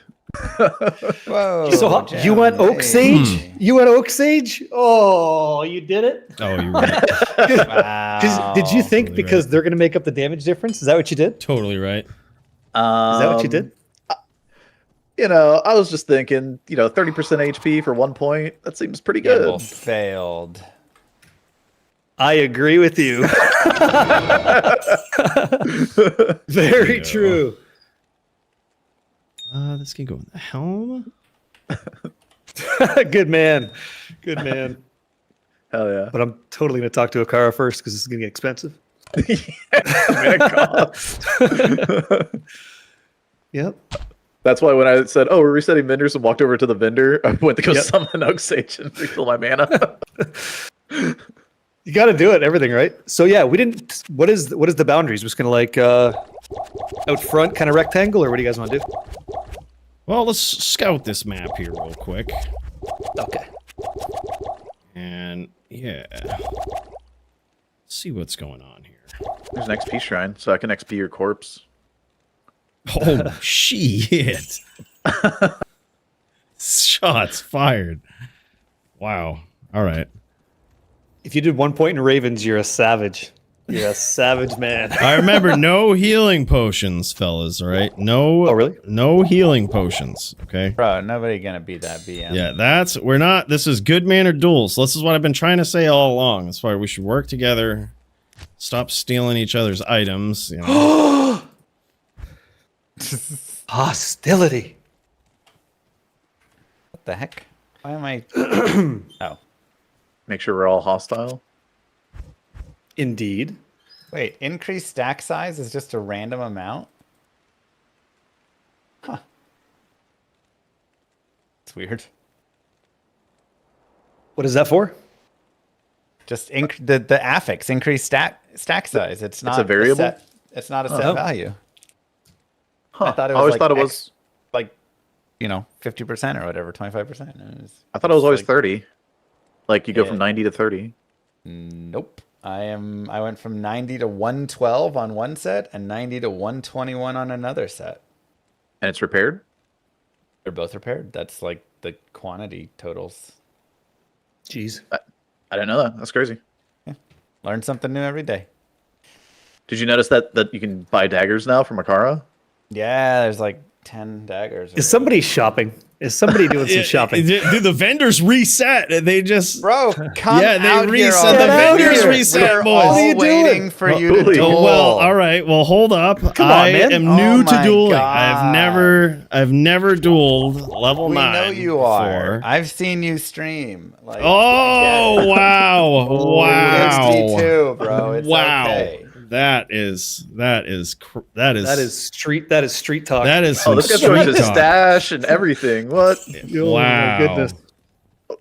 Whoa. So you went Oak Sage? You went Oak Sage? Oh, you did it? Oh, you're right. Wow. Did you think Totally because right. they're going to make up the damage difference? Is that what you did? Totally right. Is that what you did? You know, I was just thinking, 30% HP for 1 point. That seems pretty Gamble good. failed. I agree with you. Very true. This can go in the helm. Good man. Good man. Hell yeah. But I'm totally going to talk to Akara first because this is going to get expensive. Yep. That's why when I said, we're resetting vendors and walked over to the vendor, I went to go Yep. summon Oak Sage and refill my mana. You got to do it, everything, right? So yeah, we didn't. What is the boundaries? Just kind of out front, kind of rectangle, or what do you guys want to do? Well, let's scout this map here real quick. Okay. And yeah, see what's going on here. There's an XP shrine, so I can XP your corpse. Oh shit! Shots fired. Wow. All right. If you did 1 point in Ravens, you're a savage. You're a savage man. I remember no healing potions, fellas. All right. No. Oh really? No healing potions. Okay. Bro, nobody gonna beat that BM. Yeah, we're not. This is good mannered duels. This is what I've been trying to say all along. That's why we should work together. Stop stealing each other's items. You know. Hostility. What the heck? Why am I? Oh, Make sure we're all hostile. Indeed. wait. Increased stack size is just a random amount. Huh. It's weird. What is that for? Just the affix increased stack size. It's not a variable? set, it's not a set Oh. value. Huh. I thought it I was always like thought it X- was. like 50% or whatever, 25%. I thought it was always like, 30. Like you go Yeah. from 90 to 30. Nope. I went from 90 to 112 on one set and 90 to 121 on another set. And it's repaired? They're both repaired. That's like the quantity totals. Jeez. I didn't know that. That's crazy. Learn something new every day. Did you notice that you can buy daggers now from Akara? Yeah, there's like 10 daggers. Is somebody shopping? Is somebody doing some shopping? Dude, the vendors reset. They just Bro, come yeah, they out here reset. The already. vendors here. reset, We're boys. all you doing? waiting for you to Coooley. duel. Well, all right. Well, hold up. Come on, I man. am Oh new to my dueling. God. I've never dueled level We 9. know you are. before. I've seen you stream. Like, Oh wow! Wow! Me too, bro. It's wow! okay. That is That is street talk. that is Oh, some this guy's street going to talk. stash and everything. What? Oh, Wow! my goodness.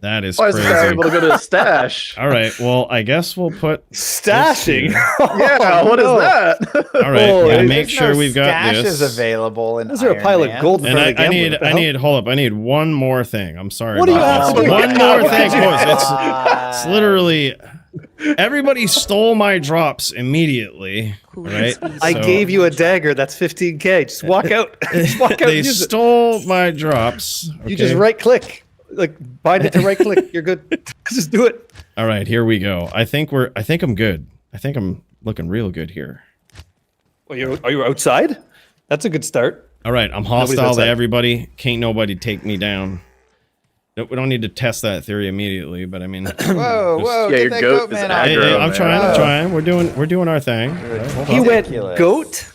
That is Why is this guy crazy. able to go to a stash? All right. Well, I guess we'll put Stashing. Yeah, what is that? All right. Oh, yeah, there's make sure we've got stashes this. available. In Is there a Iron pile Man. of gold in And front of the I gambler? need, What the I hell? need, hold up. I need one more thing. I'm sorry. What do you about have that. to do? One more thing, What? boys. It's literally everybody stole my drops immediately. Right? I So- gave you a dagger. That's 15k. Just walk out. Just walk out. They and use it. stole my drops. You just okay? right click. Like bind it to right click. You're good. Just do it. All right, here we go. I think I'm good. I think I'm looking real good here. Well, are you outside? That's a good start. All right, I'm Nobody's hostile to outside. everybody. Can't nobody take me down. Nope, we don't need to test that theory immediately, but I mean, Whoa, whoa! Yeah, get your that goat goat is man out Hey, aggro, here. I'm man. trying. I'm Whoa. trying. We're doing our thing. All right, hold He on. went Ridiculous. goat.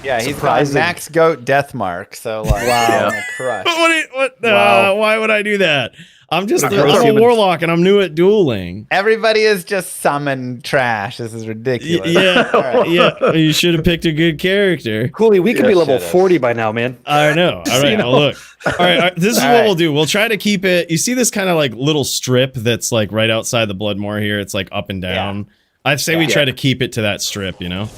Yeah, he's got Surprising. max goat death mark. So like, Wow. crush. What? Wow. Why would I do that? I'm just What a I'm gross a human. warlock and I'm new at dueling. Everybody is just summon trash. This is ridiculous. Yeah, All right. yeah. You should have picked a good character. Coooley, we could be level should've. 40 by now, man. I know. All right, You know? well, look. All right, this is All what right. we'll do. We'll try to keep it. You see this kind of like little strip that's like right outside the Bloodmoor here. It's like up and down. I'd say we try to keep it to that strip. You know,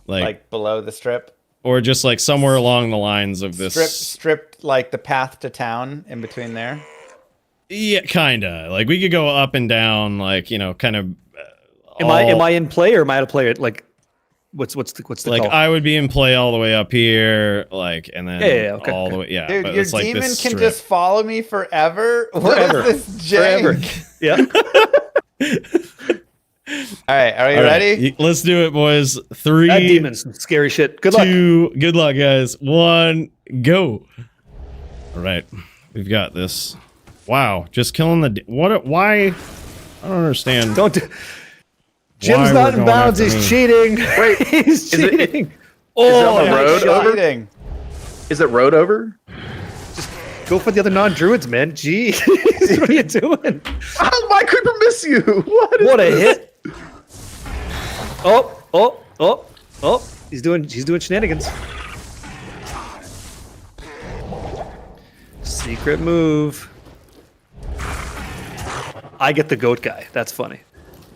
Like below the strip. or just like somewhere along the lines of this. Strip like the path to town in between there. Yeah, kinda. Like we could go up and down, like you know, kind of. Am I in play or am I out of play? Like, what's the like call? I would be in play all the way up here, like, and then okay, all the way. Yeah, Dude, but your it's like demon this can strip. just follow me forever. Forever. What is this jank? Yeah. All right, are you All right, ready? let's do it, boys. 3, That demon's some scary shit. Good luck. 2, good luck, guys. 1, go. All right, we've got this. Wow, just killing the. Why? I don't understand. Don't. Jim's Why not we're in going bounds. after He's me. cheating. Wait, He's is it- cheating. Is it Oh, on the road over? Cheating. Is it road over? go for the other non-druids, man. Jeez, what are you doing? How did my creeper miss you? What a hit! Oh! He's doing shenanigans. Secret move. I get the goat guy. That's funny.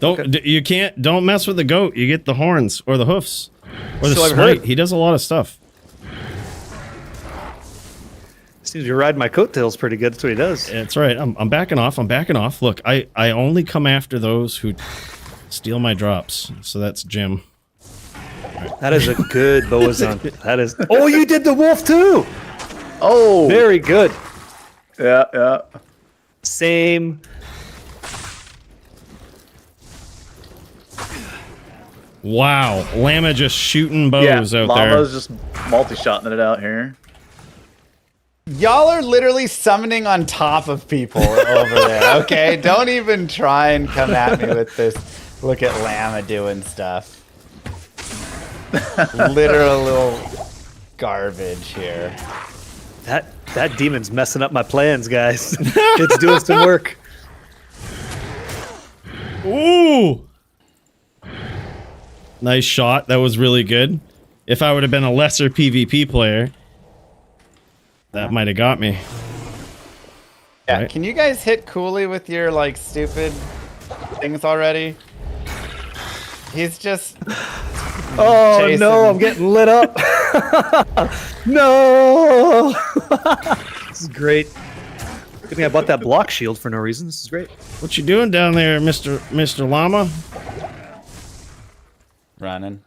You can't. Don't mess with the goat. You get the horns or the hoofs or the So I've smite. heard. He does a lot of stuff. Seems you're riding my coattails pretty good. That's what he does. That's right. I'm backing off. I'm backing off. Look, I only come after those who steal my drops. So that's Jim. That is a good boazon. That is. Oh, you did the wolf too. Oh, Very good. yeah. Same. Wow, Llama just shooting bows Yeah, out Llama's there. just multi-shotting it out here. Y'all are literally summoning on top of people over there, okay? Don't even try and come at me with this. Look at Llama doing stuff. Literal little garbage here. That demon's messing up my plans, guys. It's doing some work. Ooh, nice shot. That was really good. If I would have been a lesser PvP player, that might have got me. Yeah, Right. can you guys hit Coooley with your, like, stupid things already? He's just... Oh chasing. no, I'm getting lit up. No. This is great. Good thing I bought that block shield for no reason. This is great. What you doing down there, Mr. Llama? Running.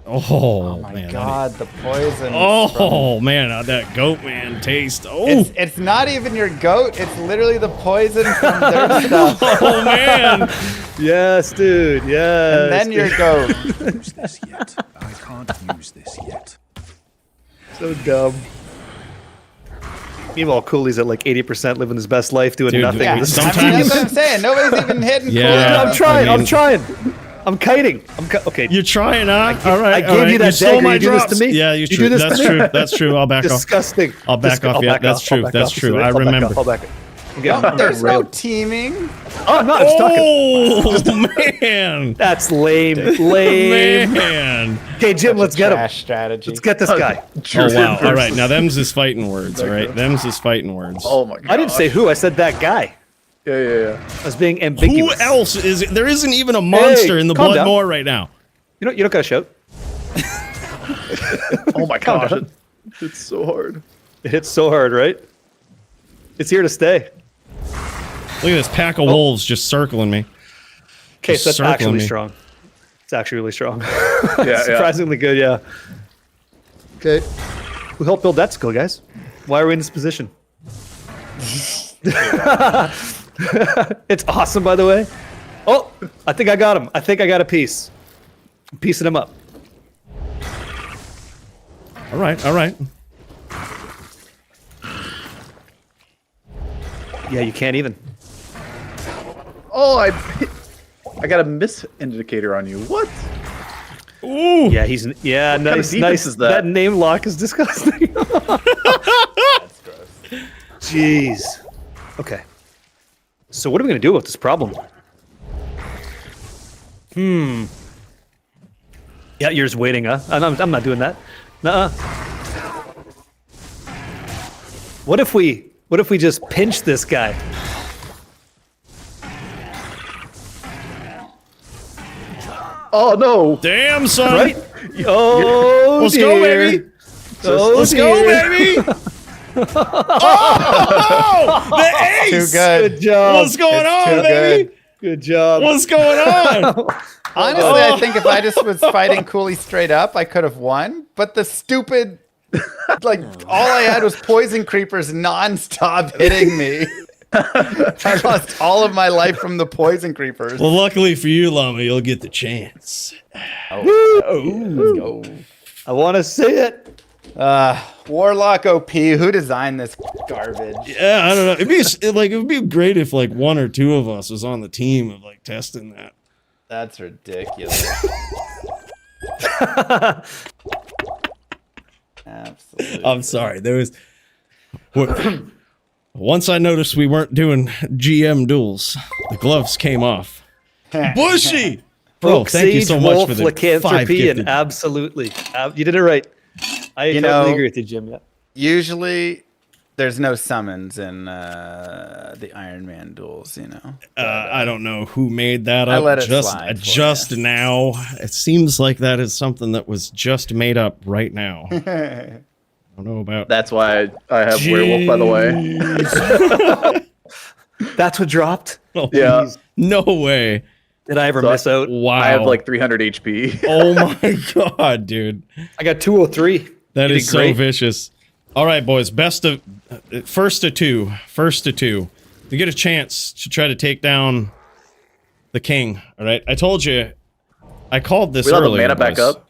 Oh, My man. God, the poison. Oh man, that goat man taste. Oh, It's not even your goat. It's literally the poison from their stuff. oh man. Yes, dude. Yes. And then your goat. Use this yet. I can't use this yet. So dumb. Meanwhile, Cooley's at like 80%, living his best life, doing Dude, nothing. yeah, I mean, sometimes- that's what I'm saying. Nobody's even hitting Yeah. Coooley. I'm trying. I mean- I'm trying. I'm kiting. Okay. You're trying, huh? All right. I gave you that You stole dagger. my You do this drops. to me? Yeah, You true. do this That's to me? true. That's true. I'll back off. Disgusting. I'll back off. Yeah, that's true. That's true. I remember. I'll back it. I'm getting There's no railed. teaming. Oh, I'm not. I'm just talking. Oh man. That's lame. Lame. Man. Okay, Jim, let's get him. Trash strategy. Let's get this guy. Oh wow. All right. Now them's is fighting words. All right. Them's is fighting words. Oh my god. I didn't say who. I said that guy. Yeah. I was being Who ambiguous. else is it? There isn't even a monster in the calm down. Bloodmoor right now. You don't gotta shout. Oh my Calm gosh. down. It's so hard. It hits so hard, right? It's here to stay. Look at this pack of wolves just circling me. Okay, Just so that's circling actually me. strong. It's actually really strong. Yeah. Surprisingly good, yeah. Okay. Who helped build that skill, guys? Why are we in this position? It's awesome, by the way. Oh, I think I got him. I think I got a piece. I'm piecing him up. All right. All right. Yeah, you can't even. Oh, I got a miss indicator on you. What? Ooh. Yeah, he's yeah, kind of nice, defense nice. is that? name lock is disgusting. That's gross. Jeez. Okay. So what are we gonna do about this problem? Yeah, you're just waiting, huh? I'm not doing that. Nuh-uh. What if we just pinch this guy? Oh no! Damn, son! Right? Oh, let's go, baby! Let's go, baby! Oh, the ace! Too good. Good job. What's going on, baby? Good job. What's going on? Honestly, I think if I just was fighting Coooley straight up, I could have won. But the stupid, like, all I had was poison creepers nonstop hitting me. I lost all of my life from the poison creepers. Well, luckily for you, Llama, you'll get the chance. Let's go. I want to see it. Warlock OP. Who designed this garbage? Yeah, I don't know. It would be great if like one or two of us was on the team of like testing that. That's ridiculous. Absolutely. I'm sorry. There was once I noticed we weren't doing GM duels, the gloves came off. Bushy, bro. Thank you so much for the lycanthropy and absolutely, you did it right. I totally agree with you, Jim. Yeah. Usually, there's no summons in the Iron Man duels. You know. I don't know who made that I up. let it slide Just now, it seems like that is something that was just made up right now. I don't know about. That's why I have werewolf, by the way. That's what dropped. Oh, Yeah. geez. No way. Did I ever miss out? Wow. I have like 300 HP. Oh my god, dude. I got 203. That You is did so great. vicious. All right, boys. First to two. To get a chance to try to take down the king. All right. I told you. I called this We let the earlier. mana back boys. up.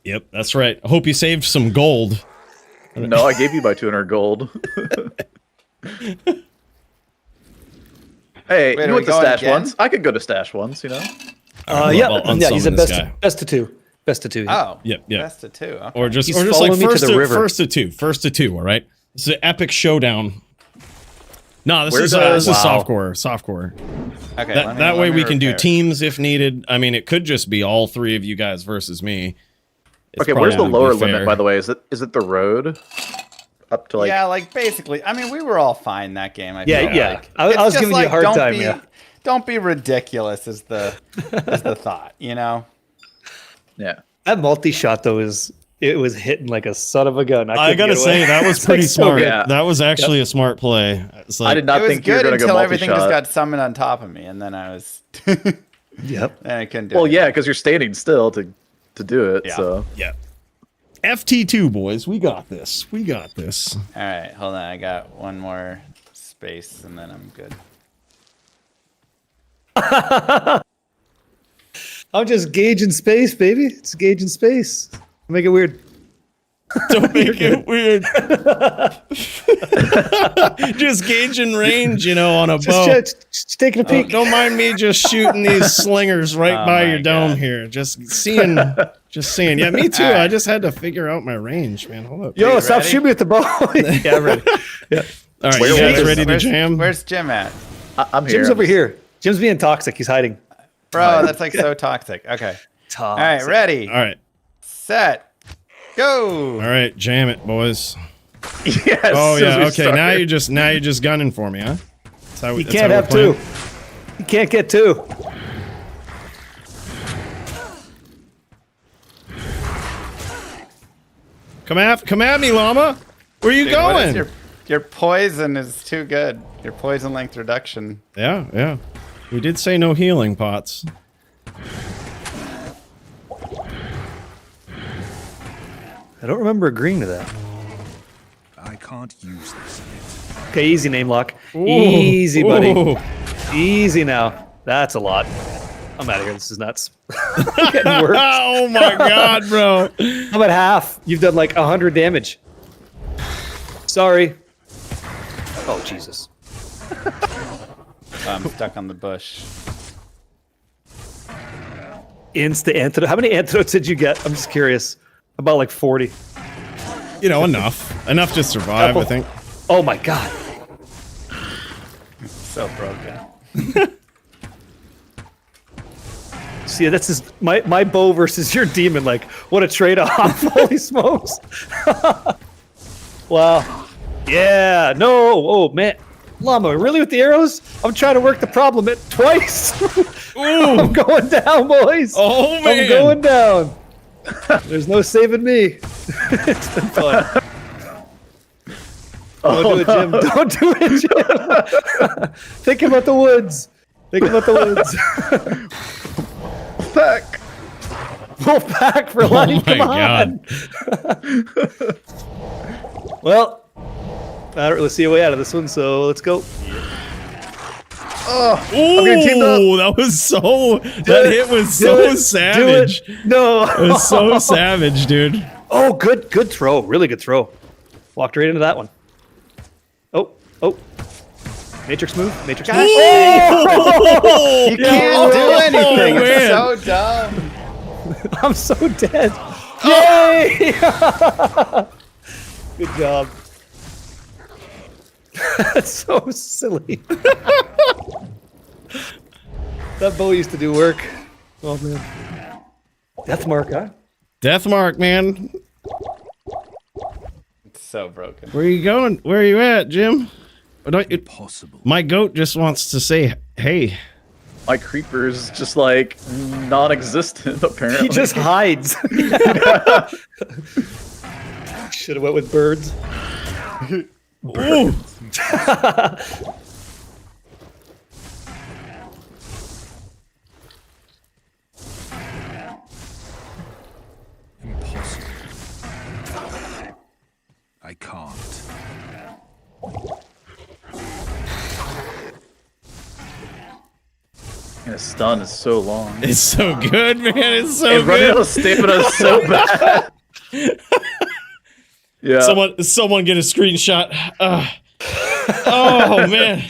Yep, that's right. I hope you saved some gold. No, I gave you my 200 gold. Hey, Wait, you are went we to going stash again? once. I could go to stash once, you know. I'll Yeah, unsummon you said this best guy. best of two. Best of two. Oh. Yep. Best of two. Okay. Or just He's like following me to first the river. First to two. All right. This is an epic showdown. No, this Where is does- softcore. Okay. That way let me we can do repair. teams if needed. I mean, it could just be all three of you guys versus me. It's Okay, where's the probably lower fair. limit, by the way? Is it the road up to like? Yeah, like basically. I mean, we were all fine that game. I Yeah, feel yeah. like. I It's was just giving you a hard don't time. Be, Yeah. Don't be ridiculous. Is the thought? You know. Yeah. That multi-shot though was hitting like a son of a gun. I couldn't gotta get away. say that was It's pretty like so smart. good. Yeah. That was actually a smart play. It's like, I did not It was think you were good going to go until everything just multi-shot. got summoned on top of me, and then I was. Yep. And I couldn't do Well, it. yeah, because you're standing still to do it. Yeah. So Yeah. FT2 boys, we got this. We got this. All right, hold on. I got one more space, and then I'm good. I'm just gauging space, baby. It's gauging space. Make it weird. Don't make it weird. Just gauging range, on a bow. Just taking a peek. Don't mind me just shooting these slingers right Oh by my your dome God. here. Just seeing. Yeah, me too. All right. I just had to figure out my range, man. Hold up. Yo, you stop ready? shooting me with the bow. Yeah, I'm ready. Yeah. All right, Where you guys was- ready to jam? Where's Jim at? I'm here. Jim's over here. Jim's being toxic. He's hiding. Bro, that's like so toxic. Okay. All right, ready, All right. set, go. All right, jam it, boys. Yes. Oh as we yeah, okay. started. Now you're just gunning for me, huh? You can't have two. You can't get two. Come at me, llama. Where you Dude, what is going? your poison is too good. Your poison length reduction. Yeah. We did say no healing pots. I don't remember agreeing to that. I can't use this yet. Okay, easy name lock. Ooh. Easy, buddy. Ooh. Easy now. That's a lot. I'm out of here. This is nuts. Getting worse. Oh my god, bro. How about half? You've done like 100 damage. Sorry. Oh, Jesus. I'm stuck on the bush. Insta antidote. How many antidotes did you get? I'm just curious. About like 40. Enough to survive, I think. Oh my god. So broken. See, that's just my bow versus your demon. Like, what a trade-off! Holy smokes! Wow. Yeah. No. Oh man. Llama, really with the arrows? I'm trying to work the problem at twice. Ooh. I'm going down, boys. Oh man. I'm going down. There's no saving me. It's been fun. Don't do it, Jim. Don't do it, Jim. Think about the woods. Think about the woods. Back. Wolfpack for life. my Come on. Well, I don't really see a way out of this one, so let's go. Oh, Ooh, I'm getting teamed up. that was so. That hit was so savage. No, it was so savage, dude. Oh, good throw. Really good throw. Walked right into that one. Oh. Matrix move. Matrix move. Oh! You can't do anything. It's so dumb. I'm so dead. Yay! Good job. That's so silly. That bow used to do work. Oh man. Death mark, huh? Death mark, man. It's so broken. Where are you going? Where are you at, Jim? Impossible. My goat just wants to say, "Hey." My creeper is just like non-existent. Apparently, He just hides. Should have went with birds. Ooh. Impossible. I can't. And his stun is so long. It's so good, man. It's so And running good. out of stamina is so bad. Yeah. Someone get a screenshot. Oh man.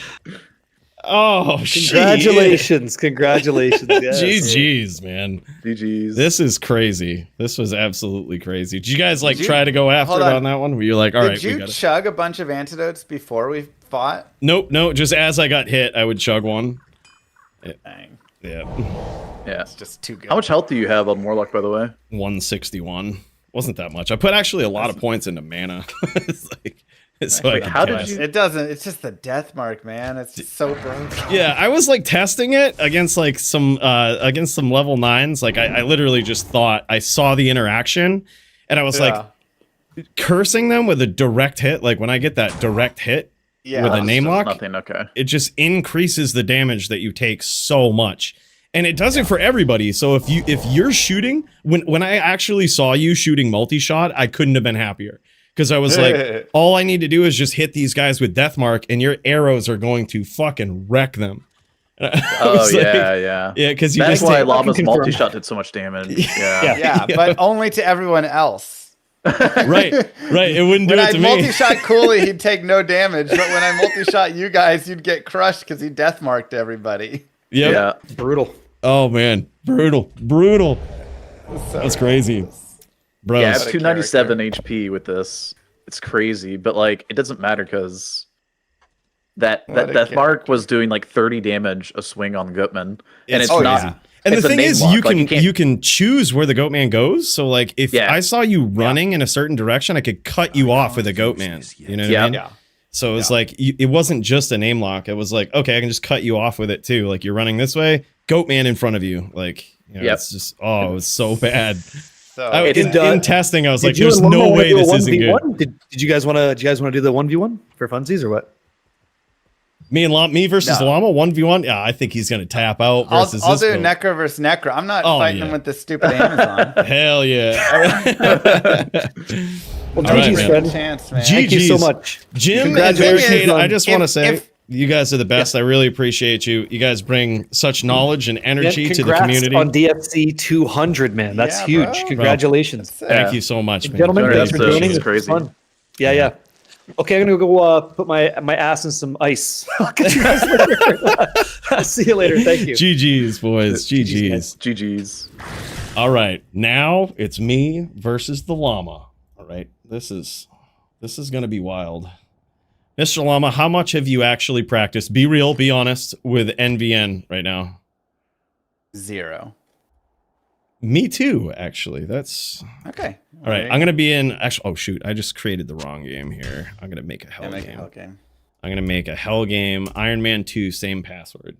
Oh, Congratulations. Congratulations. Yes. GG's, man. GG's. This is crazy. This was absolutely crazy. Did you guys like Did you- try to go after hold it on. on that one? Were you like, all right, Did we you got it? chug a bunch of antidotes before we fought? Nope, no. Just as I got hit, I would chug one. Dang. Yeah. Yeah. It's just too good. How much health do you have on Warlock, by the way? 161. Wasn't that much. I put actually a lot of points into mana. It's like, so I Wait, could how did cast. you- It doesn't. It's just the death mark, man. It's just so broken. Yeah, I was like testing it against like some level 9s. Like I literally just thought I saw the interaction and I was like cursing them with a direct hit. Like when I get that direct hit with a name lock, Nothing. Okay. it just increases the damage that you take so much. And it does it for everybody. So if you're shooting, when I actually saw you shooting multi-shot, I couldn't have been happier. Because I was like, all I need to do is just hit these guys with death mark, and your arrows are going to fucking wreck them. Oh yeah. Yeah, because you That's just why take, Llama's multi-shot did so much damage. Yeah. Yeah, but only to everyone else. right. It wouldn't do When it I to me. multi-shot Coooley, he'd take no damage. But when I multi-shot you guys, you'd get crushed because he death marked everybody. Yep. Yeah. Brutal. Oh man, brutal. That's crazy, bro. Yeah, I have 297 HP with this. It's crazy, but like it doesn't matter because that death mark was doing like 30 damage a swing on Gutman, and it's not. And it's the a thing name is, lock. you Like, can you can choose where the goat man goes. So like, if I saw you running in a certain direction, I could cut you off with a goat man. You know what I mean? Yeah. So it was like, it wasn't just a name lock. It was like, okay, I can just cut you off with it too. Like you're running this way, goat man in front of you. Like, you know, it's just, oh, it was so bad. So in testing, I was like, there's no way this isn't good. Did you guys want to do the 1v1 for funsies or what? Me versus Llama 1v1. Yeah, I think he's gonna tap out versus I'll this do goat. Necro versus Necro. I'm not fighting him with this stupid Amazon. Hell yeah. Well, All right, GG's, man. friend. Chance, man. Thank you so much. Jim and Barricade, I just want to say, you guys are the best. I really appreciate you. You guys bring such knowledge and energy to the community. On DFC 200, man. That's huge. bro. Congratulations. Thank you so much, man. Gentlemen, Really thanks for appreciate joining. it. It's crazy. Fun. Yeah. Okay, I'm gonna go put my ass in some ice. I'll catch you guys later. See you later. Thank you. GG's, boys. GG's. GG's. All right, now it's me versus the llama. All right, this is gonna be wild. Mr. Llama, how much have you actually practiced? Be real, be honest, with NVN right now. 0. Me too, actually. That's... Okay. All right, I'm going to be in... Actually, oh, shoot. I just created the wrong game here. I'm going to make a hell game. I'm going to make a hell game. Iron Man 2, same password.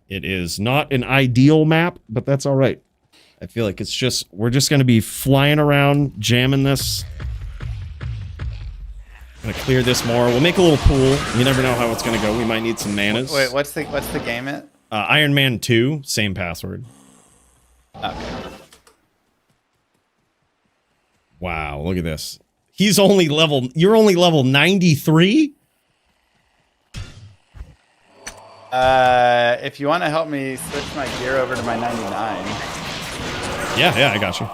It is not an ideal map, but that's all right. I feel like it's just... We're just going to be flying around, jamming this... Gonna clear this more. We'll make a little pool. You never know how it's gonna go. We might need some manas. Wait, what's the game at? Iron Man 2, same password. Okay. Wow, look at this. He's only level. You're only level 93. If you want to help me switch my gear over to my 99. Yeah, I got you.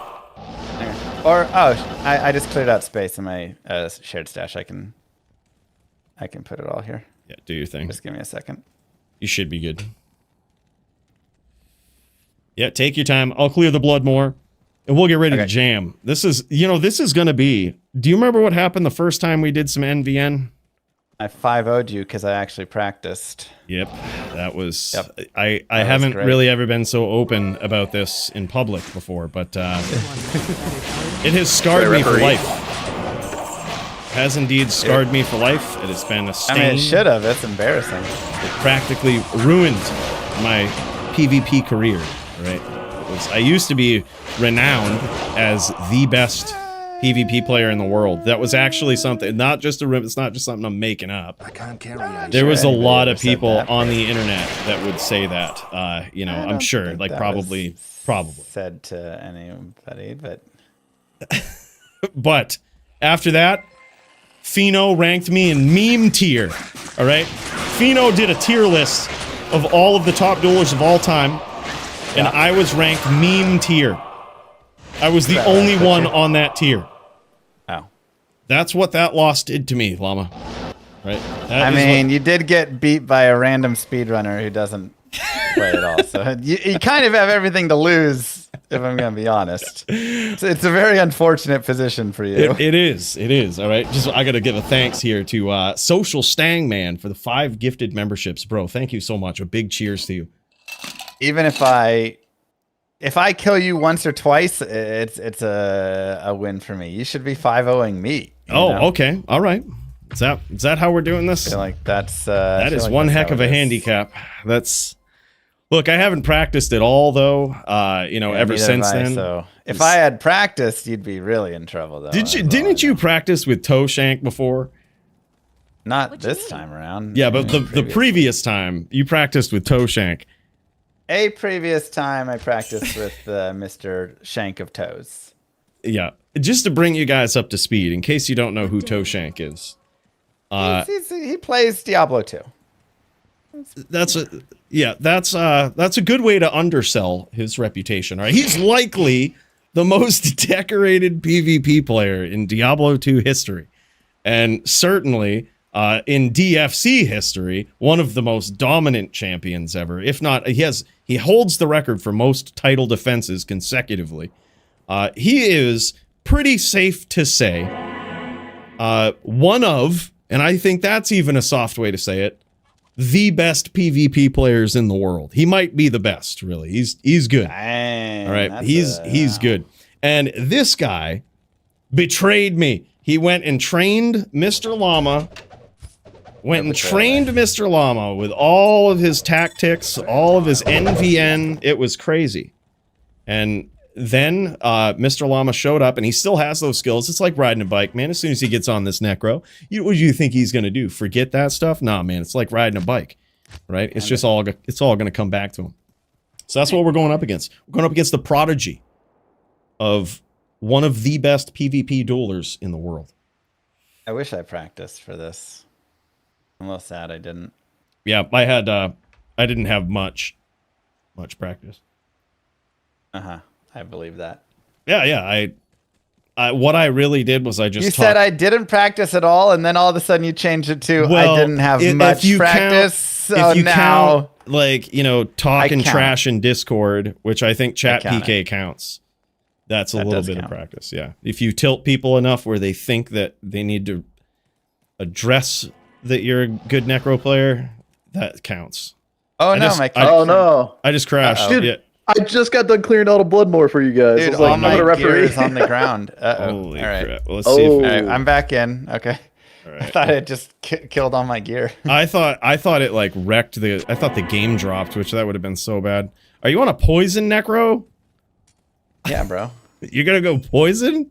Or I just cleared out space in my shared stash. I can put it all here. Yeah, do your thing. Just give me a second. You should be good. Yeah, take your time. I'll clear the blood more, and we'll get ready to jam. This is, this is gonna be. Do you remember what happened the first time we did some NVN? I 5-0'd you because I actually practiced. Yep, that was. Yep. I haven't really ever been so open about this in public before, but it has scarred me for life. Has indeed scarred me for life. It has been a stain. I mean, it should have. It's embarrassing. It practically ruined my PvP career. Right? I used to be renowned as the best PvP player in the world. That was actually something, it's not just something I'm making up. I can't carry there was a lot of people on the internet that would say that. I'm sure, like probably said to anybody, but but after that, Fino ranked me in meme tier. All right, Fino did a tier list of all of the top duelers of all time, and I was ranked meme tier. I was the only one on that tier. Oh. That's what that loss did to me, Llama. Right? You did get beat by a random speedrunner who doesn't play at all. So you kind of have everything to lose, if I'm going to be honest. It's a very unfortunate position for you. It is. All right. I got to give a thanks here to Social Stang Man for the 5 gifted memberships, bro. Thank you so much. A big cheers to you. Even if I kill you once or twice, it's a win for me. You should be 5-0ing me. Okay. All right. Is that how we're doing this? I feel like that's that is one heck of a handicap. Look, I haven't practiced at all though. Ever since then. So if I had practiced, you'd be really in trouble though. Didn't you practice with toe shank before? Not this time around. Yeah, but the previous time you practiced with toe shank. A previous time I practiced with Mr. Shank of Toes. Yeah, just to bring you guys up to speed, in case you don't know who Toe Shank is. He plays Diablo 2. That's a good way to undersell his reputation. All right, he's likely the most decorated PvP player in Diablo 2 history, and certainly in DFC history, one of the most dominant champions ever. If not, he holds the record for most title defenses consecutively. He is pretty safe to say one of, and I think that's even a soft way to say it, the best PvP players in the world. He might be the best, really. He's good. Dang, all right, he's good. And this guy betrayed me. He went and trained Mr. Llama. Mr. Llama with all of his tactics, all of his NVN. It was crazy. And then Mr. Llama showed up, and he still has those skills. It's like riding a bike, man. As soon as he gets on this necro, what do you think he's going to do? Forget that stuff? Nah, man. It's like riding a bike, right? It's all going to come back to him. So that's what we're going up against. We're going up against the prodigy of one of the best PvP duelers in the world. I wish I practiced for this. I'm a little sad I didn't. Yeah, I didn't have much practice. I believe that. Yeah. What I really did was I just. You said I didn't practice at all, and then all of a sudden you changed it to I didn't have much practice. If you count, talking trash in Discord, which I think Chat PK counts. That's a little bit of practice. Yeah, if you tilt people enough where they think that they need to address that you're a good necro player, that counts. Oh no, my connection. Oh no! I just crashed. Dude, Yeah. I just got done clearing out a Bloodmore for you guys. I Dude, was like, all I'm my gonna gear referee. is on the ground. Uh-oh. Holy All right. crap. Well, let's see if Oh. All right, I'm back in. Okay. All I right. thought it just killed all my gear. I thought it like wrecked the. I thought the game dropped, which that would have been so bad. Are you on a poison necro? Yeah, bro. You're gonna go poison?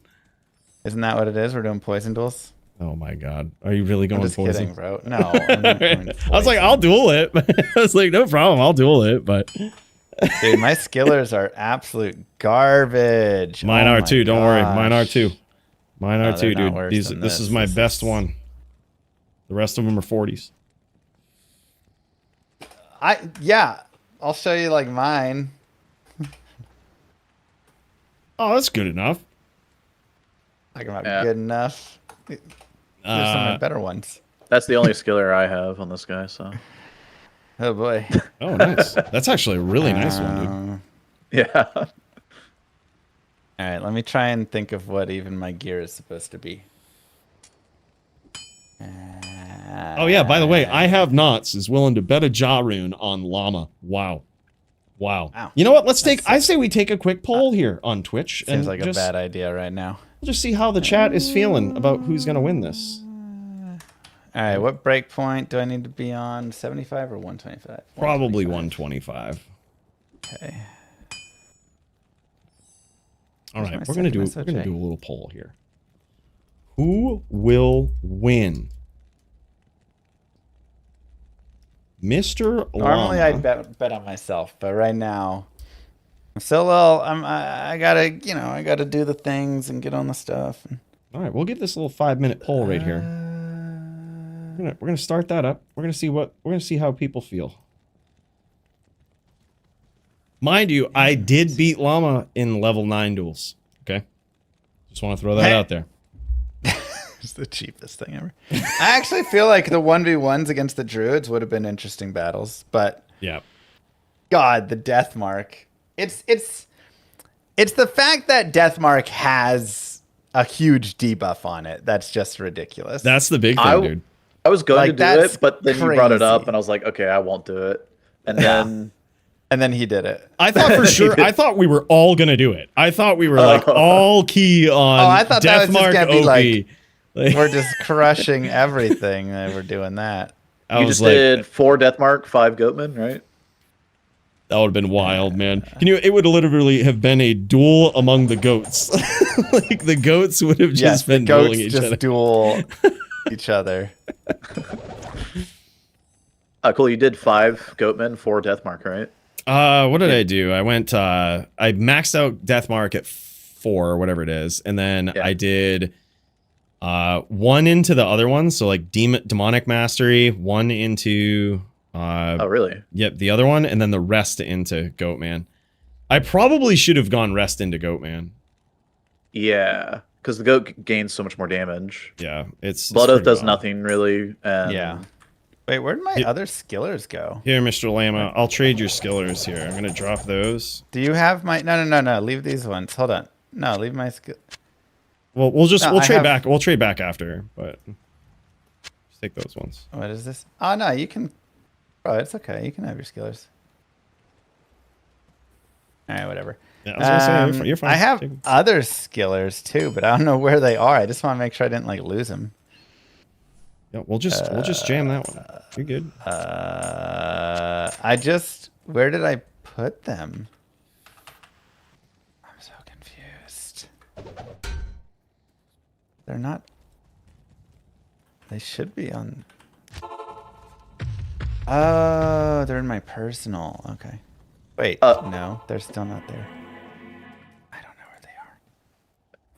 Isn't that what it is? We're doing poison duels. Oh my god. Are you really going I'm just poison? kidding, bro. No. I'm not going I was like, I'll duel it. I was like, no problem, I'll duel it, but Dude, my skillers are absolute garbage. mine Oh are my too, don't worry. gosh. Mine are too. Mine are No, too, they're not dude. worse than This is my This best is- one. The rest of them are 40s. Yeah, I'll show you like mine. Oh, that's good enough. Like about Yeah. good enough. There's some of my better ones. That's the only skiller I have on this guy. So Oh boy. Oh, nice. That's actually a really nice one, dude. yeah. All right, let me try and think of what even my gear is supposed to be. Oh yeah, by the way, I have knots is willing to bet a jaw rune on llama. Wow. Wow. Wow. You know what? I say we take a quick poll here on Twitch. Seems and like just, a bad idea right now. We'll just see how the chat is feeling about who's gonna win this. All right, what breakpoint do I need to be on? 75 or 125? Probably 125. Okay. All Where's right, my we're gonna second do SOJ? a little poll here. Who will win? Mr. Normally Llama. I'd bet on myself, but right now I'm still a little. I gotta do the things and get on the stuff. All right, we'll give this a little 5-minute poll right here. We're gonna start that up. We're gonna see how people feel. Mind you, I did beat Llama in level 9 duels. Okay, just want to throw that out there. It's the cheapest thing ever. I actually feel like the 1v1s against the druids would have been interesting battles, but yeah, God, the death mark. It's the fact that death mark has a huge debuff on it that's just ridiculous. That's the big thing, dude. I was going Like, to do that's it, but then you brought it up, crazy. and I was like, okay, I won't do it. And Yeah. then And then he did it. I thought for sure. I thought we were all gonna do it. I thought we were like all key on. Oh, I thought that was just Deathmark gonna be OP. like, we're just crushing everything and we're doing that. I you was just like, did 4 Deathmark, 5 Goatman, right? that would have been wild, man. Can you? It would literally have been a duel among the goats. Like the goats would have just Yes, been the goats dueling each just other. duel each other. Cool. You did 5 Goatman, 4 Deathmark, right? What did I do? I went. I maxed out Deathmark at 4 or whatever it is, and then I did 1 into the other one. So like demonic mastery, 1 into. Oh, really? Yep, the other one, and then the rest into Goatman. I probably should have gone rest into Goatman. Yeah, because the goat gains so much more damage. Yeah, it's Blood Oath pretty does wild. nothing really. And Yeah. Wait, where did my other skillers go? Here, Mr. Lama, I'll trade your skillers here. I'm gonna drop those. Do you have my? No. Leave these ones. Hold on. No, leave my skill. Well, we'll No, I trade have- back. We'll trade back after, but just take those ones. What is this? Oh no, you can. Bro, it's okay. You can have your skillers. All right, whatever. Yeah, I was gonna say, you're fine. I have Take 'em. other skillers too, but I don't know where they are. I just want to make sure I didn't like lose them. Yeah, we'll just jam that one. You're good. Where did I put them? I'm so confused. They're not. They should be on. Oh, they're in my personal. Okay. Wait, no, they're still not there.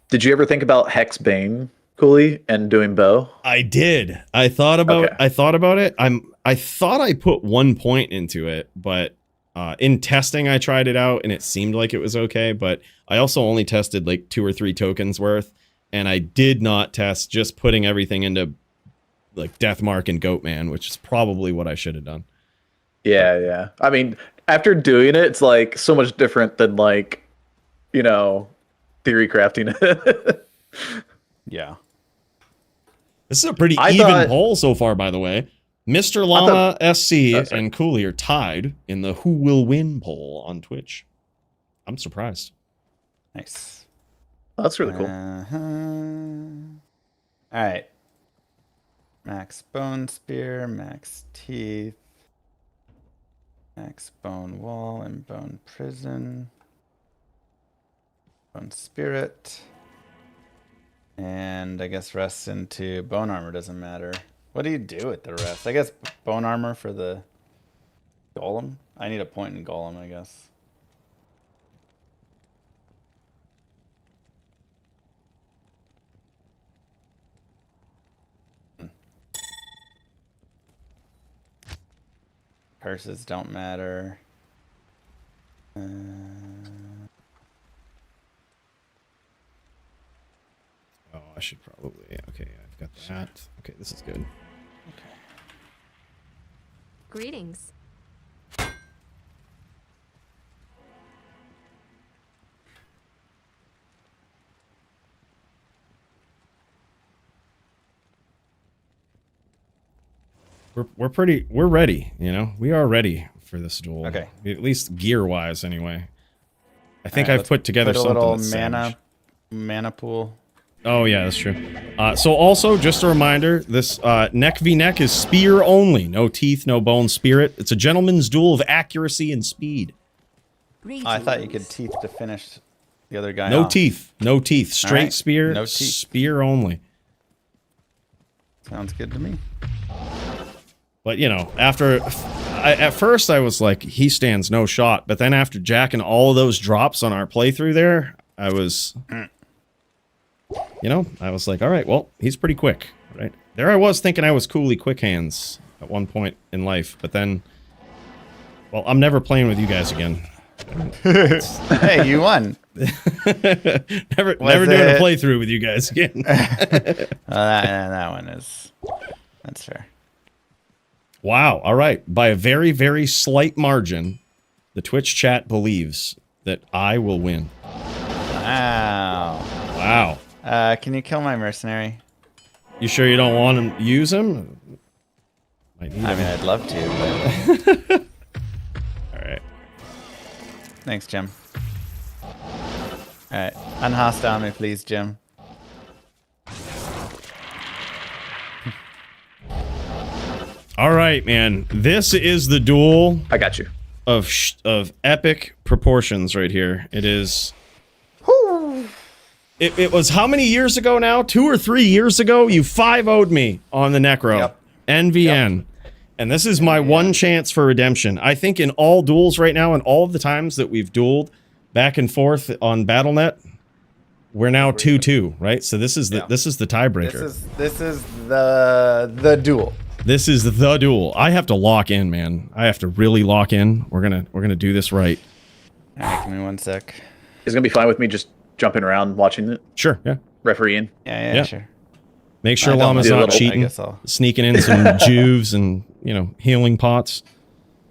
Did you ever think about Hexbane, Coooley, and doing bow? I did. I thought about. Okay. I thought about it. I thought I put 1 point into it, but in testing, I tried it out and it seemed like it was okay. But I also only tested like 2 or 3 tokens worth, and I did not test just putting everything into like Deathmark and Goatman, which is probably what I should have done. Yeah. I mean, after doing it, it's like so much different than like, theory crafting it. Yeah. This is a pretty I even thought- poll so far, by the way. Mr. Llama SC and Coooley are tied in the Who Will Win poll on Twitch. I'm surprised. Nice. Oh, that's really cool. All right. Max bone spear, max teeth, max bone wall and bone prison, bone spirit, and I guess rest into bone armor doesn't matter. What do you do with the rest? I guess bone armor for the golem. I need a point in golem, I guess. Curses don't matter. Oh, I should probably. Okay, I've got that. Okay, this is good. Greetings. We're ready, you know? We are ready for this duel. Okay. At least gear-wise, anyway. I think All right, I've let's put together put a something little that's mana pool. Oh, yeah, that's true. So also, just a reminder, this neck v neck is spear only. No teeth, no bone, spirit. It's a gentleman's duel of accuracy and speed. I thought you could teeth to finish the other guy No off. teeth. No teeth. Straight right, spear. no teeth. Spear only. Sounds good to me. But, you know, at first I was like, he stands no shot. But then after jacking all of those drops on our playthrough there, I was, you know, I was like, all right, well, he's pretty quick, right? There I was thinking I was Coooley quick hands at one point in life. But then, well, I'm never playing with you guys again. Hey, you won. never doing a playthrough with you guys again. That one is, that's fair. Wow. All right. By a very, very slight margin, the Twitch chat believes that I will win. Wow. Wow. Can you kill my mercenary? You sure you don't want to use him? I mean, I'd love to, but... All right. Thanks, Jim. All right. Unhostile me, please, Jim. All right, man. This is the duel. I got you. Of epic proportions right here. It is. It was how many years ago now? 2 or 3 years ago? You 5-0'd me on the Necro. Yep. NVN. Yep. And this is my one chance for redemption. I think in all duels right now, and all of the times that we've dueled back and forth on BattleNet, we're now 2-2, right? So this is the tiebreaker. This is the duel. This is the duel. I have to lock in, man. I have to really lock in. We're gonna do this right. All right, give me 1 sec. He's gonna be fine with me just jumping around watching it. Sure, yeah. Refereeing. Yeah, sure. Make sure I don't Llama's do a not little- I cheating, guess I'll- sneaking in some juves and, you know, healing pots.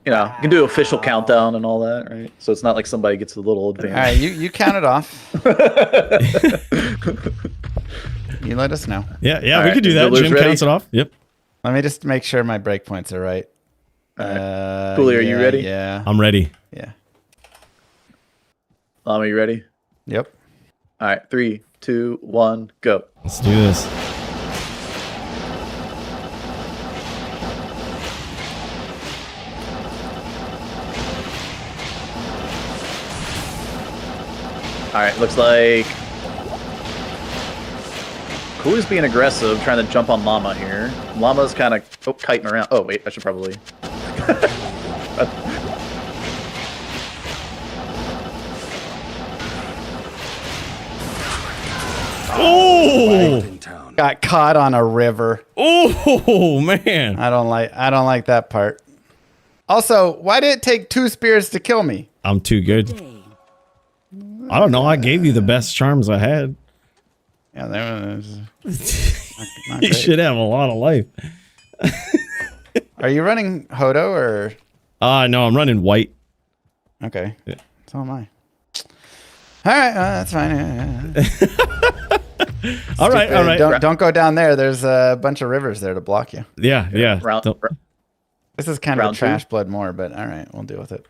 You know, you can do official countdown and all that, right? So it's not like somebody gets a little advantage. All right, you count it off. You let us know. Yeah, All we right, could do that. Diller's Jim ready? counts it off. Yep. Let me just make sure my breakpoints are right. Coooley, are you ready? Yeah. I'm ready. Yeah. Llama, you ready? Yep. All right, 3, 2, 1, go. Let's do this. All right, looks like Coooley's being aggressive, trying to jump on Llama here. Llama's kind of kiting around. Oh, wait, I should probably... Oh! Got caught on a river. Oh man! I don't like that part. Also, why did it take 2 spears to kill me? I'm too good. I don't know. I gave you the best charms I had. Yeah, that was not You great. should have a lot of life. Are you running Hodo or? No, I'm running white. Okay. Yeah. So am I. All right, that's fine. All right, all right. Don't go down there. There's a bunch of rivers there to block you. Yeah, yeah. This is kind of a Round trash blood more, but all right, we'll deal with it.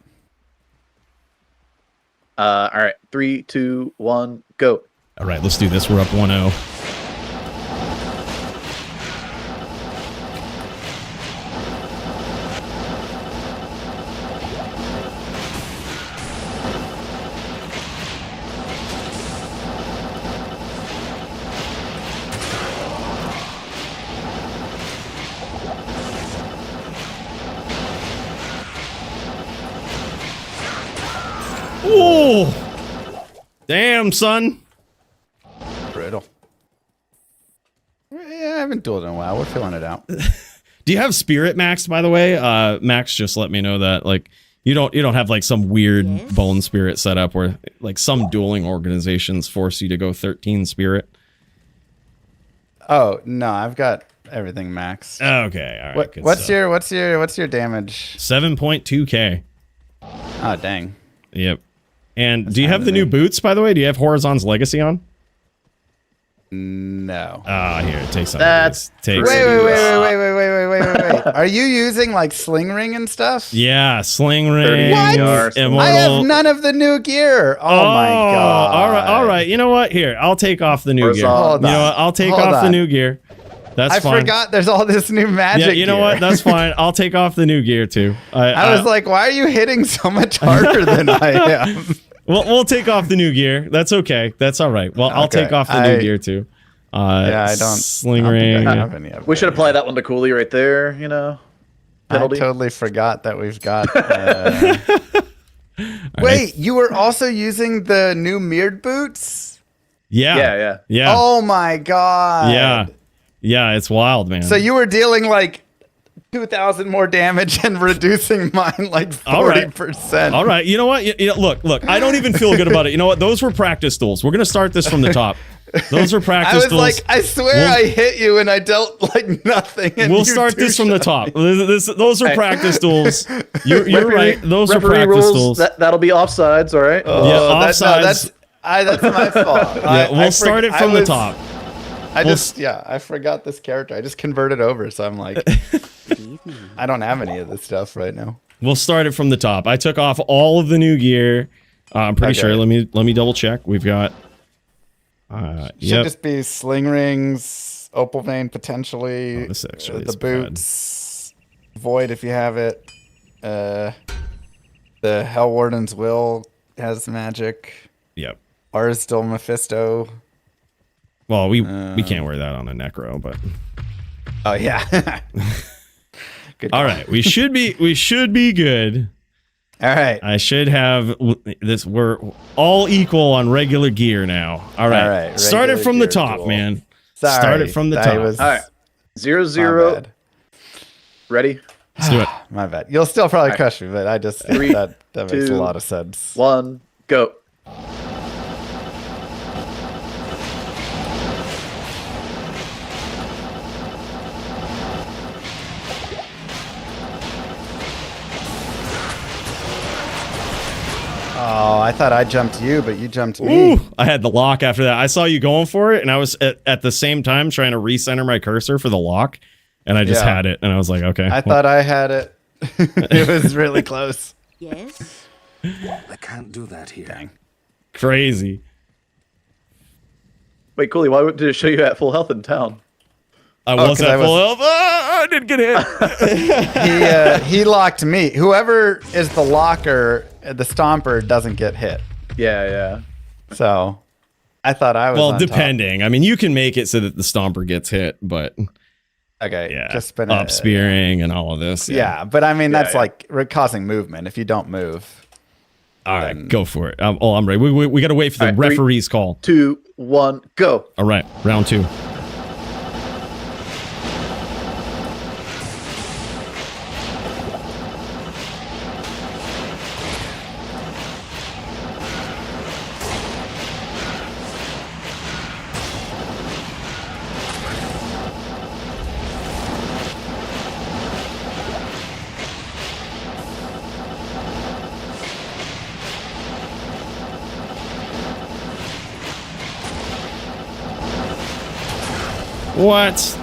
All right, 3, 2, 1, go. All right, let's do this. We're up 1-0. Ooh! Damn, son. Brutal. Yeah, I haven't dueled in a while. We're filling it out. Do you have Spirit Max, by the way? Max just let me know that like you don't have like some weird bone spirit setup where like some dueling organizations force you to go 13 spirit. Oh no, I've got everything max. Okay, all right. What's your damage? 7.2k. Oh dang. Yep. And do you have the new boots, by the way? Do you have Horizon's Legacy on? No. Ah, here, take some. That's Wait. Are you using like sling ring and stuff? Yeah, sling ring. What? Immortal. I have none of the new gear. Oh my god. All right. You know what? Here, I'll take off the new gear. Hold you know on. what? I'll take Hold off the on. new gear. That's fine. I forgot there's all this new magic. Yeah, you know gear. what? That's fine. I'll take off the new gear too. I was like, why are you hitting so much harder than I am? Well, we'll take off the new gear. That's okay. That's all right. Well, I'll take off the new gear too. Yeah, I don't. Sling I don't ring. think I have any of We it. should apply that one to Coooley right there, you know. Penalty. I totally forgot that we've got. Wait, you were also using the new mirrored boots? Yeah. Yeah. Oh my god. Yeah, it's wild, man. So you were dealing like 2,000 more damage and reducing mine like 40%. All right. You know what? You know, look. I don't even feel good about it. You know what? Those were practice duels. We're gonna start this from the top. Those were practice I was duels. like, I swear I hit you and I dealt like nothing. And We'll you start this from the top. two-shot me. Those are practice duels. You're right. Those are referee practice rules, duels. That'll be offsides, all right? Yeah, offsides. That's my fault. Yeah, we'll start it from the top. I forgot this character. I just converted over, so I'm like, I don't have any of this stuff right now. We'll start it from the top. I took off all of the new gear. I'm pretty sure. Let me double check. We've got. Should just be sling rings, opal vein potentially. This actually the is bad. boots, void if you have it. The Hell Warden's Will has magic. Yep. Ours still Mephisto. Well, we can't wear that on a necro, but. Oh yeah. Good. All right, we should be good. All right. I should have this. We're all equal on regular gear now. All right. Start it from the top, man. Start it from the top. All right. 0-0. Ready? Let's do it. My bad. You'll still probably crush me, but I just that makes a lot of sense. 1, go. Oh, I thought I jumped you, but you jumped me. Ooh, I had the lock after that. I saw you going for it, and I was at the same time trying to recenter my cursor for the lock, and I just had it, and I was like, okay. I thought I had it. It was really close. Yes. I can't do that here. Dang. Crazy. Wait, Coooley, why did it show you at full health in town? I was at full health. I didn't get hit. He locked me. Whoever is the locker, the stomper doesn't get hit. Yeah. So I thought I was well, on depending. top. I mean, you can make it so that the stomper gets hit, but okay, yeah, just spin up spearing and all of this. Yeah, but I mean that's like causing movement if you don't move. All right, go for it. I'm ready. We got to wait for the referee's call. 2, 1, go. All right, round 2. What?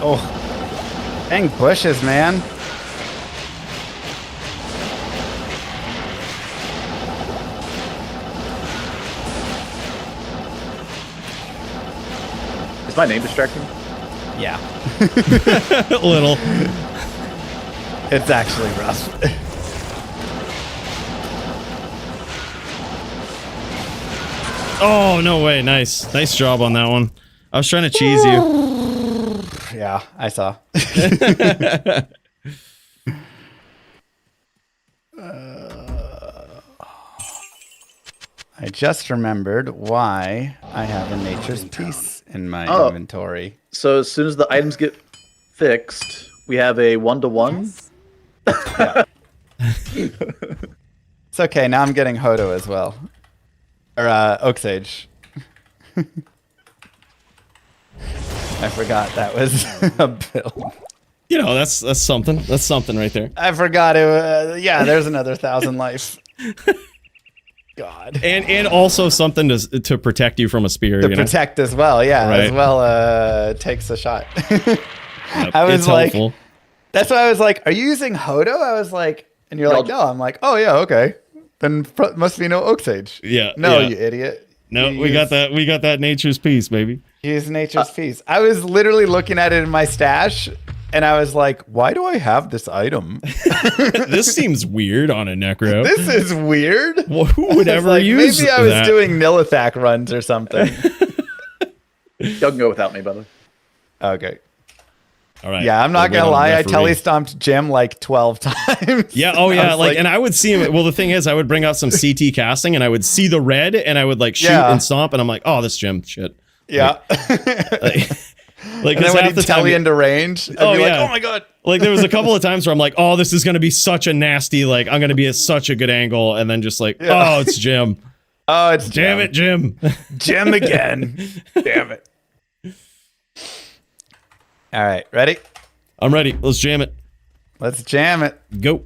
Oh, dang bushes, man. Is my name distracting? Yeah. A little. It's actually rough. Oh, no way. Nice. Nice job on that one. I was trying to cheese you. Yeah, I saw. I just remembered why I have a nature's piece in my inventory. So as soon as the items get fixed, we have a 1-to-1. It's okay. Now I'm getting Hodo as well. Or Oak Sage. I forgot that was a build. You know, that's something. That's something right there. I forgot it. Yeah, there's another 1,000 life. God. And also something to protect you from a spear. To protect as well, yeah. Right. As well takes a shot. Yep, I was it's like, helpful. that's why I was like, are you using Hodo? I was like, and you're like, no. I'm like, oh yeah, okay. Then must be no Oak Sage. Yeah. No, yeah. you idiot. No, we got that. We got that nature's piece, baby. Use nature's piece. I was literally looking at it in my stash, and I was like, why do I have this item? This seems weird on a necro. This is weird. Well, who would ever like, use maybe I was that? doing Nilithak runs or something. Y'all can go without me, by the way. Okay. All right. Yeah, I'm not We'll gonna wait on lie. I referee. telestomped Jim like 12 times. Yeah. Oh yeah. I was Like, and I would see him. Well, the thing is, I would bring out some CT casting, and I would see the red, and I would like shoot Yeah. and stomp, and I'm like, oh, this Jim shit. Yeah. Like, and then because when half he'd the tell time, you into range, I'd be like, oh my god. Like there was a couple of times where I'm like, oh, this is gonna be such a nasty. Like I'm gonna be at such a good angle, and then just like, oh, it's Jim. Oh, it's damn it, Jim. Jim again. Damn it. All right, ready? I'm ready. Let's jam it. Let's jam it. Go.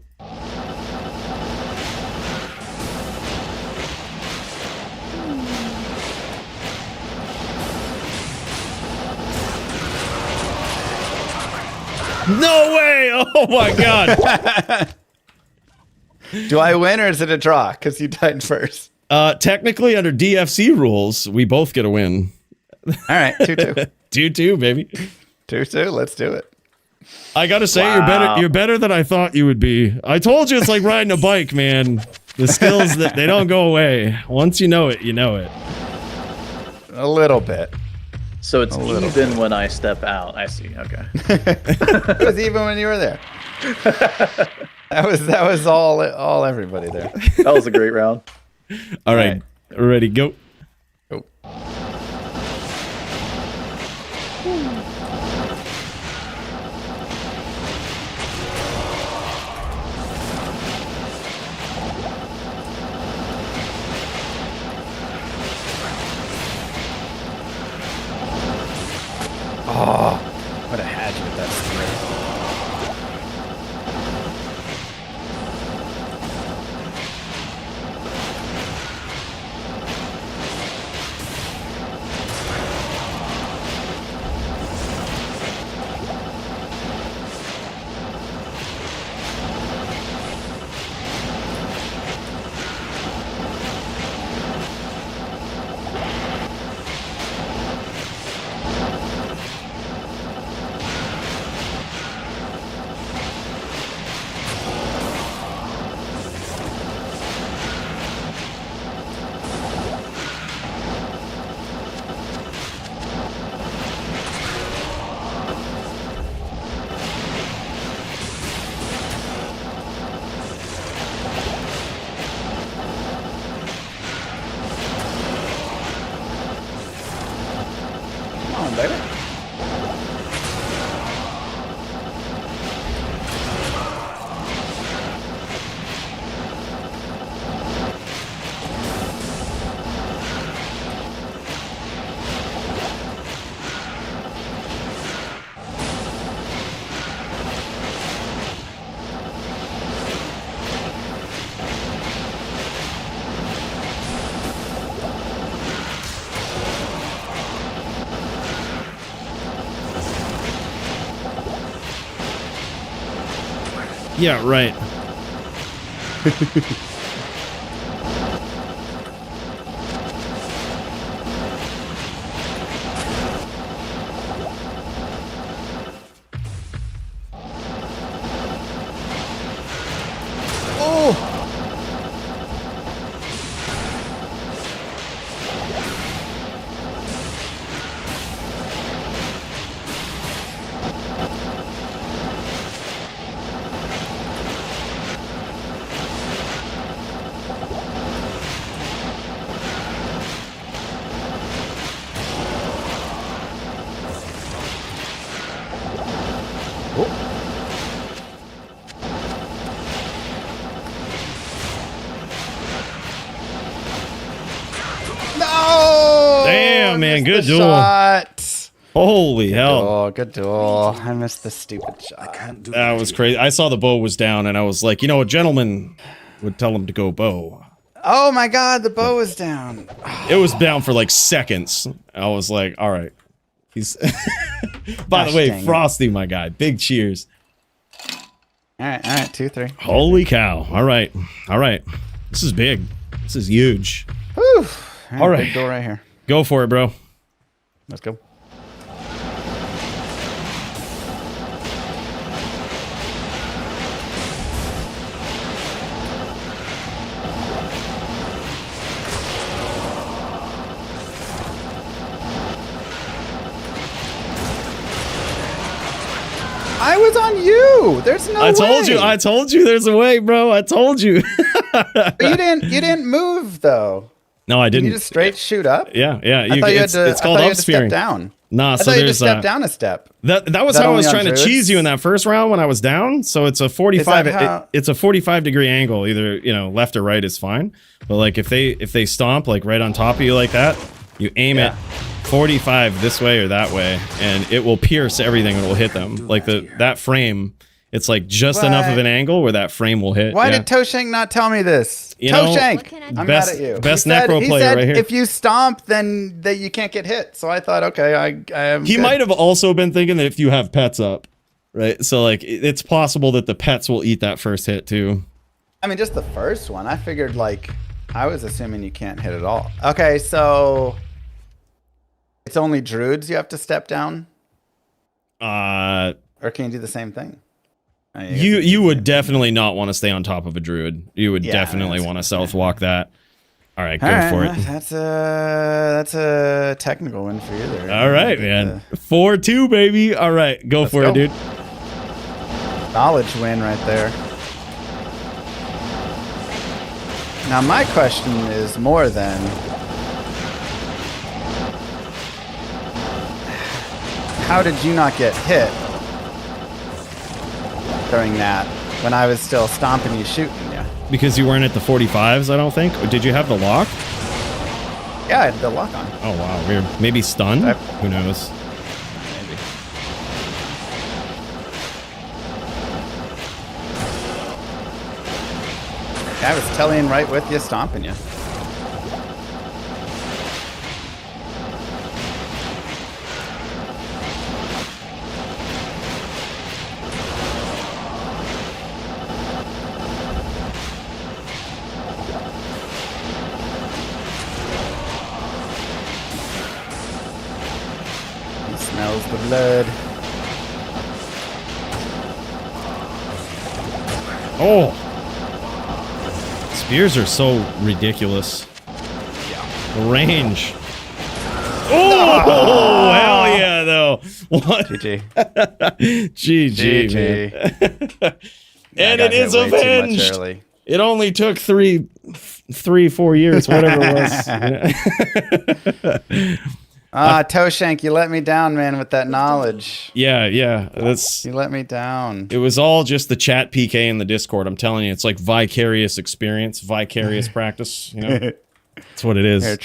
No way! Oh my god! Do I win or is it a draw? Because you died first. Technically, under DFC rules, we both get a win. All right, 2-2. 2-2, baby. 2-2. Let's do it. I gotta say, you're better than I thought you would be. I told you it's like riding a bike, man. The skills that they don't go away. Once you know it, you know it. A little bit. So it's even when I step out. I see. Okay. It was even when you were there. That was all everybody there. That was a great round. All right. Ready, go. Go. Oh, what a had you with that spear. Yeah, right. No! Damn, man, good duel. Shot. Holy hell. Oh, good duel. I missed the stupid shot. That was crazy. I saw the bow was down and I was like, you know, a gentleman would tell him to go bow. Oh my god, the bow was down. It was down for like seconds. I was like, all right. He's By Gosh, the way, dang it. Frosty, my guy. Big cheers. All right, 2-3. Holy cow. All right. All right. This is big. This is huge. Whew. All right. Big door right here. Go for it, bro. Let's go. I was on you. There's no way. I told you there's a way, bro. I told you. But you didn't move though. No, I Did didn't. you just straight shoot up? Yeah, yeah. I thought you had to. It's called I thought you had to step upspearing. down. Nah, I so thought you had to there's step down a step. That was Is that how I only was on trying to druids? cheese you in that first round when I was down. So it's a 45. how- It's a 45-degree angle. Either left or right is fine. But like if they stomp like right on top of you like that, you aim it 45 this way or that way, and it will pierce everything and it will hit them. Like that frame. It's like just enough of an angle where that frame will hit. Why yeah. did Toshank not tell me this? You know, Toshank, I'm best- mad at you. best He said- necro he player said right here. If you stomp, then that you can't get hit. So I thought, okay, I am. He good. might have also been thinking that if you have pets up, right? So like it's possible that the pets will eat that first hit too. I mean, just the first one. I figured like I was assuming you can't hit at all. Okay, so it's only druids you have to step down, or can you do the same thing? I mean, You would definitely not want to stay on top of a druid. You would Yeah, definitely that's- want to south walk that. All right, go All right, for it. That's a technical win for you there. All right, man. 4-2, baby. All right, go for it, dude. Knowledge win right there. Now my question is more than how did you not get hit during that when I was still stomping you, shooting you? Because you weren't at the 45s, I don't think. Or did you have the lock? Yeah, I had the lock on. Oh, wow, weird. Maybe stun? Who knows? I was telling right with you, stomping you. He smells the blood. Oh! Spears are so ridiculous. The range. Oh, hell yeah, though. What? GG. GG, man. And it is avenged. It only took 3-4 years, whatever it was. Toshank, you let me down, man, with that knowledge. Yeah, that's. You let me down. It was all just the chat PK in the Discord. I'm telling you, it's like vicarious experience, vicarious practice. You know, that's what it is. Here,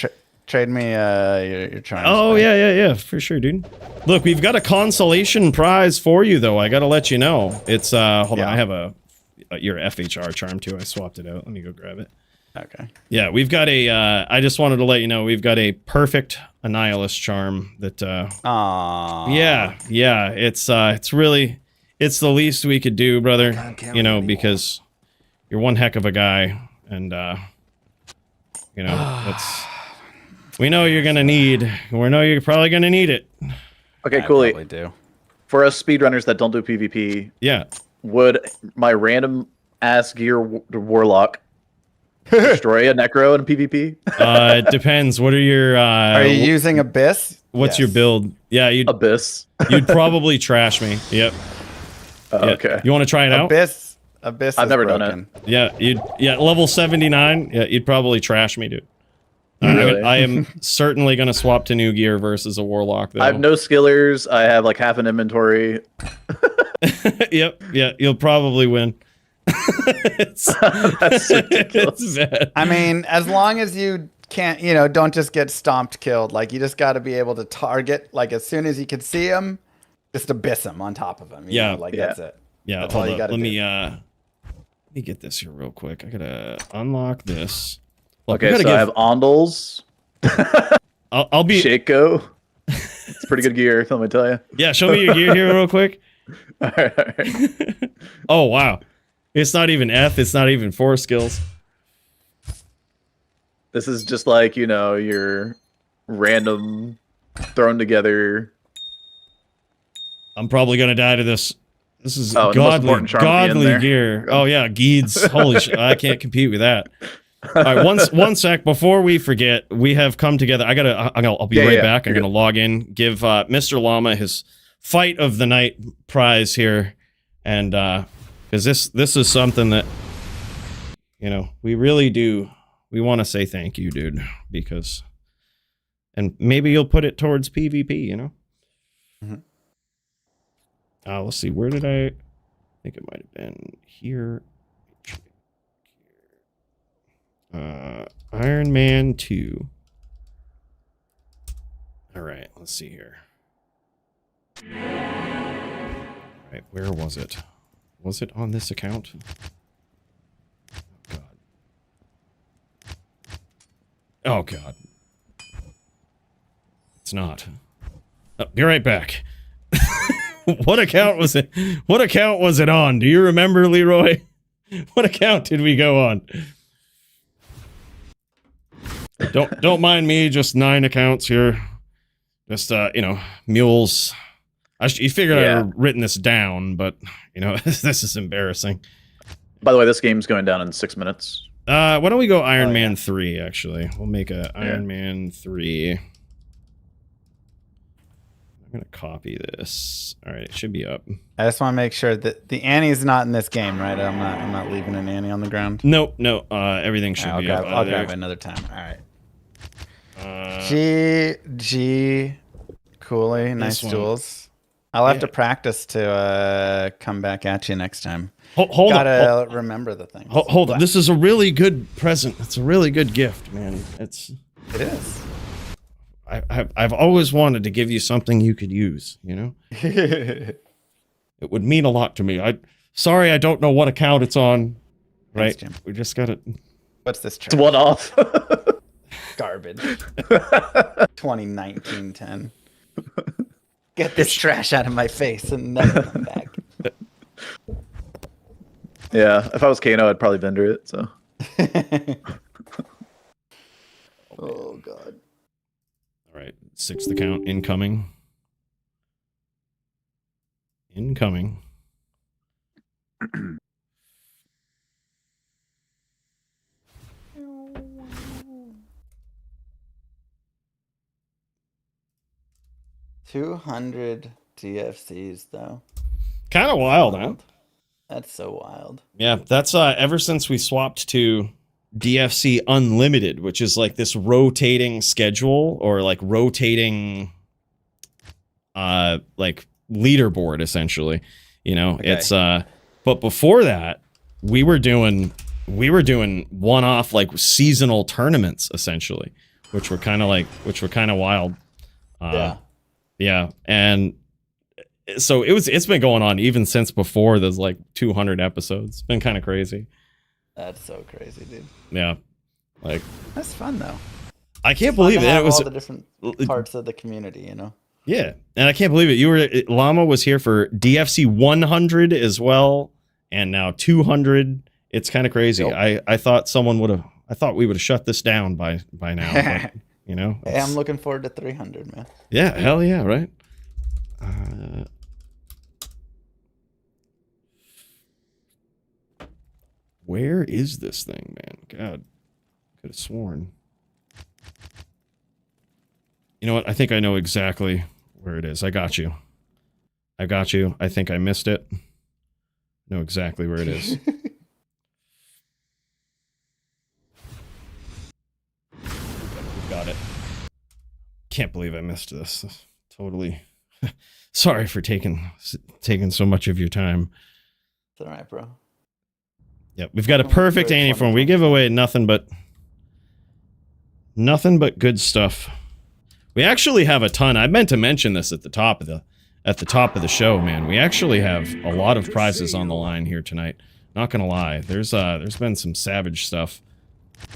trade me your charms. Oh yeah, for sure, dude. Look, we've got a consolation prize for you, though. I gotta let you know. It's hold on, I have your FHR charm too. I swapped it out. Let me go grab it. Okay. Yeah, we've got a. I just wanted to let you know we've got a perfect Annihilus charm that. Aww. Yeah, it's really. it's the least we could do, brother. You know, because you're one heck of a guy, and you know, that's. We know you're gonna need. We know you're probably gonna need it. Okay, Coooley. Do. For us speedrunners that don't do PvP, yeah, would my random ass gear warlock destroy a necro in PvP? It depends. What are your? Are you using Abyss? What's your build? Yeah, you'd Abyss. You'd probably trash me. Yep. Yeah. Okay. You want to try it out? Abyss. I've never done it. Yeah, level 79. Yeah, you'd probably trash me, dude. Really? I am certainly gonna swap to new gear versus a warlock. Though. I have no skillers. I have like half an inventory. Yep. Yeah, you'll probably win. That's ridiculous. It's bad. I mean, as long as you can't, don't just get stomped, killed. Like, you just got to be able to target. Like, as soon as you can see him, just abyss him on top of him. That's it. Yeah. That's Hold all you up. got to do. Let me get this here real quick. I gotta unlock this. Look, Okay, so I have Ondals. I'll be Shaco. It's pretty good gear, let me tell you. Yeah, show me your gear here real quick. All right. Oh wow, it's not even F. It's not even 4 skills. This is just like your random thrown together. I'm probably gonna die to this. This is the most important charm at the end godly there. gear. Oh yeah, Geeds. Holy shit, I can't compete with that. All right, one sec before we forget. We have come together. I'll be right back. I'm gonna log in, give Mr. Llama his fight of the night prize here, and because this is something that we really do. We want to say thank you, dude, because, and maybe you'll put it towards PvP. Mm-hmm. Let's see. Where did I think it might have been here? Iron Man 2. All right, let's see here. All right, where was it? Was it on this account? Oh God. It's not. Oh, be right back. What account was it? What account was it on? Do you remember, Leroy? What account did we go on? Don't mind me, just 9 accounts here. Just mules. You figured I had written this down, but this is embarrassing. By the way, this game's going down in 6 minutes. Why don't we go Iron Man 3, actually? We'll make a Iron Man 3. I'm gonna copy this. All right, it should be up. I just want to make sure that the Annie's not in this game, right? I'm not leaving an Annie on the ground. No. Everything should be up. I'll grab it another time. All right. G Coooley, nice duels. I'll have to practice to come back at you next time. Gotta remember the things. Hold on. This is a really good present. It's a really good gift, man. It is. I've always wanted to give you something you could use. It would mean a lot to me. Sorry, I don't know what account it's on. Right? Thanks, Jim. We just got it. What's this? It's one off. Garbage. 2019-10. Get this trash out of my face and never come back. Yeah, if I was Kano, I'd probably vendor it. So. Oh God. All right, 6th account incoming. Incoming. $200 DFCs though. Kind of wild, huh? That's so wild. Yeah, that's ever since we swapped to DFC Unlimited, which is like this rotating schedule or like rotating like leaderboard essentially. It's but before that, we were doing one-off like seasonal tournaments essentially, which were kind of wild. Yeah, and so it's been going on even since before those like 200 episodes. It's been kind of crazy. That's so crazy, dude. Yeah, like that's fun though. I can't believe it. It was all the different parts of the community, Yeah, and I can't believe it. Llama was here for DFC 100 as well, and now 200. It's kind of crazy. Yep. I thought I thought we would have shut this down by now. But, you know. Hey, I'm looking forward to 300, man. Yeah, hell yeah, right. Where is this thing, man? God, could have sworn. You know what? I think I know exactly where it is. I got you. I got you. I think I missed it. Know exactly where it is. We've got it. Can't believe I missed this. Totally. Sorry for taking so much of your time. It's all right, bro. Yep, we've got a perfect Annie form. We give away nothing but good stuff. We actually have a ton. I meant to mention this at the top of the show, man. We actually have a lot of prizes on the line here tonight. Not gonna lie, there's been some savage stuff.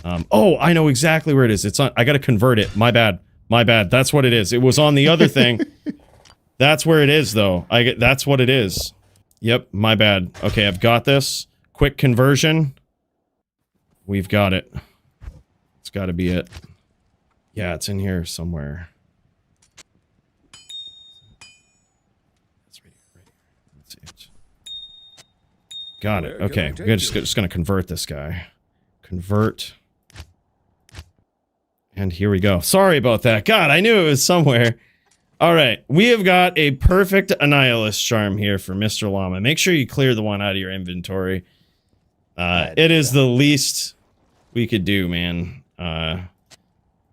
Oh, I know exactly where it is. It's on. I gotta convert it. My bad. That's what it is. It was on the other thing. That's where it is, though. That's what it is. Yep, my bad. Okay, I've got this. Quick conversion. We've got it. It's got to be it. Yeah, it's in here somewhere. It's right here. Let's see. Got it. Okay, we're just going to convert this guy. Convert. And here we go. Sorry about that. God, I knew it was somewhere. All right, we have got a perfect Annihilus charm here for Mr. Llama. Make sure you clear the one out of your inventory. It is the least we could do, man.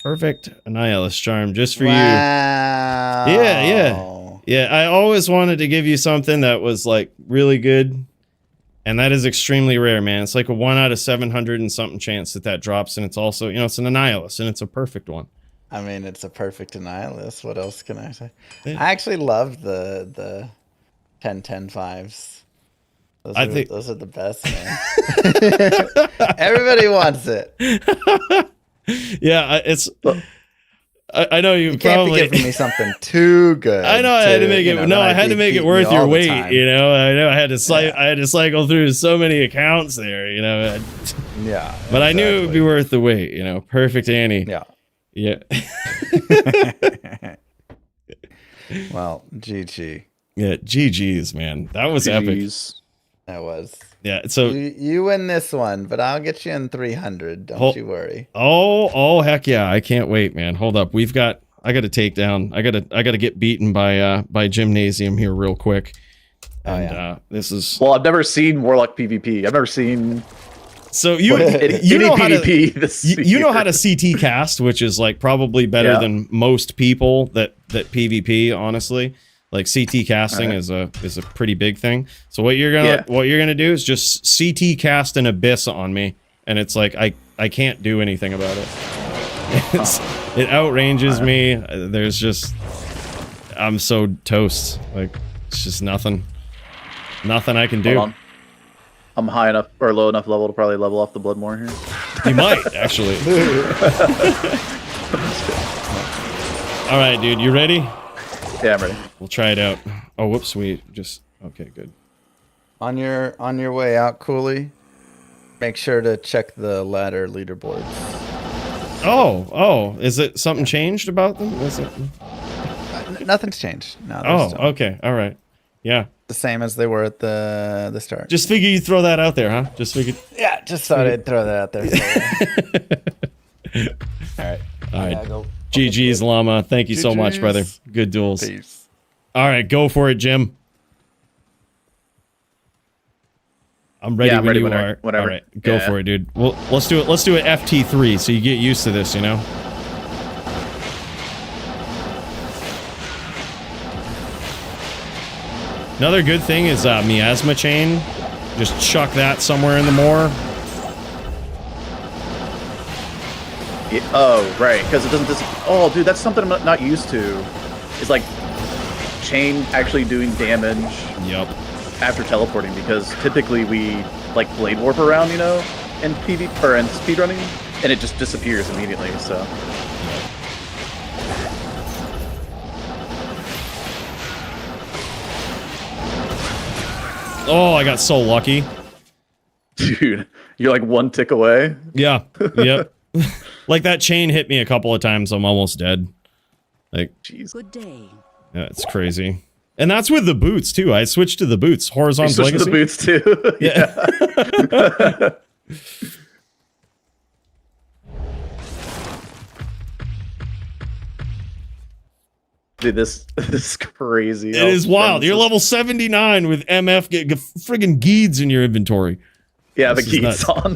Perfect Annihilus charm just for you. Yeah. I always wanted to give you something that was like really good, and that is extremely rare, man. It's like a 1 out of 700 and something chance that drops, and it's also, you know, it's an Annihilus, and it's a perfect one. I mean, it's a perfect Annihilus. What else can I say? Yeah. I actually love the 10-10-5s. Those are the best, man. Everybody wants it. Yeah, it's. I know you can't probably be giving me something too good. I know I had to make it. No, I had to make it worth your weight. You know, I had to I had to cycle through so many accounts there. You know. Yeah. But I knew it would be worth the wait. You know, perfect Annie. Yeah. Yeah. Well, GG. Yeah, GG's, man. That was epic. That was. Yeah, so you win this one, but I'll get you in 300. Don't you worry. Oh, heck yeah! I can't wait, man. Hold up, I got to take down. I got to get beaten by Gymnasium here real quick. And this is. Well, I've never seen Warlock PvP. I've never seen. So you know how to CT cast, which is like probably better than most people that PvP, honestly. Like CT casting is a pretty big thing. So what you're gonna do is just CT cast an abyss on me, and it's like I can't do anything about it. It outranges me. There's just I'm so toast. Like it's just nothing I can do. Hold on. I'm high enough or low enough level to probably level off the blood more here. You might actually. All right, dude, you ready? Yeah, I'm ready. We'll try it out. Oh, whoops, okay, good. On your way out, Coooley, make sure to check the ladder leaderboards. Oh, is it something changed about them? Is it? Nothing's changed. No. Okay, all right. Yeah. The same as they were at the start. Just figure you throw that out there, huh? Yeah, just thought I'd throw that out there. All right. Go. GG's, Llama. Thank you so much, brother. Good duels. Peace. All right, go for it, Jim. I'm ready when you are. Whatever. All right, go for it, dude. Well, let's do it. Let's do it FT3 so you get used to this, you know? Another good thing is Miasma Chain. Just chuck that somewhere in the moor. Yeah, oh, right, because it doesn't oh, dude, that's something I'm not used to. It's like chain actually doing damage after teleporting, because typically we like blade warp around, you know, in PvP or in speedrunning, and it just disappears immediately, so. Oh, I got so lucky. Dude, you're like one tick away. Yeah. Yep. Like that chain hit me a couple of times. I'm almost dead. Like, jeez. Good day. Yeah, it's crazy. And that's with the boots too. I switched to the boots. Horizon's Legacy. To the boots too. Yeah. Dude, this is crazy. It is wild. You're level 79 with MF friggin' Geeds in your inventory. Yeah, the Geeds on,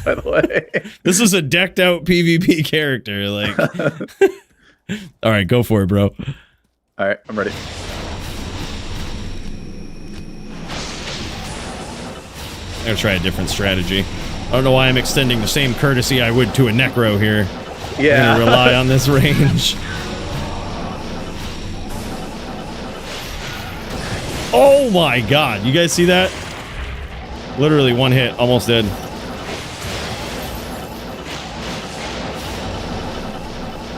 by the way. This is a decked out PvP character. Like, all right, go for it, bro. All right, I'm ready. I'm gonna try a different strategy. I don't know why I'm extending the same courtesy I would to a Necro here. Yeah. I'm gonna rely on this range. Oh my god, you guys see that? Literally one hit, almost dead.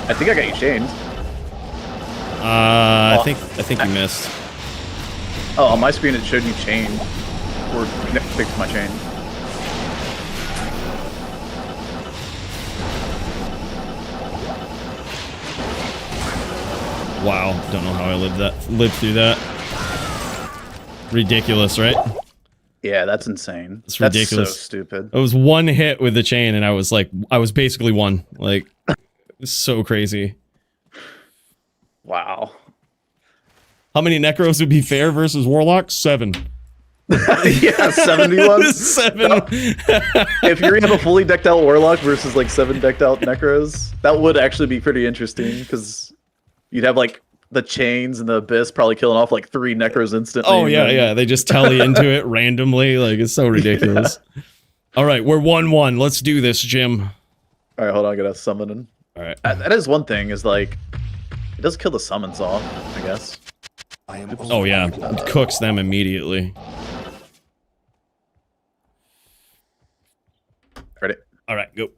I think I got you chained. I think you missed. Oh, on my screen it showed you chained. Or fixed my chain. Wow, don't know how I lived through that. Ridiculous, right? Yeah, that's insane. It's ridiculous. That's so stupid. It was one hit with the chain, and I was basically one. Like, it's so crazy. Wow. How many Necros would be fair versus Warlock? 7. Yeah, 71. 7. If you're gonna have a fully decked out Warlock versus like 7 decked out Necros, that would actually be pretty interesting because you'd have like the chains and the abyss probably killing off like 3 Necros instantly. Oh yeah, yeah. They just tally into it randomly. Like, it's so ridiculous. Yeah. All right, we're 1-1. Let's do this, Jim. All right, hold on. I gotta summon him. All right. That is one thing. Is like it does kill the summons off, I guess. Oh yeah, it cooks them immediately. Ready? All right, go.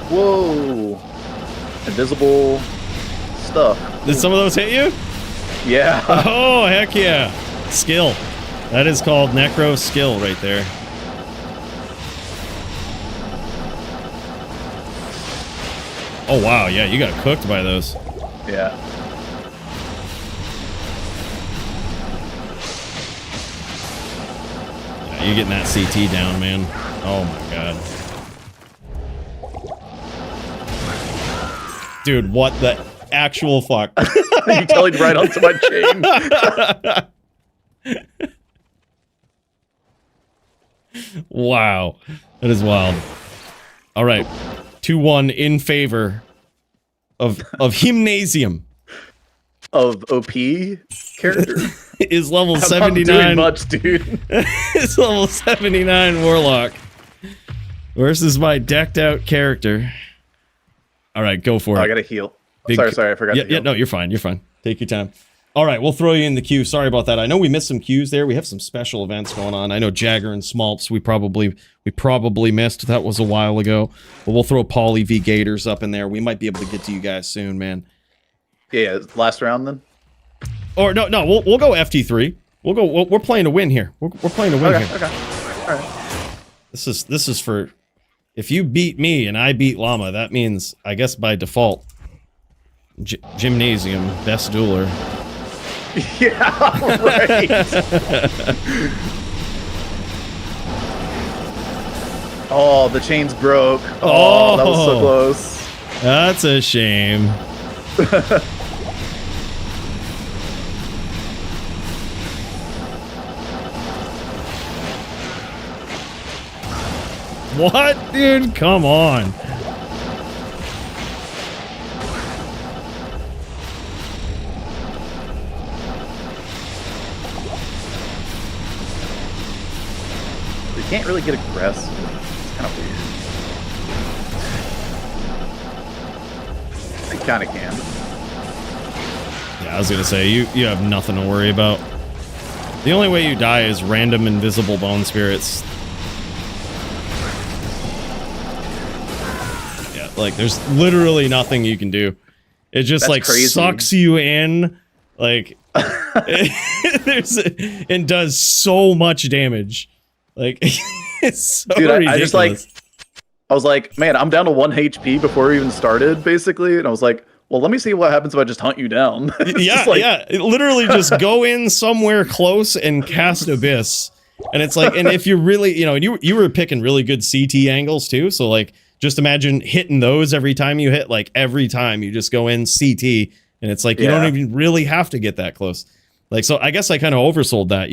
Whoa! Invisible stuff. Did some of those hit you? Yeah. Oh, heck yeah. Skill. That is called Necro skill right there. Oh, wow. Yeah, you got cooked by those. Yeah. Yeah, you're getting that CT down, man. Oh, my God. Dude, what the actual fuck? You telling right onto my chain. Wow. That is wild. All right. 2-1 in favor of Gymnasium. Of OP character? Is level I'm 79. not doing much, dude. It's level 79 Warlock. Versus my decked out character. All right, go for it. I gotta heal. Sorry, I forgot to heal. Yeah, no, you're fine. You're fine. Take your time. All right, we'll throw you in the queue. Sorry about that. I know we missed some queues there. We have some special events going on. I know Jagger and Smalps we probably missed. That was a while ago. But we'll throw Pauly v Gators up in there. We might be able to get to you guys soon, man. Yeah, last round then. Or no, we'll go FT3. We're playing to win here. We're playing to win here. Okay. All right. This is for if you beat me and I beat Llama, that means I guess by default Gymnasium best dueler. Yeah, right. Oh, the chains broke. Oh, that was so close. That's a shame. What, dude? Come on. You can't really get aggressive. It's kind of weird. I kind of can. Yeah, I was gonna say, you have nothing to worry about. The only way you die is random invisible bone spirits. Yeah, Like, there's literally nothing you can do. It just That's like crazy. sucks you in, like, and does so much damage. Like, it's so Dude, I ridiculous. just like, I was like, man, I'm down to 1 HP before we even started, basically, and I was like, well, let me see what happens if I just hunt you down. Yeah, yeah. Literally just go in somewhere close and cast Abyss. And it's like, and if you're really, you know, and you were picking really good CT angles too. So like, just imagine hitting those every time you hit, like every time you just go in CT and it's like, you don't even really have to get that close. Like, so I guess I kind of oversold that.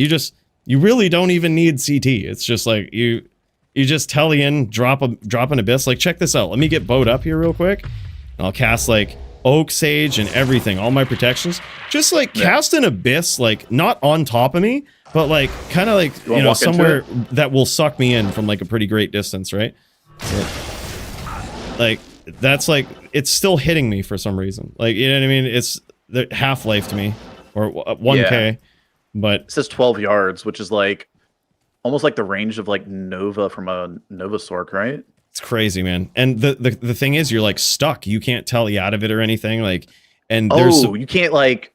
You really don't even need CT. It's just like, you just telly in, drop an Abyss. Like, check this out. Let me get boat up here real quick. And I'll cast like Oak Sage and everything, all my protections. Just like cast an Abyss, like not on top of me, but like kind of like, you know, somewhere that will suck me in from like a pretty great distance, right? So, like, that's like, it's still hitting me for some reason. Like, you know what I mean? It's the half-life to me, or 1k, but... It says 12 yards, which is like, almost like the range of like Nova from a Nova Sork, right? It's crazy, man. And the thing is, you're like stuck. You can't telly out of it or anything. Like, and there's you can't like,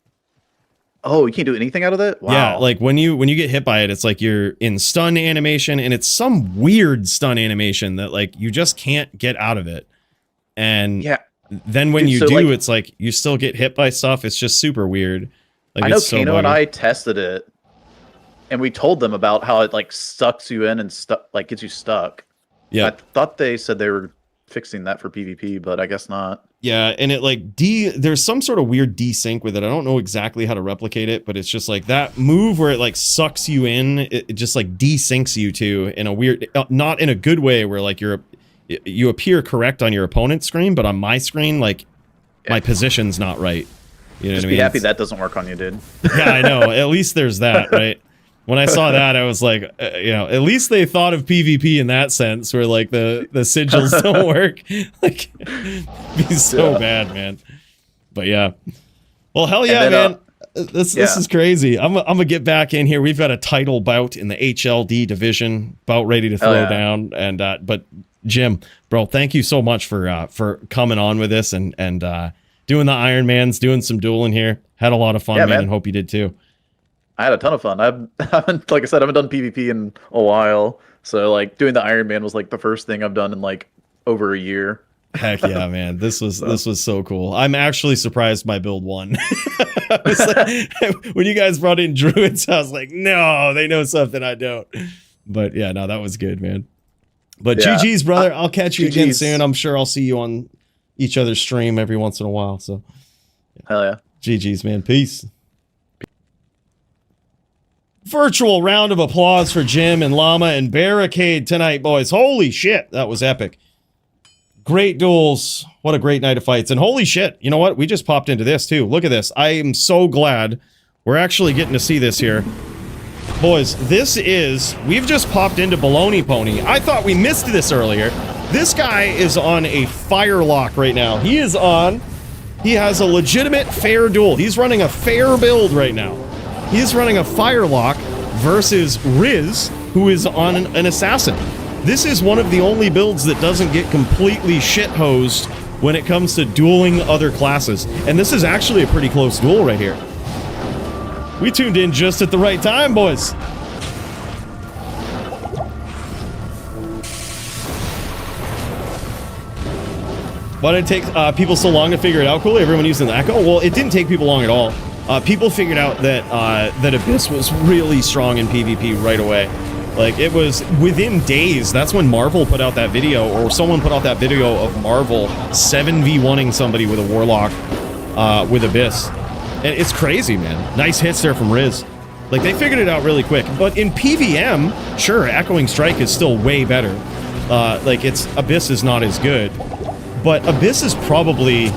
you can't do anything out of it. Wow. Yeah, like when you get hit by it, it's like you're in stun animation, and it's some weird stun animation that like you just can't get out of it. And then when you do, like, it's like you still get hit by stuff. It's just super weird. Like, I know it's so Kano and buggy. I tested it, and we told them about how it like sucks you in and like gets you stuck. Yeah, I thought they said they were fixing that for PvP, but I guess not. Yeah, and it like there's some sort of weird desync with it. I don't know exactly how to replicate it, but it's just like that move where it like sucks you in. It just like desyncs you to in a weird, not in a good way, where like you appear correct on your opponent's screen, but on my screen, like my position's not right. You know Just what I be mean? happy that doesn't work on you, dude. Yeah, I know. At least there's that, right? When I saw that, I was like, you know, at least they thought of PvP in that sense, where like the sigils don't work. Like, be so bad, man. But yeah, well, hell yeah, man. This is crazy. I'm gonna get back in here. We've got a title bout in the HLD division, bout ready to throw down. And but Jim, bro, thank you so much for coming on with this and doing the Ironmans, doing some dueling here. Had a lot of fun, man, and hope you did too. I had a ton of fun. I haven't, like I said, I haven't done PvP in a while. So like doing the Iron Man was like the first thing I've done in like over a year. Heck yeah, man. This was so cool. I'm actually surprised my build won. I was like, when you guys brought in druids, I was like, no, they know something I don't. But yeah, no, that was good, man. But GG's, brother. I'll catch you again soon. I'm sure I'll see you on each other's stream every once in a while. So hell yeah. GG's, man. Peace. Virtual round of applause for Jim and Llama and Barricade tonight, boys. Holy shit, that was epic. Great duels. What a great night of fights. And holy shit, you know what? We just popped into this too. Look at this. I am so glad we're actually getting to see this here. Boys, we've just popped into Baloney Pony. I thought we missed this earlier. This guy is on a fire lock right now. He has a legitimate fair duel. He's running a fair build right now. He's running a Firelock versus Riz, who is on an Assassin. This is one of the only builds that doesn't get completely shit-hosed when it comes to dueling other classes. And this is actually a pretty close duel right here. We tuned in just at the right time, boys. Why did it take people so long to figure it out, Coooley? Everyone using the Echo? Well, it didn't take people long at all. People figured out that Abyss was really strong in PvP right away. Like, it was within days. That's when Marvel put out that video, or someone put out that video of Marvel 7v1ing somebody with a Warlock with Abyss. And it's crazy, man. Nice hits there from Riz. Like, they figured it out really quick. But in PVM, sure, Echoing Strike is still way better. Like, Abyss is not as good. But Abyss is probably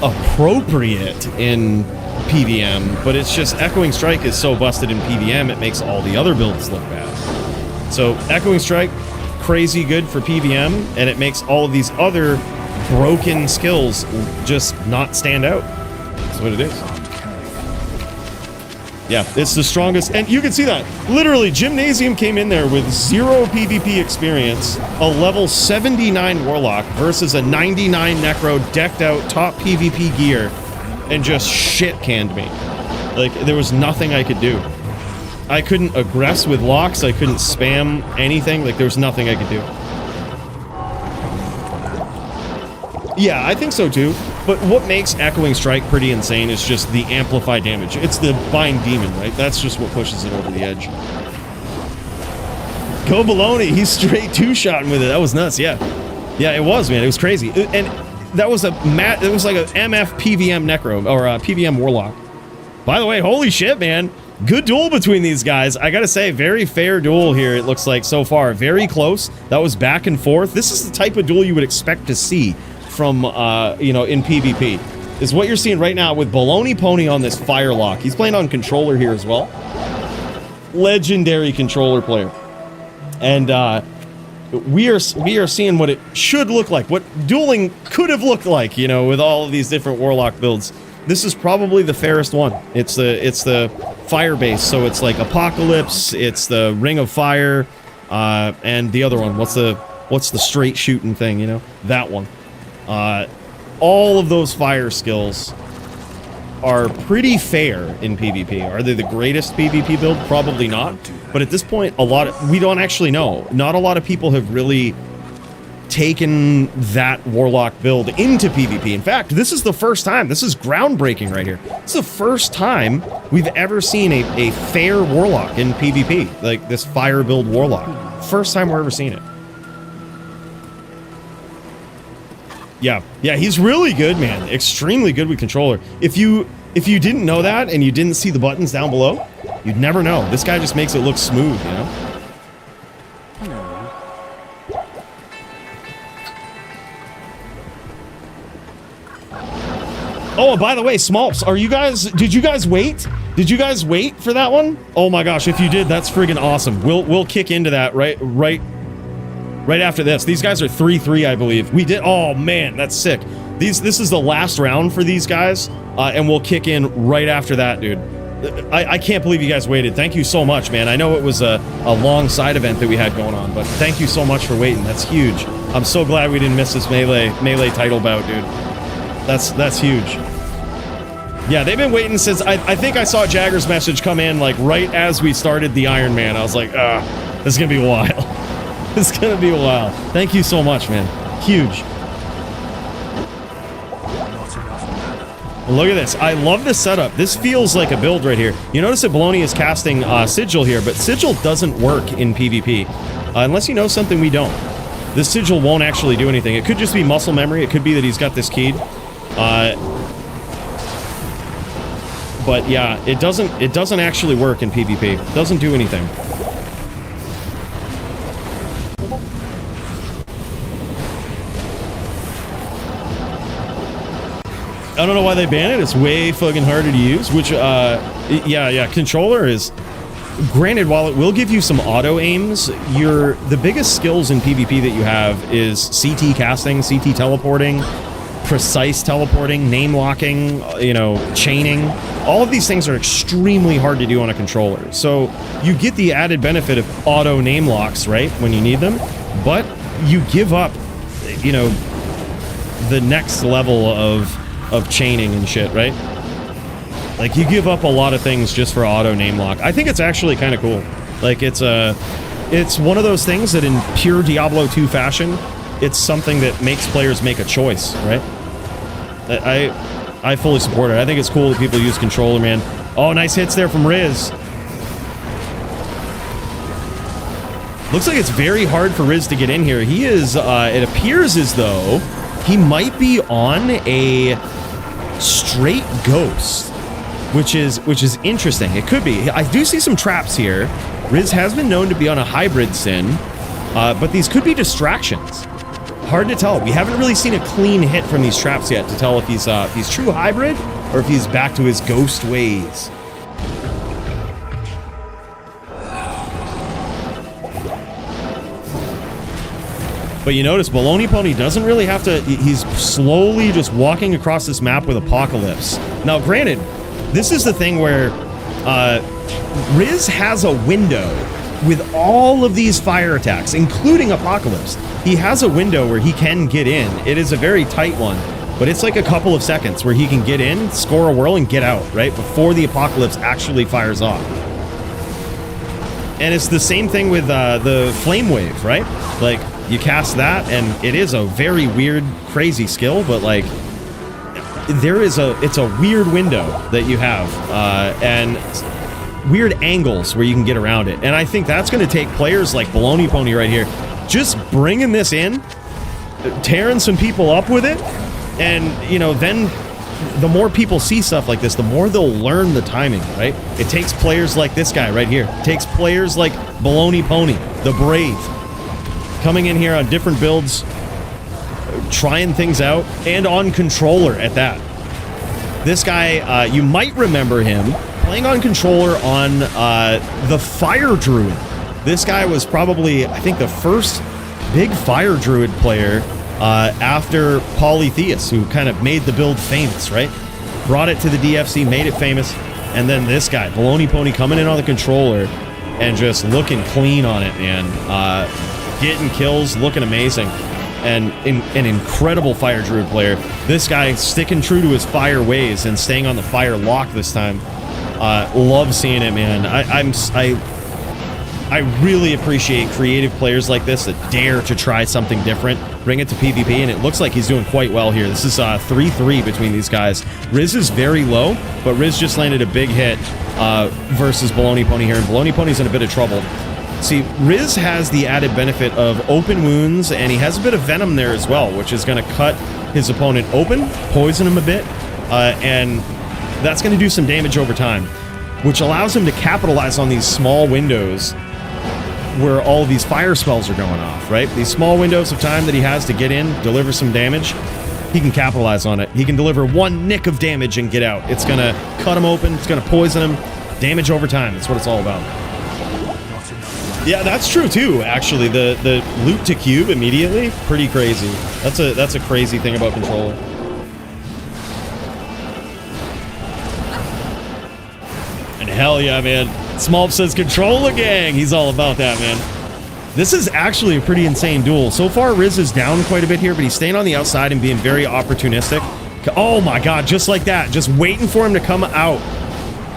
appropriate in PVM, but it's just Echoing Strike is so busted in PVM, it makes all the other builds look bad. So Echoing Strike, crazy good for PVM, and it makes all of these other broken skills just not stand out. That's what it is. Yeah, it's the strongest. And you can see that. Literally, Gymnasium came in there with 0 PvP experience, a level 79 Warlock versus a 99 Necro decked out top PvP gear, and just shit canned me. Like, there was nothing I could do. I couldn't aggress with locks, I couldn't spam anything, like there was nothing I could do. Yeah, I think so too. But what makes Echoing Strike pretty insane is just the amplified damage. It's the Bind Demon, right? That's just what pushes it over the edge. Go Baloney, he's straight two-shotting with it. That was nuts, yeah. Yeah, it was, man. It was crazy. And that was it was like a MF PVM Necro, or a PVM Warlock. By the way, holy shit, man. Good duel between these guys. I gotta say, very fair duel here, it looks like, so far. Very close. That was back and forth. This is the type of duel you would expect to see from, you know, in PvP. Is what you're seeing right now with Baloney Pony on this Firelock. He's playing on controller here as well. Legendary controller player. And, we are seeing what it should look like, what dueling could have looked like, you know, with all of these different Warlock builds. This is probably the fairest one. It's the fire base, so it's like Apocalypse, it's the Ring of Fire, and the other one. What's the straight shooting thing, you know? That one. All of those fire skills are pretty fair in PvP. Are they the greatest PvP build? Probably not. But at this point, we don't actually know. Not a lot of people have really taken that Warlock build into PvP. In fact, this is the first time. This is groundbreaking right here. It's the first time we've ever seen a fair Warlock in PvP. Like this fire build Warlock. First time we're ever seeing it. Yeah, he's really good, man. Extremely good with controller. If you didn't know that and you didn't see the buttons down below, you'd never know. This guy just makes it look smooth, you know? Oh, by the way, Smolps, did you guys wait? Did you guys wait for that one? Oh my gosh, if you did, that's friggin' awesome. We'll kick into that right after this. These guys are 3-3, I believe. We did, oh man, that's sick. This is the last round for these guys, and we'll kick in right after that, dude. I can't believe you guys waited. Thank you so much, man. I know it was a long side event that we had going on, but thank you so much for waiting. That's huge. I'm so glad we didn't miss this melee title bout, dude. That's huge. Yeah, they've been waiting since, I think I saw Jagger's message come in, like, right as we started the Iron Man. I was like, this is gonna be a while. It's gonna be a while. Thank you so much, man. Huge. Look at this. I love this setup. This feels like a build right here. You notice that Baloney is casting Sigil here, but Sigil doesn't work in PvP. Unless you know something we don't. This Sigil won't actually do anything. It could just be muscle memory. It could be that he's got this keyed. But yeah, it doesn't actually work in PvP. It doesn't do anything. I don't know why they ban it. It's way fucking harder to use, which, yeah, controller is... Granted, while it will give you some auto aims, the biggest skills in PvP that you have is CT casting, CT teleporting, precise teleporting, name locking, you know, chaining. All of these things are extremely hard to do on a controller. So you get the added benefit of auto name locks, right, when you need them, but you give up, you know, the next level of chaining and shit, right? Like, you give up a lot of things just for auto name lock. I think it's actually kind of cool. Like, it's one of those things that in pure Diablo 2 fashion, it's something that makes players make a choice, right? I fully support it. I think it's cool that people use controller, man. Oh, nice hits there from Riz. Looks like it's very hard for Riz to get in here. He is, it appears as though he might be on a straight ghost, which is interesting. It could be. I do see some traps here. Riz has been known to be on a hybrid sin, but these could be distractions. Hard to tell. We haven't really seen a clean hit from these traps yet to tell if he's true hybrid or if he's back to his ghost ways. But you notice Baloney Pony doesn't really have to... He's slowly just walking across this map with Apocalypse. Now, granted, this is the thing where Riz has a window with all of these fire attacks, including Apocalypse. He has a window where he can get in. It is a very tight one, but it's like a couple of seconds where he can get in, score a whirl, and get out, right? Before the Apocalypse actually fires off. And it's the same thing with the Flame Wave, right? Like, you cast that, and it is a very weird, crazy skill, but like, it's a weird window that you have, and weird angles where you can get around it. And I think that's going to take players like Baloney Pony right here, just bringing this in, tearing some people up with it, and, you know, then the more people see stuff like this, the more they'll learn the timing, right? It takes players like this guy right here. It takes players like Baloney Pony, the Brave, coming in here on different builds, trying things out, and on controller at that. This guy, you might remember him playing on controller on the Fire Druid. This guy was probably, I think, the first big Fire Druid player after Polytheus, who kind of made the build famous, right? Brought it to the DFC, made it famous, and then this guy, Baloney Pony, coming in on the controller and just looking clean on it, man. Getting kills, looking amazing. And an incredible Fire Druid player. This guy sticking true to his fire ways and staying on the fire lock this time. Love seeing it, man. I really appreciate creative players like this that dare to try something different, bring it to PvP, and it looks like he's doing quite well here. This is 3-3 between these guys. Riz is very low, but Riz just landed a big hit versus Baloney Pony here, and Baloney Pony's in a bit of trouble. See, Riz has the added benefit of open wounds, and he has a bit of venom there as well, which is going to cut his opponent open, poison him a bit, and that's going to do some damage over time, which allows him to capitalize on these small windows where all of these fire spells are going off, right? These small windows of time that he has to get in, deliver some damage, he can capitalize on it. He can deliver one nick of damage and get out. It's going to cut him open, it's going to poison him, damage over time. That's what it's all about. Yeah, that's true too, actually. The loot to cube immediately, pretty crazy. That's a crazy thing about controller. And hell yeah, man. Smolp says control the gang. He's all about that, man. This is actually a pretty insane duel. So far, Riz is down quite a bit here, but he's staying on the outside and being very opportunistic. Oh my god, just like that. Just waiting for him to come out.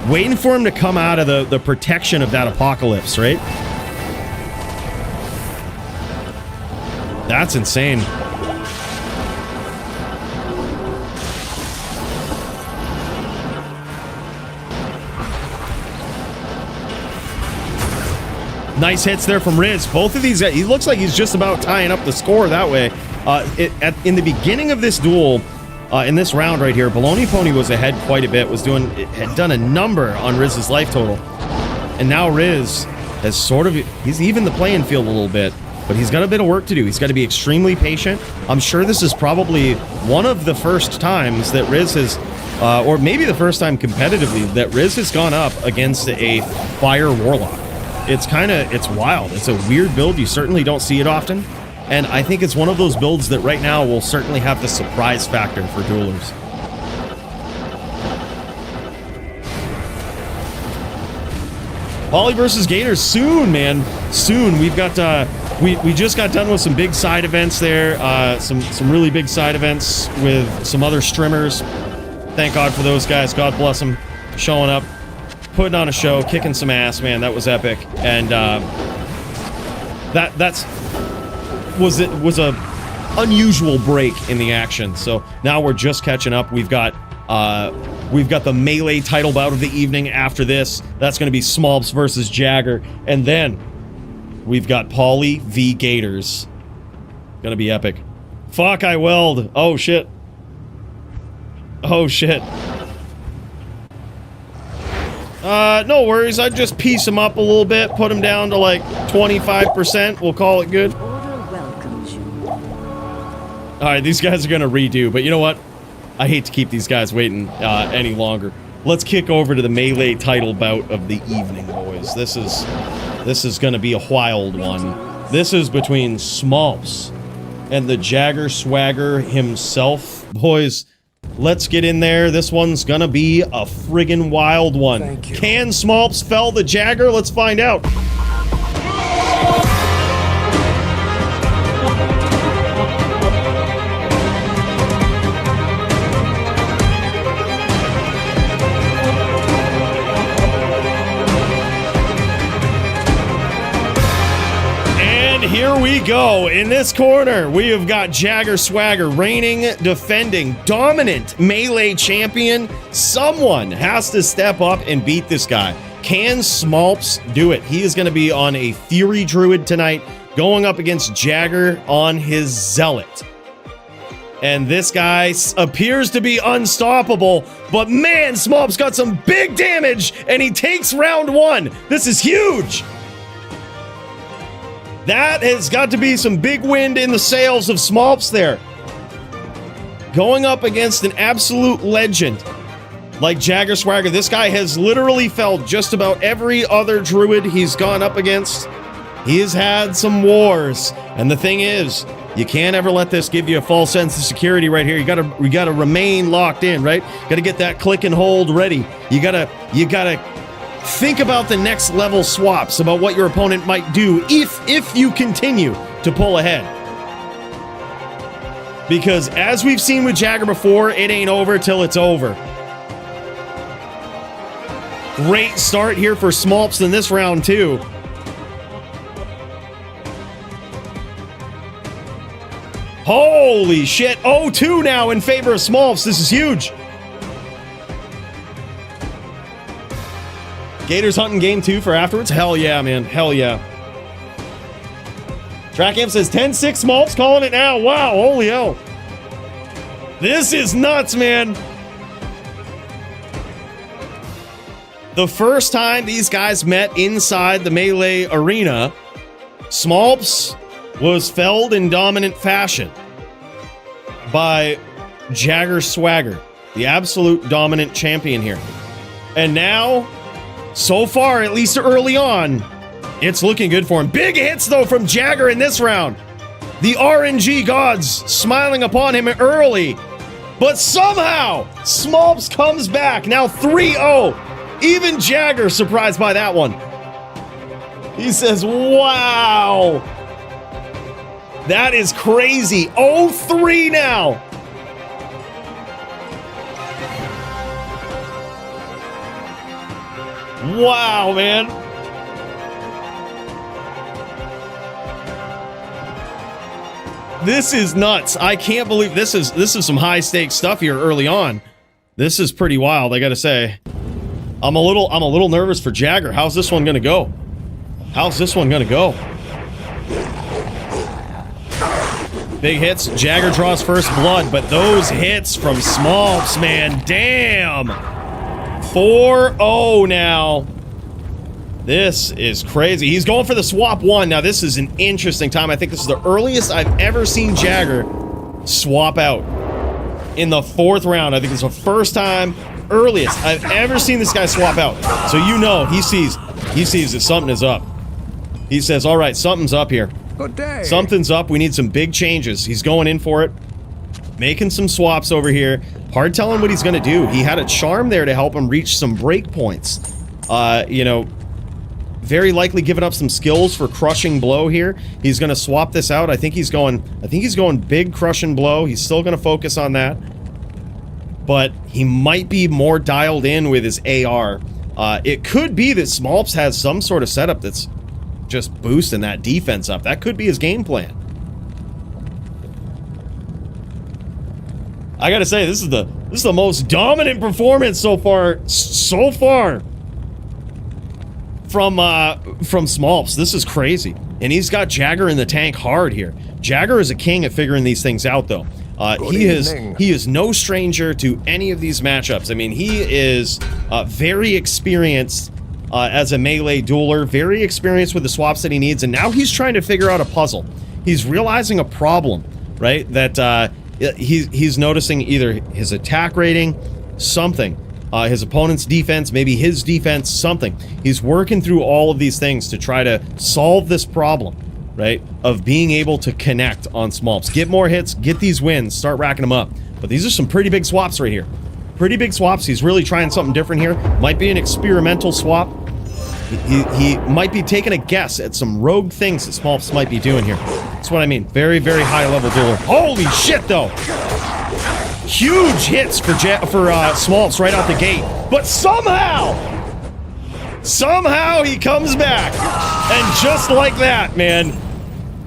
Waiting for him to come out of the protection of that Apocalypse, right? That's insane. Nice hits there from Riz. Both of these guys, he looks like he's just about tying up the score that way. In the beginning of this duel, in this round right here, Baloney Pony was ahead quite a bit, had done a number on Riz's life total. And now Riz has he's even the playing field a little bit. But he's got a bit of work to do. He's got to be extremely patient. I'm sure this is probably one of the first times that Riz has, or maybe the first time competitively, that Riz has gone up against a Fire Warlock. It's wild. It's a weird build. You certainly don't see it often. And I think it's one of those builds that right now will certainly have the surprise factor for duelers. Poly versus Gators soon, man. Soon. We've got we just got done with some big side events there. Some really big side events with some other streamers. Thank God for those guys. God bless them. Showing up, putting on a show, kicking some ass, man. That was epic. And was a unusual break in the action. So now we're just catching up. We've got the melee title bout of the evening after this. That's going to be Smolps versus Jagger. And then we've got Poly v Gators. Gonna be epic. Fuck, I weld. Oh, shit. Oh, shit. No worries. I'd just piece him up a little bit, put him down to like 25%. We'll call it good. Alright, these guys are gonna redo, but you know what? I hate to keep these guys waiting any longer. Let's kick over to the melee title bout of the evening, boys. This is gonna be a wild one. This is between Smolps and the Jagger Swagger himself. Boys, Let's get in there. This one's gonna be a friggin' wild one. Can Smolps fell the Jagger? Let's find out. Here we go. In this corner, we have got Jagger Swagger, reigning, defending, dominant melee champion. Someone has to step up and beat this guy. Can Smolps do it? He is going to be on a Fury Druid tonight, going up against Jagger on his Zealot. And this guy appears to be unstoppable, but man, Smolps got some big damage, and he takes round one. This is huge. That has got to be some big wind in the sails of Smolps there. Going up against an absolute legend like Jagger Swagger. This guy has literally felled just about every other druid he's gone up against. He has had some wars. And the thing is, you can't ever let this give you a false sense of security right here. You gotta remain locked in, right? Gotta get that click and hold ready. You gotta think about the next level swaps, about what your opponent might do if you continue to pull ahead. Because as we've seen with Jagger before, it ain't over till it's over. Great start here for Smolps in this round too. Holy shit, 0-2 now in favor of Smolps. This is huge. Gators hunting game 2 for afterwards? Hell yeah, man. Hell yeah. Trackamp says 10-6 Smolps, calling it now. Wow, holy hell. This is nuts, man. The first time these guys met inside the Melee arena, Smolps was felled in dominant fashion by Jagger Swagger, the absolute dominant champion here. And now, so far, at least early on, it's looking good for him. Big hits, though, from Jagger in this round. The RNG gods smiling upon him early. But somehow, Smolps comes back. Now 3-0. Even Jagger surprised by that one. He says, wow. That is crazy. 0-3 now. Wow, man. This is nuts. I can't believe this is some high stakes stuff here early on. This is pretty wild, I gotta say. I'm a little nervous for Jagger. How's this one gonna go? How's this one gonna go? Big hits. Jagger draws first blood, but those hits from Smolps, man, damn. 4-0 now. This is crazy. He's going for the swap 1. Now, this is an interesting time. I think this is the earliest I've ever seen Jagger swap out in the 4th round. I think it's the first time, earliest I've ever seen this guy swap out. So you know, he sees that something is up. He says, all right, something's up here. Good day. Something's up. We need some big changes. He's going in for it. Making some swaps over here. Hard telling what he's going to do. He had a charm there to help him reach some breakpoints. You know, very likely giving up some skills for crushing blow here. He's going to swap this out. I think he's going big crushing blow. He's still going to focus on that. But he might be more dialed in with his AR. It could be that Smolps has some sort of setup that's just boosting that defense up. That could be his game plan. I gotta say, this is the most dominant performance so far from Smolps. This is crazy. And he's got Jagger in the tank hard here. Jagger is a king at figuring these things out, though. He is no stranger to any of these matchups. I mean, he is very experienced as a melee dueler, very experienced with the swaps that he needs, and now he's trying to figure out a puzzle. He's realizing a problem, right? That he's noticing either his attack rating, something, his opponent's defense, maybe his defense, something. He's working through all of these things to try to solve this problem, right? Of being able to connect on Smolps. Get more hits, get these wins, start racking them up. But these are some pretty big swaps right here. Pretty big swaps. He's really trying something different here. Might be an experimental swap. He might be taking a guess at some rogue things that Smolps might be doing here. That's what I mean. Very, very high level dueler. Holy shit, though! Huge hits for Smolps right out the gate. But somehow he comes back. And just like that, man.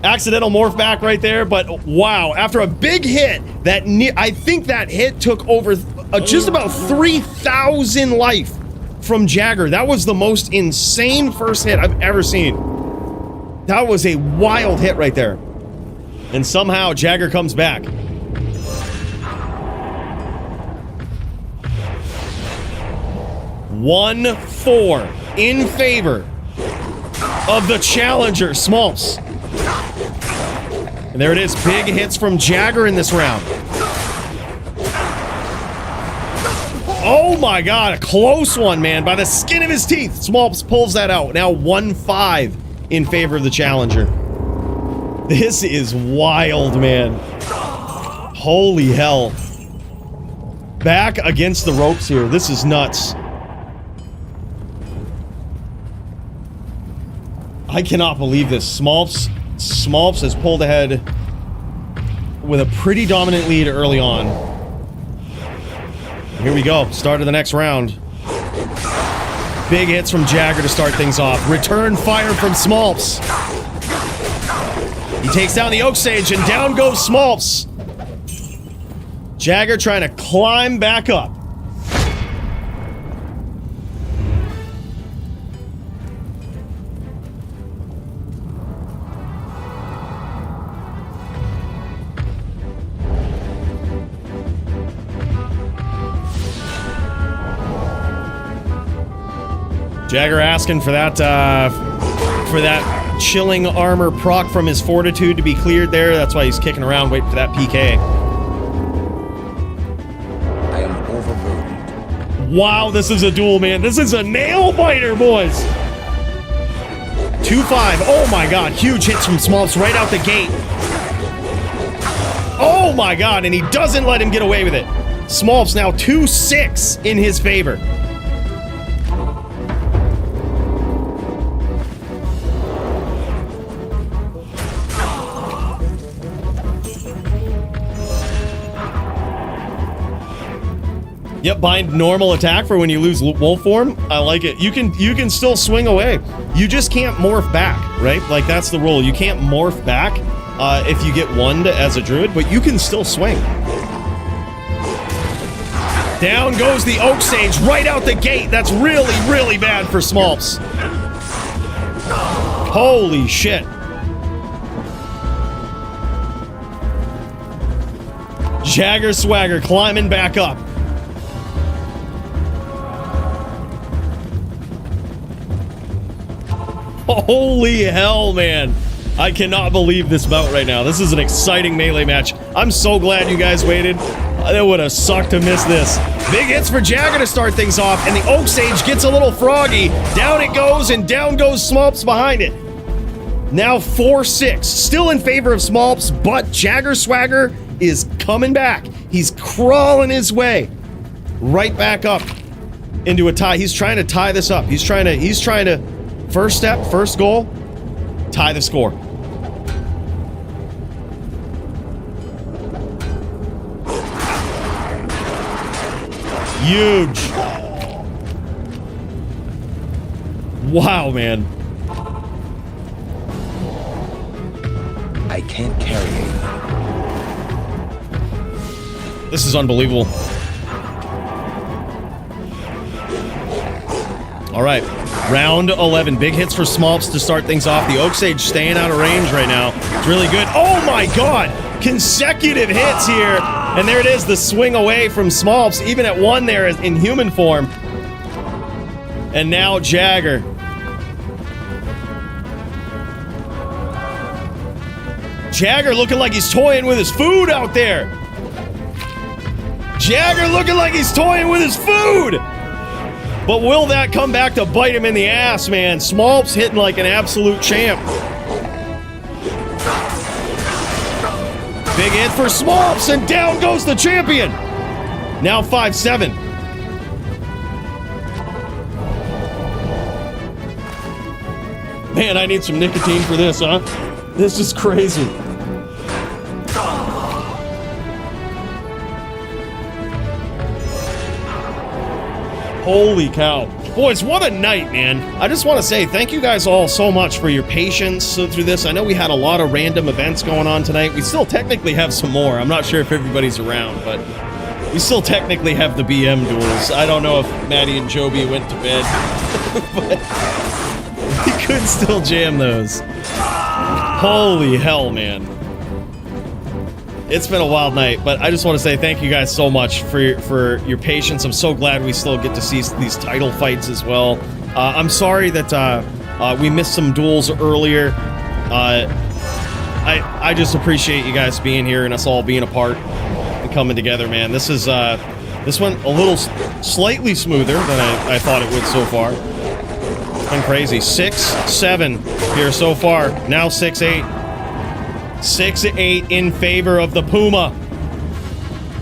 Accidental morph back right there. But wow, after a big hit, I think that hit took over just about 3,000 life from Jagger. That was the most insane first hit I've ever seen. That was a wild hit right there. And somehow Jagger comes back. (1-4) in favor of the challenger, Smolps. And there it is. Big hits from Jagger in this round. Oh my god, a close one, man. By the skin of his teeth, Smolps pulls that out. Now 1-5 in favor of the challenger. This is wild, man. Holy hell. Back against the ropes here. This is nuts. I cannot believe this. Smolps has pulled ahead with a pretty dominant lead early on. Here we go. Start of the next round. Big hits from Jagger to start things off. Return fire from Smolps. He takes down the Oak Sage and down goes Smolps. Jagger trying to climb back up. Jagger asking for that chilling armor proc from his fortitude to be cleared there. That's why he's kicking around waiting for that PK. I am overburdened. Wow, this is a duel, man. This is a nail biter, boys. 2-5. Oh my god, huge hits from Smolps right out the gate. Oh my god, and he doesn't let him get away with it. Smolps now 2-6 in his favor. Yep, bind normal attack for when you lose wolf form. I like it. You can still swing away. You just can't morph back, right? Like that's the rule. You can't morph back if you get one as a druid, but you can still swing. Down goes the Oak Sage right out the gate. That's really, really bad for Smolps. Holy shit. Jagger Swagger climbing back up. Holy hell, man. I cannot believe this bout right now. This is an exciting melee match. I'm so glad you guys waited. It would have sucked to miss this. Big hits for Jagger to start things off, and the Oak Sage gets a little froggy. Down it goes, and down goes Smolps behind it. Now 4-6. Still in favor of Smolps, but Jagger Swagger is coming back. He's crawling his way right back up into a tie. He's trying to tie this up. He's trying to first step, first goal, tie the score. Huge. Wow, man. I can't carry it. This is unbelievable. All right, round 11. Big hits for Smolps to start things off. The Oak Sage staying out of range right now. It's really good. Oh my god! Consecutive hits here. And there it is, the swing away from Smolps, even at one there in human form. And now Jagger. Jagger looking like he's toying with his food out there. Jagger looking like he's toying with his food. But will that come back to bite him in the ass, man? Smolps hitting like an absolute champ. Big hit for Smolps, and down goes the champion. Now 5-7. Man, I need some nicotine for this, huh? This is crazy. Holy cow. Boys, what a night, man. I just want to say thank you guys all so much for your patience through this. I know we had a lot of random events going on tonight. We still technically have some more. I'm not sure if everybody's around, but we still technically have the BM duels. I don't know if Maddie and Joby went to bed, but we could still jam those. Holy hell, man. It's been a wild night, but I just want to say thank you guys so much for your patience. I'm so glad we still get to see these title fights as well. I'm sorry that we missed some duels earlier. I just appreciate you guys being here and us all being a part and coming together, man. This went a little slightly smoother than I thought it would so far. It's been crazy. 6-7 here so far. Now 6-8. 6-8 in favor of the Puma,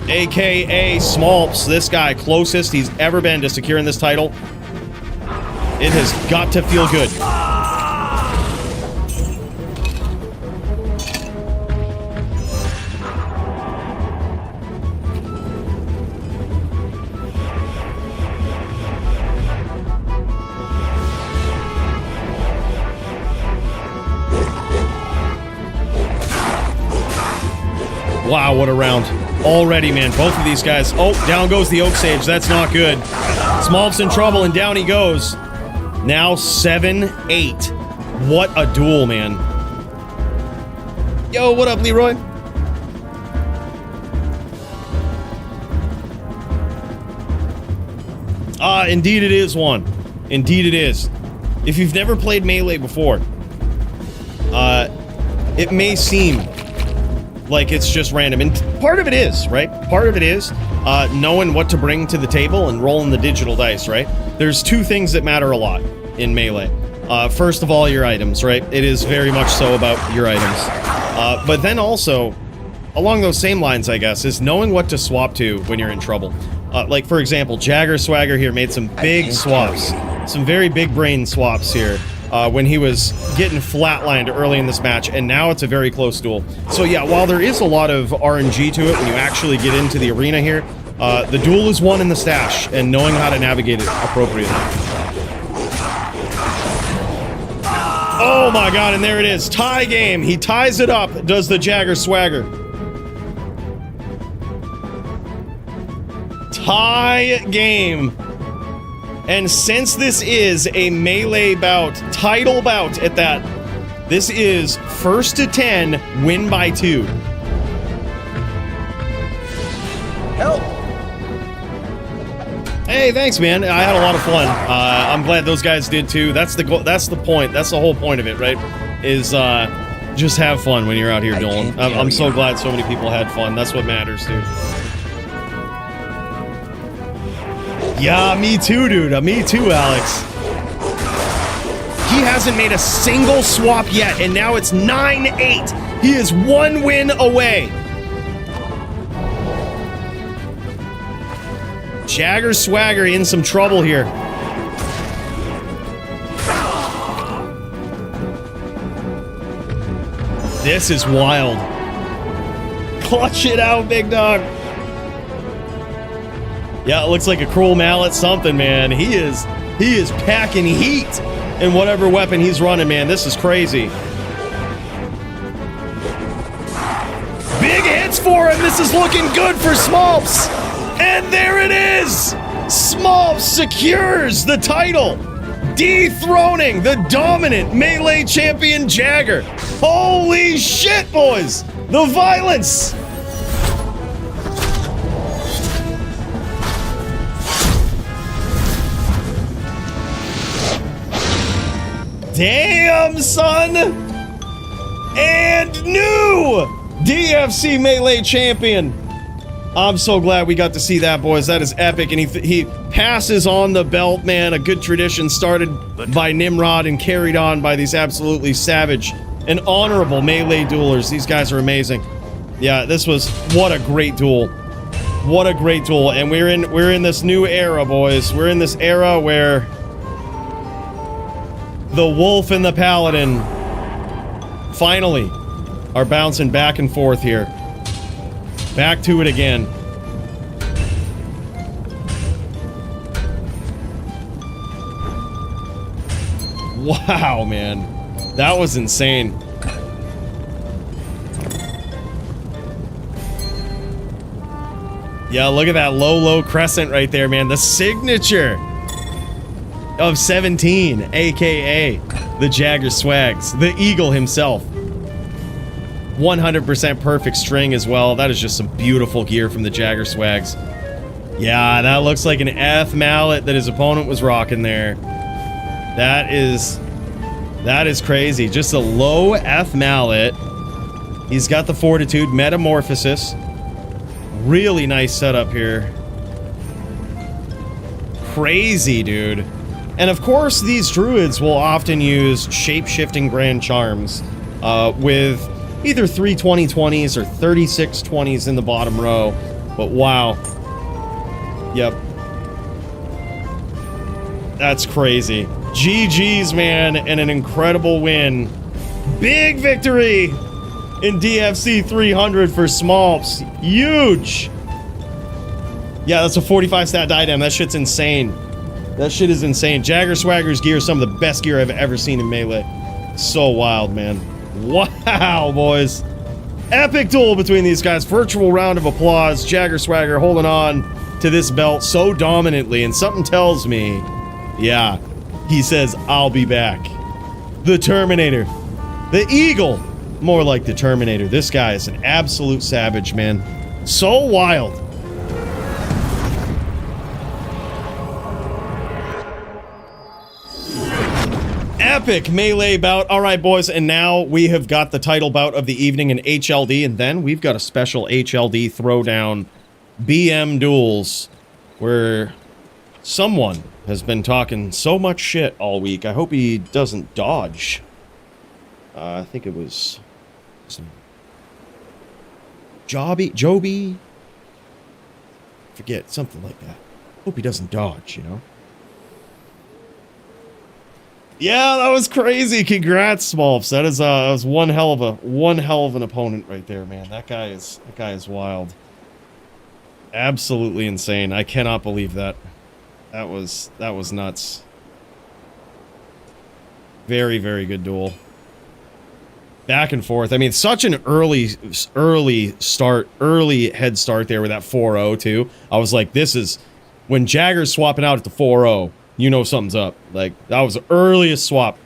aka Smolps. This guy, closest he's ever been to securing this title. It has got to feel good. Wow, what a round. Already, man, both of these guys. Oh, down goes the Oak Sage. That's not good. Smolp's in trouble, and down he goes. Now 7-8. What a duel, man. Yo, what up, Leroy? Indeed it is one. Indeed it is. If you've never played Melee before, it may seem like it's just random, and part of it is, right? Part of it is knowing what to bring to the table and rolling the digital dice, right? There's two things that matter a lot in Melee. First of all, your items, right? It is very much so about your items. But then also, along those same lines, I guess, is knowing what to swap to when you're in trouble. Like, for example, Jagger Swagger here made some big swaps. Some very big brain swaps here. When he was getting flatlined early in this match, and now it's a very close duel. So yeah, while there is a lot of RNG to it when you actually get into the arena here, the duel is won in the stash, and knowing how to navigate it appropriately. Oh my god, and there it is. Tie game. He ties it up, does the Jagger Swagger. Tie game. And since this is a Melee bout, title bout at that, this is 1st to 10, win by 2. Help! Hey, thanks, man. I had a lot of fun. I'm glad those guys did too. That's the goal. That's the point. That's the whole point of it, right? Is just have fun when you're out here dueling. I'm so glad so many people had fun. That's what matters, dude. Yeah, me too, dude. Me too, Alex. He hasn't made a single swap yet, and now it's 9-8. He is 1 win away. Jagger Swagger in some trouble here. This is wild. Clutch it out, big dog. Yeah, it looks like a Cruel Mallet something, man. He is packing heat in whatever weapon he's running, man. This is crazy. Big hits for him. This is looking good for Smolps. And there it is. Smolps secures the title, dethroning the dominant Melee champion Jagger. Holy shit, boys. The violence. Damn, son! And new DFC Melee champion. I'm so glad we got to see that, boys. That is epic. And he passes on the belt, man. A good tradition started by Nimrod and carried on by these absolutely savage and honorable Melee duelers. These guys are amazing. Yeah, this was what a great duel. What a great duel. And we're in this new era, boys. We're in this era where the wolf and the paladin finally are bouncing back and forth here. Back to it again. Wow, man. That was insane. Yeah, look at that low crescent right there, man. The signature of 17, aka the Jagger Swags, the Eagle himself. 100% perfect string as well. That is just some beautiful gear from the Jagger Swags. Yeah, that looks like an F mallet that his opponent was rocking there. That is crazy. Just a low F mallet. He's got the Fortitude, Metamorphosis. Really nice setup here. Crazy, dude. And of course, these druids will often use shape-shifting Grand Charms with either 3 20/20s or 36 20s in the bottom row. But wow. Yep. That's crazy. GG's, man, and an incredible win. Big victory in DFC 300 for Smolps. Huge. Yeah, that's a 45 stat diadem. That shit's insane. That shit is insane. Jagger Swagger's gear is some of the best gear I've ever seen in Melee. So wild, man. Wow, boys. Epic duel between these guys. Virtual round of applause. Jagger Swagger holding on to this belt so dominantly, and something tells me, yeah, he says, I'll be back. The Terminator. The Eagle. More like the Terminator. This guy is an absolute savage, man. So wild. Epic Melee bout. All right, boys, and now we have got the title bout of the evening in HLD, and then we've got a special HLD throwdown BM duels where someone has been talking so much shit all week. I hope he doesn't dodge. I think it was some Joby? Forget, something like that. Hope he doesn't dodge, you know? Yeah, that was crazy. Congrats, Smolps. That was one hell of an opponent right there, man. That guy is wild. Absolutely insane. I cannot believe that. That was nuts. Very, very good duel. Back and forth. I mean, such an early head start there with that 4-0 too. I was like, this is when Jagger's swapping out at the 4-0. You know something's up. Like, that was the earliest swap.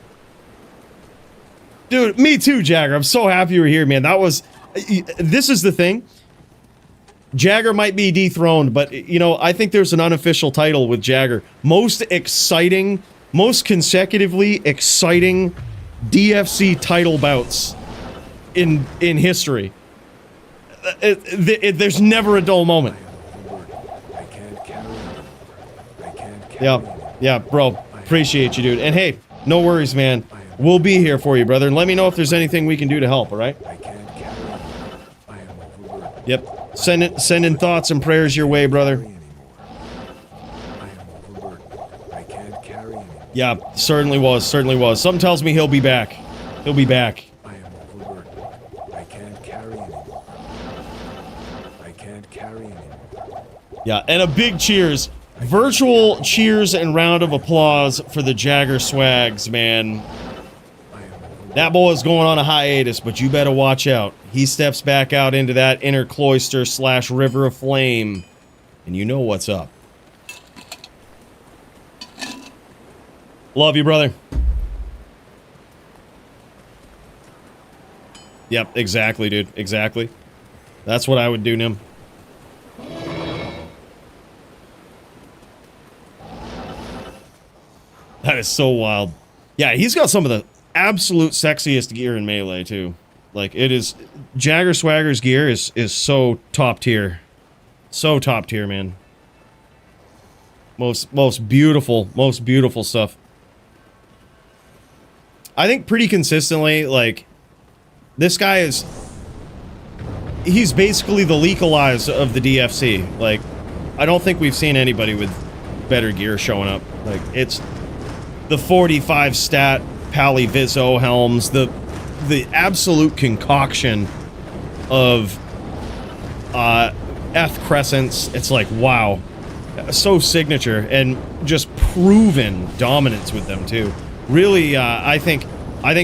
Dude, me too, Jagger. I'm so happy you were here, man. This is the thing. Jagger might be dethroned, but, you know, I think there's an unofficial title with Jagger. Most consecutively exciting DFC title bouts in history. There's never a dull moment. Yeah, bro. Appreciate you, dude. And hey, no worries, man. We'll be here for you, brother. And let me know if there's anything we can do to help, all right? Yep. Sending thoughts and prayers your way, brother. Yeah, certainly was. Something tells me he'll be back. He'll be back. Yeah, and a big cheers. Virtual cheers and round of applause for the Jagger Swags, man. That boy is going on a hiatus, but you better watch out. He steps back out into that inner cloister / river of flame, and you know what's up. Love you, brother. Yep, exactly, dude. Exactly. That's what I would do, Nim. That is so wild. Yeah, he's got some of the absolute sexiest gear in Melee, too. Like, it is... Jagger Swagger's gear is so top tier. So top tier, man. Most beautiful stuff. I think pretty consistently, like, this guy is... he's basically the Legalize of the DFC. Like, I don't think we've seen anybody with better gear showing up. Like, it's the 45 stat Pally Vizzo helms, the absolute concoction of F crescents. It's like, wow, so signature, and just proven dominance with them too. Really, I think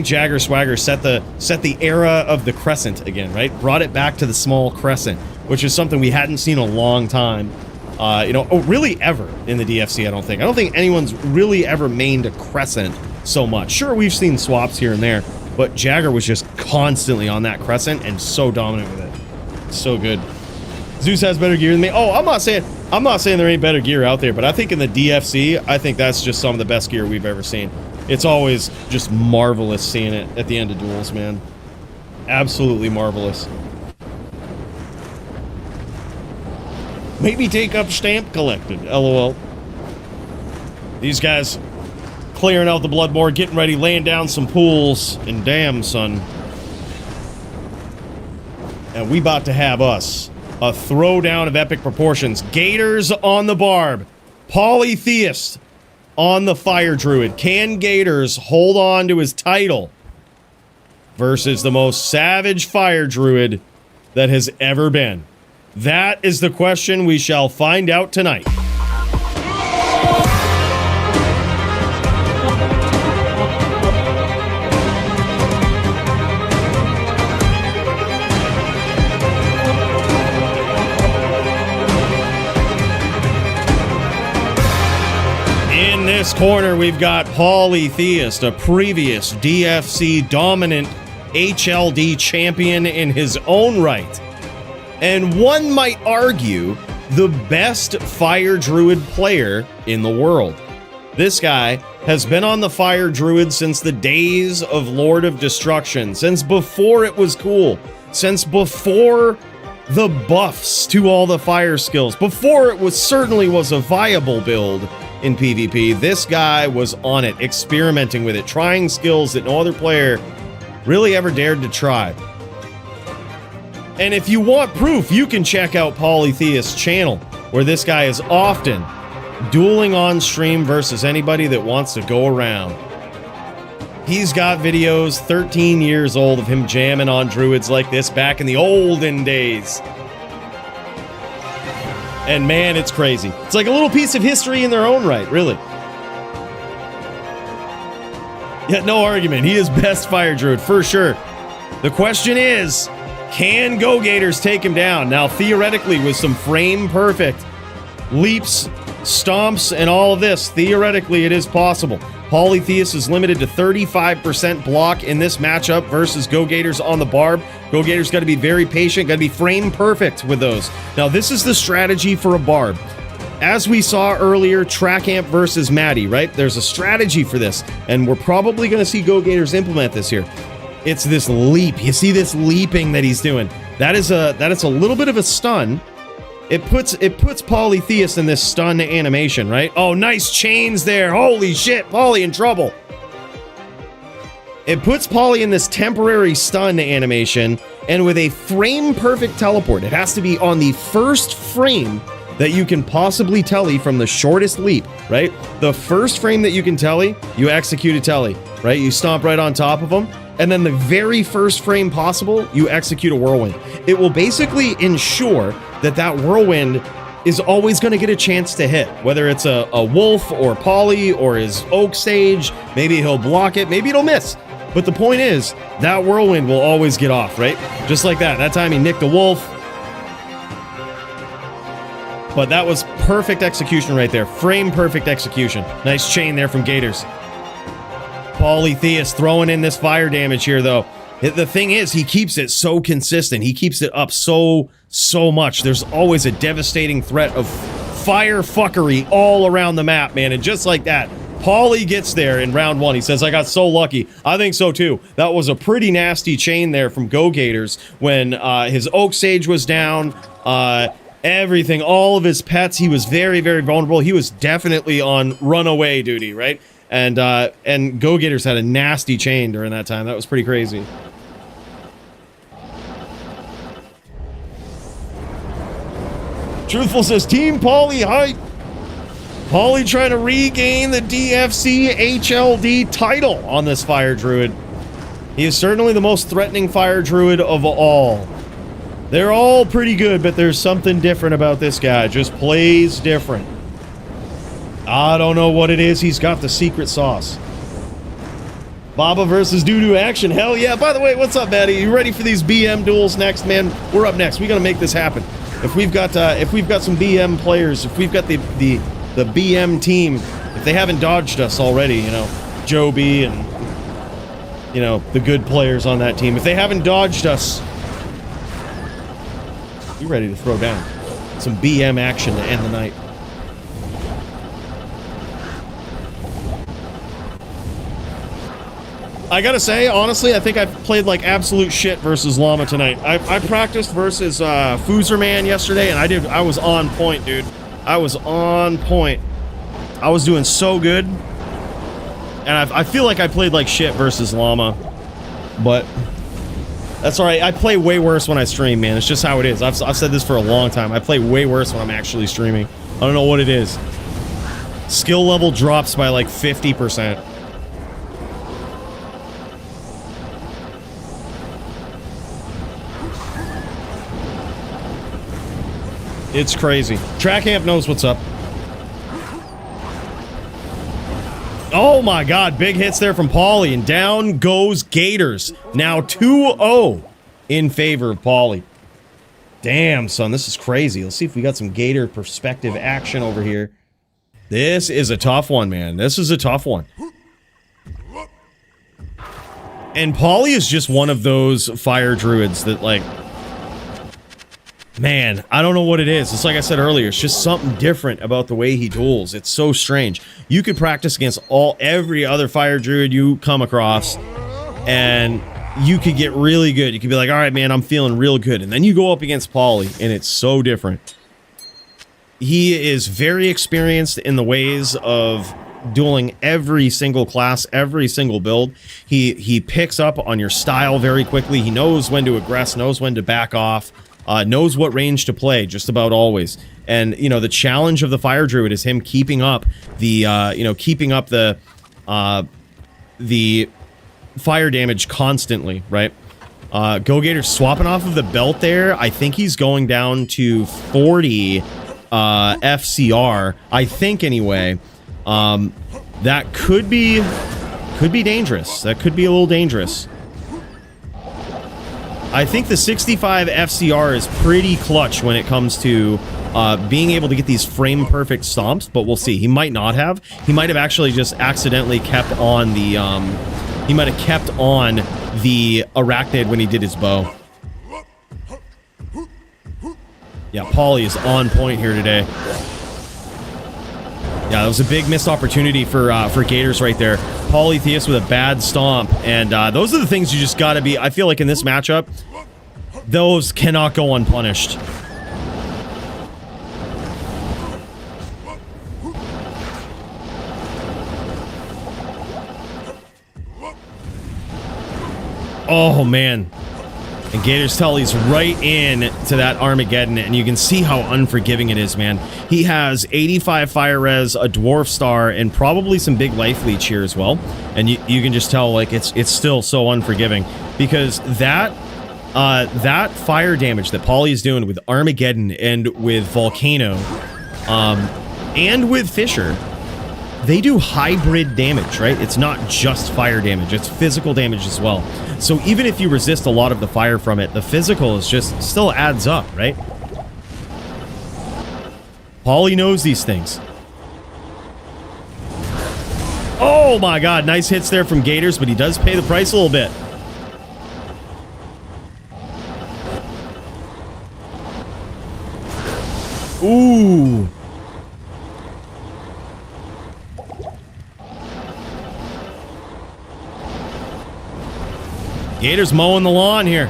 Jagger Swagger set the era of the crescent again, right? Brought it back to the small crescent, which is something we hadn't seen in a long time. Really ever in the DFC. I don't think anyone's really ever mained a crescent so much. Sure, we've seen swaps here and there, but Jagger was just constantly on that crescent and so dominant with it. So good. Zeus has better gear than me. Oh, I'm not saying there ain't better gear out there, but I think in the DFC, I think that's just some of the best gear we've ever seen. It's always just marvelous seeing it at the end of duels, man. Absolutely marvelous. Maybe take up stamp collected, LOL. These guys clearing out the Bloodmore, getting ready, laying down some pools, and damn, son. And we about to have us a throwdown of epic proportions. Gators on the Barb. Polytheist on the Fire Druid. Can Gators hold on to his title versus the most savage Fire Druid that has ever been? That is the question we shall find out tonight. In this corner, we've got Polytheist, a previous DFC dominant HLD champion in his own right. And one might argue the best Fire Druid player in the world. This guy has been on the Fire Druid since the days of Lord of Destruction, since before it was cool, since before the buffs to all the fire skills, before it certainly was a viable build in PvP. This guy was on it, experimenting with it, trying skills that no other player really ever dared to try. And if you want proof, you can check out Polytheist's channel, where this guy is often dueling on stream versus anybody that wants to go around. He's got videos 13 years old of him jamming on druids like this back in the olden days. And man, it's crazy. It's like a little piece of history in their own right, really. Yeah, no argument. He is best Fire Druid, for sure. The question is, can Go Gators take him down? Now, theoretically, with some frame perfect leaps, stomps, and all of this, theoretically, it is possible. Polytheist is limited to 35% block in this matchup versus Go Gators on the Barb. Go Gators got to be very patient, got to be frame perfect with those. Now, this is the strategy for a Barb. As we saw earlier, Trackamp versus Maddie, right? There's a strategy for this, and we're probably going to see Go Gators implement this here. It's this leap. You see this leaping that he's doing. That is a little bit of a stun. It puts Polytheist in this stun animation, right? Oh, nice chains there. Holy shit, Poly in trouble. It puts Poly in this temporary stun animation, and with a frame perfect teleport. It has to be on the first frame that you can possibly telly from the shortest leap, right? The first frame that you can telly, you execute a telly, right? You stomp right on top of them. And then the very first frame possible, you execute a whirlwind. It will basically ensure that that whirlwind is always going to get a chance to hit, whether it's a wolf or Poly or his Oak Sage. Maybe he'll block it, maybe it'll miss. But the point is, that whirlwind will always get off, right? Just like that. That time he nicked a wolf. But that was perfect execution right there. Frame perfect execution. Nice chain there from Gators. Polytheist throwing in this fire damage here, though. The thing is, he keeps it so consistent. He keeps it up so much. There's always a devastating threat of fire fuckery all around the map, man. And just like that, Poly gets there in round one. He says, I got so lucky. I think so, too. That was a pretty nasty chain there from Go Gators when his Oak Sage was down. Everything, all of his pets, he was very, very vulnerable. He was definitely on runaway duty, right? And Go Gators had a nasty chain during that time. That was pretty crazy. Truthful says, Team Pauly hype. Pauly trying to regain the DFC HLD title on this Fire Druid. He is certainly the most threatening Fire Druid of all. They're all pretty good, but there's something different about this guy. Just plays different. I don't know what it is. He's got the secret sauce. Baba versus Doo-Doo action. Hell yeah. By the way, what's up, Maddie? You ready for these BM duels next, man? We're up next. We got to make this happen. If we've got some BM players, if we've got the BM team, if they haven't dodged us already, you know, Joe B and, you know, the good players on that team, if they haven't dodged us, you ready to throw down some BM action to end the night. I gotta say, honestly, I think I played like absolute shit versus Llama tonight. I practiced versus Foozerman yesterday, and I was on point, dude. I was on point. I was doing so good. And I feel like I played like shit versus Llama. But that's alright. I play way worse when I stream, man. It's just how it is. I've said this for a long time. I play way worse when I'm actually streaming. I don't know what it is. Skill level drops by like 50%. It's crazy. Track Amp knows what's up. Oh my god, big hits there from Pauly, and down goes Gators. Now 2-0 in favor of Pauly. Damn, son, this is crazy. Let's see if we got some Gator perspective action over here. This is a tough one, man. This is a tough one. And Pauly is just one of those fire druids that, like, man, I don't know what it is. It's like I said earlier, it's just something different about the way he duels. It's so strange. You could practice against every other fire druid you come across, and you could get really good. You could be like, all right, man, I'm feeling real good. And then you go up against Pauly, and it's so different. He is very experienced in the ways of dueling every single class, every single build. He picks up on your style very quickly. He knows when to aggress, knows when to back off. Knows what range to play just about always. And, you know, the challenge of the Fire Druid is him keeping up the, the fire damage constantly, right? Go Gator swapping off of the belt there. I think he's going down to 40 FCR. I think, anyway. That could be dangerous. That could be a little dangerous. I think the 65 FCR is pretty clutch when it comes to being able to get these frame-perfect stomps, but we'll see. He might not have. He might have actually just accidentally kept on the, he might have kept on the Arachnid when he did his bow. Yeah, Pauly is on point here today. Yeah, that was a big missed opportunity for Gators right there. Polytheist with a bad stomp, and those are the things you just gotta be. I feel like in this matchup, those cannot go unpunished. Oh man. And Gators Tully's right in to that Armageddon, and you can see how unforgiving it is, man. He has 85 fire res, a dwarf star, and probably some big life leech here as well. And you can just tell, like, it's still so unforgiving, because that fire damage that Pauly is doing with Armageddon and with Volcano, and with Fisher, they do hybrid damage, right? It's not just fire damage, it's physical damage as well. So even if you resist a lot of the fire from it, the physical is just still adds up, right? Pauly knows these things. Oh my god, nice hits there from Gators, but he does pay the price a little bit. Ooh. Gators mowing the lawn here.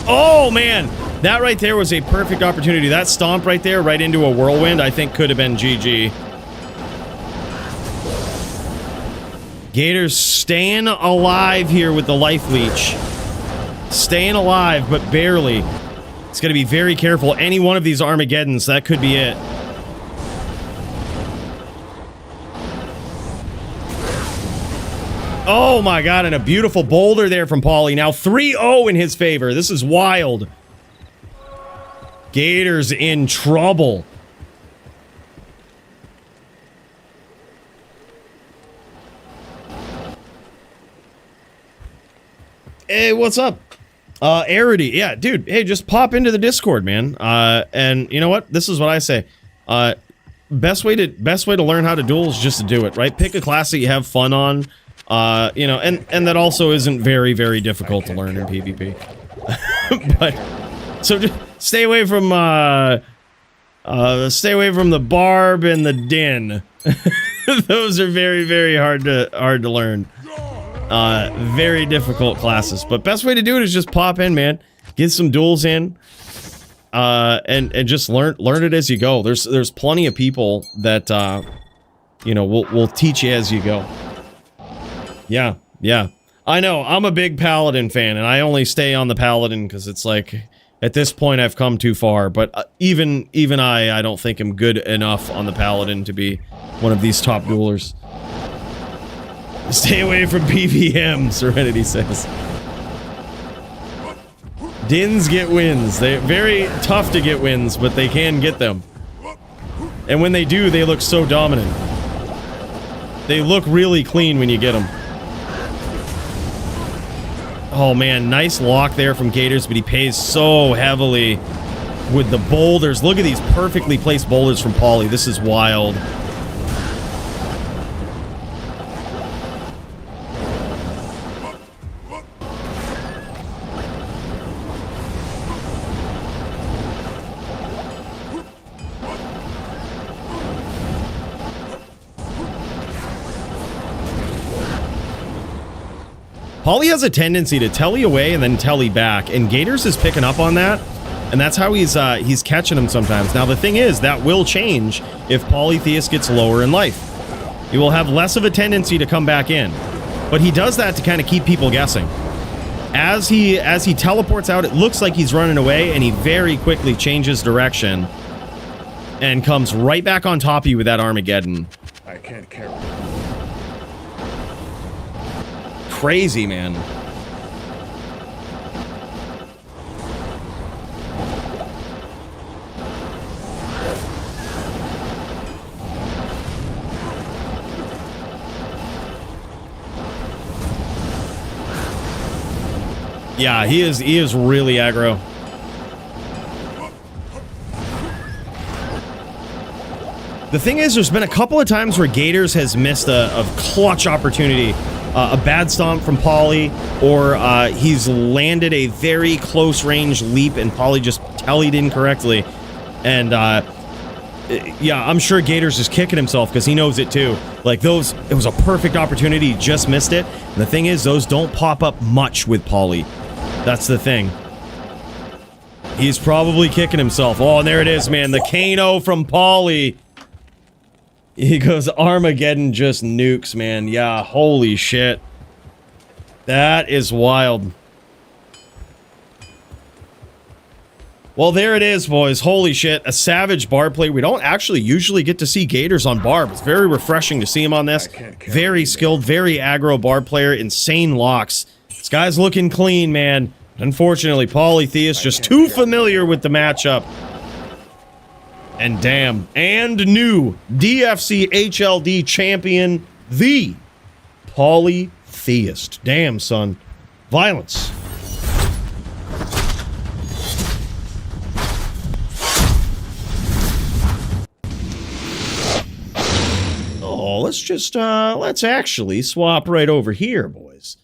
Oh, man. That right there was a perfect opportunity. That stomp right there, right into a whirlwind, I think could have been GG. Gators staying alive here with the life leech. Staying alive, but barely. It's going to be very careful. Any one of these Armageddons, that could be it. Oh my god, and a beautiful boulder there from Paulie. Now 3-0 in his favor. This is wild. Gators in trouble. Hey, what's up? Arity. Yeah, dude, hey, just pop into the Discord, man. And you know what? This is what I say. Best way to learn how to duel is just to do it, right? Pick a class that you have fun on. You know, and that also isn't very, very difficult to learn in PvP. But, so just stay away from the barb and the din. Those are very, very hard to learn. Very difficult classes. But best way to do it is just pop in, man. Get some duels in. And just learn it as you go. There's plenty of people that, you know, will teach you as you go. Yeah, yeah. I know, I'm a big Paladin fan, and I only stay on the Paladin because it's like, at this point I've come too far, but even I don't think I'm good enough on the Paladin to be one of these top duelers. Stay away from PVM, Serenity says. Dins get wins. They're very tough to get wins, but they can get them. And when they do, they look so dominant. They look really clean when you get them. Oh man, nice lock there from Gators, but he pays so heavily with the boulders. Look at these perfectly placed boulders from Paulie. This is wild. Paulie has a tendency to telly away and then telly back, and Gators is picking up on that, and that's how he's catching him sometimes. Now the thing is, that will change if Polytheus gets lower in life. He will have less of a tendency to come back in, but he does that to kind of keep people guessing. As he teleports out, it looks like he's running away, and he very quickly changes direction and comes right back on top of you with that Armageddon. I can't carry. Crazy, man. Yeah, he is really aggro. The thing is, there's been a couple of times where Gators has missed a clutch opportunity. A bad stomp from Paulie, or he's landed a very close range leap and Paulie just tellied incorrectly. And yeah, I'm sure Gators is kicking himself because he knows it too. Like those, it was a perfect opportunity, he just missed it. And the thing is, those don't pop up much with Paulie. That's the thing. He's probably kicking himself. Oh, and there it is, man. The Kano from Paulie. He goes, Armageddon just nukes, man. Yeah, holy shit. That is wild. Well, there it is, boys. Holy shit. A savage barb play. We don't actually usually get to see Gators on barb. It's very refreshing to see him on this. Very skilled, very aggro barb player. Insane locks. This guy's looking clean, man. Unfortunately, Polytheus just too familiar with the matchup. And damn, and new DFC HLD champion, the Polytheist. Damn, son. Violence. Oh, let's actually swap right over here, boys.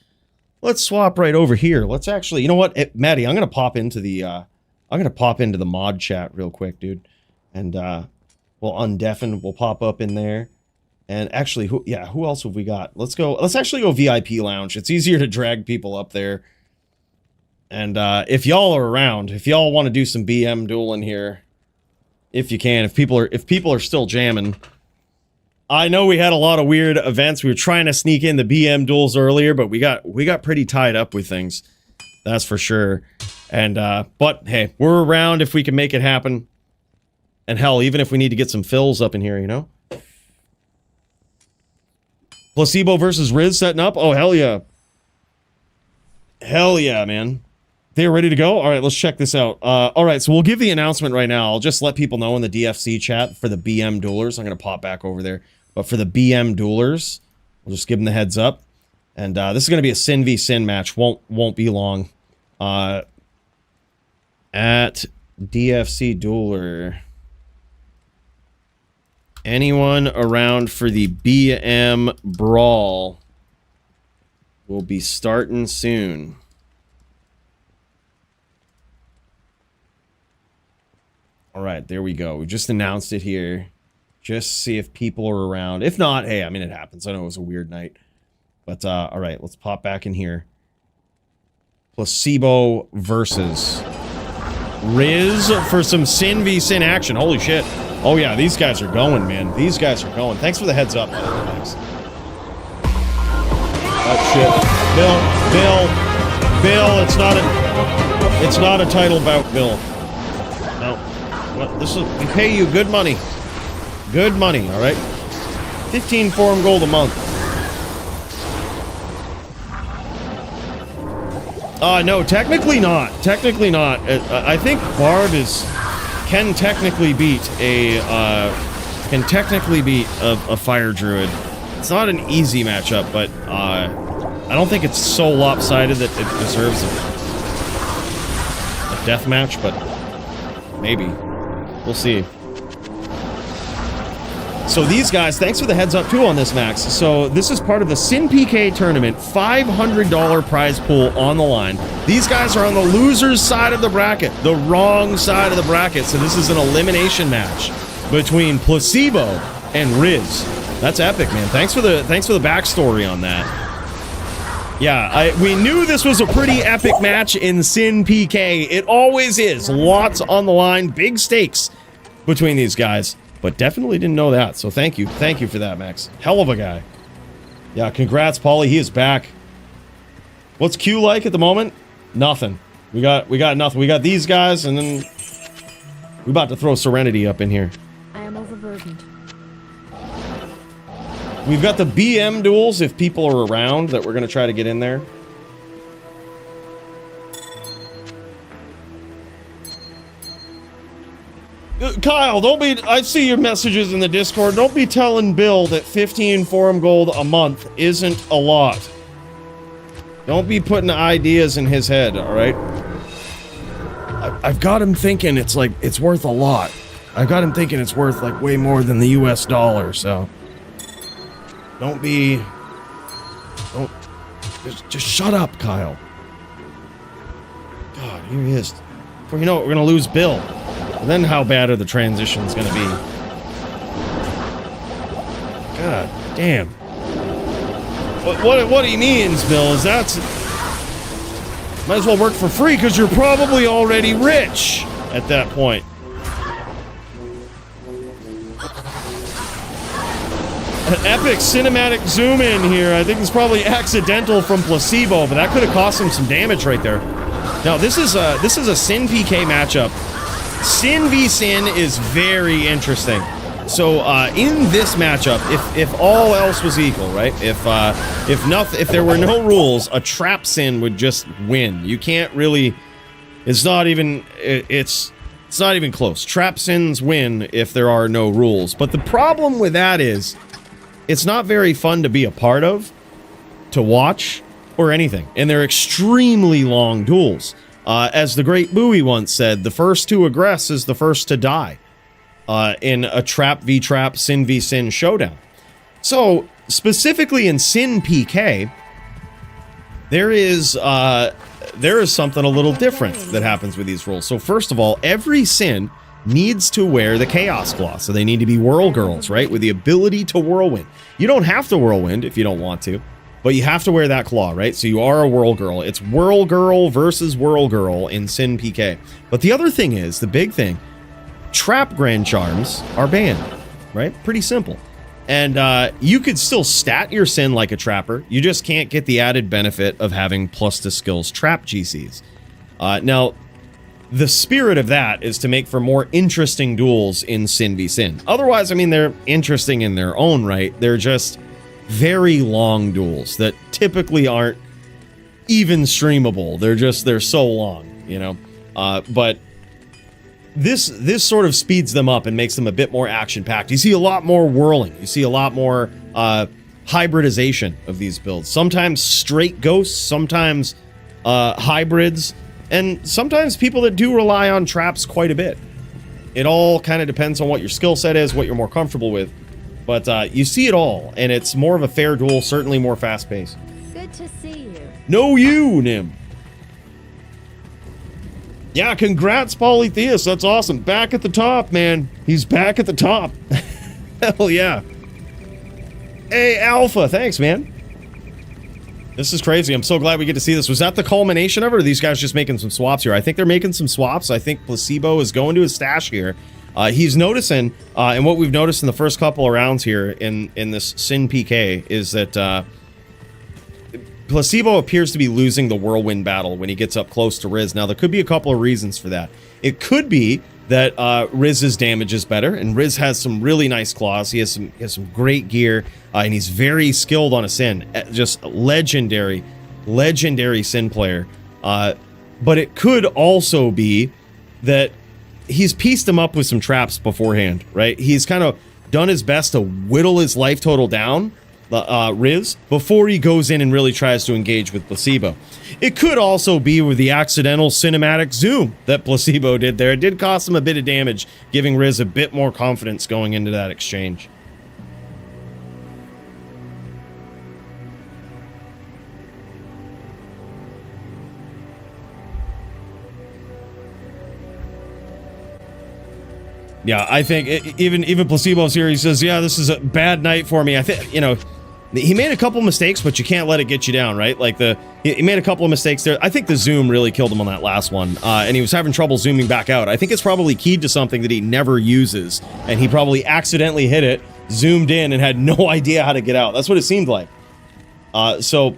Let's swap right over here. Let's actually, you know what, Maddie, I'm gonna pop into the mod chat real quick, dude. And we'll undeafen, we'll pop up in there. And actually, who else have we got? Let's actually go VIP lounge. It's easier to drag people up there. And if y'all are around, if y'all want to do some BM dueling here, if you can, if people are still jamming. I know we had a lot of weird events. We were trying to sneak in the BM duels earlier, but we got pretty tied up with things. That's for sure. And but hey, we're around if we can make it happen. And hell, even if we need to get some fills up in here, you know? Placebo versus Riz setting up? Oh, hell yeah. Hell yeah, man. They're ready to go? All right, let's check this out. All right, so we'll give the announcement right now. I'll just let people know in the DFC chat for the BM duelers. I'm going to pop back over there. But for the BM duelers, we'll just give them the heads up. And this is going to be a Sin v Sin match. Won't be long. At DFC dueler. Anyone around for the BM brawl will be starting soon. All right, there we go. We just announced it here. Just see if people are around. If not, hey, I mean, it happens. I know it was a weird night. But, all right, let's pop back in here. Placebo versus Riz for some Sin v Sin action. Holy shit. Oh, yeah, these guys are going, man. These guys are going. Thanks for the heads up. Thanks. Oh, shit. Bill, it's not a title bout, Bill. No. What? We pay you good money. Good money, all right? 15 forum gold a month. No, technically not. Technically not. I think Barb can technically beat a fire druid. It's not an easy matchup, but I don't think it's so lopsided that it deserves a death match, but maybe. We'll see. So these guys, thanks for the heads up too on this, Max. So this is part of the Sin PK tournament, $500 prize pool on the line. These guys are on the loser's side of the bracket, the wrong side of the bracket. So this is an elimination match between Placebo and Riz. That's epic, man. Thanks for the backstory on that. Yeah, we knew this was a pretty epic match in Sin PK. It always is. Lots on the line, big stakes between these guys. But definitely didn't know that, so thank you. Thank you for that, Max. Hell of a guy. Yeah, congrats, Paulie. He is back. What's Q like at the moment? Nothing. We got nothing. We got these guys, and then we're about to throw Serenity up in here. I am overburdened. We've got the BM duels, if people are around, that we're going to try to get in there. Kyle, don't be... I see your messages in the Discord. Don't be telling Bill that 15 forum gold a month isn't a lot. Don't be putting ideas in his head, alright? I've got him thinking it's worth a lot. I've got him thinking it's worth, like, way more than the US dollar, so... Don't be... Don't... Just shut up, Kyle. God, here he is. Before you know it, we're gonna lose Bill. And then how bad are the transitions gonna be? God damn. What he means, Bill, is that's... Might as well work for free, because you're probably already rich at that point. An epic cinematic zoom in here. I think it's probably accidental from Placebo, but that could have cost him some damage right there. Now, this is a Sin PK matchup. Sin v Sin is very interesting. So in this matchup, if all else was equal, right? If there were no rules, a trap Sin would just win. You can't really. It's not even close. Trap Sins win if there are no rules. But the problem with that is, it's not very fun to be a part of, to watch, or anything. And they're extremely long duels. As the great Bowie once said, the first to aggress is the first to die. In a trap v trap, Sin v Sin showdown. So, specifically in Sin PK, there is something a little different that happens with these rules. So first of all, every Sin needs to wear the Chaos Claw. So they need to be Whirl Girls, right? With the ability to whirlwind. You don't have to whirlwind if you don't want to. but you have to wear that claw, right? So you are a Whirl Girl. It's Whirl Girl versus Whirl Girl in Sin PK. But the other thing is, the big thing, Trap Grand Charms are banned, right? Pretty simple. And you could still stat your Sin like a Trapper. You just can't get the added benefit of having plus to skills Trap GCs. Now, the spirit of that is to make for more interesting duels in Sin v Sin. Otherwise, I mean, they're interesting in their own right. They're just very long duels that typically aren't even streamable. They're so long, you know. But this sort of speeds them up and makes them a bit more action-packed. You see a lot more whirling. You see a lot more hybridization of these builds. Sometimes straight ghosts, sometimes hybrids, and sometimes people that do rely on traps quite a bit. It all kind of depends on what your skill set is, what you're more comfortable with. But you see it all, and it's more of a fair duel, certainly more fast-paced. Good to see you. No, you, Nim. Yeah, congrats, Polytheus. That's awesome. Back at the top, man. He's back at the top. Hell yeah. Hey, Alpha. Thanks, man. This is crazy. I'm so glad we get to see this. Was that the culmination of it, or are these guys just making some swaps here? I think they're making some swaps. I think Placebo is going to his stash here. He's noticing, and what we've noticed in the first couple of rounds here in this Sin PK is that Placebo appears to be losing the Whirlwind battle when he gets up close to Riz. Now, there could be a couple of reasons for that. It could be that Riz's damage is better, and Riz has some really nice claws. He has some great gear, and he's very skilled on a Sin. Just legendary Sin player. But it could also be that he's pieced him up with some traps beforehand, right? He's kind of done his best to whittle his life total down, Riz, before he goes in and really tries to engage with Placebo. It could also be with the accidental cinematic zoom that Placebo did there. It did cost him a bit of damage, giving Riz a bit more confidence going into that exchange. Yeah, I think even Placebo's here. He says, "Yeah, this is a bad night for me." I think, you know, he made a couple mistakes, but you can't let it get you down, right? Like he made a couple of mistakes there. I think the zoom really killed him on that last one, and he was having trouble zooming back out. I think it's probably keyed to something that he never uses, and he probably accidentally hit it, zoomed in, and had no idea how to get out. That's what it seemed like. So,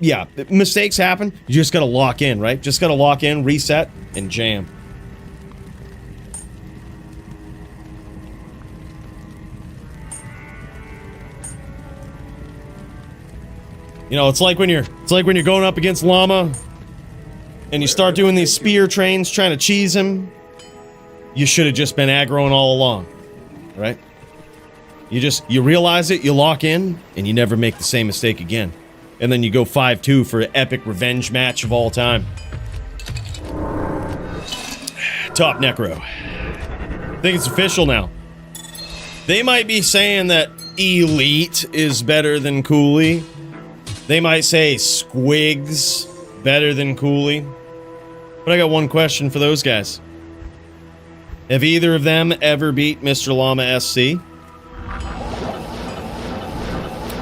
yeah, mistakes happen. You just got to lock in, right? Just got to lock in, reset, and jam. You know, it's like when you're going up against Llama and you start doing these spear trains trying to cheese him. You should have just been aggroing all along, right? You realize it, you lock in, and you never make the same mistake again. And then you go 5-2 for an epic revenge match of all time. Top Necro. I think it's official now. They might be saying that Elite is better than Coooley. They might say Squigs better than Coooley. But I got one question for those guys. Have either of them ever beat Mr. Llama SC?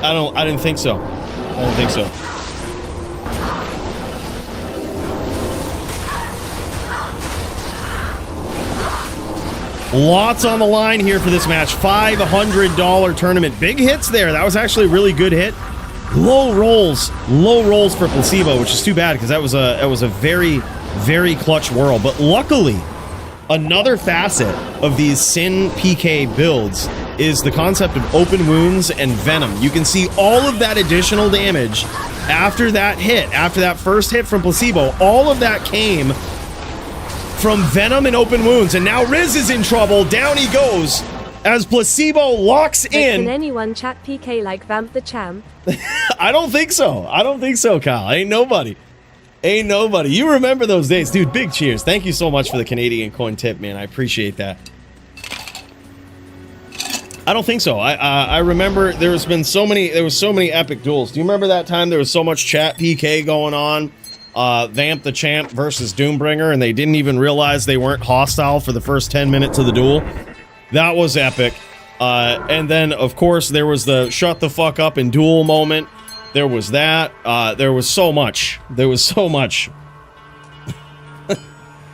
I didn't think so. I don't think so. Lots on the line here for this match. $500 tournament. Big hits there. That was actually a really good hit. Low rolls for Placebo, which is too bad because that was a very, very clutch whirl. But luckily, another facet of these Sin PK builds is the concept of open wounds and venom. You can see all of that additional damage after that hit, after that first hit from Placebo. All of that came from venom and open wounds, and now Riz is in trouble. Down he goes as Placebo locks in. Can anyone chat PK like Vamp the Champ? I don't think so. I don't think so, Kyle. Ain't nobody. Ain't nobody. You remember those days, dude. Big cheers. Thank you so much for the Canadian coin tip, man. I appreciate that. I don't think so. I remember there was so many epic duels. Do you remember that time there was so much chat PK going on? Vamp the Champ versus Doombringer, and they didn't even realize they weren't hostile for the first 10 minutes of the duel. That was epic. And then, of course, there was the shut the fuck up and duel moment. There was that. There was so much. There was so much.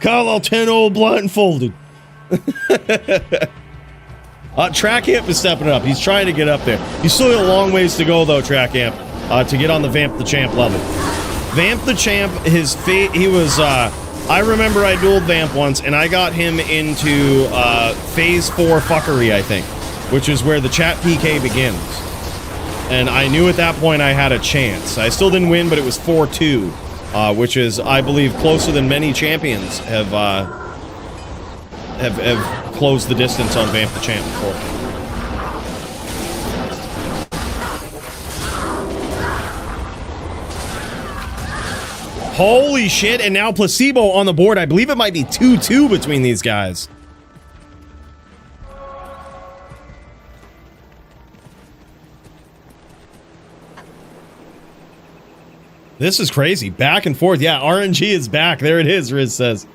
Kyle, I'll 10 old blindfolded. Track Amp is stepping it up. He's trying to get up there. He's still got a long ways to go, though, Track Amp, to get on the Vamp the Champ level. Vamp the Champ, his fate, he was, I remember I dueled Vamp once, and I got him into Phase 4 fuckery, I think, which is where the chat PK begins. And I knew at that point I had a chance. I still didn't win, but it was 4-2, which is, I believe, closer than many champions have closed the distance on Vamp the Champ before. Holy shit, and now Placebo on the board. I believe it might be 2-2 between these guys. This is crazy. Back and forth. Yeah, RNG is back. There it is, Riz says.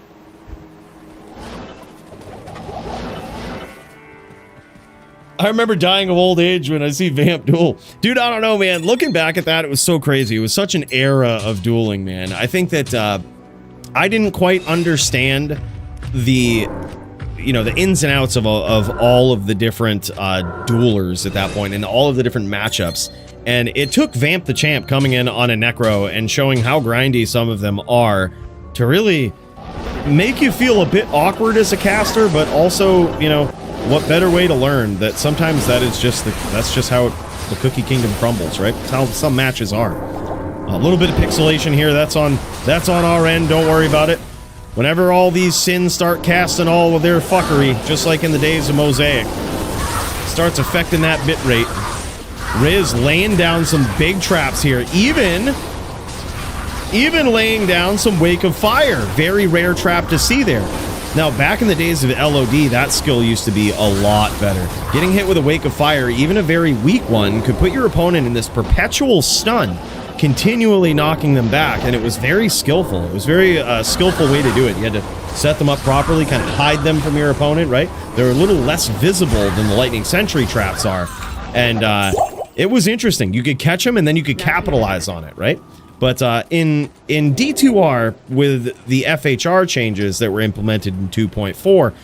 I remember dying of old age when I see Vamp duel. Dude, I don't know, man. Looking back at that, it was so crazy. It was such an era of dueling, man. I think that I didn't quite understand the, you know, the ins and outs of all of the different duelers at that point and all of the different matchups. And it took Vamp the Champ coming in on a Necro and showing how grindy some of them are to really make you feel a bit awkward as a caster, but also, you know, what better way to learn that sometimes that is just that's just how the Cookie Kingdom crumbles, right? That's how some matches are. A little bit of pixelation here. That's on our end. Don't worry about it. Whenever all these sins start casting all of their fuckery, just like in the days of Mosaic, starts affecting that bit rate. Riz laying down some big traps here, even laying down some Wake of Fire. Very rare trap to see there. Now, back in the days of LOD, that skill used to be a lot better. Getting hit with a Wake of Fire, even a very weak one, could put your opponent in this perpetual stun, continually knocking them back, and it was very skillful. It was a very skillful way to do it. You had to set them up properly, kind of hide them from your opponent, right? They're a little less visible than the Lightning Sentry traps are, and it was interesting. You could catch them, and then you could capitalize on it, right? But in D2R, with the FHR changes that were implemented in 2.4,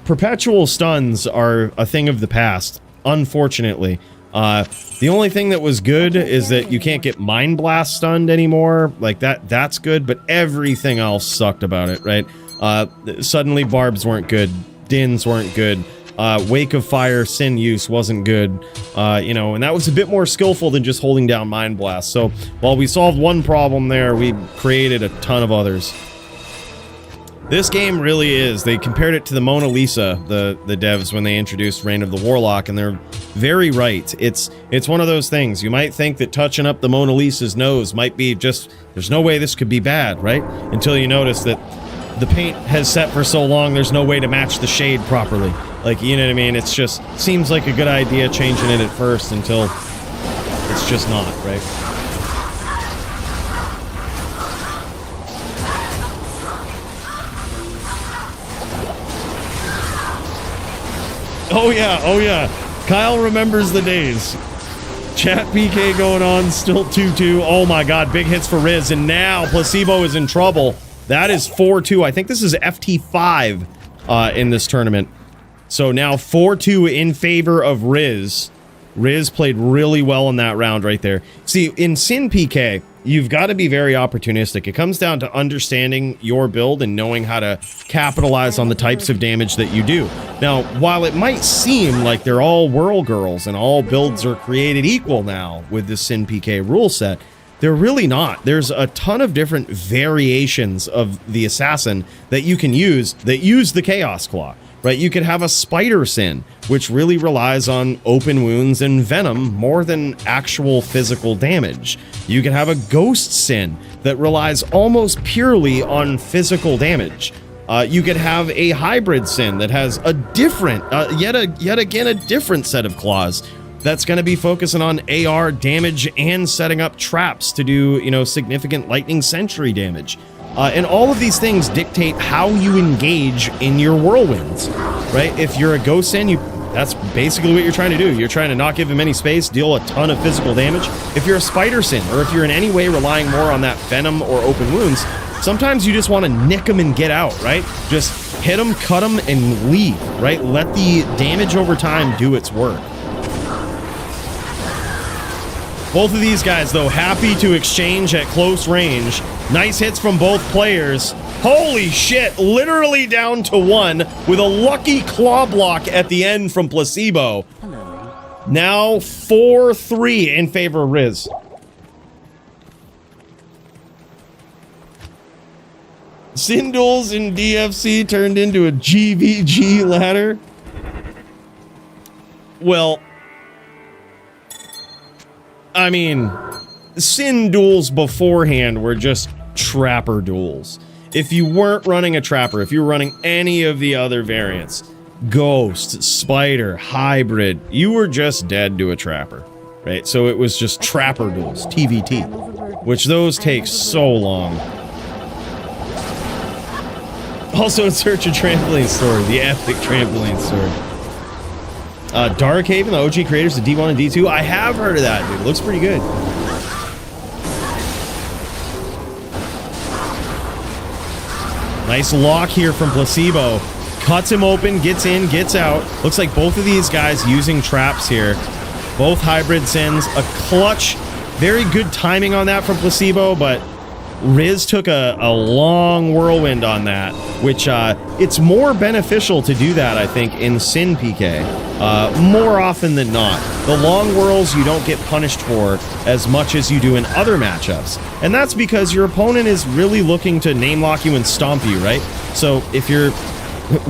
perpetual stuns are a thing of the past, unfortunately. The only thing that was good is that you can't get Mind Blast stunned anymore. Like, that's good, but everything else sucked about it, right? Suddenly Barbs weren't good, Dins weren't good. Wake of Fire Sin use wasn't good, you know, and that was a bit more skillful than just holding down Mind Blast. So while we solved one problem there, we created a ton of others. This game really is. They compared it to the Mona Lisa, the devs, when they introduced Reign of the Warlock, and they're very right. It's one of those things. You might think that touching up the Mona Lisa's nose might be just, there's no way this could be bad, right? Until you notice that the paint has set for so long, there's no way to match the shade properly. Like, you know what I mean? It's just, seems like a good idea changing it at first until it's just not, right? Oh yeah, oh yeah. Kyle remembers the days. Chat PK going on, still 2-2. Oh my god, big hits for Riz, and now Placebo is in trouble. That is 4-2. I think this is FT5 in this tournament. So now 4-2 in favor of Riz. Riz played really well in that round right there. See, in Sin PK, you've got to be very opportunistic. It comes down to understanding your build and knowing how to capitalize on the types of damage that you do. Now, while it might seem like they're all Whirl Girls and all builds are created equal now with the Sin PK rule set, they're really not. There's a ton of different variations of the Assassin that you can use that use the Chaos Claw. Right, you could have a Spider Sin, which really relies on open wounds and venom more than actual physical damage. You could have a Ghost Sin that relies almost purely on physical damage. You could have a Hybrid Sin that has a different, yet again, a different set of claws that's going to be focusing on AR damage and setting up traps to do, you know, significant Lightning Sentry damage. And all of these things dictate how you engage in your whirlwinds, right? If you're a Ghost Sin, that's basically what you're trying to do. You're trying to not give him any space, deal a ton of physical damage. If you're a Spider Sin, or if you're in any way relying more on that Venom or Open Wounds, sometimes you just want to nick him and get out, right? Just hit him, cut him, and leave, right? Let the damage over time do its work. Both of these guys, though, happy to exchange at close range. Nice hits from both players. Holy shit, literally down to 1 with a lucky claw block at the end from Placebo. Now 4-3 in favor of Riz. Sin duels in DFC turned into a GVG ladder. Well, I mean, Sin duels beforehand were just Trapper duels. If you weren't running a Trapper, if you were running any of the other variants, Ghost, Spider, Hybrid, you were just dead to a Trapper, right? So it was just Trapper duels, TVT, which those take so long. Also in search of Trampoline Sword, the epic Trampoline Sword. Darkhaven, the OG creators of D1 and D2. I have heard of that, dude. Looks pretty good. Nice lock here from Placebo. Cuts him open, gets in, gets out. Looks like both of these guys using traps here. Both Hybrid Sins. A clutch. Very good timing on that from Placebo, but Riz took a long whirlwind on that, which it's more beneficial to do that, I think, in Sin PK. More often than not. The long whirls you don't get punished for as much as you do in other matchups. And that's because your opponent is really looking to name lock you and stomp you, right? So if you're,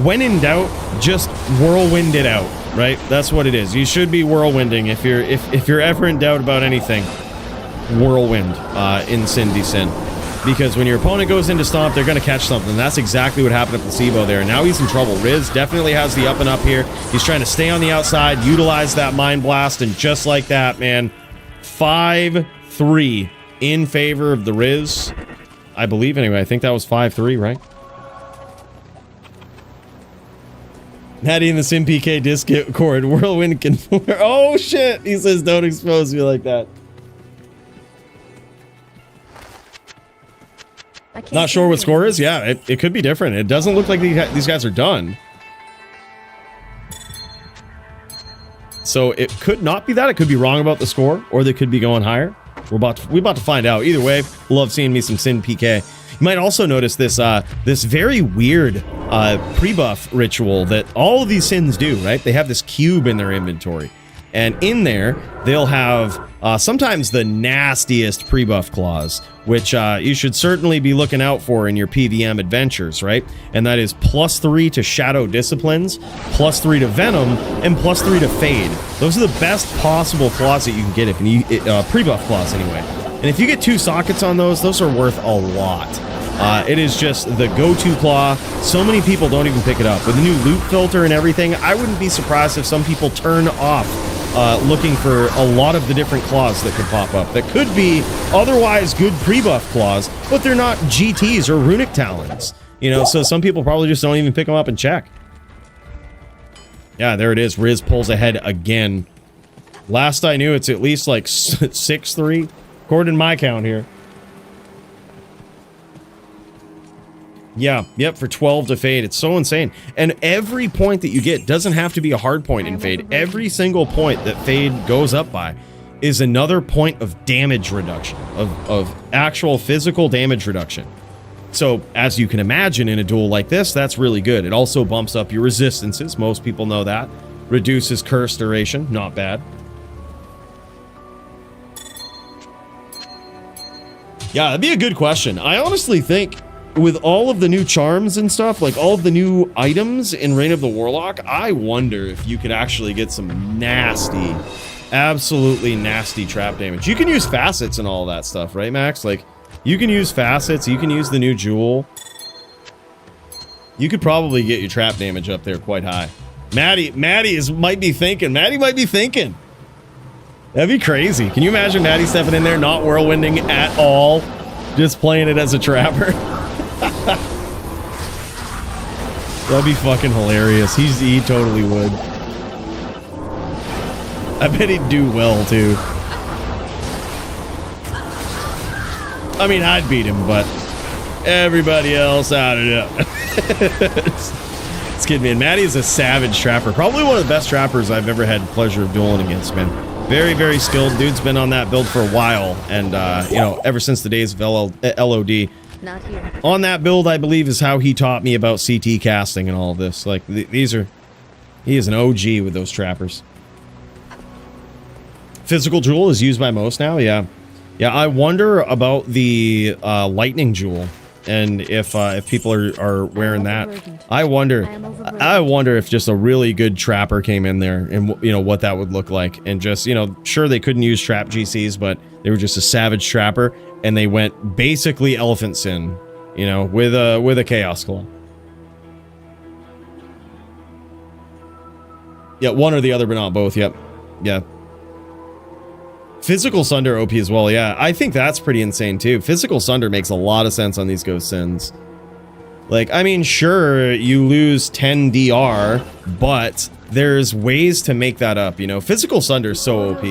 when in doubt, just whirlwind it out, right? That's what it is. You should be whirlwinding if you're ever in doubt about anything. Whirlwind in Sin v Sin. Because when your opponent goes into stomp, they're going to catch something. That's exactly what happened to Placebo there. Now he's in trouble. Riz definitely has the up and up here. He's trying to stay on the outside, utilize that Mind Blast, and just like that, man, 5-3 in favor of the Riz. I believe, anyway. I think that was 5-3, right? Natty in the Sim PK Discord. Whirlwind can... Oh, shit! He says, don't expose me like that. Not sure what score is? Yeah, it could be different. It doesn't look like these guys are done. So it could not be that. It could be wrong about the score, or they could be going higher. We're about to find out. Either way, love seeing me some Sin PK. You might also notice this this very weird pre-buff ritual that all of these Sins do, right? They have this cube in their inventory. And in there, they'll have sometimes the nastiest pre-buff clause, which you should certainly be looking out for in your PVM adventures, right? And that is +3 to Shadow Disciplines, +3 to Venom, and +3 to Fade. Those are the best possible claws that you can get if you pre-buff claws anyway. And if you get 2 sockets on those are worth a lot. It is just the go-to claw. So many people don't even pick it up. With the new loot filter and everything, I wouldn't be surprised if some people turn off looking for a lot of the different claws that could pop up that could be otherwise good pre-buff claws, but they're not GTs or runic talons. You know, so some people probably just don't even pick them up and check. Yeah, there it is. Riz pulls ahead again. Last I knew, it's at least like 6-3, according to my count here. Yeah, yep, for 12 to Fade. It's so insane. And every point that you get doesn't have to be a hard point in Fade. Every single point that Fade goes up by is another point of damage reduction, of actual physical damage reduction. So, as you can imagine in a duel like this, that's really good. It also bumps up your resistances. Most people know that. Reduces curse duration. Not bad. Yeah, that'd be a good question. I honestly think with all of the new charms and stuff, like all of the new items in Reign of the Warlock, I wonder if you could actually get some nasty, absolutely nasty trap damage. You can use facets and all that stuff, right, Max? Like, you can use facets, you can use the new jewel. You could probably get your trap damage up there quite high. Maddie might be thinking. That'd be crazy. Can you imagine Maddie stepping in there, not whirlwinding at all, just playing it as a trapper? That'd be fucking hilarious. He totally would. I bet he'd do well, too. I mean, I'd beat him, but everybody else, I don't know. It's kidding me. And Maddie is a savage trapper. Probably one of the best trappers I've ever had the pleasure of dueling against, man. Very, very skilled. Dude's been on that build for a while. And, you know, ever since the days of LOD. Not here. On that build, I believe, is how he taught me about CT casting and all of this. Like, he is an OG with those trappers. Physical jewel is used by most now, yeah. Yeah, I wonder about the lightning jewel, and if people are wearing that. I wonder if just a really good trapper came in there, and you know what that would look like, and just, you know, sure they couldn't use trap GCs, but they were just a savage trapper, and they went basically elephant sin, you know, with a chaos claw. Yeah, one or the other, but not both. Yep, yeah. Physical Sunder OP as well, yeah. I think that's pretty insane too. Physical Sunder makes a lot of sense on these Ghost Sins. Like, I mean, sure, you lose 10 DR, but there's ways to make that up, you know? Physical Sunder is so OP.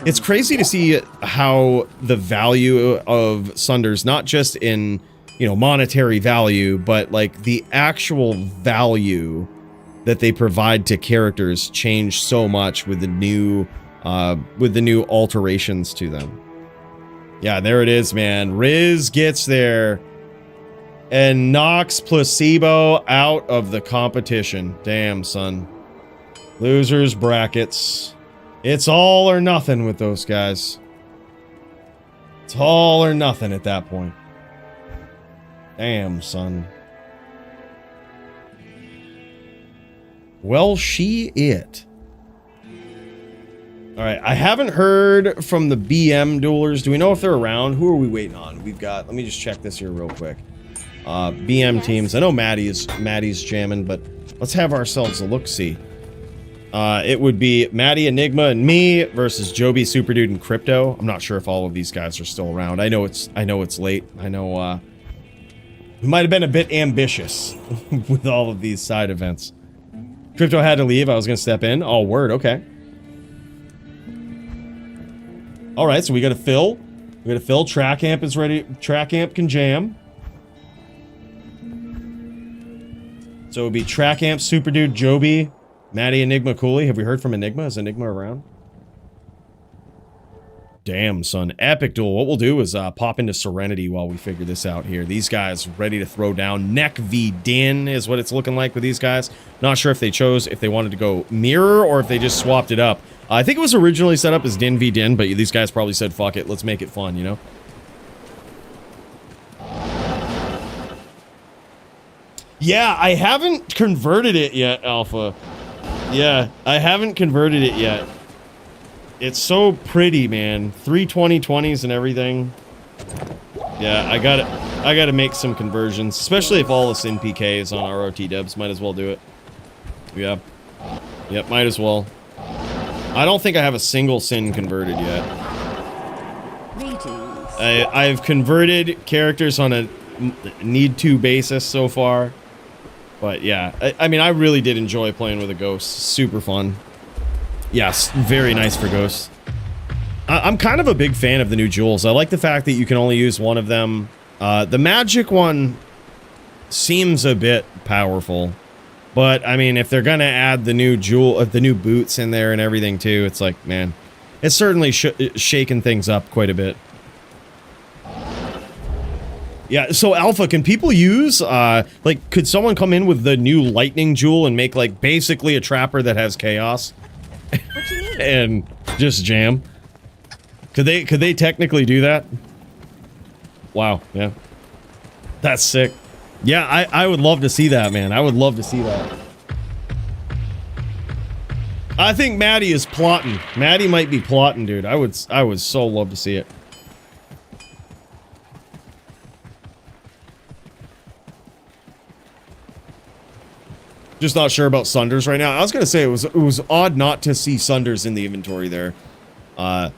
It's crazy to see how the value of Sunders, not just in, you know, monetary value, but like the actual value that they provide to characters change so much with the new alterations to them. Yeah, there it is, man. Riz gets there and knocks Placebo out of the competition. Damn, son. Losers brackets. It's all or nothing with those guys. It's all or nothing at that point. Damn, son. Well, she it. All right, I haven't heard from the BM duelers. Do we know if they're around? Who are we waiting on? We've got, let me just check this here real quick. BM teams. I know Maddie's jamming, but let's have ourselves a look-see. It would be Maddie, Enigma, and me versus Joby, Superdude, and Crypto. I'm not sure if all of these guys are still around. I know it's late. I know we might have been a bit ambitious with all of these side events. Crypto had to leave. I was gonna step in. Oh, word. Okay. All right, so we got to fill. We got to fill. Track amp is ready. Track amp can jam. So it would be Track amp, Super Dude, Joby, Maddie, Enigma, Coooley. Have we heard from Enigma? Is Enigma around? Damn, son. Epic duel. What we'll do is pop into Serenity while we figure this out here. These guys ready to throw down. Neck v Din is what it's looking like with these guys. Not sure if they chose, if they wanted to go mirror or if they just swapped it up. I think it was originally set up as Din v Din, but these guys probably said, fuck it, let's make it fun, you know? Yeah, I haven't converted it yet, Alpha. Yeah, I haven't converted it yet. It's so pretty, man. 320/20s and everything. Yeah, I gotta make some conversions, especially if all the Sin PK is on ROT dubs. Might as well do it. Yeah. Yep, might as well. I don't think I have a single Sin converted yet. I've converted characters on a need-to basis so far. But yeah, I mean, I really did enjoy playing with a Ghost. Super fun. Yes, very nice for Ghosts. I'm kind of a big fan of the new jewels. I like the fact that you can only use one of them. The magic one seems a bit powerful. But, I mean, if they're going to add the new the new boots in there and everything, too, it's like, man, it's certainly shaking things up quite a bit. Yeah, so Alpha, can people use, like, could someone come in with the new lightning jewel and make, like, basically a trapper that has chaos? What you need? And just jam? Could they technically do that? Wow, yeah. That's sick. Yeah, I would love to see that, man. I would love to see that. I think Maddie is plotting. Maddie might be plotting, dude. I would so love to see it. Just not sure about Sunders right now. I was gonna say it was odd not to see Sunders in the inventory there. But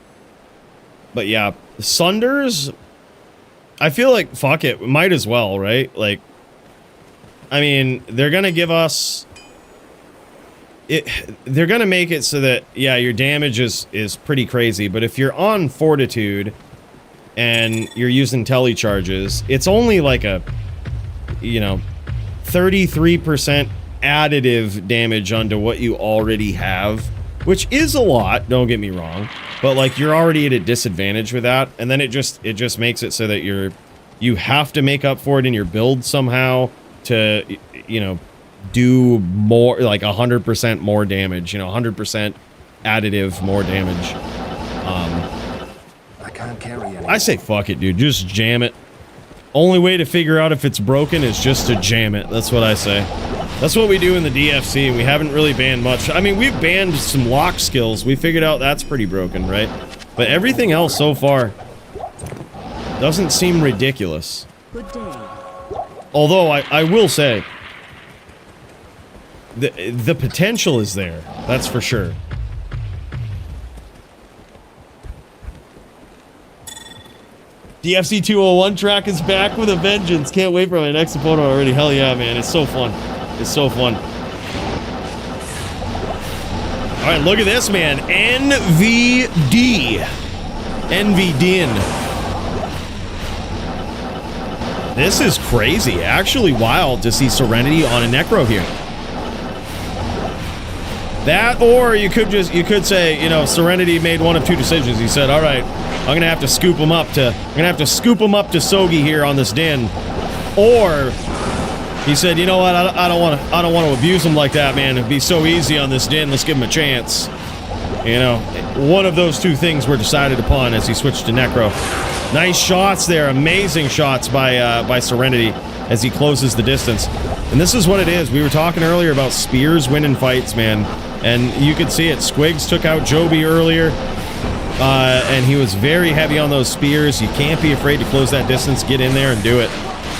yeah, Sunders, I feel like, fuck it, might as well, right? Like, I mean, they're gonna give us they're gonna make it so that yeah, your damage is pretty crazy. But if you're on Fortitude and you're using telecharges, it's only like a 33% additive damage onto what you already have, which is a lot. Don't get me wrong, but like you're already at a disadvantage with that, and then it just makes it so that you have to make up for it in your build somehow to do more, like 100% more damage, 100% additive more damage. I can't carry any. I say fuck it, dude. Just jam it. Only way to figure out if it's broken is just to jam it. That's what I say. That's what we do in the DFC. We haven't really banned much. I mean, we've banned some lock skills. We figured out that's pretty broken, right? But everything else so far doesn't seem ridiculous. Good day. Although I will say, the potential is there. That's for sure. DFC 201 track is back with a vengeance. Can't wait for my next opponent already. Hell yeah, man. It's so fun. It's so fun. All right, look at this, man. NVD. NVDin. This is crazy. Actually wild to see Serenity on a Necro here. That, or you could say, Serenity made one of two decisions. He said, all right, I'm gonna have to scoop him up to Sogi here on this Din. Or he said, you know what, I don't want to abuse him like that, man. It'd be so easy on this Din. Let's give him a chance. One of those two things were decided upon as he switched to Necro. Nice shots there, amazing shots by Serenity as he closes the distance. And this is what it is. We were talking earlier about spears winning fights, man. And you could see it. Squigs took out Joby earlier. And he was very heavy on those spears. You can't be afraid to close that distance. Get in there and do it.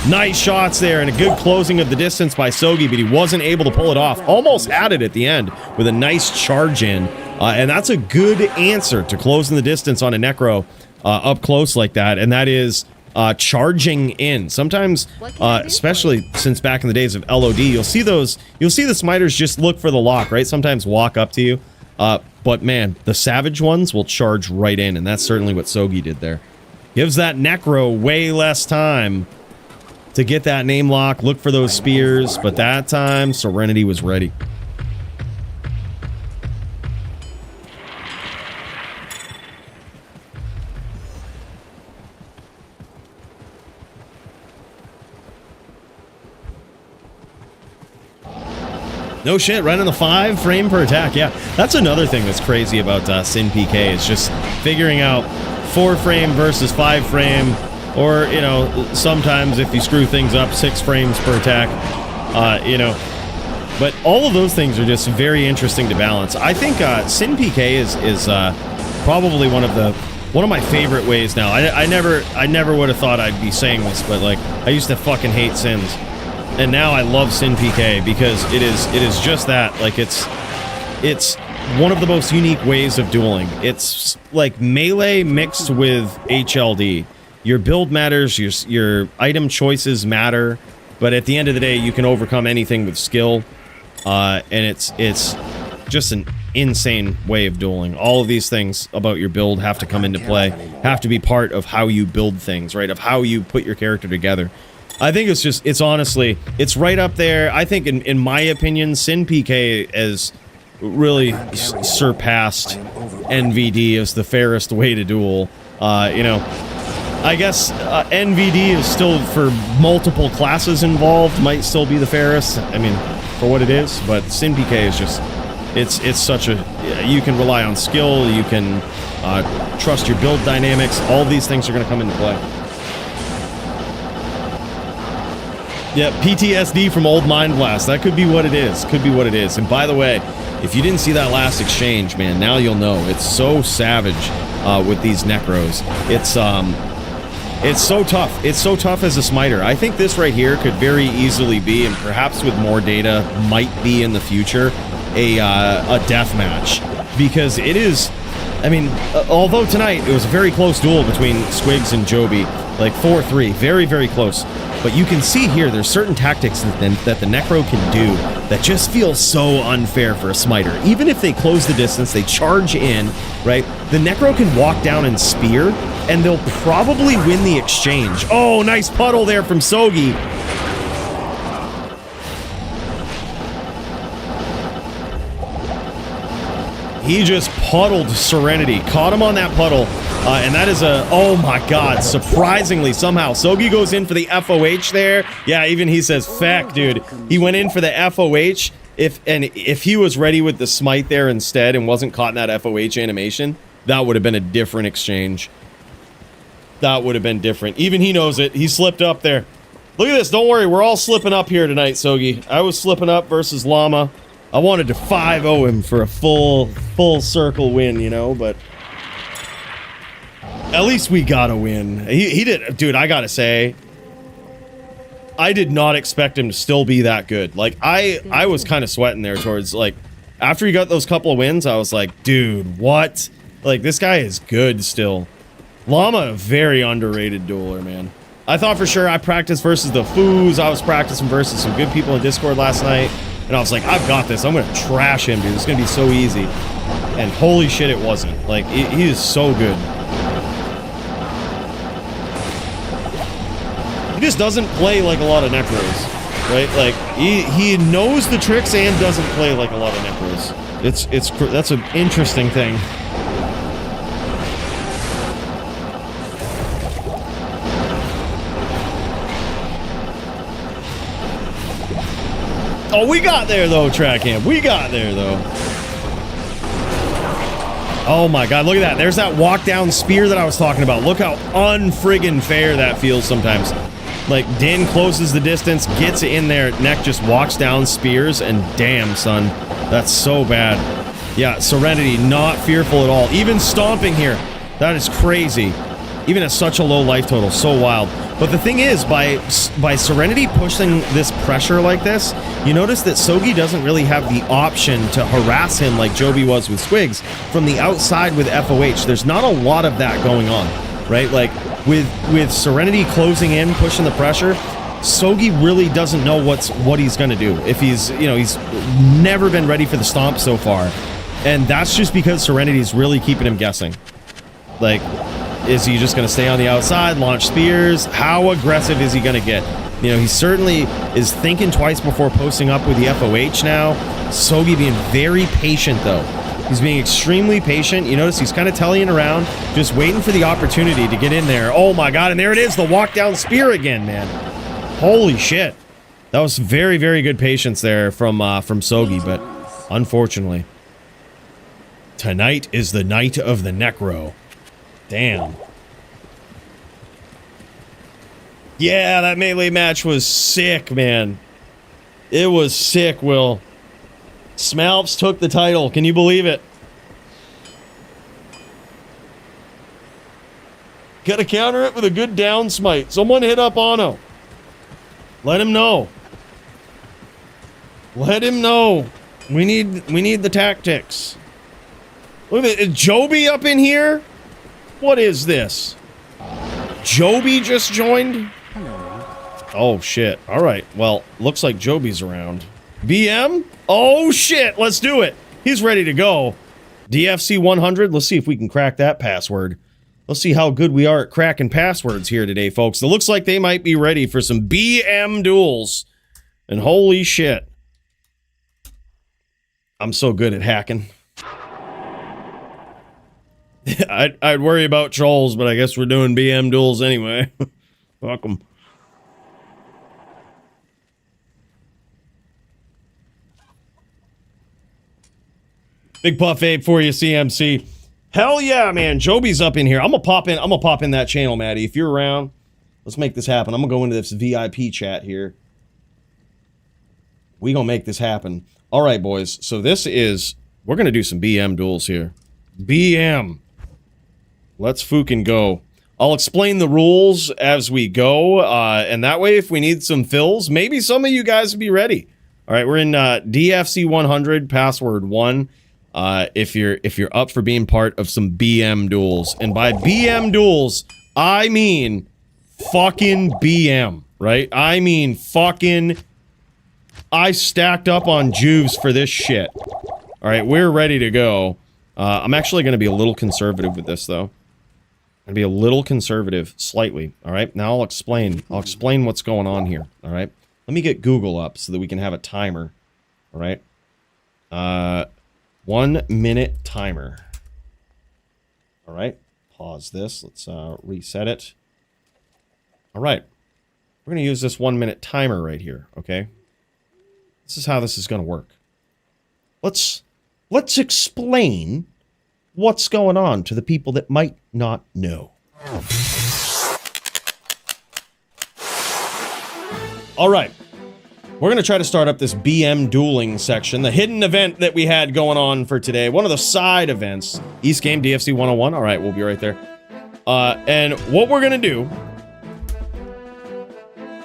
Nice shots there and a good closing of the distance by Sogi, but he wasn't able to pull it off. Almost had it at the end with a nice charge in. And that's a good answer to closing the distance on a Necro up close like that. And that is charging in. Sometimes, especially since back in the days of LOD, you'll see the smiters just look for the lock, right? Sometimes walk up to you. But man, the savage ones will charge right in, and that's certainly what Sogi did there. Gives that Necro way less time to get that name lock, look for those spears, but that time, Serenity was ready. No shit, right on the 5 frame per attack. Yeah, that's another thing that's crazy about Sin PK is just figuring out 4 frame versus 5 frame, or sometimes if you screw things up, 6 frames per attack. But all of those things are just very interesting to balance. I think Sin PK is probably one of my favorite ways now. I never would have thought I'd be saying this, but like I used to fucking hate Sins. And now I love Sin PK because it is just that. Like it's one of the most unique ways of dueling. It's like melee mixed with HLD. Your build matters, your item choices matter, but at the end of the day, you can overcome anything with skill. And it's just an insane way of dueling. All of these things about your build have to come into play, have to be part of how you build things, right? Of how you put your character together. I think it's honestly, it's right up there. I think in my opinion, Sin PK has really surpassed NVD as the fairest way to duel. I guess NVD is still, for multiple classes involved, might still be the fairest. I mean, for what it is, but Sin PK is just, it's such a, you can rely on skill, you can trust your build dynamics, all these things are going to come into play. Yeah, PTSD from old Mind Blast. That could be what it is. Could be what it is. And by the way, if you didn't see that last exchange, man, now you'll know. It's so savage with these Necros. It's so tough. It's so tough as a smiter. I think this right here could very easily be, and perhaps with more data, might be in the future, a death match. Because it is, I mean, although tonight it was a very close duel between Squigs and Joby, Like 4-3, very, very close. But you can see here, there's certain tactics that the Necro can do that just feel so unfair for a smiter. Even if they close the distance, they charge in, right? The Necro can walk down and spear, and they'll probably win the exchange. Oh, nice puddle there from Sogi. He just puddled Serenity, caught him on that puddle, and that is a, oh my god, surprisingly, somehow, Sogi goes in for the FOH there. Yeah, even he says, feck, dude. He went in for the FOH. If he was ready with the smite there instead and wasn't caught in that FOH animation, that would have been a different exchange. That would have been different. Even he knows it. He slipped up there. Look at this, don't worry, we're all slipping up here tonight, Sogi. I was slipping up versus Llama. I wanted to 5-0 him for a full circle win, you know, but at least we got a win. He did, dude, I gotta say, I did not expect him to still be that good. Like, I was kind of sweating there towards, like, after he got those couple of wins, I was like, dude, what? Like, this guy is good still. Llama, a very underrated dueler, man. I thought for sure I practiced versus the Foos. I was practicing versus some good people in Discord last night. And I was like, I've got this. I'm going to trash him, dude. It's going to be so easy. And holy shit, it wasn't. Like, he is so good. He just doesn't play like a lot of Necros, right? Like, he knows the tricks and doesn't play like a lot of Necros. That's an interesting thing. Oh, we got there, though, Trackham. We got there, though. Oh, my God. Look at that. There's that walk-down spear that I was talking about. Look how unfriggin' fair that feels sometimes. Like, Din closes the distance, gets in there, Neck just walks down, spears, and damn, son. That's so bad. Yeah, Serenity, not fearful at all. Even stomping here. That is crazy. Even at such a low life total. So wild. But the thing is, by Serenity pushing this pressure like this, you notice that Sogi doesn't really have the option to harass him like Joby was with Squigs from the outside with FOH. There's not a lot of that going on, right? Like, with Serenity closing in, pushing the pressure, Sogi really doesn't know what he's going to do. If he's never been ready for the stomp so far. And that's just because Serenity's really keeping him guessing. Like, is he just going to stay on the outside, launch spears? How aggressive is he going to get? You know, he certainly is thinking twice before posting up with the FOH now. Sogi being very patient, though. He's being extremely patient. You notice he's kind of tellying around, just waiting for the opportunity to get in there. Oh, my God, and there it is, the walk-down spear again, man. Holy shit. That was very, very good patience there from Sogi, but unfortunately, tonight is the night of the Necro. Damn. Yeah, that melee match was sick, man. It was sick, Will. Smalps took the title. Can you believe it? Gotta counter it with a good down smite. Someone hit up Ono. Let him know. Let him know. We need the tactics. Look at it. Is Joby up in here? What is this? Joby just joined? Oh, shit. All right. Well, looks like Joby's around. BM? Oh, shit. Let's do it. He's ready to go. DFC 100. Let's see if we can crack that password. Let's see how good we are at cracking passwords here today, folks. It looks like they might be ready for some BM duels. And holy shit. I'm so good at hacking. I'd worry about trolls, but I guess we're doing BM duels anyway. Welcome. Big puff ape for you, CMC. Hell yeah, man. Joby's up in here. I'm gonna pop in that channel, Maddie. If you're around, let's make this happen. I'm gonna go into this VIP chat here. We gonna make this happen. All right, boys. So we're gonna do some BM duels here. BM. Let's fucking go. I'll explain the rules as we go, and that way, if we need some fills, maybe some of you guys will be ready. All right, we're in DFC 100, password 1. If you're up for being part of some BM duels, and by BM duels, I mean fucking BM, right? I mean fucking... I stacked up on juves for this shit. Alright, we're ready to go. I'm actually going to be a little conservative with this, though. I'm going to be a little conservative, slightly. Alright, now I'll explain. I'll explain what's going on here. Alright? Let me get Google up so that we can have a timer. Alright? 1 minute timer. Alright, pause this. Let's reset it. Alright. We're going to use this 1 minute timer right here, okay? This is how this is going to work. Let's explain what's going on to the people that might not know. Alright. We're going to try to start up this BM dueling section, the hidden event that we had going on for today. One of the side events. East Game DFC 101. Alright, we'll be right there. And what we're going to do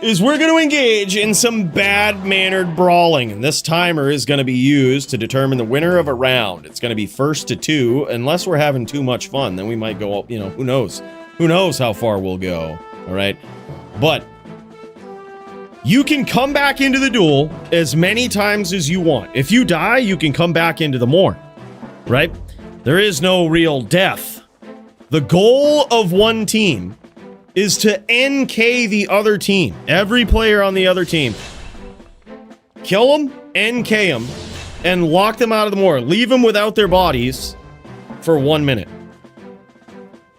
is we're going to engage in some bad-mannered brawling, and this timer is going to be used to determine the winner of a round. It's going to be 1st to 2, unless we're having too much fun, then we might go up, you know, who knows? Who knows how far we'll go, alright? But you can come back into the duel as many times as you want. If you die, you can come back into the more, right? There is no real death. The goal of one team is to NK the other team. Every player on the other team. Kill them, NK them, and lock them out of the more. Leave them without their bodies for 1 minute.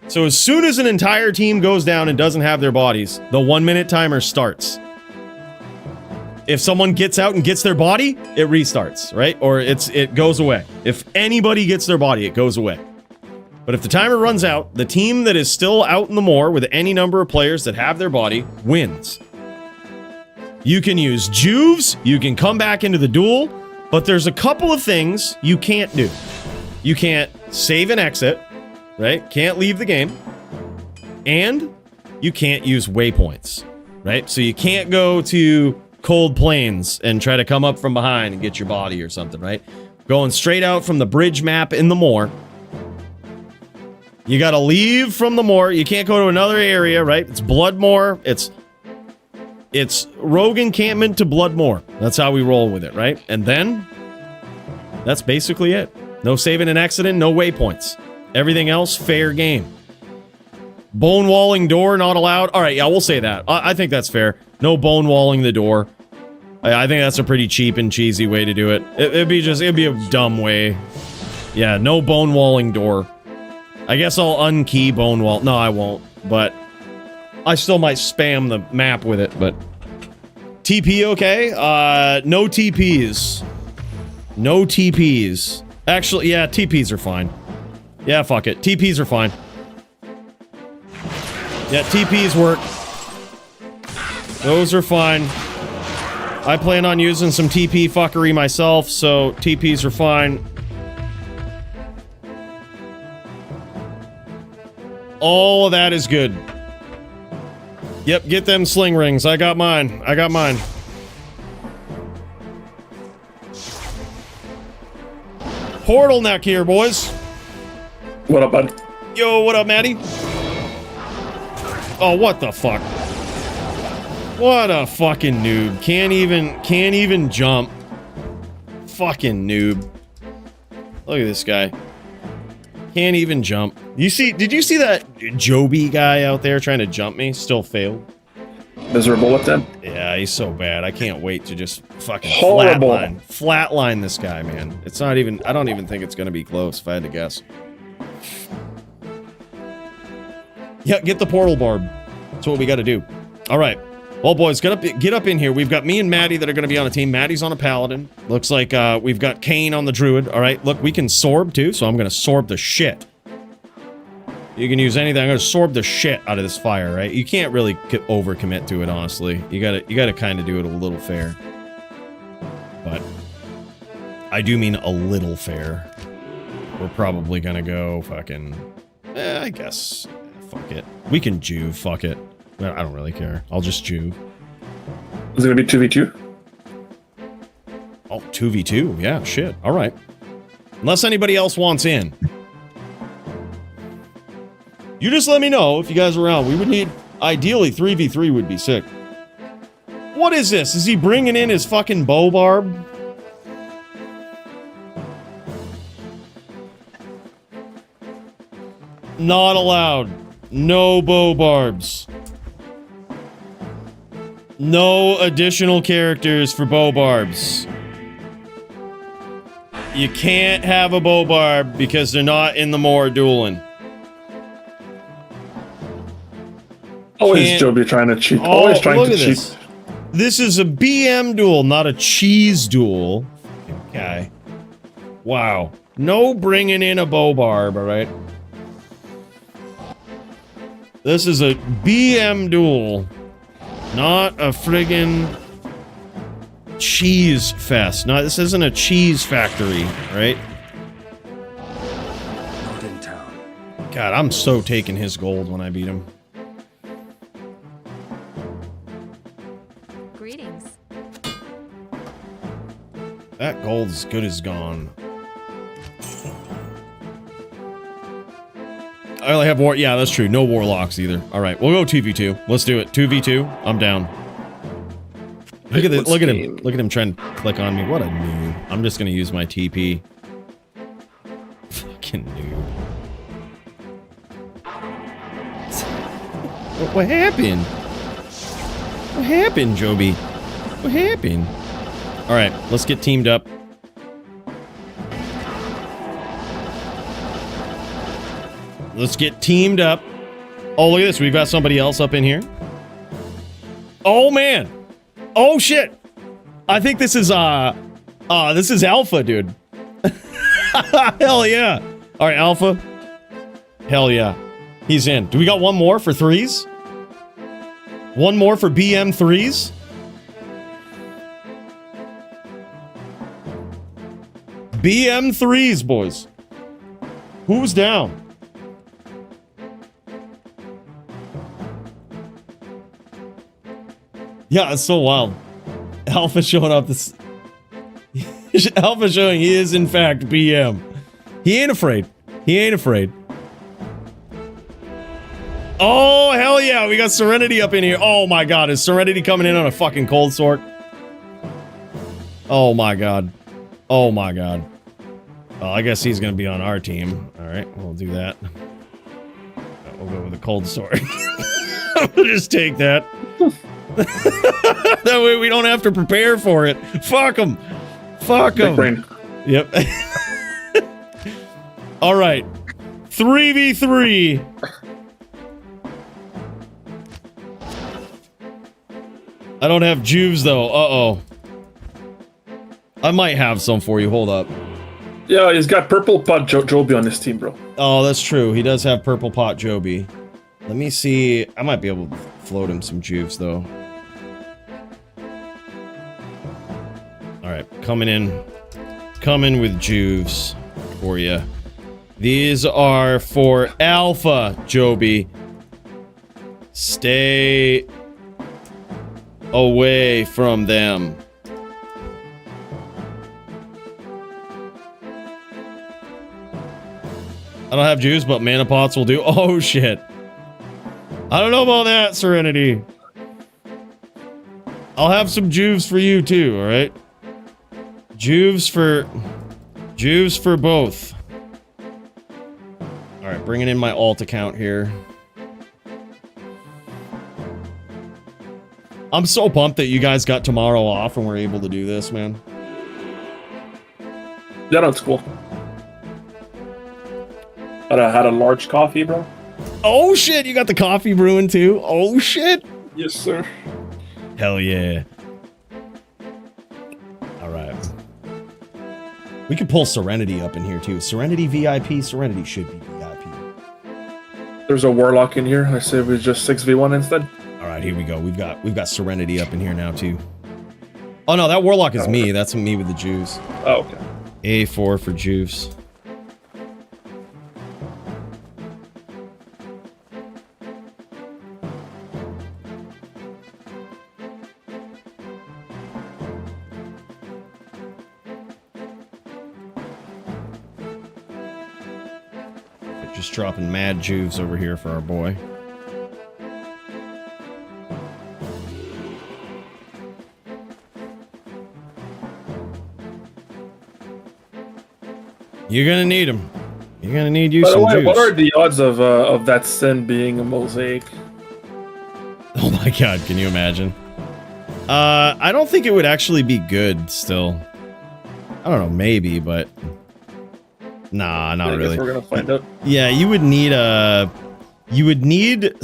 So as soon as an entire team goes down and doesn't have their bodies, the 1 minute timer starts. If someone gets out and gets their body, it restarts, right? Or it goes away. If anybody gets their body, it goes away. But if the timer runs out, the team that is still out in the more with any number of players that have their body wins. You can use juves, you can come back into the duel, but there's a couple of things you can't do. You can't save and exit, right? Can't leave the game. And you can't use waypoints, right? So you can't go to Cold Plains and try to come up from behind and get your body or something, right? Going straight out from the bridge map in the more. You gotta leave from the moor. You can't go to another area, right? It's Bloodmoor. It's rogue encampment to Bloodmoor. That's how we roll with it, right? And then that's basically it. No saving and exiting, no waypoints. Everything else, fair game. Bone walling door not allowed. All right, yeah, we'll say that. I think that's fair. No bone walling the door. I think that's a pretty cheap and cheesy way to do it. It'd be a dumb way. Yeah, no bone walling door. I guess I'll unkey bone wall. No, I won't. But I still might spam the map with it. But TP okay? No TPs. No TPs. Actually, yeah, TPs are fine. Yeah, fuck it. TPs are fine. Yeah, TPs work. Those are fine. I plan on using some TP fuckery myself, so TPs are fine. All of that is good. Yep, get them sling rings. I got mine. I got mine. Portal neck here, boys. What up, bud? Yo, what up, Maddie? Oh, what the fuck? What a fucking noob. Can't even jump. Fucking noob. Look at this guy. Can't even jump. Did you see that Joby guy out there trying to jump me? Still failed. Miserable with them. Yeah, he's so bad. I can't wait to just fucking Horrible. flatline this guy, man. It's not even, I don't even think it's gonna be close if I had to guess. Yeah, get the portal barb. That's what we gotta do. All right. Well, boys, get up in here. We've got me and Maddie that are gonna be on a team. Maddie's on a paladin. Looks like we've got Kane on the druid. All right, look, we can sorb too, so I'm gonna sorb the shit. You can use anything. I'm gonna sorb the shit out of this fire, right? You can't really overcommit to it, honestly. You gotta kind of do it a little fair. But I do mean a little fair. We're probably gonna go fucking... I guess. Fuck it. We can Jew. Fuck it. I don't really care. I'll just Jew. Is it gonna be 2v2? Oh, 2v2? Yeah, shit. Alright. Unless anybody else wants in. You just let me know if you guys are around. We would need Ideally, 3v3 would be sick. What is this? Is he bringing in his fucking bow barb? Not allowed. No bow barbs. No additional characters for bow barbs. You can't have a bow barb because they're not in the more dueling. Always Joby trying to cheat. Always trying to cheat. This. This is a BM duel, not a cheese duel. Okay. Wow. No bringing in a bow barb, all right? This is a BM duel, not a friggin' cheese fest. No, this isn't a cheese factory, right? Not in town. God, I'm so taking his gold when I beat him. Greetings. That gold's as good as gone. I only have war. Yeah, that's true. No warlocks either. All right, we'll go 2v2. Let's do it. 2v2. I'm down. Look at it. Look at him. Look at him trying to click on me. What a noob. I'm just gonna use my TP. Fucking noob. What happened? What happened, Joby? What happened? All right, let's get teamed up. Let's get teamed up. Oh, look at this. We've got somebody else up in here. Oh, man. Oh, shit. I think this is Alpha, dude. Hell yeah. All right, Alpha. Hell yeah. He's in. Do we got one more for threes? One more for BM threes? BM threes, boys. Who's down? Yeah, it's so wild. Alpha showing up this... Alpha showing he is, in fact, BM. He ain't afraid. He ain't afraid. Oh, hell yeah. We got Serenity up in here. Oh, my God. Is Serenity coming in on a fucking cold sort? Oh, my God. Oh, my God. Well, I guess he's going to be on our team. All right, we'll do that. We'll go with a cold sword. We'll just take that. That way we don't have to prepare for it. Fuck him. Fuck him. Yep. All right. 3v3. I don't have Juves though. Uh-oh. I might have some for you. Hold up. Yeah, he's got purple pot Joby on his team, bro. Oh, that's true. He does have purple pot Joby. Let me see. I might be able to float him some Juves though. All right, coming in. Coming with Juves for you. These are for Alpha Joby. Stay away from them. I don't have Juves, but mana pots will do. Oh shit. I don't know about that, Serenity. I'll have some Juves for you too, alright? Juves for both. Alright, bringing in my alt account here. I'm so pumped that you guys got tomorrow off and we're able to do this, man. Yeah, that's cool. Had a large coffee, bro. Oh shit, you got the coffee brewing too? Oh shit. Yes, sir. Hell yeah. Alright. We could pull Serenity up in here too. Serenity VIP, Serenity should be VIP. There's a Warlock in here. I say we just 6v1 instead. Alright, here we go. We've got Serenity up in here now too. Oh no, that Warlock is me. That's me with the Juves. Oh, okay. A4 for Juves. Just dropping mad Juves over here for our boy. You're gonna need them. You're gonna need you By the some way, juice. what are the odds of that sin being a mosaic? Oh my god, can you imagine? I don't think it would actually be good still. I don't know, maybe, but nah, not I guess really. we're gonna find out. Yeah, you would need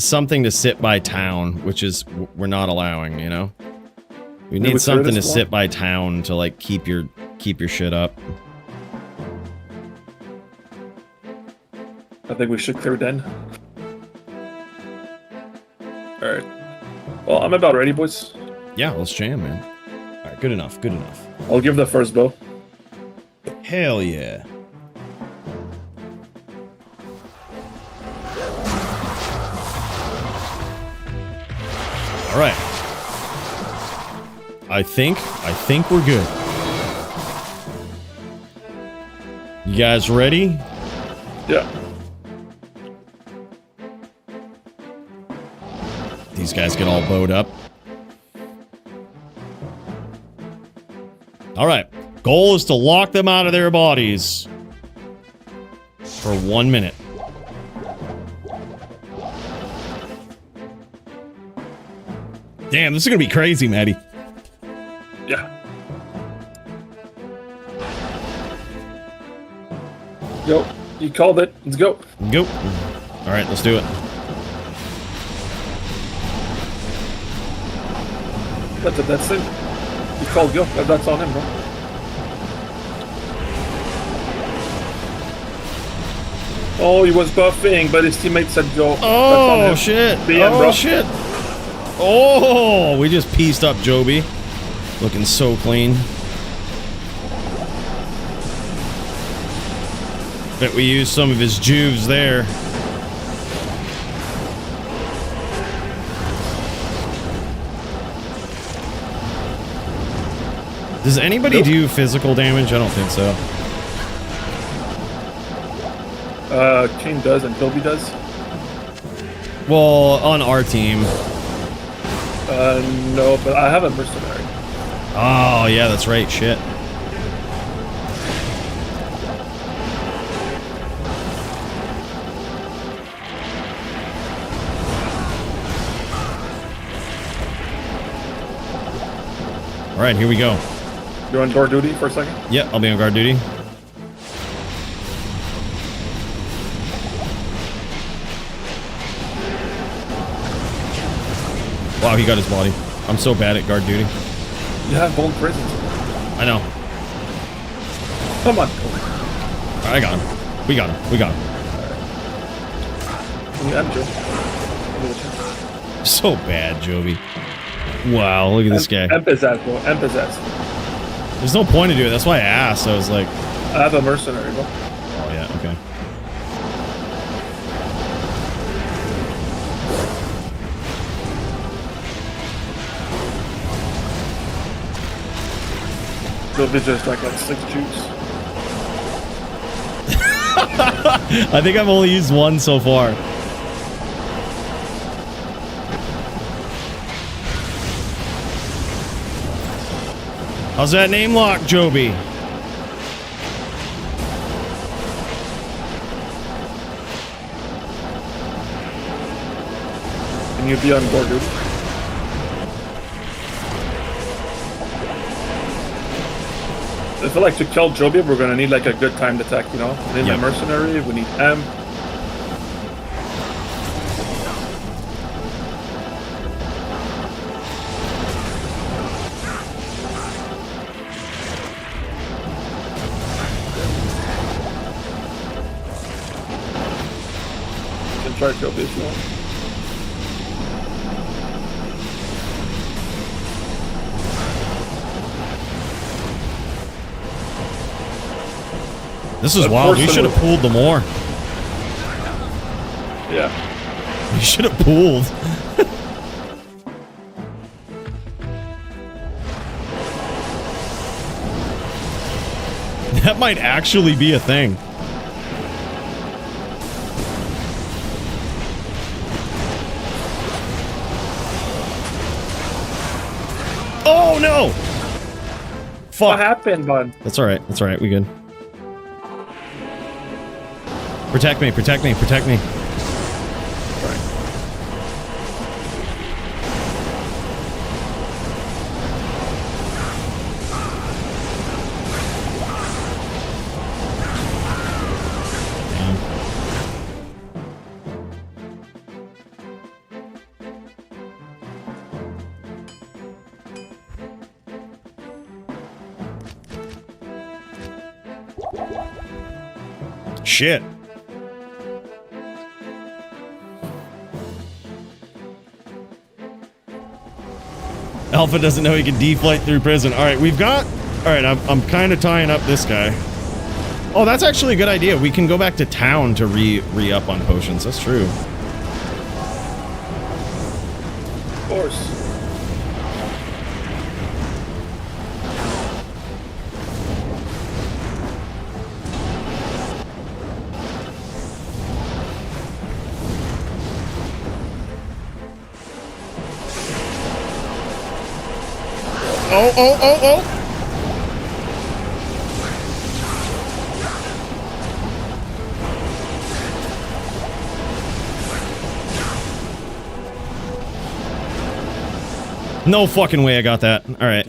something to sit by town, which is we're not allowing, you know? We Did need we clear something to this one? sit by town to like keep your shit up. I think we should clear den. Alright. Well, I'm about ready, boys. Yeah, let's jam, man. Alright, good enough, good enough. I'll give the first bow. Hell yeah. Alright. I think we're good. You guys ready? Yeah. These guys get all bowed up. Alright. Goal is to lock them out of their bodies for 1 minute. Damn, this is gonna be crazy, Maddie. Yeah. Go. You called it. Let's go. Go. Alright, let's do it. That's it. You called go. That's on him, bro. Oh, he was buffing, but his teammate said go. Oh, shit. BM, Oh, bro. shit. Oh, we just pieced up Joby. Looking so clean. Bet we used some of his juves there. Does anybody do physical damage? I don't think so. Kane does and Toby does. Well, on our team. No, but I have a mercenary. Oh, yeah, that's right. Shit. All right, here we go. You're on guard duty for a second? Yep, I'll be on guard duty. Wow, he got his body. I'm so bad at guard duty. You have bold prisons. I know. Come on. All right, I got him. We got him. We got him. I'm Joe. So bad, Joby. Wow, look at this guy. Empizzazz, bro. Empizzazz. There's no point to do it. That's why I asked. I was like... I have a mercenary, bro. Oh, yeah, okay. They'll be just like 6 jukes. I think I've only used one so far. How's that name lock, Joby? Can you be on board, dude? I feel like to kill Joby, we're gonna need like a good timed attack, you know? We need a mercenary, we need M. You can try Joby if you want. This is wild. We should have pooled the more. Yeah. We should have pooled. That might actually be a thing. Oh no! Fuck. What happened, bud? That's alright. That's alright. We good. Protect me, protect me, protect me. Shit. Alpha doesn't know he can deflate through prison. All right, we've got... All right, I'm kind of tying up this guy. Oh, that's actually a good idea. We can go back to town to re-up on potions. That's true. Of course. Oh, oh, oh, oh! No fucking way I got that. Alright.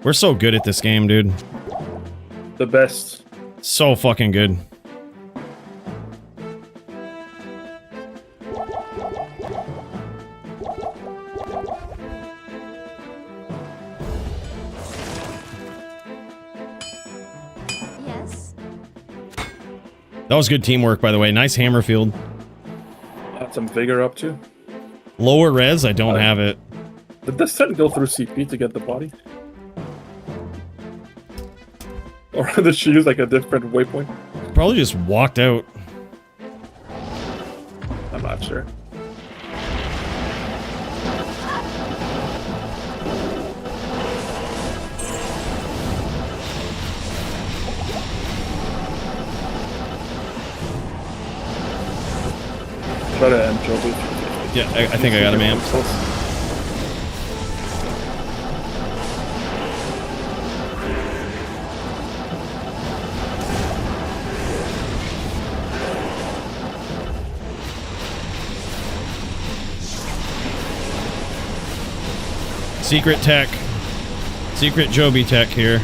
We're so good at this game, dude. The best. So fucking good. Yes. That was good teamwork, by the way. Nice hammer field. Got some vigor up too. Lower res? I don't have it. Did this set go through CP to get the body? Or did she use like a different waypoint? Probably just walked out. I'm not sure. Try to end Joby. Yeah, I think I got him amped. Secret tech. Secret Joby tech here.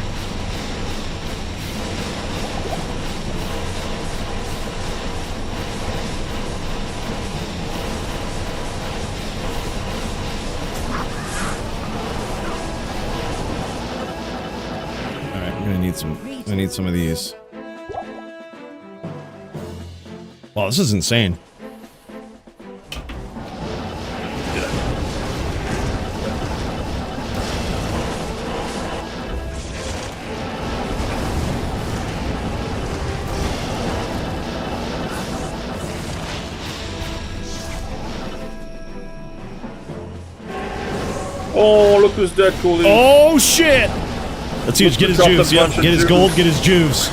Alright, I'm gonna need some of these. Wow, this is insane. Oh, look who's dead, Coooley. Oh shit! Let's see, get his juice. Yep. Get his gold, get his juice.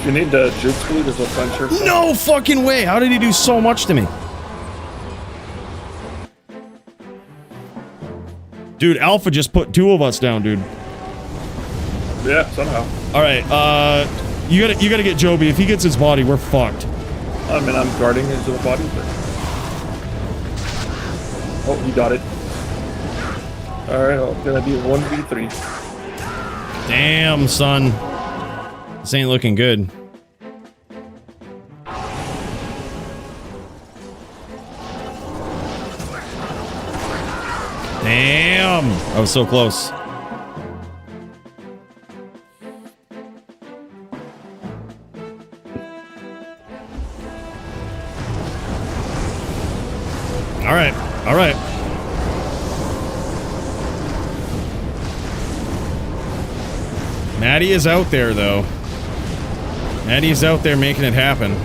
You need the juice, Coooley. There's a puncher. No fucking way! How did he do so much to me? Dude, Alpha just put 2 of us down, dude. Yeah, somehow. All right, you gotta get Joby. If he gets his body, we're fucked. I mean, I'm guarding his body, but... Oh, he got it. Alright, well, it's gonna be 1v3. Damn, son. This ain't looking good. Damn! I was so close. Alright, alright. Maddie is out there, though. Maddie is out there making it happen.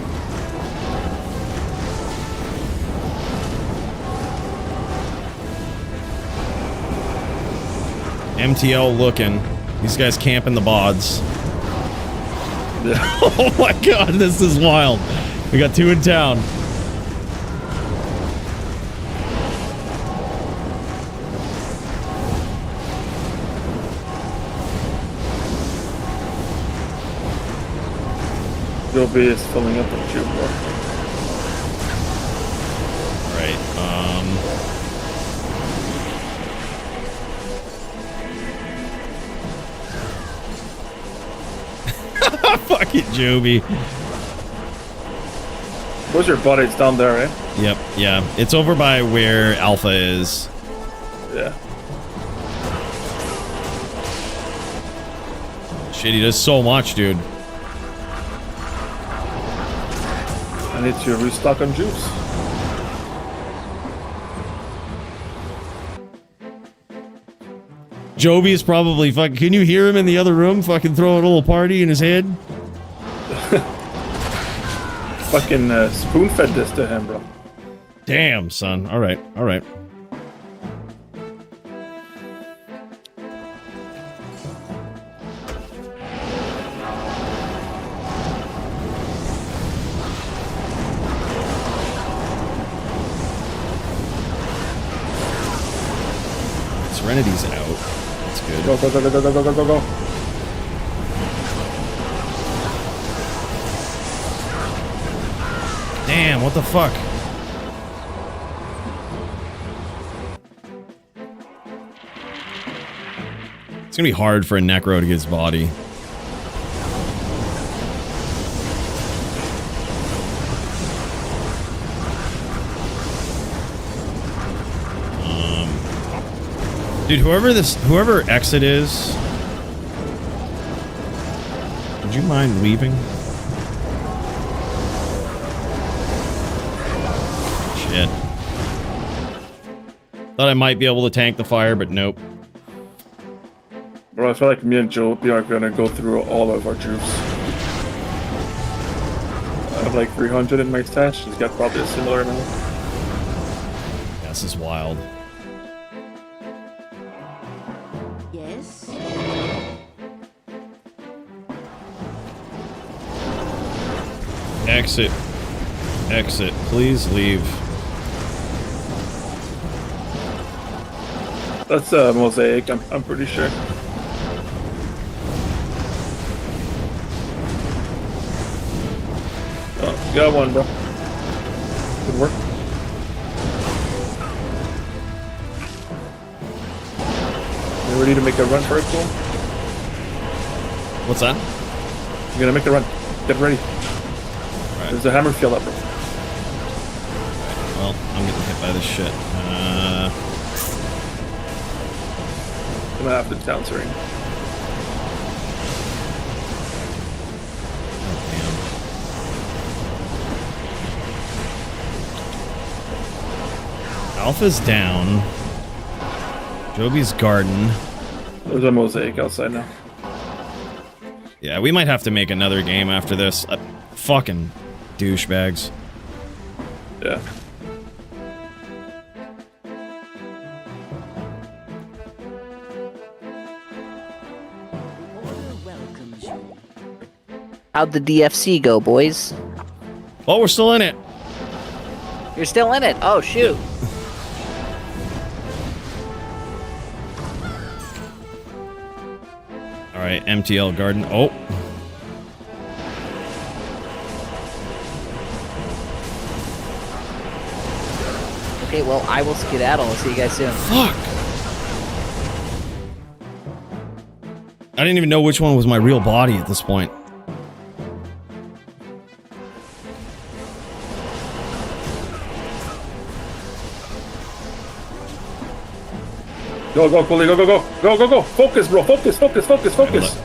MTL looking. These guys camping the bods. Oh my god, this is wild. We got 2 in town. Joby is filling up with Juke. Right. Fuck it, Joby. Where's your body? It's down there, right? Yep, yeah. It's over by where Alpha is. Yeah. Shit, he does so much, dude. I need to restock on juice. Joby is probably fucking. Can you hear him in the other room? Fucking throwing a little party in his head. Fucking spoon fed this to him, bro. Damn, son. All right, all right. Serenity's out. That's good. Go, go, go, go, go, go, go, go, go. Damn, what the fuck? It's gonna be hard for a Necro to get his body. Dude, whoever Exit is, would you mind leaving? Shit. Thought I might be able to tank the fire, but nope. Bro, I feel like me and Joby are gonna go through all of our troops. I have like 300 in my stash. He's got probably a similar amount. This is wild. Yes. Exit. Exit. Please leave. That's a mosaic, I'm pretty sure. Oh, you got one, bro. Good work. You ready to make a run for it, Cool? What's that? You're gonna make a run. Get ready. Right. There's a hammer field up, bro. Well, I'm getting hit by this shit. I'm gonna have to down ring. Alpha's down. Joby's garden. There's a mosaic outside now. Yeah, we might have to make another game after this. Fucking douchebags. Yeah. How'd the DFC go, boys? Well, we're still in it. You're still in it? Oh, shoot. Alright, MTL garden. Oh. Okay, well, I will skedaddle. I'll see you guys soon. Fuck! I didn't even know which one was my real body at this point. Go, go, Coooley, go, go, go. Go, go, go. Focus, bro. Focus, focus, focus, focus.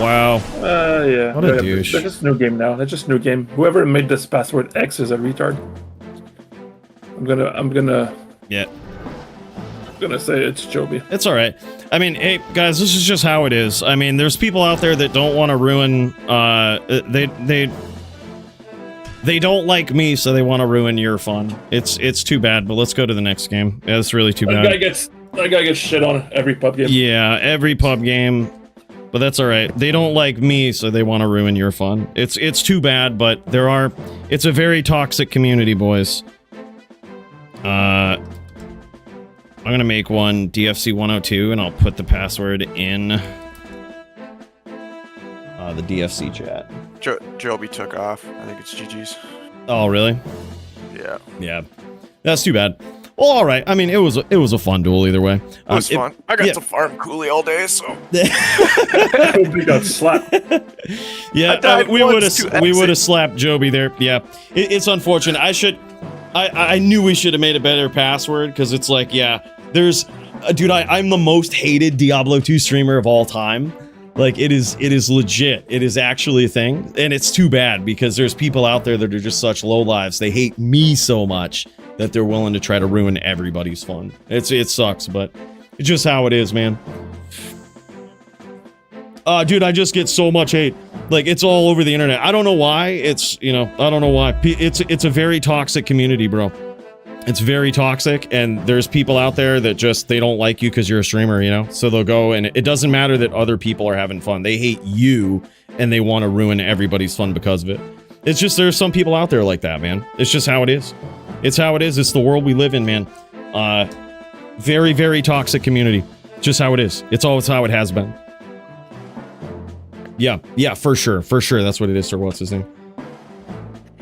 Wow. Yeah. What a douche. That's just new game now. That's just new game. Whoever made this password X is a retard. I'm gonna say it's Joby. It's alright. I mean, hey, guys, this is just how it is. I mean, there's people out there that don't want to ruin, they don't like me, so they want to ruin your fun. It's too bad, but let's go to the next game. Yeah, it's really too bad. That guy gets shit on every pub game. Yeah, every pub game. But that's all right. They don't like me, so they want to ruin your fun. It's too bad, but it's a very toxic community, boys. I'm gonna make one DFC 102, and I'll put the password in the DFC chat. Joby took off. I think it's GG's. Oh, really? Yeah. Yeah. That's too bad. Well, all right. I mean, it was a fun duel either way. It was fun. I got yeah. to farm Coooley all day, so. We got slapped. Yeah, we would have slapped Joby there. Yeah, it's unfortunate. I knew we should have made a better password because it's like, yeah, there's, dude, I'm the most hated Diablo 2 streamer of all time. Like, it is legit. It is actually a thing, and it's too bad because there's people out there that are just such low lives. They hate me so much that they're willing to try to ruin everybody's fun. It sucks, but it's just how it is, man. Dude, I just get so much hate. Like, it's all over the internet. I don't know why. It's, I don't know why. It's a very toxic community, bro. It's very toxic, and there's people out there that just, they don't like you because you're a streamer, So they'll go, and it doesn't matter that other people are having fun. They hate you, and they want to ruin everybody's fun because of it. It's just, there's some people out there like that, man. It's just how it is. It's how it is. It's the world we live in, man. Very, very toxic community. Just how it is. It's always how it has been. Yeah, for sure. That's what it is, sir. What's his name?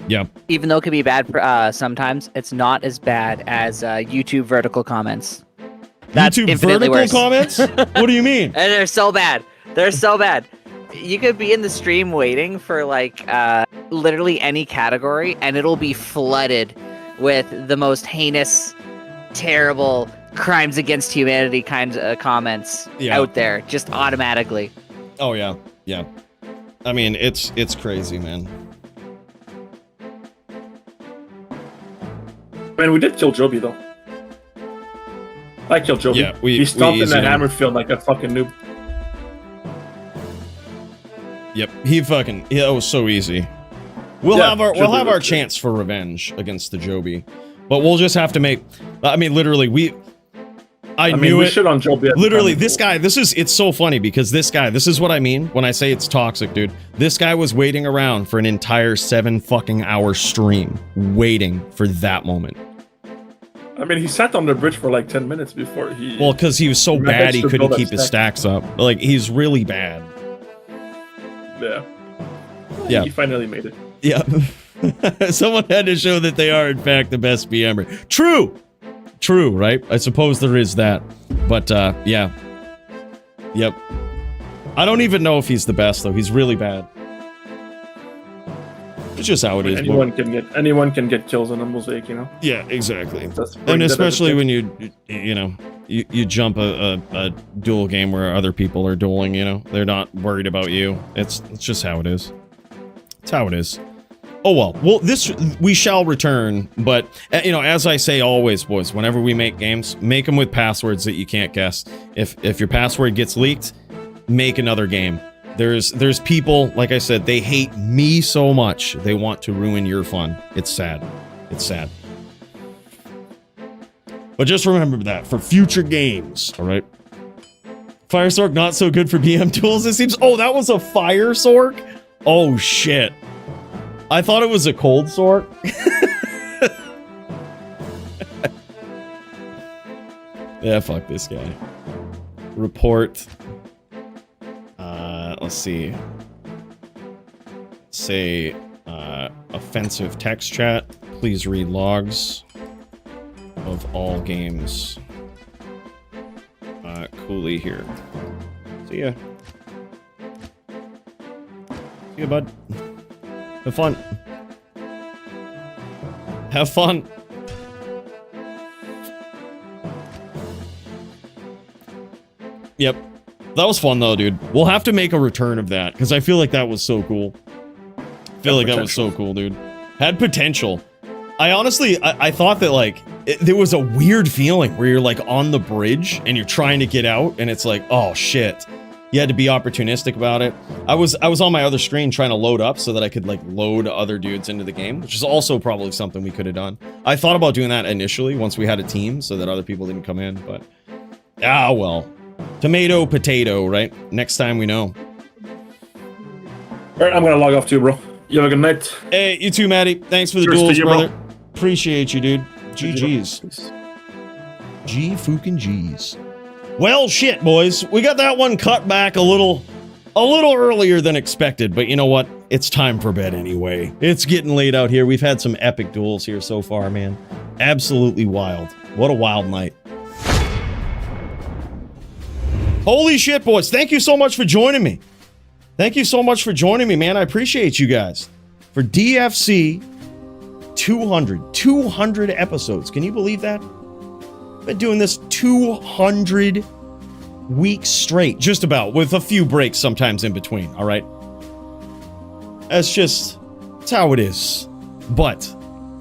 Yeah. Even though it can be bad for, sometimes, it's not as bad as YouTube vertical comments. That's YouTube infinitely vertical worse. comments? What do you mean? And they're so bad. They're so bad. You could be in the stream waiting for like literally any category, and it'll be flooded with the most heinous, terrible crimes against humanity kinds of comments out there, just automatically. Oh yeah. I mean, it's crazy, man. Man, we did kill Joby though. I killed Joby. Yeah, he stomped in that him. hammer field like a fucking noob. Yep, it was so easy. We'll have our chance for revenge against the Joby, but we'll just have to make. I mean, literally, I knew we it. shit on Joby. Literally, this guy. it's so funny because this guy. This is what I mean when I say it's toxic, dude. This guy was waiting around for an entire 7 fucking hour stream, waiting for that moment. I mean, he sat on the bridge for like 10 minutes before he. Well, because he was so bad, he couldn't keep his stacks up. Like, he's really bad. Yeah. He finally made it. Yeah. Someone had to show that they are, in fact, the best BMer. True, right? I suppose there is that. But, yeah. Yep. I don't even know if he's the best, though. He's really bad. It's just how it is. Anyone can get kills in a mosaic, Yeah, exactly. And especially when you jump a duel game where other people are dueling, they're not worried about you. It's just how it is. It's how it is. Oh well, we shall return, but as I say always, boys, whenever we make games, make them with passwords that you can't guess. If your password gets leaked, make another game. There's people, like I said, they hate me so much, they want to ruin your fun. It's sad. It's sad. But just remember that for future games, all right? Fire Sork not so good for BM tools, it seems. Oh, that was a Fire Sork? Oh, shit. I thought it was a Cold Sork. Yeah, fuck this guy. Report. Let's see. Say, offensive text chat. Please read logs of all games. Coooley here. See ya. See ya, bud. Have fun. Have fun. Yep. That was fun, though, dude. We'll have to make a return of that, because I feel like that was so cool. I feel like that was so cool, dude. Had potential. I honestly, I thought that, like, there was a weird feeling where you're, like, on the bridge, and you're trying to get out, and it's like, oh, shit. You had to be opportunistic about it. I was on my other screen trying to load up so that I could, like, load other dudes into the game, which is also probably something we could have done. I thought about doing that initially once we had a team so that other people didn't come in, but... ah, well. Tomato, potato, right? Next time we know. All right, I'm gonna log off too, bro. You have a good night. Hey, you too, Matty. Thanks for the Cheers to duels, you, brother. bro. Appreciate you, dude. GG's. G fucking G's. Well, shit, boys. We got that one cut back a little earlier than expected, but you know what? It's time for bed anyway. It's getting late out here. We've had some epic duels here so far, man. Absolutely wild. What a wild night. Holy shit, boys. Thank you so much for joining me. Thank you so much for joining me, man. I appreciate you guys. For DFC 200 episodes. Can you believe that? Been doing this 200 weeks straight, just about, with a few breaks sometimes in between, all right? That's how it is. But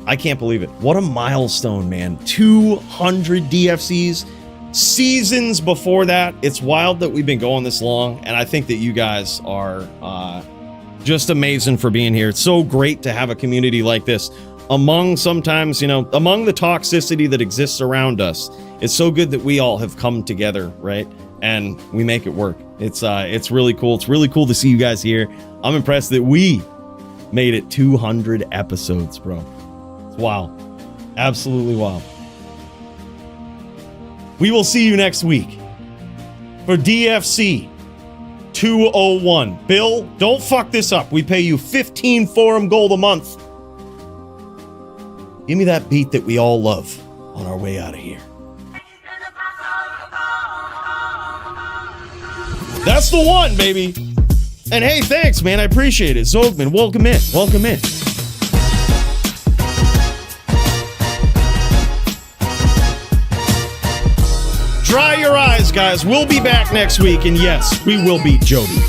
I can't believe it. What a milestone, man. 200 DFCs. Seasons before that. It's wild that we've been going this long, and I think that you guys are just amazing for being here. It's so great to have a community like this. Among sometimes, among the toxicity that exists around us, it's so good that we all have come together, right? And we make it work. It's really cool. It's really cool to see you guys here. I'm impressed that we made it 200 episodes, bro. It's wild. Absolutely wild. We will see you next week for DFC 201. Bill, don't fuck this up. We pay you 15 forum gold a month. Give me that beat that we all love on our way out of here. That's the one, baby. And hey, thanks, man. I appreciate it. Zogman, welcome in. Welcome in. Dry your eyes, guys. We'll be back next week, and yes, we will beat Jody.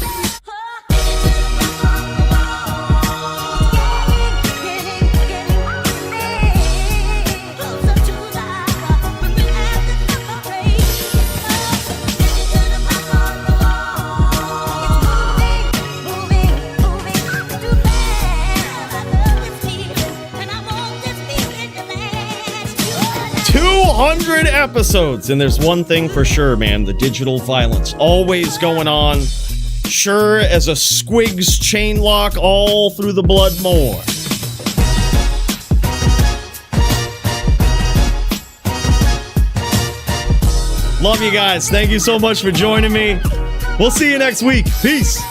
Episodes, and there's one thing for sure, man. The digital violence always going on, sure as a squigs chain lock all through the blood more. Love you guys. Thank you so much for joining me. We'll see you next week. Peace.